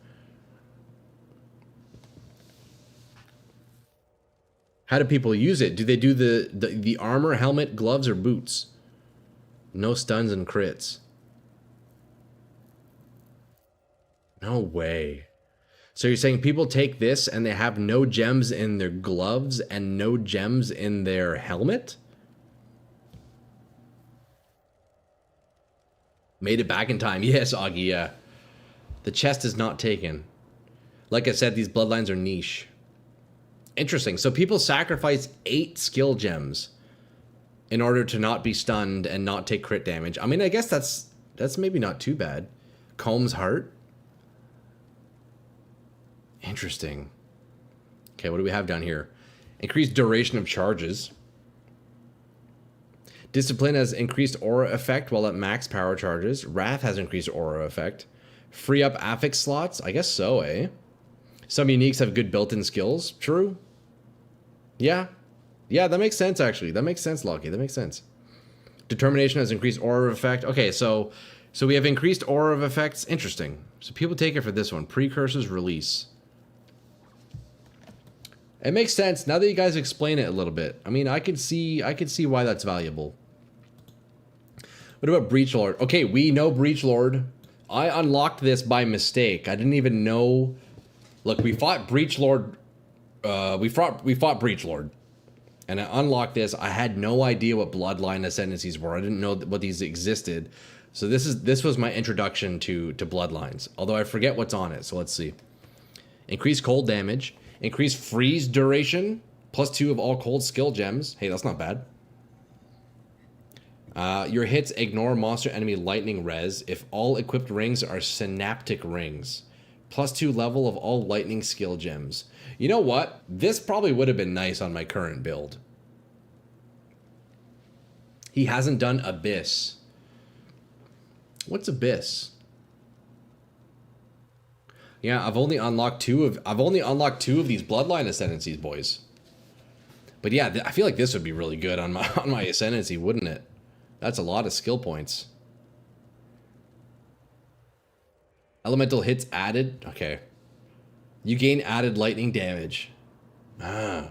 How do people use it? Do they do the armor, helmet, gloves, or boots? No stuns and crits. No way. So you're saying people take this and they have no gems in their gloves and no gems in their helmet? Made it back in time. Yes, Augie, yeah. The chest is not taken. Like I said, these bloodlines are niche. Interesting. So people sacrifice 8 skill gems in order to not be stunned and not take crit damage. I mean, I guess that's maybe not too bad. Comb's Heart. Interesting. Okay, what do we have down here? Increased duration of charges. Discipline has increased aura effect while at max power charges. Wrath has increased aura effect. Free up affix slots? I guess so, eh? Some uniques have good built-in skills. True. Yeah. Yeah, that makes sense, actually. That makes sense, Lockie. That makes sense. Determination has increased aura of effect. Okay, so we have increased aura of effects. Interesting. So people take it for this one. Precursors release. It makes sense now that you guys explain it a little bit. I mean, I could see why that's valuable. What about Breachlord? Okay, we know Breachlord. I unlocked this by mistake. I didn't even know. Look, we fought Breachlord. We fought Breachlord, and I unlocked this. I had no idea what bloodline ascendancies were. I didn't know what these existed. So this was my introduction to bloodlines. Although I forget what's on it. So let's see. Increase cold damage. Increase freeze duration. +2 of all cold skill gems. Hey, that's not bad. Your hits ignore monster enemy lightning res if all equipped rings are synaptic rings. +2 level of all lightning skill gems. You know what? This probably would have been nice on my current build. He hasn't done Abyss. What's Abyss? Yeah, I've only unlocked two of these bloodline ascendancies, boys. But yeah, I feel like this would be really good on my ascendancy, wouldn't it? That's a lot of skill points. Elemental hits added. Okay. You gain added lightning damage. Ah.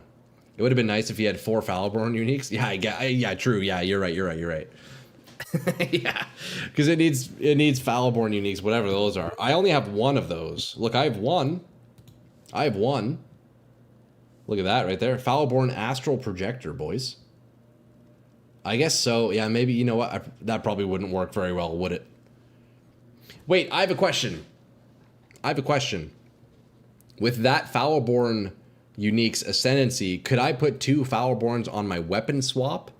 It would have been nice if you had 4 Foulborn uniques. Yeah, true. Yeah, you're right. Yeah. Because it needs Foulborn uniques, whatever those are. I only have 1 of those. Look, I have one. Look at that right there. Foulborn Astral Projector, boys. I guess so. Yeah, maybe, you know what? That probably wouldn't work very well, would it? Wait, I have a question. With that Foulborn unique's ascendancy, could I put 2 Foulborns on my weapon swap?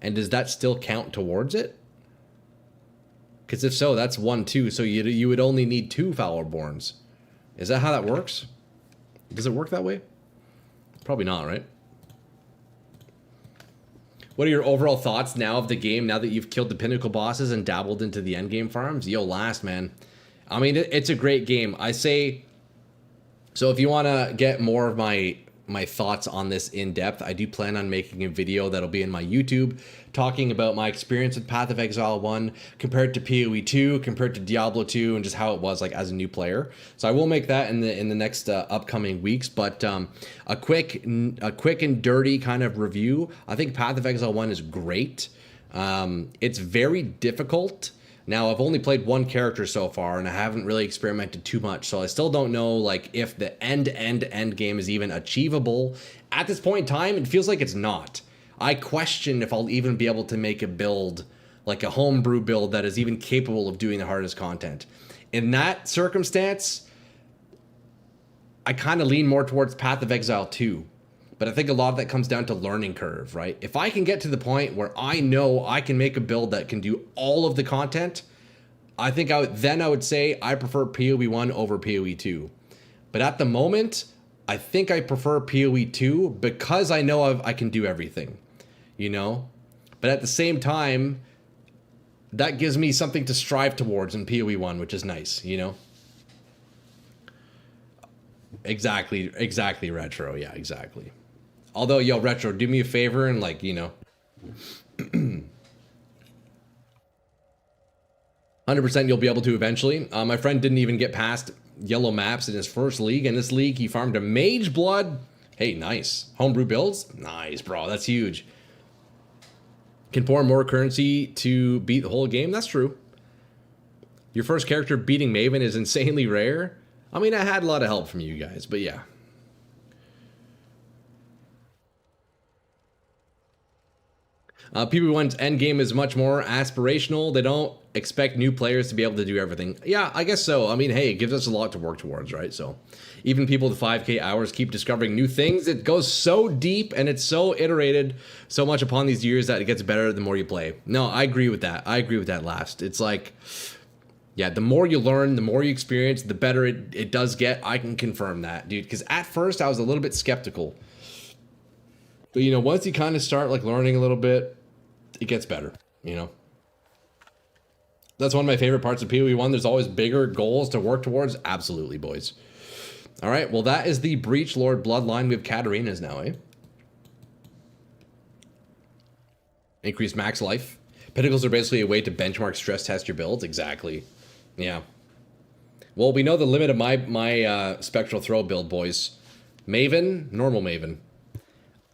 And does that still count towards it? Because if so, that's 1, 2. So you would only need 2 Foulborns. Is that how that works? Does it work that way? Probably not, right? What are your overall thoughts now of the game, now that you've killed the pinnacle bosses and dabbled into the endgame farms? Yo, last, man. I mean, it's a great game. I say, so if you want to get more of my thoughts on this in depth, I do plan on making a video that'll be in my YouTube talking about my experience with Path of Exile 1 compared to PoE 2, compared to Diablo 2, and just how it was like as a new player. So I will make that in the next upcoming weeks, but a quick and dirty kind of review. I think Path of Exile 1 is great. It's very difficult. Now, I've only played 1 character so far, and I haven't really experimented too much, so I still don't know like if the end game is even achievable. At this point in time, it feels like it's not. I question if I'll even be able to make a build, like a homebrew build, that is even capable of doing the hardest content. In that circumstance, I kind of lean more towards Path of Exile 2. But I think a lot of that comes down to learning curve, right? If I can get to the point where I know I can make a build that can do all of the content, I think I would say I prefer PoE 1 over PoE 2. But at the moment, I think I prefer PoE 2 because I know I can do everything, you know? But at the same time, that gives me something to strive towards in PoE 1, which is nice, you know? Exactly, Retro. Yeah, exactly. Although, yo, Retro, do me a favor and, like, you know, 100% you'll be able to eventually. My friend didn't even get past yellow maps in his first league. In this league, he farmed a Mage Blood. Hey, nice. Homebrew builds? Nice, bro. That's huge. Can pour more currency to beat the whole game? That's true. Your first character beating Maven is insanely rare. I mean, I had a lot of help from you guys, but yeah. PB1's endgame is much more aspirational. They don't expect new players to be able to do everything. Yeah, I guess so. I mean, hey, it gives us a lot to work towards, right? So even people with 5K hours keep discovering new things. It goes so deep and it's so iterated so much upon these years that it gets better the more you play. No, I agree with that. I agree with that last. It's like, yeah, the more you learn, the more you experience, the better it does get. I can confirm that, dude. Because at first I was a little bit skeptical. But, you know, once you kind of start like learning a little bit, it gets better, you know? That's one of my favorite parts of PoE1. There's always bigger goals to work towards. Absolutely, boys. All right, well, that is the Breach Lord bloodline. We have Katarina's now, eh? Increased max life. Pinnacles are basically a way to benchmark stress test your builds. Exactly. Yeah. Well, we know the limit of my Spectral Throw build, boys. Maven, normal Maven.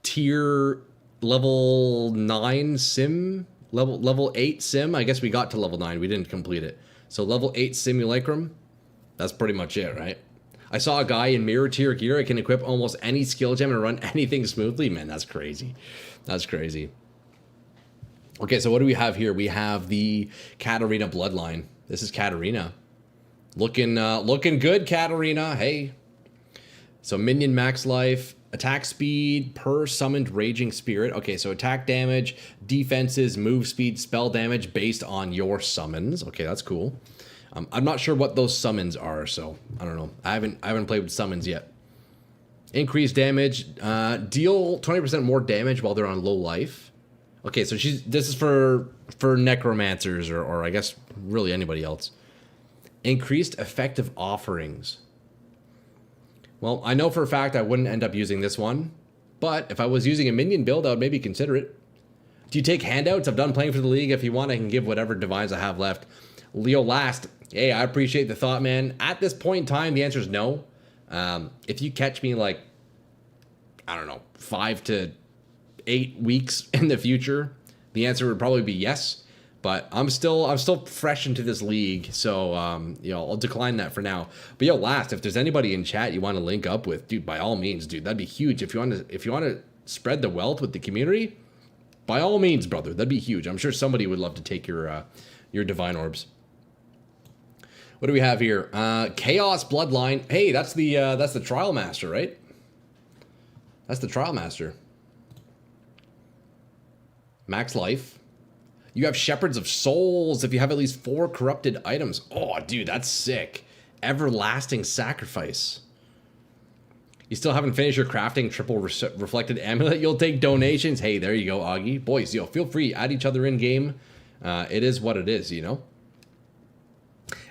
Tier level 9 sim, level 8 sim. I guess we got to level 9. We didn't complete it. So level 8 simulacrum. That's pretty much it, right? I saw a guy in mirror tier gear. I can equip almost any skill gem and run anything smoothly. Man, that's crazy. That's crazy. Okay, so what do we have here? We have the Katarina bloodline. This is Katarina. Looking good, Katarina. Hey. So minion max life, attack speed per summoned raging spirit. Okay, so attack damage, defenses, move speed, spell damage based on your summons. Okay, that's cool. I'm not sure what those summons are, so I don't know. I haven't played with summons yet. Increased damage, deal 20% more damage while they're on low life. Okay, so this is for necromancers or I guess really anybody else. Increased effective offerings. Well, I know for a fact I wouldn't end up using this one, but if I was using a minion build, I would maybe consider it. Do you take handouts? I'm done playing for the league. If you want, I can give whatever divines I have left. Leo last. Hey, I appreciate the thought, man. At this point in time, the answer is no. If you catch me like, I don't know, 5 to 8 weeks in the future, the answer would probably be yes. But I'm still fresh into this league, so you know, I'll decline that for now. But yo, last, if there's anybody in chat you want to link up with, dude, by all means, dude, that'd be huge. If you want to spread the wealth with the community, by all means, brother, that'd be huge. I'm sure somebody would love to take your divine orbs. What do we have here? Chaos bloodline. Hey, that's the trial master, right? That's the trial master. Max life. You have Shepherds of Souls if you have at least 4 corrupted items. Oh, dude, that's sick. Everlasting Sacrifice. You still haven't finished your crafting triple reflected amulet? You'll take donations. Hey, there you go, Augie. Boys, yo, feel free. Add each other in game. It is what it is, you know?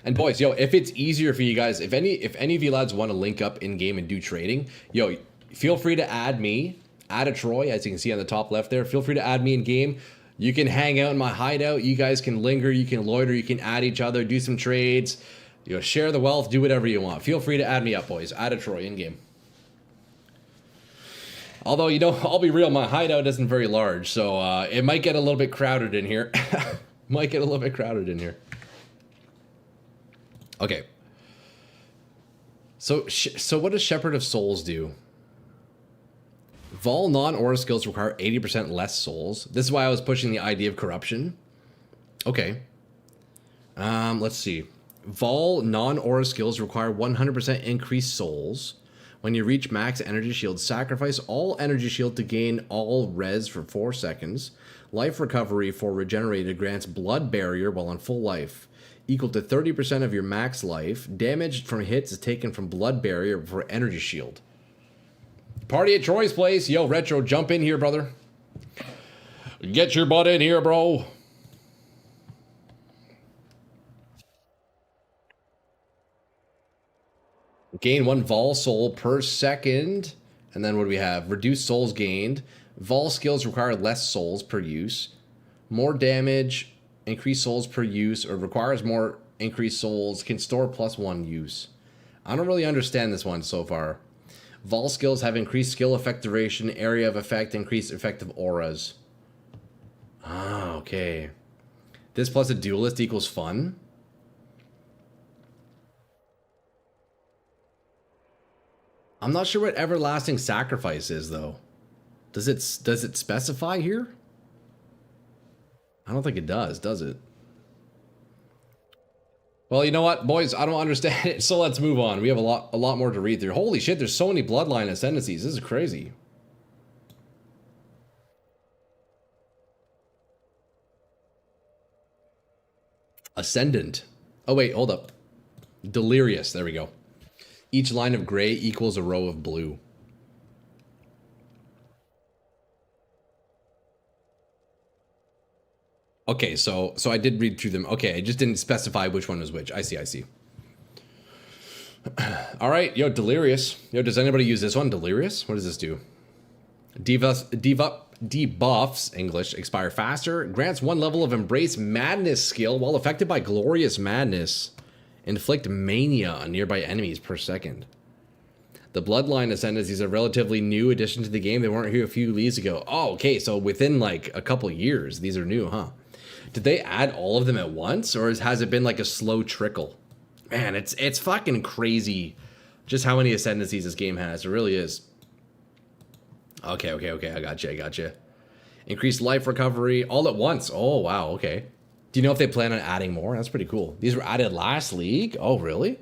And boys, yo, if it's easier for you guys, if any of you lads want to link up in game and do trading, yo, feel free to add me. Add a Troy, as you can see on the top left there. Feel free to add me in game. You can hang out in my hideout. You guys can linger. You can loiter. You can add each other. Do some trades. You know, share the wealth. Do whatever you want. Feel free to add me up, boys. Add a Troy in game. Although, you know, I'll be real. My hideout isn't very large, so it might get a little bit crowded in here. Might get a little bit crowded in here. Okay. So what does Shepherd of Souls do? Vol non-aura skills require 80% less souls. This is why I was pushing the idea of corruption. Okay. Let's see. Vol non-aura skills require 100% increased souls. When you reach max energy shield, sacrifice all energy shield to gain all res for 4 seconds. Life recovery for regenerated grants blood barrier while on full life, equal to 30% of your max life. Damage from hits is taken from blood barrier for energy shield. Party at Troy's place. Yo, Retro, jump in here, brother. Get your butt in here, bro. Gain 1 Vol soul per second. And then what do we have? Reduce souls gained. Vol skills require less souls per use. More damage, increased souls per use, or requires more increased souls. Can store +1 use. I don't really understand this one so far. Vol skills have increased skill effect duration, area of effect, increased effective auras. Ah, okay. This plus a duelist equals fun? I'm not sure what Everlasting Sacrifice is, though. Does it specify here? I don't think it does it? Well, you know what, boys? I don't understand it, so let's move on. We have a lot more to read through. Holy shit, there's so many bloodline ascendancies. This is crazy. Ascendant. Oh, wait, hold up. Delirious, there we go. Each line of gray equals a row of blue. Okay, so I did read through them. Okay, I just didn't specify which one was which. I see. All right, yo, Delirious. Yo, does anybody use this one? Delirious? What does this do? Debuffs, English, expire faster. Grants 1 level of Embrace Madness skill while affected by Glorious Madness. Inflict mania on nearby enemies per second. The Bloodline Ascendancies are a relatively new addition to the game. They weren't here a few leagues ago. Oh, okay, so within like a couple years, these are new, huh? Did they add all of them at once, or has it been like a slow trickle? Man, it's fucking crazy just how many ascendancies this game has. It really is. Okay, I gotcha. Increased life recovery all at once. Oh, wow, okay. Do you know if they plan on adding more? That's pretty cool. These were added last league? Oh, really?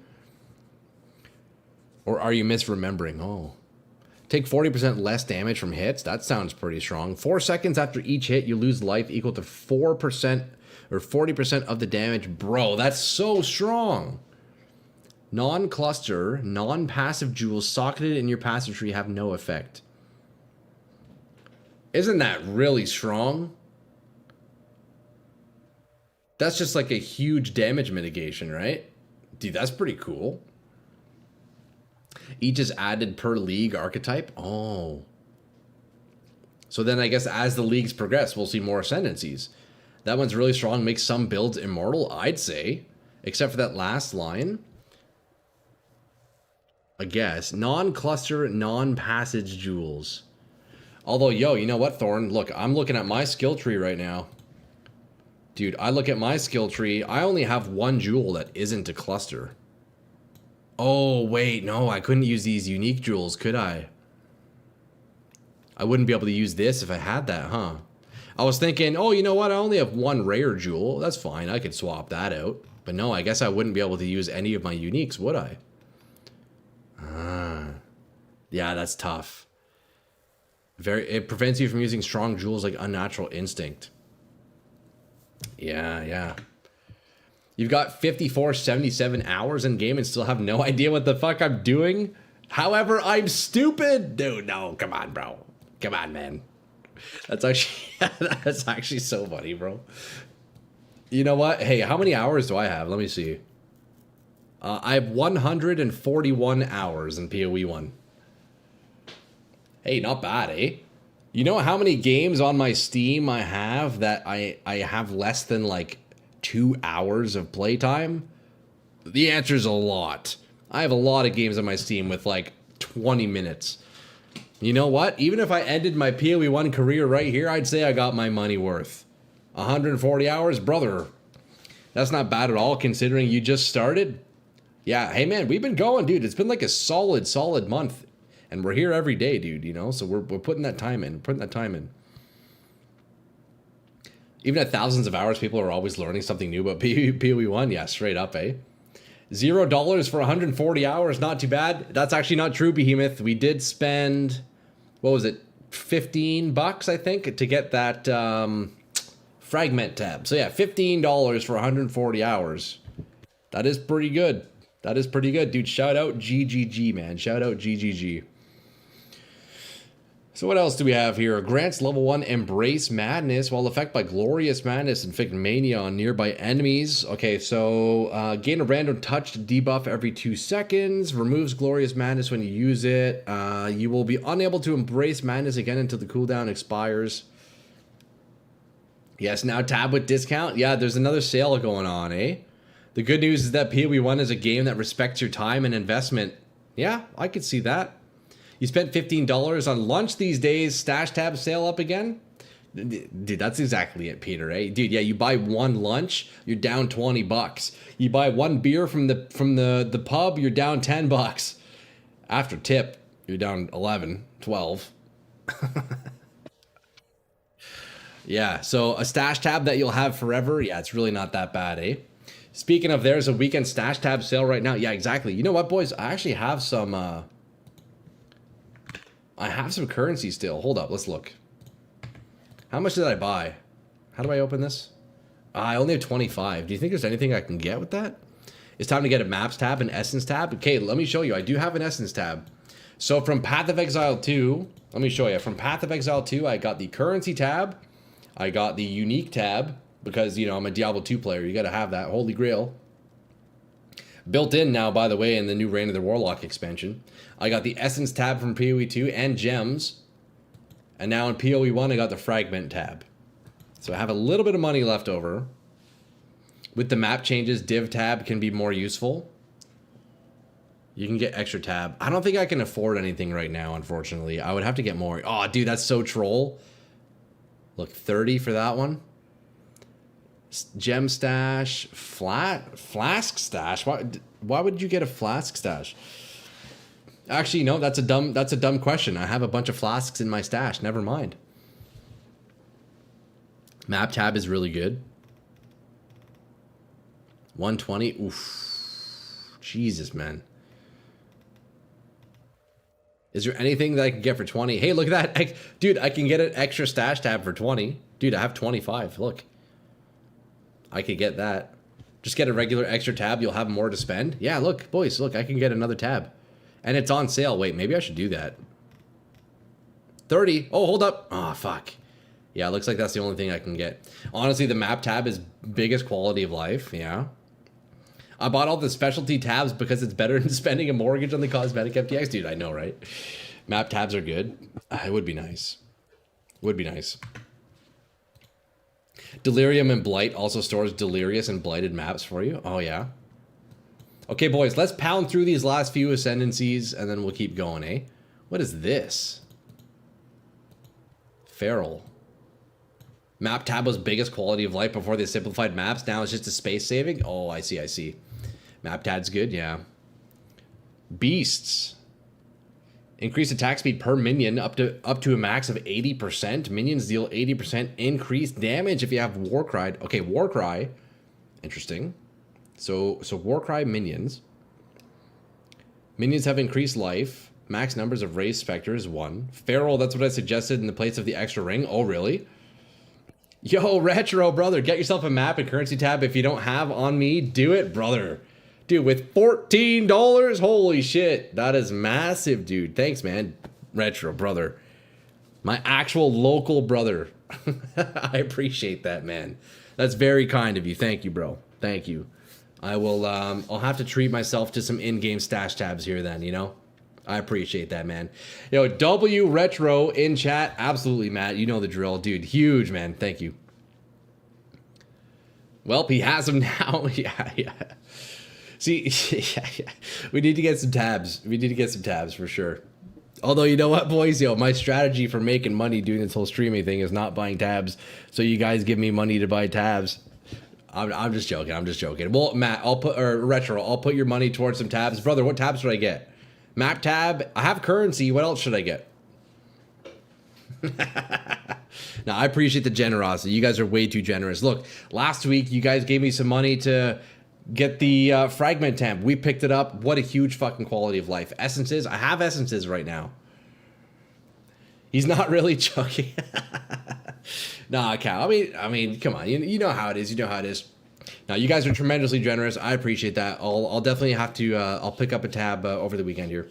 Or are you misremembering? Oh. Take 40% less damage from hits. That sounds pretty strong. 4 seconds after each hit, you lose life equal to 4% or 40% of the damage. Bro, that's so strong. Non-cluster, non-passive jewels socketed in your passive tree have no effect. Isn't that really strong? That's just like a huge damage mitigation, right? Dude, that's pretty cool. Each is added per league archetype. Oh. So then I guess as the leagues progress, we'll see more ascendancies. That one's really strong. Makes some builds immortal, I'd say. Except for that last line. I guess. Non-cluster, non-passage jewels. Although, yo, you know what, Thorn? Look, I'm looking at my skill tree right now. Dude, I look at my skill tree. I only have 1 jewel that isn't a cluster. Oh, wait, no, I couldn't use these unique jewels, could I? I wouldn't be able to use this if I had that, huh? I was thinking, oh, you know what? I only have 1 rare jewel. That's fine. I could swap that out. But no, I guess I wouldn't be able to use any of my uniques, would I? Yeah, that's tough. It prevents you from using strong jewels like Unnatural Instinct. Yeah. You've got 5477 hours in game and still have no idea what the fuck I'm doing? However, I'm stupid! Dude, no, come on, bro. Come on, man. That's actually so funny, bro. You know what? Hey, how many hours do I have? Let me see. I have 141 hours in PoE 1. Hey, not bad, eh? You know how many games on my Steam I have that I have less than like 2 hours of playtime? The answer is a lot. I have a lot of games on my Steam with like 20 minutes. You know what? Even if I ended my PoE 1 career right here, I'd say I got my money worth. 140 hours? Brother, that's not bad at all considering you just started. Yeah, hey man, we've been going, dude. It's been like a solid month. And we're here every day, dude, you know? So we're putting that time in. Even at thousands of hours, people are always learning something new about PoE 1. Yeah, straight up, eh? $0 for 140 hours, not too bad. That's actually not true, Behemoth. We did spend, what was it, $15, I think, to get that fragment tab. So yeah, $15 for 140 hours. That is pretty good. Dude. Shout out GGG, man. Shout out GGG. So what else do we have here? Grants level 1 Embrace Madness while affected by Glorious Madness, inflict mania on nearby enemies. Okay, so gain a random touch debuff every 2 seconds. Removes Glorious Madness when you use it. You will be unable to Embrace Madness again until the cooldown expires. Yes, now tab with discount. Yeah, there's another sale going on, eh? The good news is that PoE 1 is a game that respects your time and investment. Yeah, I could see that. You spent $15 on lunch these days. Stash tab sale up again? Dude, that's exactly it, Peter, eh? Dude, yeah, you buy 1 lunch, you're down $20. You buy 1 beer from the pub, you're down $10. After tip, you're down 11, 12. Yeah, so a stash tab that you'll have forever. Yeah, it's really not that bad, eh? Speaking of, there's a weekend stash tab sale right now. Yeah, exactly. You know what, boys? I actually have some, I have some currency still. Hold up, let's look. How much did I buy? How do I open this? I only have 25. Do you think there's anything I can get with that? It's time to get a maps tab, an essence tab. Okay, let me show you. I do have an essence tab. So from Path of Exile 2, let me show you. From Path of Exile 2, I got the currency tab. I got the unique tab because, you know, I'm a Diablo 2 player. You got to have that. Holy Grail. Built in now, by the way, in the new Reign of the Warlock expansion. I got the Essence tab from PoE 2 and Gems. And now in PoE 1, I got the Fragment tab. So I have a little bit of money left over. With the map changes, Div tab can be more useful. You can get extra tab. I don't think I can afford anything right now, unfortunately. I would have to get more. Oh, dude, that's so troll. Look, 30 for that one. Gem stash, flask stash. Why would you get a flask stash? Actually, no, that's a dumb question. I have a bunch of flasks in my stash. Never mind. Map tab is really good. 120. Oof. Jesus, man. Is there anything that I can get for 20? Hey, look at that. Dude, I can get an extra stash tab for 20. Dude, I have 25. Look. I could get that. Just get a regular extra tab. You'll have more to spend. Yeah, look, boys, look, I can get another tab. And it's on sale. Wait, maybe I should do that. 30. Oh, hold up. Oh, fuck. Yeah, it looks like that's the only thing I can get. Honestly, the map tab is biggest quality of life. Yeah. I bought all the specialty tabs because it's better than spending a mortgage on the cosmetic FTX. Dude, I know, right? Map tabs are good. It would be nice. Would be nice. Delirium and Blight also stores delirious and blighted maps for you. Oh, yeah. Okay, boys, let's pound through these last few ascendancies, and then we'll keep going, eh? What is this? Feral. Map tab was biggest quality of life before they simplified maps. Now it's just a space saving. Oh, I see, I see. Map tab's good, yeah. Beasts. Increase attack speed per minion up to a max of 80%. Minions deal 80% increased damage if you have Warcry. Okay, Warcry. Interesting. So Warcry minions. Minions have increased life. Max numbers of raised specters, 1. Feral, that's what I suggested in the place of the extra ring. Oh, really? Yo, Retro, brother, get yourself a map and currency tab if you don't have on me. Do it, brother. Dude, with $14, holy shit. That is massive, dude. Thanks, man. Retro, brother. My actual local brother. I appreciate that, man. That's very kind of you. Thank you, bro. Thank you. I will, I'll have to treat myself to some in-game stash tabs here then, you know? I appreciate that, man. Yo, W Retro in chat. Absolutely, Matt. You know the drill. Dude, huge, man. Thank you. Well, he has them now. Yeah. See, yeah. We need to get some tabs. We need to get some tabs for sure. Although, you know what, boys? Yo, my strategy for making money doing this whole streaming thing is not buying tabs. So you guys give me money to buy tabs. I'm just joking. I'm just joking. Well, Matt, Retro, I'll put your money towards some tabs. Brother, what tabs should I get? Map tab. I have currency. What else should I get? Now, I appreciate the generosity. You guys are way too generous. Look, last week, you guys gave me some money to get the Fragment tab. We picked it up. What a huge fucking quality of life. Essences. I have essences right now. He's not really joking. Nah, Cal. I mean, come on. You know how it is. You know how it is. Now, you guys are tremendously generous. I appreciate that. I'll definitely have to, I'll pick up a tab over the weekend here.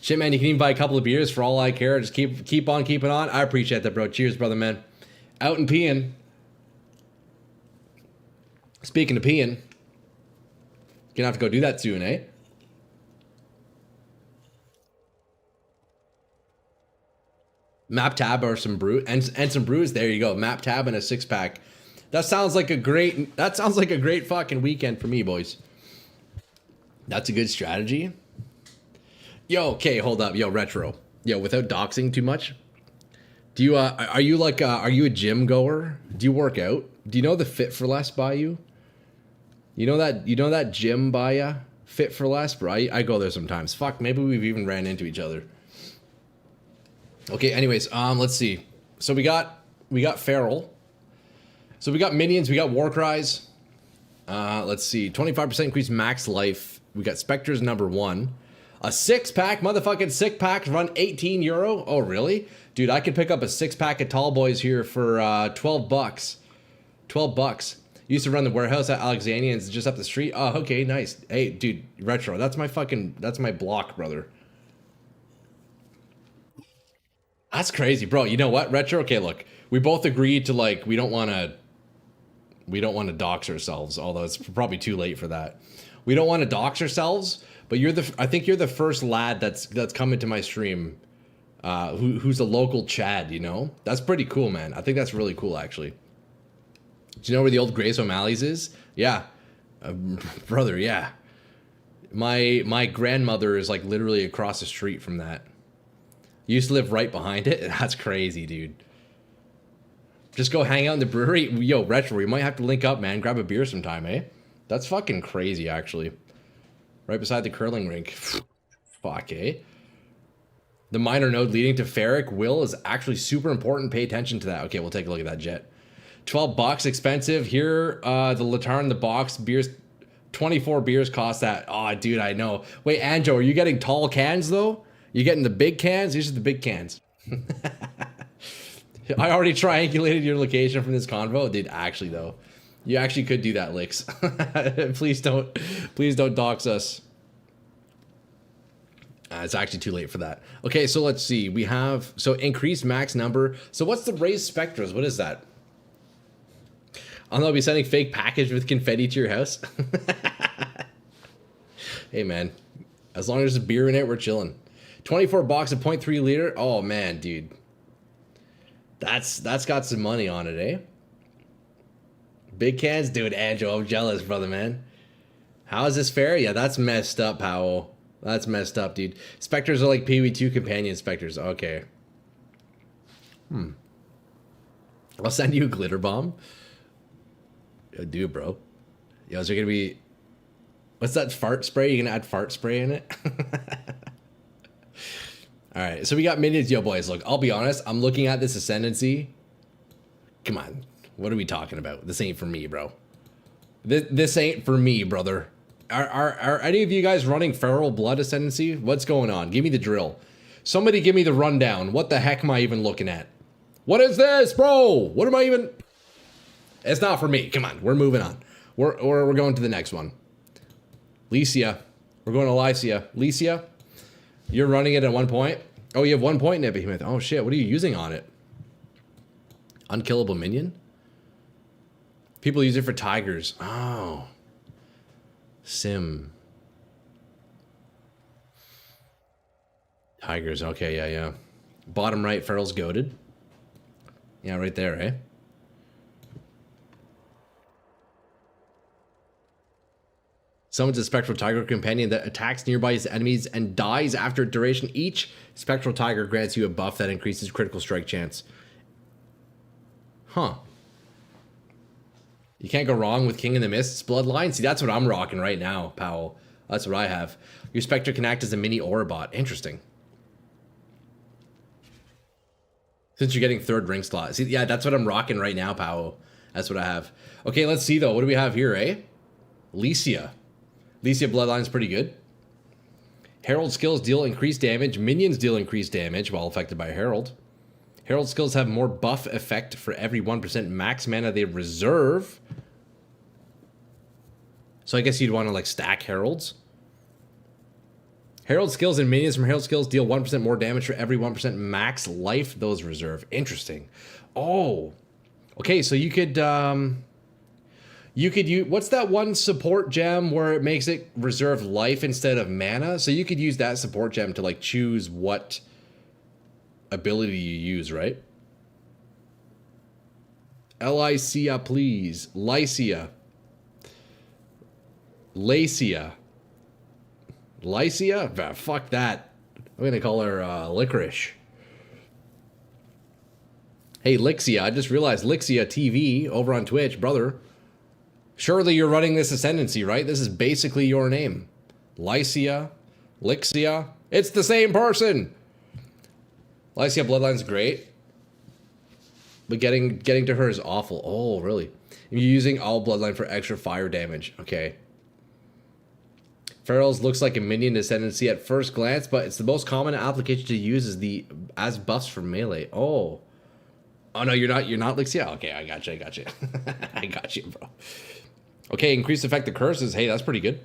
Shit, man, you can even buy a couple of beers for all I care. Just keep on keeping on. I appreciate that, bro. Cheers, brother, man. Out and peeing. Speaking of peeing, gonna have to go do that soon, eh? Map tab or some brew and some brews. There you go. Map tab and a 6-pack. That sounds like a great fucking weekend for me, boys. That's a good strategy. Yo, okay, hold up. Yo, Retro. Yo, without doxing too much. Do you are you a gym goer? Do you work out? Do you know the Fit for Less by you? You know that gym by ya? Fit for Less, bro. I go there sometimes. Fuck, maybe we've even ran into each other. Okay, anyways, let's see. So we got We got Feral. So we got minions, we got war cries. Let's see, 25% increase max life. We got Spectres number 1. A 6-pack, motherfucking 6-pack, run 18 euro. Oh, really? Dude, I could pick up a 6-pack of Tall Boys here for 12 bucks. 12 bucks. Used to run the warehouse at Alexandria and it's just up the street. Oh, okay, nice. Hey, dude, Retro, that's my block, brother. That's crazy, bro. You know what, Retro? Okay, look, we both agreed to, like, we don't want to dox ourselves, although it's probably too late for that. We don't want to dox ourselves, but I think you're the first lad that's come into my stream, who's a local Chad. You know, that's pretty cool, man. I think that's really cool, actually. Do you know where the old Grace O'Malley's is? Yeah, brother. Yeah, my grandmother is like literally across the street from that. Used to live right behind it. That's crazy, dude. Just go hang out in the brewery. Yo, Retro, we might have to link up, man. Grab a beer sometime, eh? That's fucking crazy, actually. Right beside the curling rink. Fuck, eh? The minor node leading to Ferric Will is actually super important. Pay attention to that. Okay, we'll take a look at that jet. 12 bucks, expensive. Here, the Latar in the box. Beers, 24 beers cost that. Oh, dude, I know. Wait, Anjo, are you getting tall cans, though? You getting the big cans? These are the big cans. I already triangulated your location from this convo. Dude, actually, though. You actually could do that, Licks. Please don't dox us. It's actually too late for that. Okay, so let's see. We have, so increased max number. So what's the raised specters? What is that? I'll be sending fake package with confetti to your house. Hey, man. As long as there's beer in it, we're chilling. 24 bucks, a 0.3 liter. Oh, man, dude. That's got some money on it, eh? Big cans? Dude, Anjo, I'm jealous, brother, man. How is this fair? Yeah, that's messed up, Powell. That's messed up, dude. Spectres are like PV2 companion specters. Okay. I'll send you a glitter bomb. Yo, dude, bro. Yo, is there gonna be... What's that fart spray? You gonna add fart spray in it? Alright, so we got minions. Yo, boys, look, I'll be honest. I'm looking at this Ascendancy. Come on. What are we talking about? This ain't for me, bro. This ain't for me, brother. Are any of you guys running Feral Blood Ascendancy? What's going on? Give me the drill. Somebody give me the rundown. What the heck am I even looking at? What is this, bro? What am I even... It's not for me. Come on, we're moving on. We're going to the next one. Lycia. We're going to Lycia. Lycia, you're running it at 1 point. Oh, you have 1 point in it, Behemoth. Oh, shit. What are you using on it? Unkillable minion? People use it for tigers. Oh. Sim. Tigers. Okay, yeah. Bottom right, Feral's goated. Yeah, right there, eh? Summons a Spectral Tiger companion that attacks nearby enemies and dies after a duration. Each Spectral Tiger grants you a buff that increases critical strike chance. Huh. You can't go wrong with King in the Mist's bloodline. See, that's what I'm rocking right now, Powell. That's what I have. Your Spectre can act as a mini Orabot. Interesting. Since you're getting third ring slot. See, yeah, that's what I'm rocking right now, Powell. That's what I have. Okay, let's see, though. What do we have here, eh? Lycia. Lycia bloodline's pretty good. Herald skills deal increased damage. Minions deal increased damage while affected by Herald. Herald skills have more buff effect for every 1% max mana they reserve. So I guess you'd want to like stack Heralds. Herald skills and minions from Herald skills deal 1% more damage for every 1% max life those reserve. Interesting. Oh. Okay, so you could use, what's that one support gem where it makes it reserve life instead of mana? So you could use that support gem to like choose what ability you use, right? Lycia, please. Lycia. Lycia. Lycia? Fuck that. I'm gonna call her Licorice. Hey, Lixia, I just realized Lixia TV over on Twitch, brother. Surely you're running this Ascendancy, right? This is basically your name. Lycia. Lixia. It's the same person. Lycia Bloodline's great. But getting to her is awful. Oh, really? You're using all bloodline for extra fire damage. Okay. Ferals looks like a minion ascendancy at first glance, but it's the most common application to use as buffs for melee. Oh. Oh no, you're not Lixia? Okay, I got you. I got you, bro. Okay, increased effect of curses. Hey, that's pretty good.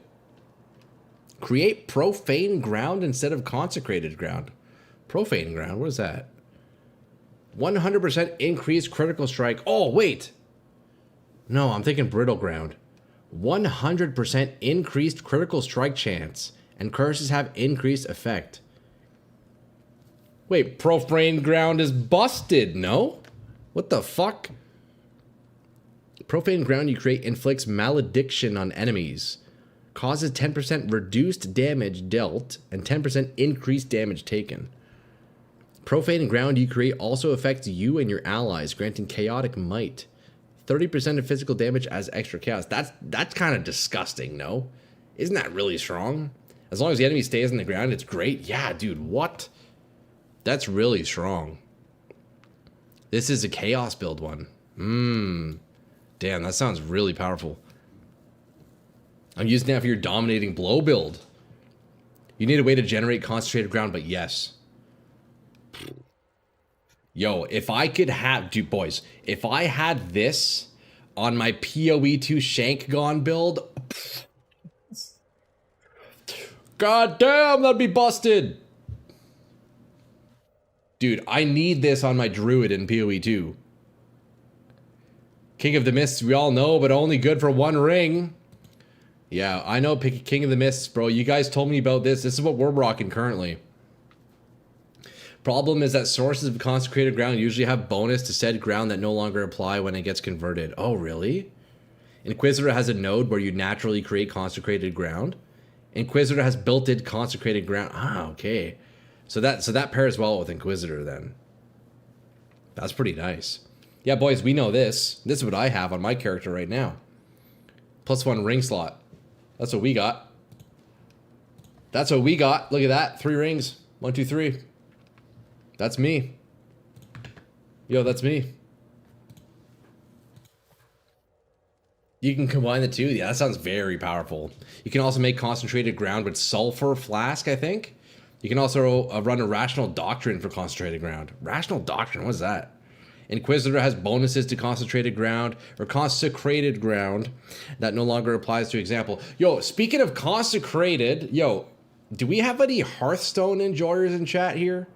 Create profane ground instead of consecrated ground. Profane ground, what is that? 100% increased critical strike. Oh, wait. No, I'm thinking brittle ground. 100% increased critical strike chance. And curses have increased effect. Wait, profane ground is busted, no? What the fuck? Profane ground you create inflicts malediction on enemies. Causes 10% reduced damage dealt and 10% increased damage taken. Profane ground you create also affects you and your allies, granting chaotic might. 30% of physical damage as extra chaos. That's kind of disgusting, no? Isn't that really strong? As long as the enemy stays on the ground, it's great. Yeah, dude, what? That's really strong. This is a chaos build one. Damn, that sounds really powerful. I'm using that for your dominating blow build. You need a way to generate concentrated ground, but yes. Yo, if I could have, dude, boys, if I had this on my PoE2 Shank Gone build, god damn, that'd be busted. Dude, I need this on my Druid in PoE2. King of the Mists, we all know, but only good for one ring. Yeah, I know King of the Mists, bro. You guys told me about this. This is what we're rocking currently. Problem is that sources of consecrated ground usually have bonus to said ground that no longer apply when it gets converted. Oh, really? Inquisitor has a node where you naturally create consecrated ground. Inquisitor has built-in consecrated ground. Ah, okay. So that pairs well with Inquisitor then. That's pretty nice. Yeah, boys, we know this. This is what I have on my character right now. +1 ring slot. That's what we got. That's what we got. Look at that. 3 rings. 1, 2, 3. That's me. Yo, that's me. You can combine the two. Yeah, that sounds very powerful. You can also make concentrated ground with sulfur flask, I think. You can also run a rational doctrine for concentrated ground. Rational doctrine, what is that? Inquisitor has bonuses to concentrated ground or consecrated ground that no longer applies to example. Yo, speaking of consecrated, yo, do we have any Hearthstone enjoyers in chat here?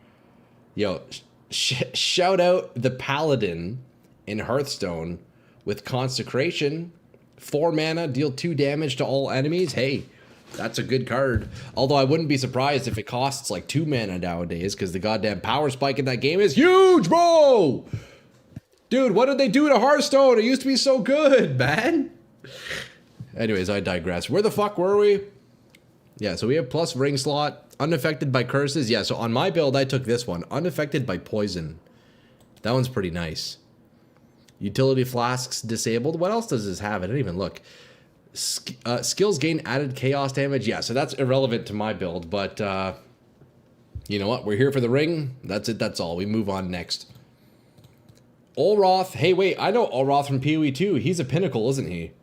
Yo, shout out the Paladin in Hearthstone with consecration. 4 mana, deal 2 damage to all enemies. Hey, that's a good card. Although I wouldn't be surprised if it costs like 2 mana nowadays because the goddamn power spike in that game is huge, bro! Dude, what did they do to Hearthstone? It used to be so good, man. Anyways, I digress. Where the fuck were we? Yeah, so we have plus ring slot, unaffected by curses. Yeah, so on my build, I took this one, unaffected by poison. That one's pretty nice. Utility flasks disabled. What else does this have? I didn't even look. Skills gain added chaos damage. Yeah, so that's irrelevant to my build, but you know what? We're here for the ring. That's it. That's all. We move on next. Olroth. Hey, wait. I know Olroth from PoE2. He's a pinnacle, isn't he?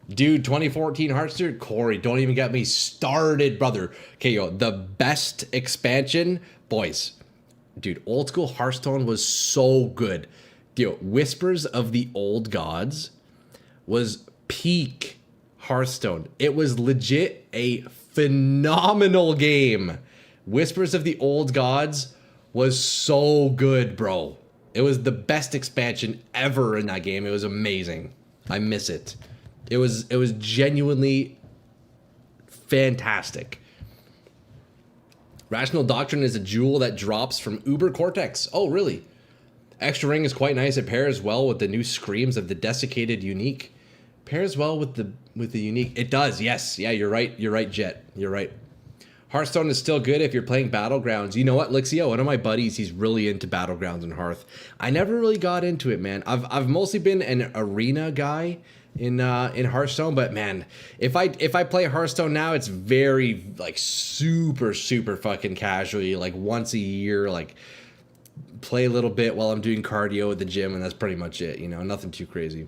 Dude, 2014 Hearthstone. Corey, don't even get me started, brother. Okay, yo, the best expansion. Boys. Dude, old school Hearthstone was so good. Yo, Whispers of the Old Gods was peak Hearthstone. It was legit a phenomenal game. Whispers of the Old Gods was so good, bro. It was the best expansion ever in that game. It was amazing. I miss it. It was genuinely fantastic. Rational Doctrine is a jewel that drops from Uber Cortex. Oh, really? Extra ring is quite nice. It pairs well with the new screams of the desiccated unique. Pairs well with the unique. It does, yes. Yeah, you're right. You're right, Jet. You're right. Hearthstone is still good if you're playing Battlegrounds. You know what, Lixio? One of my buddies, he's really into Battlegrounds and Hearth. I never really got into it, man. I've mostly been an arena guy in Hearthstone, but man, if I play Hearthstone now, it's very like super fucking casually, like once a year, like play a little bit while I'm doing cardio at the gym, and that's pretty much it. You know, nothing too crazy.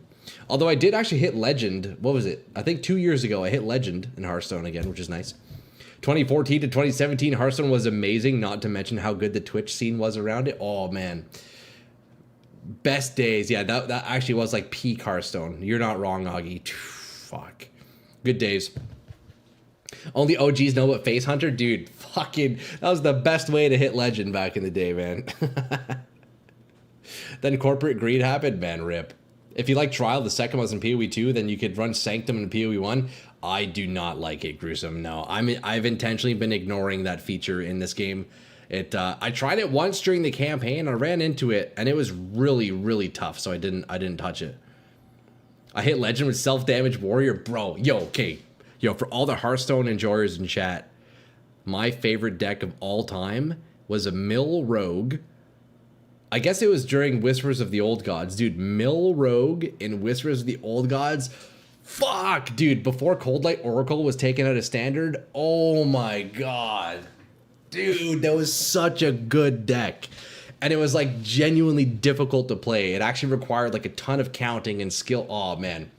Although I did actually hit Legend. What was it? I think 2 years ago I hit Legend in Hearthstone again, which is nice. 2014 to 2017, Hearthstone was amazing, not to mention how good the Twitch scene was around it. Oh, man. Best days. Yeah, that actually was like peak Hearthstone. You're not wrong, Augie. Fuck. Good days. Only OGs know what Face Hunter? Dude, fucking, that was the best way to hit Legend back in the day, man. Then corporate greed happened, man, rip. If you like Trial, the second was in PoE 2, then you could run Sanctum in PoE 1. I do not like it, Gruesome. No, I've intentionally been ignoring that feature in this game. I tried it once during the campaign. I ran into it, and it was really, really tough. So I didn't touch it. I hit Legend with Self-Damage Warrior, bro. Yo, okay, yo, for all the Hearthstone enjoyers in chat, my favorite deck of all time was a Mill Rogue. I guess it was during Whispers of the Old Gods, dude. Mill Rogue in Whispers of the Old Gods. Fuck, dude. Before Coldlight Oracle was taken out of Standard. Oh my god. Dude, that was such a good deck. And it was like genuinely difficult to play. It actually required like a ton of counting and skill. Oh man.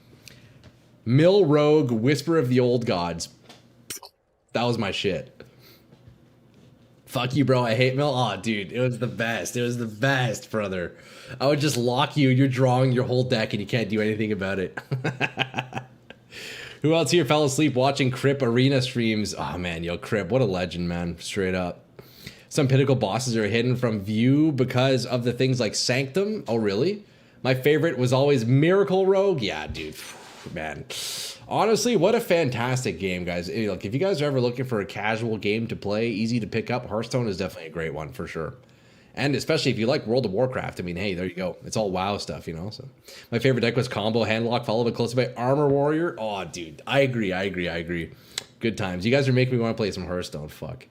Mill Rogue, Whisper of the Old Gods. That was my shit. Fuck you, bro. I hate Mill. Oh, dude, it was the best. It was the best, brother. I would just lock you. You're drawing your whole deck and you can't do anything about it. Who else here fell asleep watching Crip Arena streams? Oh, man, yo, Crip, what a legend, man. Straight up. Some pinnacle bosses are hidden from view because of the things like Sanctum. Oh, really? My favorite was always Miracle Rogue. Yeah, dude, man. Honestly, what a fantastic game, guys. Like, if you guys are ever looking for a casual game to play, easy to pick up, Hearthstone is definitely a great one for sure. And especially if you like World of Warcraft, I mean, hey, there you go. It's all WoW stuff, you know? So my favorite deck was Combo Handlock, followed by close by Armor Warrior. Oh, dude, I agree. Good times. You guys are making me want to play some Hearthstone. Fuck.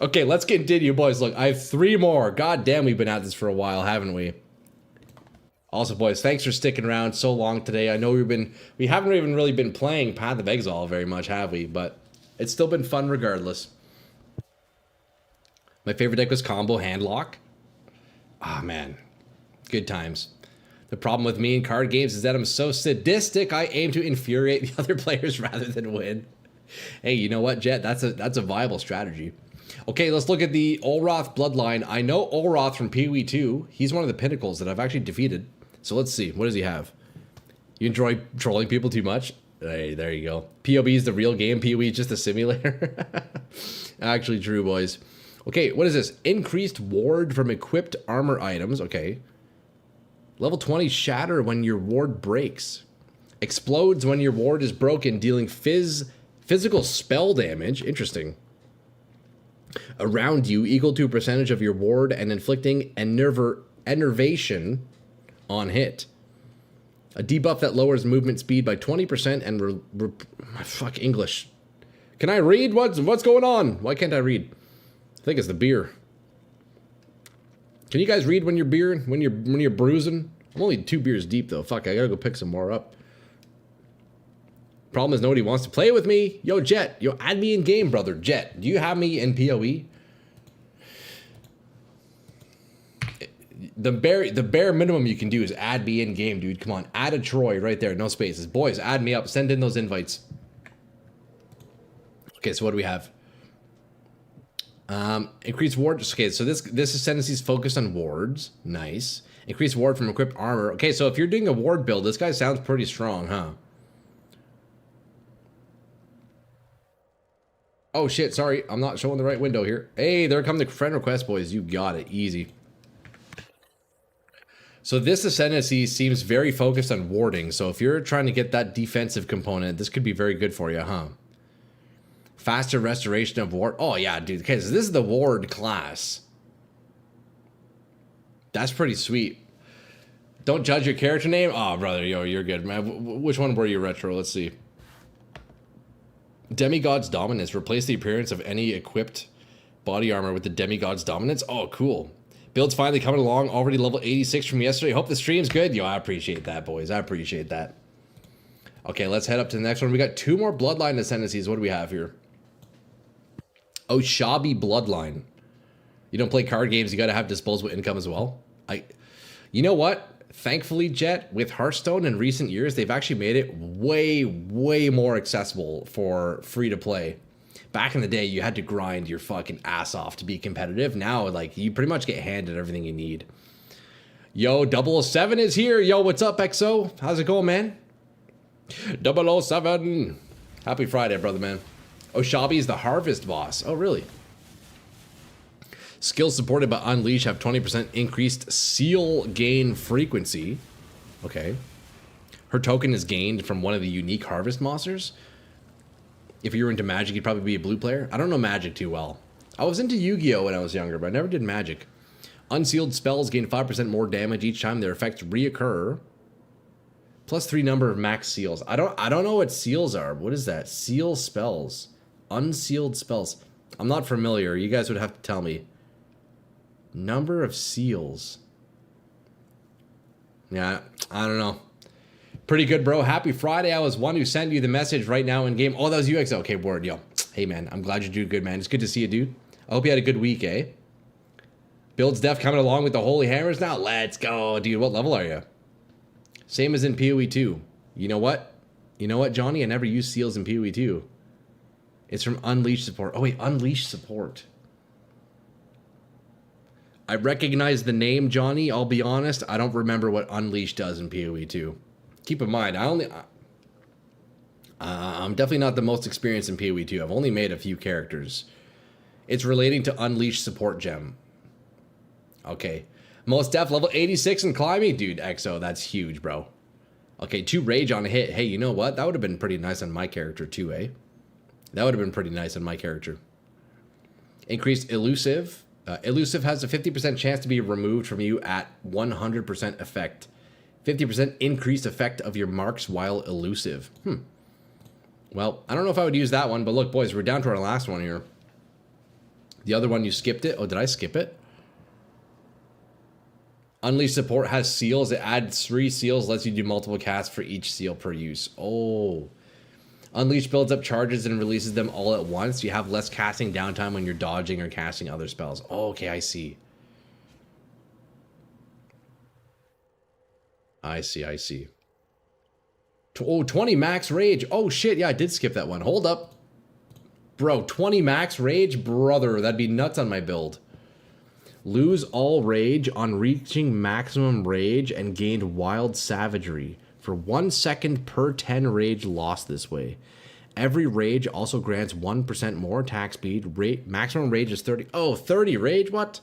Okay, let's continue, boys. Look, I have 3 more. God damn, we've been at this for a while, haven't we? Also, boys, thanks for sticking around so long today. I know we haven't even really been playing Path of Exile very much, have we? But it's still been fun regardless. My favorite deck was Combo Handlock. Ah, man. Good times. The problem with me in card games is that I'm so sadistic, I aim to infuriate the other players rather than win. Hey, you know what, Jet? That's a viable strategy. Okay, let's look at the Olroth bloodline. I know Olroth from PoE 2. He's one of the pinnacles that I've actually defeated. So let's see. What does he have? You enjoy trolling people too much? Hey, there you go. PoB is the real game. PoE is just a simulator. Actually true, boys. Okay, what is this? Increased ward from equipped armor items. Okay. Level 20 shatter when your ward breaks. Explodes when your ward is broken, dealing physical spell damage. Interesting. Around you, equal to a percentage of your ward and inflicting enervation on hit. A debuff that lowers movement speed by 20% and fuck English. Can I read? What's going on? Why can't I read? I think it's the beer. Can you guys read when you're bruising? I'm only 2 beers deep though. Fuck, I gotta go pick some more up. Problem is nobody wants to play with me. Yo, Jet, yo, add me in game, brother. Jet, do you have me in PoE? The bare minimum you can do is add me in game, dude. Come on, add a Troy right there, no spaces. Boys, add me up. Send in those invites. Okay, so what do we have? Increased ward. Okay, so this ascendancy is focused on wards. Nice. Increased ward from equipped armor. Okay, so if you're doing a ward build, this guy sounds pretty strong, huh? Oh shit, sorry, I'm not showing the right window here. Hey, there come the friend request, boys. You got it, easy. So this ascendancy seems very focused on warding. So if you're trying to get that defensive component, this could be very good for you, huh? Faster restoration of ward. Oh yeah, dude. Okay, so this is the ward class. That's pretty sweet. Don't judge your character name. Oh, brother, yo, you're good, man. Which one were you, Retro? Let's see. Demigod's Dominance. Replace the appearance of any equipped body armor with the Demigod's Dominance. Oh, cool. Build's finally coming along. Already level 86 from yesterday. Hope the stream's good. Yo, I appreciate that, boys. I appreciate that. Okay, let's head up to the next one. We got 2 more Bloodline Ascendancies. What do we have here? Oh, Shabi Bloodline. You don't play card games, you gotta have disposable income as well. You know what? Thankfully, Jet, with Hearthstone in recent years, they've actually made it way, way more accessible for free to play. Back in the day, you had to grind your fucking ass off to be competitive. Now, like, you pretty much get handed everything you need. Yo, 007 is here. Yo, what's up, XO? How's it going, man? 007. Happy Friday, brother, man. Oshabi's the harvest boss. Oh, really? Skills supported by Unleash have 20% increased seal gain frequency. Okay. Her token is gained from one of the unique harvest monsters. If you were into Magic, you'd probably be a blue player. I don't know Magic too well. I was into Yu-Gi-Oh! When I was younger, but I never did Magic. Unsealed spells gain 5% more damage each time their effects reoccur. Plus 3 number of max seals. I don't know what seals are. What is that? Seal spells. Unsealed spells. I'm not familiar. You guys would have to tell me. Number of seals. Yeah, I don't know. Pretty good, bro. Happy Friday. I was one who sent you the message right now in game. Oh, that was UXO. Okay, word, yo. Hey, man. I'm glad you're doing good, man. It's good to see you, dude. I hope you had a good week, eh? Builds Def coming along with the Holy Hammers now. Let's go, dude. What level are you? Same as in PoE 2. You know what? You know what, Johnny? I never used seals in PoE 2. It's from Unleash support. Oh, wait. Unleash support. I recognize the name, Johnny. I'll be honest. I don't remember what Unleash does in PoE 2. Keep in mind, I'm definitely not the most experienced in PoE 2. I've only made a few characters. It's relating to Unleash support gem. Okay. Most def level 86 and climbing. Dude, XO, that's huge, bro. Okay, 2 rage on a hit. Hey, you know what? That would have been pretty nice on my character too, eh? That would have been pretty nice on my character. Increased elusive. Elusive has a 50% chance to be removed from you at 100% effect. 50% increased effect of your marks while elusive. Well, I don't know if I would use that one, but look, boys, we're down to our last one here. The other one, you skipped it. Oh, did I skip it? Unleash support has seals. It adds 3 seals, lets you do multiple casts for each seal per use. Oh. Unleash builds up charges and releases them all at once. You have less casting downtime when you're dodging or casting other spells. Oh, okay, I see. I see. Oh, 20 max rage. Oh, shit. Yeah, I did skip that one. Hold up. Bro, 20 max rage? Brother, that'd be nuts on my build. Lose all rage on reaching maximum rage and gained wild savagery. For 1 second per 10 rage lost this way. Every rage also grants 1% more attack speed. Maximum rage is 30. Oh, 30 rage? What?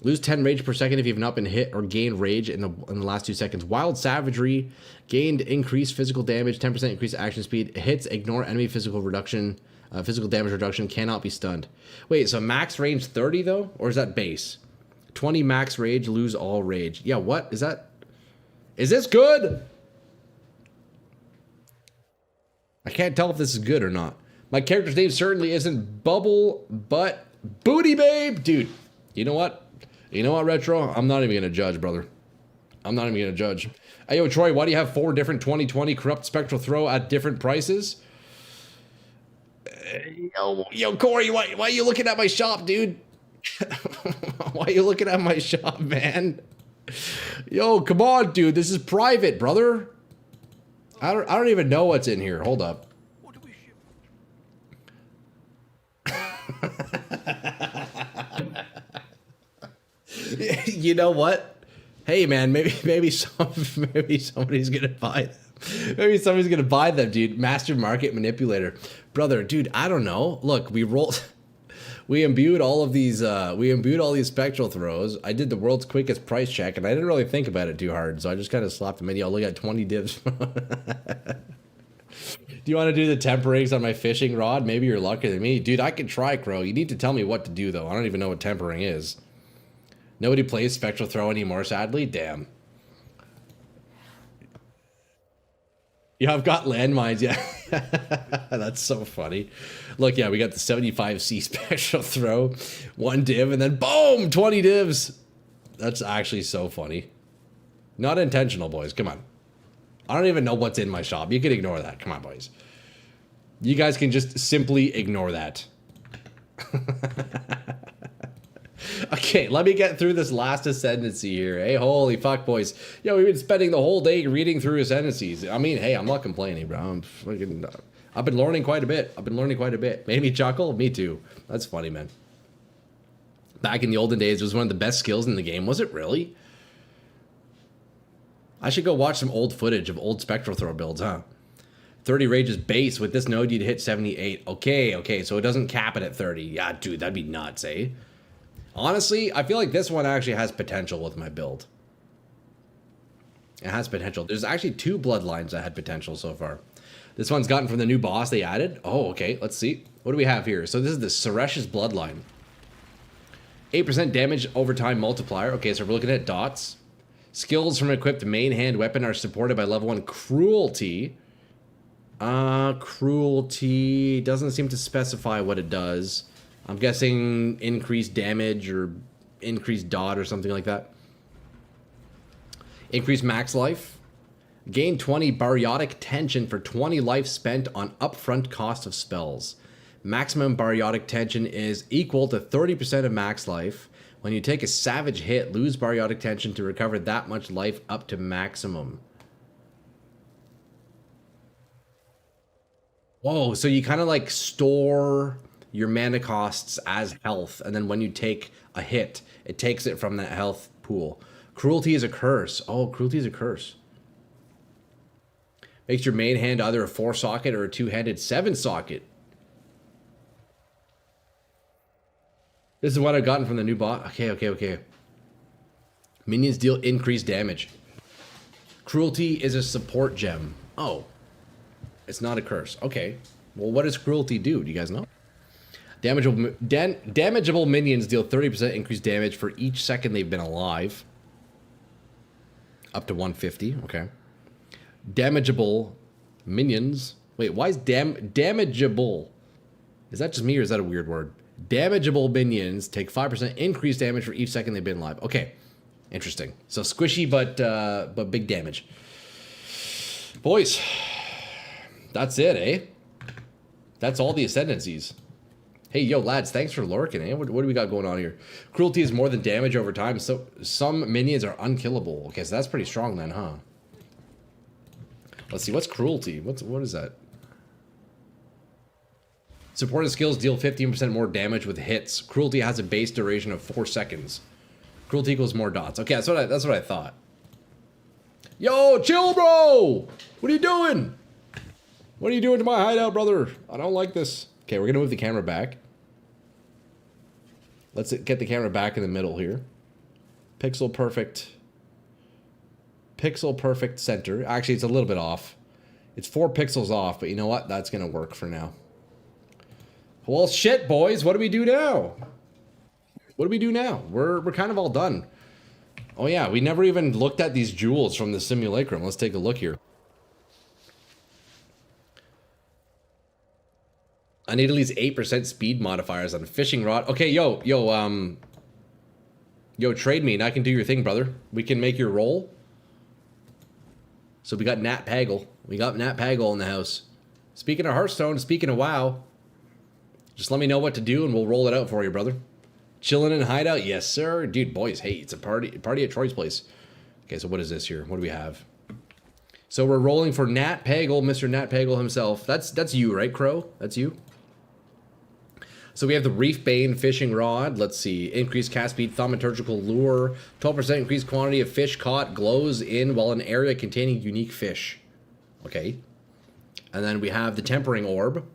Lose 10 rage per second if you've not been hit or gained rage in the last 2 seconds. Wild savagery. Gained increased physical damage. 10% increased action speed. Hits ignore enemy physical reduction. Physical damage reduction. Cannot be stunned. Wait, so max range 30 though? Or is that base? 20 max rage. Lose all rage. Yeah, what? Is that... Is this good? I can't tell if this is good or not. My character's name certainly isn't Bubble, but Booty Babe. Dude, you know what? You know what, Retro? I'm not even going to judge, brother. I'm not even going to judge. Hey, yo, Troy, why do you have 4 different 2020 Corrupt Spectral Throw at different prices? Yo, Corey, why are you looking at my shop, dude? Why are you looking at my shop, man? Yo, come on, dude. This is private, brother. I don't even know what's in here. Hold up. What do we ship? You know what? Hey, man, maybe somebody's gonna buy them. Maybe somebody's gonna buy them, dude. Master market manipulator, brother, dude. I don't know. Look, we imbued all these spectral throws. I did the world's quickest price check, and I didn't really think about it too hard, so I just kind of slapped them in. Yo, look at 20 divs. Do you want to do the temperings on my fishing rod? Maybe you're luckier than me. Dude, I can try, Crow. You need to tell me what to do, though. I don't even know what tempering is. Nobody plays spectral throw anymore, sadly. Damn. Yeah, I've got landmines, yeah. That's so funny. Look, yeah, we got the 75C spectral throw. 1 div, and then boom! 20 divs. That's actually so funny. Not intentional, boys. Come on. I don't even know what's in my shop. You can ignore that. Come on, boys. You guys can just simply ignore that. Okay, let me get through this last ascendancy here. Hey, holy fuck, boys. Yo, we've been spending the whole day reading through ascendancies. I mean, hey, I'm not complaining, bro. I've been learning quite a bit. Made me chuckle? Me too. That's funny, man. Back in the olden days, it was one of the best skills in the game. Was it really? I should go watch some old footage of old Spectral Throw builds, huh? 30 Rage's base. With this node, you'd hit 78. Okay, so it doesn't cap it at 30. Yeah, dude, that'd be nuts, eh? Honestly, I feel like this one actually has potential with my build. It has potential. There's actually 2 bloodlines that had potential so far. This one's gotten from the new boss they added. Oh, okay, let's see. What do we have here? So this is the Suresh's bloodline. 8% damage over time multiplier. Okay, so we're looking at dots. Skills from equipped main hand weapon are supported by level 1 cruelty. Cruelty doesn't seem to specify what it does. I'm guessing increased damage or increased dot or something like that. Increased max life. Gain 20 bariotic tension for 20 life spent on upfront cost of spells. Maximum bariotic tension is equal to 30% of max life. When you take a savage hit, lose bariotic tension to recover that much life up to maximum. Whoa, so you kind of like store your mana costs as health, and then when you take a hit, it takes it from that health pool. Cruelty is a curse. Oh, cruelty is a curse. Makes your main hand either a 4-socket or a 2-handed 7-socket. This is what I've gotten from the new bot. Okay. Minions deal increased damage. Cruelty is a support gem. Oh. It's not a curse. Okay. Well, what does cruelty do? Do you guys know? Damageable minions deal 30% increased damage for each second they've been alive. Up to 150. Okay. Damageable minions. Wait, why is damageable? Is that just me or is that a weird word? Damageable minions take 5% increased damage for each second they've been alive. Okay. Interesting. So squishy but big damage. Boys, that's it, eh? That's all the ascendancies. Hey, yo, lads, thanks for lurking, eh? What do we got going on here? Cruelty is more than damage over time, so some minions are unkillable. Okay, so that's pretty strong then, huh? Let's see, what's cruelty? What is that? Supported skills deal 15% more damage with hits. Cruelty has a base duration of 4 seconds. Cruelty equals more dots. Okay, that's what I thought. Yo, chill, bro! What are you doing? What are you doing to my hideout, brother? I don't like this. Okay, we're gonna move the camera back. Let's get the camera back in the middle here. Pixel perfect. Pixel perfect center. Actually, it's a little bit off. It's 4 pixels off, but you know what? That's gonna work for now. Well, shit, boys. What do we do now? What do we do now? We're kind of all done. Oh yeah, we never even looked at these jewels from the simulacrum. Let's take a look here. I need at least 8% speed modifiers on a fishing rod. Okay, yo, trade me and I can do your thing, brother. We can make your roll. So we got Nat Pagel. We got Nat Pagel in the house. Speaking of Hearthstone, speaking of WoW, just let me know what to do and we'll roll it out for you, brother. Chilling in hideout? Yes, sir. Dude, boys, hey, it's a party at Troy's place. Okay, so what is this here? What do we have? So we're rolling for Nat Pagel, Mr. Nat Pagel himself. That's you, right, Crow? That's you? So we have the Reef Bane Fishing Rod. Let's see. Increased cast speed, Thaumaturgical Lure. 12% increased quantity of fish caught glows in while an area containing unique fish. Okay. And then we have the Tempering Orb.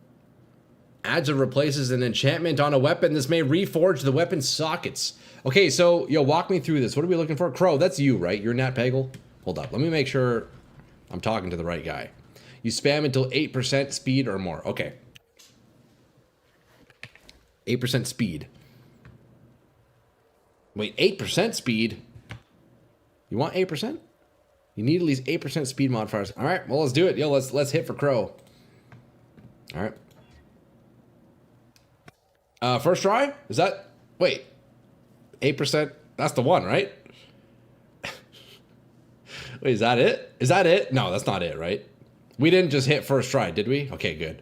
Adds or replaces an enchantment on a weapon. This may reforge the weapon sockets. Okay, so, yo, walk me through this. What are we looking for? Crow, that's you, right? You're Nat Pagel? Hold up. Let me make sure I'm talking to the right guy. You spam until 8% speed or more. Okay. 8% speed. Wait, 8% speed? You want 8%? You need at least 8% speed modifiers. All right, well, let's do it. Yo, let's hit for Crow. All right. First try? Is that... Wait. 8%? That's the one, right? Wait, is that it? Is that it? No, that's not it, right? We didn't just hit first try, did we? Okay, good.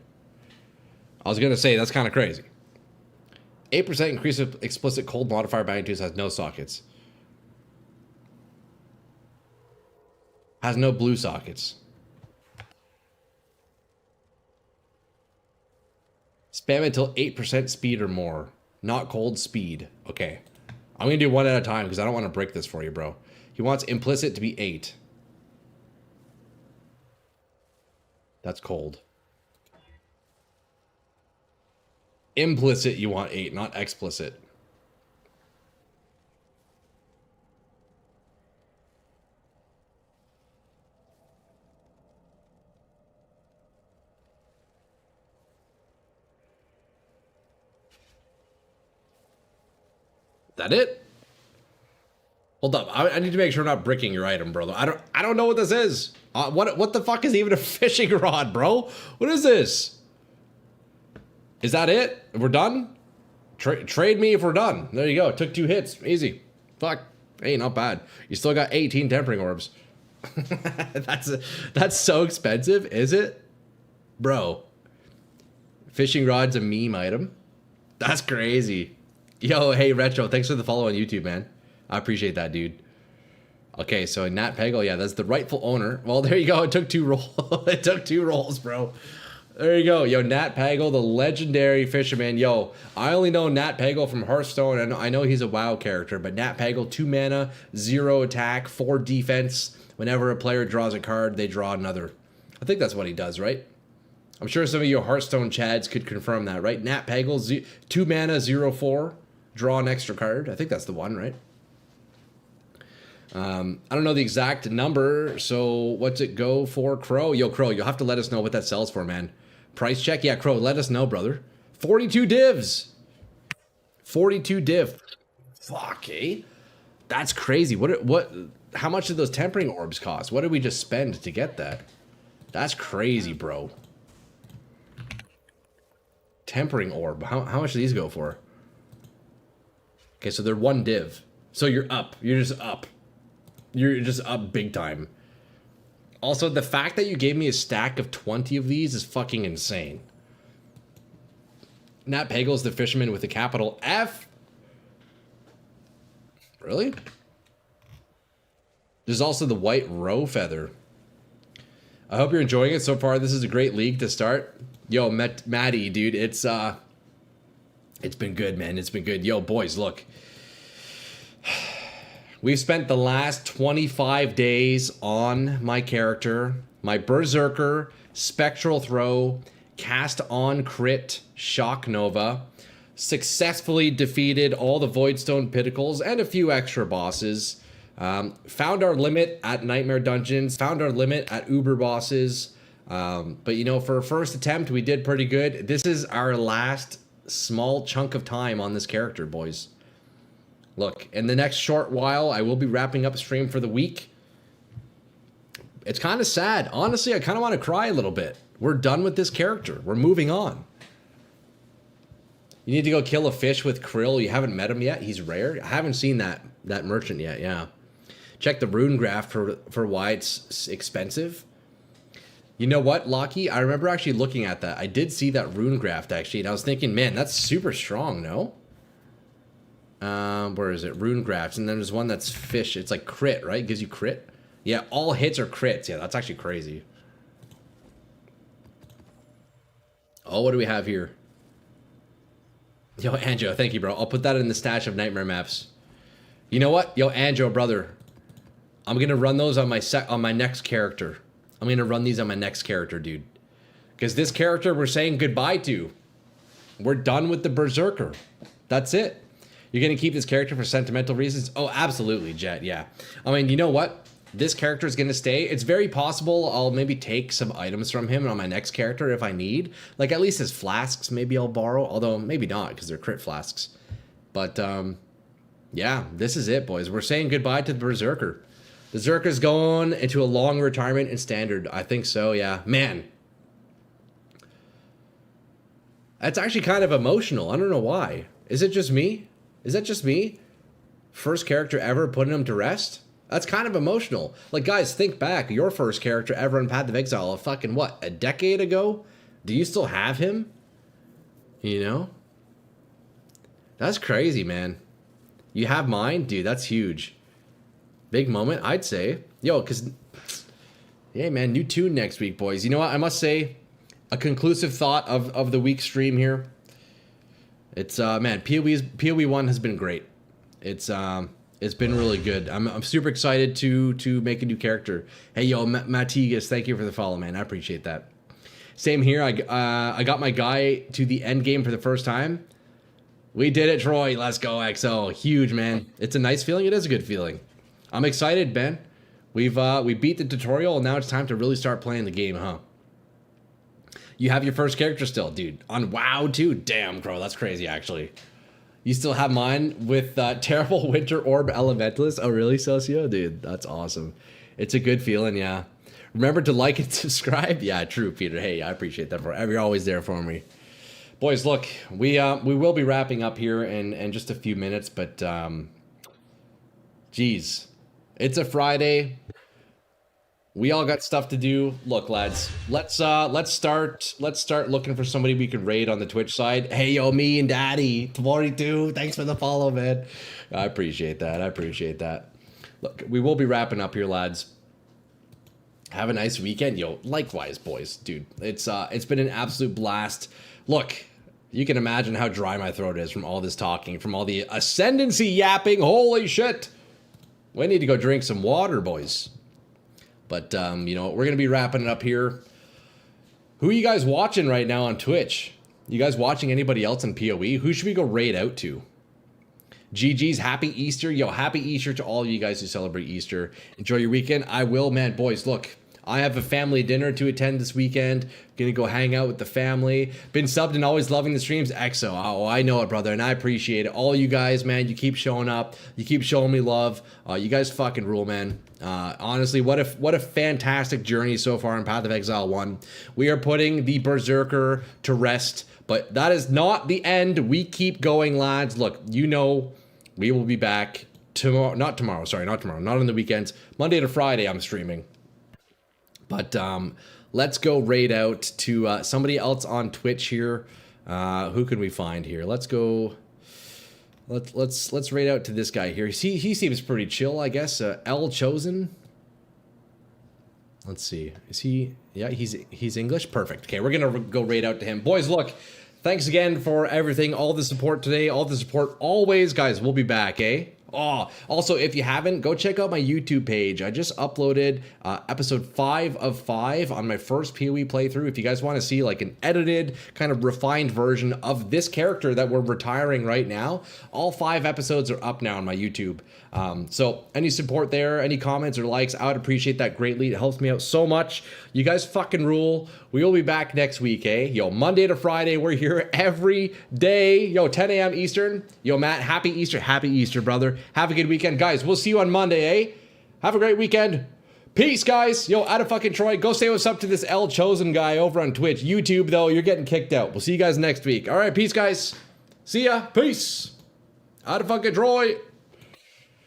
I was going to say, that's kind of crazy. 8% increase of explicit cold modifier binding tools has no sockets. Has no blue sockets. Spam until 8% speed or more. Not cold, speed. Okay. I'm going to do one at a time because I don't want to break this for you, bro. He wants implicit to be 8. That's cold. Implicit, you want 8, not explicit. That it? Hold up. I need to make sure I'm not bricking your item, brother. I don't know what this is. What the fuck is even a fishing rod, bro? What is this? Is that it? We're done? Trade me if we're done. There you go. It took 2 hits. Easy. Fuck. Hey, not bad. You still got 18 tempering orbs. That's so expensive, is it? Bro. Fishing rod's a meme item. That's crazy. Yo, hey, Retro. Thanks for the follow on YouTube, man. I appreciate that, dude. Okay, so Nat Peggle, yeah, that's the rightful owner. Well, there you go. It took 2 rolls. It took 2 rolls, bro. There you go. Yo, Nat Peggle, the legendary fisherman. Yo, I only know Nat Peggle from Hearthstone, and I know he's a WoW character, but Nat Peggle, 2 mana, 0 attack, 4 defense. Whenever a player draws a card, they draw another. I think that's what he does, right? I'm sure some of you Hearthstone chads could confirm that, right? Nat Peggle, 2 mana, 0/4, draw an extra card. I think that's the one, right? I don't know the exact number, so what's it go for, Crow? Yo, Crow, you'll have to let us know what that sells for, man. Price check? Yeah, Crow, let us know, brother. 42 divs. 42 div. Fuck, eh? That's crazy. How much did those tempering orbs cost? What did we just spend to get that? That's crazy, bro. Tempering orb. How much do these go for? Okay, so they're 1 div. So you're up. You're just up. You're just up big time. Also, the fact that you gave me a stack of 20 of these is fucking insane. Nat Peggle's the fisherman with a capital F. Really? There's also the white roe feather. I hope you're enjoying it so far. This is a great league to start. Yo, Maddie, dude, it's been good, man. It's been good. Yo, boys, look. We've spent the last 25 days on my character, my Berserker, Spectral Throw, Cast on Crit, Shock Nova, successfully defeated all the Voidstone Pinnacles and a few extra bosses, found our limit at Nightmare Dungeons, found our limit at Uber bosses, but you know, for a first attempt, we did pretty good. This is our last small chunk of time on this character, boys. Look, in the next short while, I will be wrapping up stream for the week. It's kind of sad. Honestly, I kind of want to cry a little bit. We're done with this character. We're moving on. You need to go kill a fish with krill. You haven't met him yet? He's rare? I haven't seen that merchant yet, yeah. Check the rune graph for why it's expensive. You know what, Lockie? I remember actually looking at that. I did see that rune graph, actually, and I was thinking, man, that's super strong, no? Where is it? Rune grafts, and then there's one that's fish. It's like crit, right? It gives you crit. Yeah, all hits are crits. Yeah, that's actually crazy. Oh, what do we have here? Yo, Anjo, thank you, bro. I'll put that in the stash of nightmare maps. You know what? Yo, Anjo, brother. I'm gonna run those on my next character. I'm gonna run these on my next character, dude. Because this character we're saying goodbye to. We're done with the Berserker. That's it. You're going to keep this character for sentimental reasons? Oh, absolutely, Jet, yeah. I mean, you know what? This character is going to stay. It's very possible I'll maybe take some items from him on my next character if I need. Like, at least his flasks maybe I'll borrow. Although, maybe not, because they're crit flasks. But, yeah, this is it, boys. We're saying goodbye to the Berserker. Berserker's going into a long retirement in Standard. I think so, yeah. Man. That's actually kind of emotional. I don't know why. Is it just me? Is that just me? First character ever putting him to rest? That's kind of emotional. Like, guys, think back. Your first character ever in Path of Exile, fucking what, a decade ago? Do you still have him? You know? That's crazy, man. You have mine? Dude, that's huge. Big moment, I'd say. Yo, because... Yeah, man, new tune next week, boys. You know what? I must say, a conclusive thought of the week stream here. It's, man, PoE 1 has been great. It's been really good. I'm super excited to make a new character. Hey, yo, Matigas, thank you for the follow, man. I appreciate that. Same here. I got my guy to the end game for the first time. We did it, Troy. Let's go, XO. Huge, man. It's a nice feeling. It is a good feeling. I'm excited, Ben. We beat the tutorial, and now it's time to really start playing the game, huh? You have your first character still, dude. On WoW, too? Damn, Crow. That's crazy, actually. You still have mine with Terrible Winter Orb Elementalist? Oh, really, Socio? Dude, that's awesome. It's a good feeling, yeah. Remember to like and subscribe? Yeah, true, Peter. Hey, I appreciate that. You're always there for me. Boys, look, we will be wrapping up here in just a few minutes, but geez, it's a Friday. We all got stuff to do. Look, lads, let's start looking for somebody we can raid on the Twitch side. Hey, yo, me and Daddy 42. Thanks for the follow, man. I appreciate that. Look, we will be wrapping up here, lads. Have a nice weekend, yo. Likewise, boys, dude. It's been an absolute blast. Look, you can imagine how dry my throat is from all this talking, from all the ascendancy yapping. Holy shit! We need to go drink some water, boys. But, you know, we're going to be wrapping it up here. Who are you guys watching right now on Twitch? You guys watching anybody else in PoE? Who should we go raid out to? GG's, happy Easter. Yo, happy Easter to all of you guys who celebrate Easter. Enjoy your weekend. I will, man. Boys, look. I have a family dinner to attend this weekend. Gonna go hang out with the family. Been subbed and always loving the streams. EXO. Oh, I know it, brother, and I appreciate it. All you guys, man, you keep showing up. You keep showing me love. You guys fucking rule, man. Honestly, what a fantastic journey so far in Path of Exile 1. We are putting the Berserker to rest, but that is not the end. We keep going, lads. Look, you know we will be back tomorrow. Not tomorrow. Not on the weekends. Monday to Friday, I'm streaming. But let's go raid out to somebody else on Twitch here. Who can we find here? Let's go. Let's raid out to this guy here. He seems pretty chill, I guess. L Chosen. Let's see. Is he? Yeah, he's English. Perfect. Okay, we're gonna go raid out to him. Boys, look. Thanks again for everything, all the support today, all the support always, guys. We'll be back, eh? Oh, also, if you haven't, go check out my YouTube page. I just uploaded episode 5 of 5 on my first PoE playthrough. If you guys want to see like an edited, kind of refined version of this character that we're retiring right now, all 5 episodes are up now on my YouTube. So any support there, any comments or likes, I would appreciate that greatly. It helps me out so much. You guys fucking rule. We will be back next week, eh? Yo, Monday to Friday, we're here every day. Yo, 10 a.m. Eastern. Yo, Matt, happy Easter, brother. Have a good weekend. Guys, we'll see you on Monday, eh? Have a great weekend. Peace, guys. Yo, out of fucking Troy, go say what's up to this L Chosen guy over on Twitch. YouTube, though, you're getting kicked out. We'll see you guys next week. All right, peace, guys. See ya. Peace. Out of fucking Troy.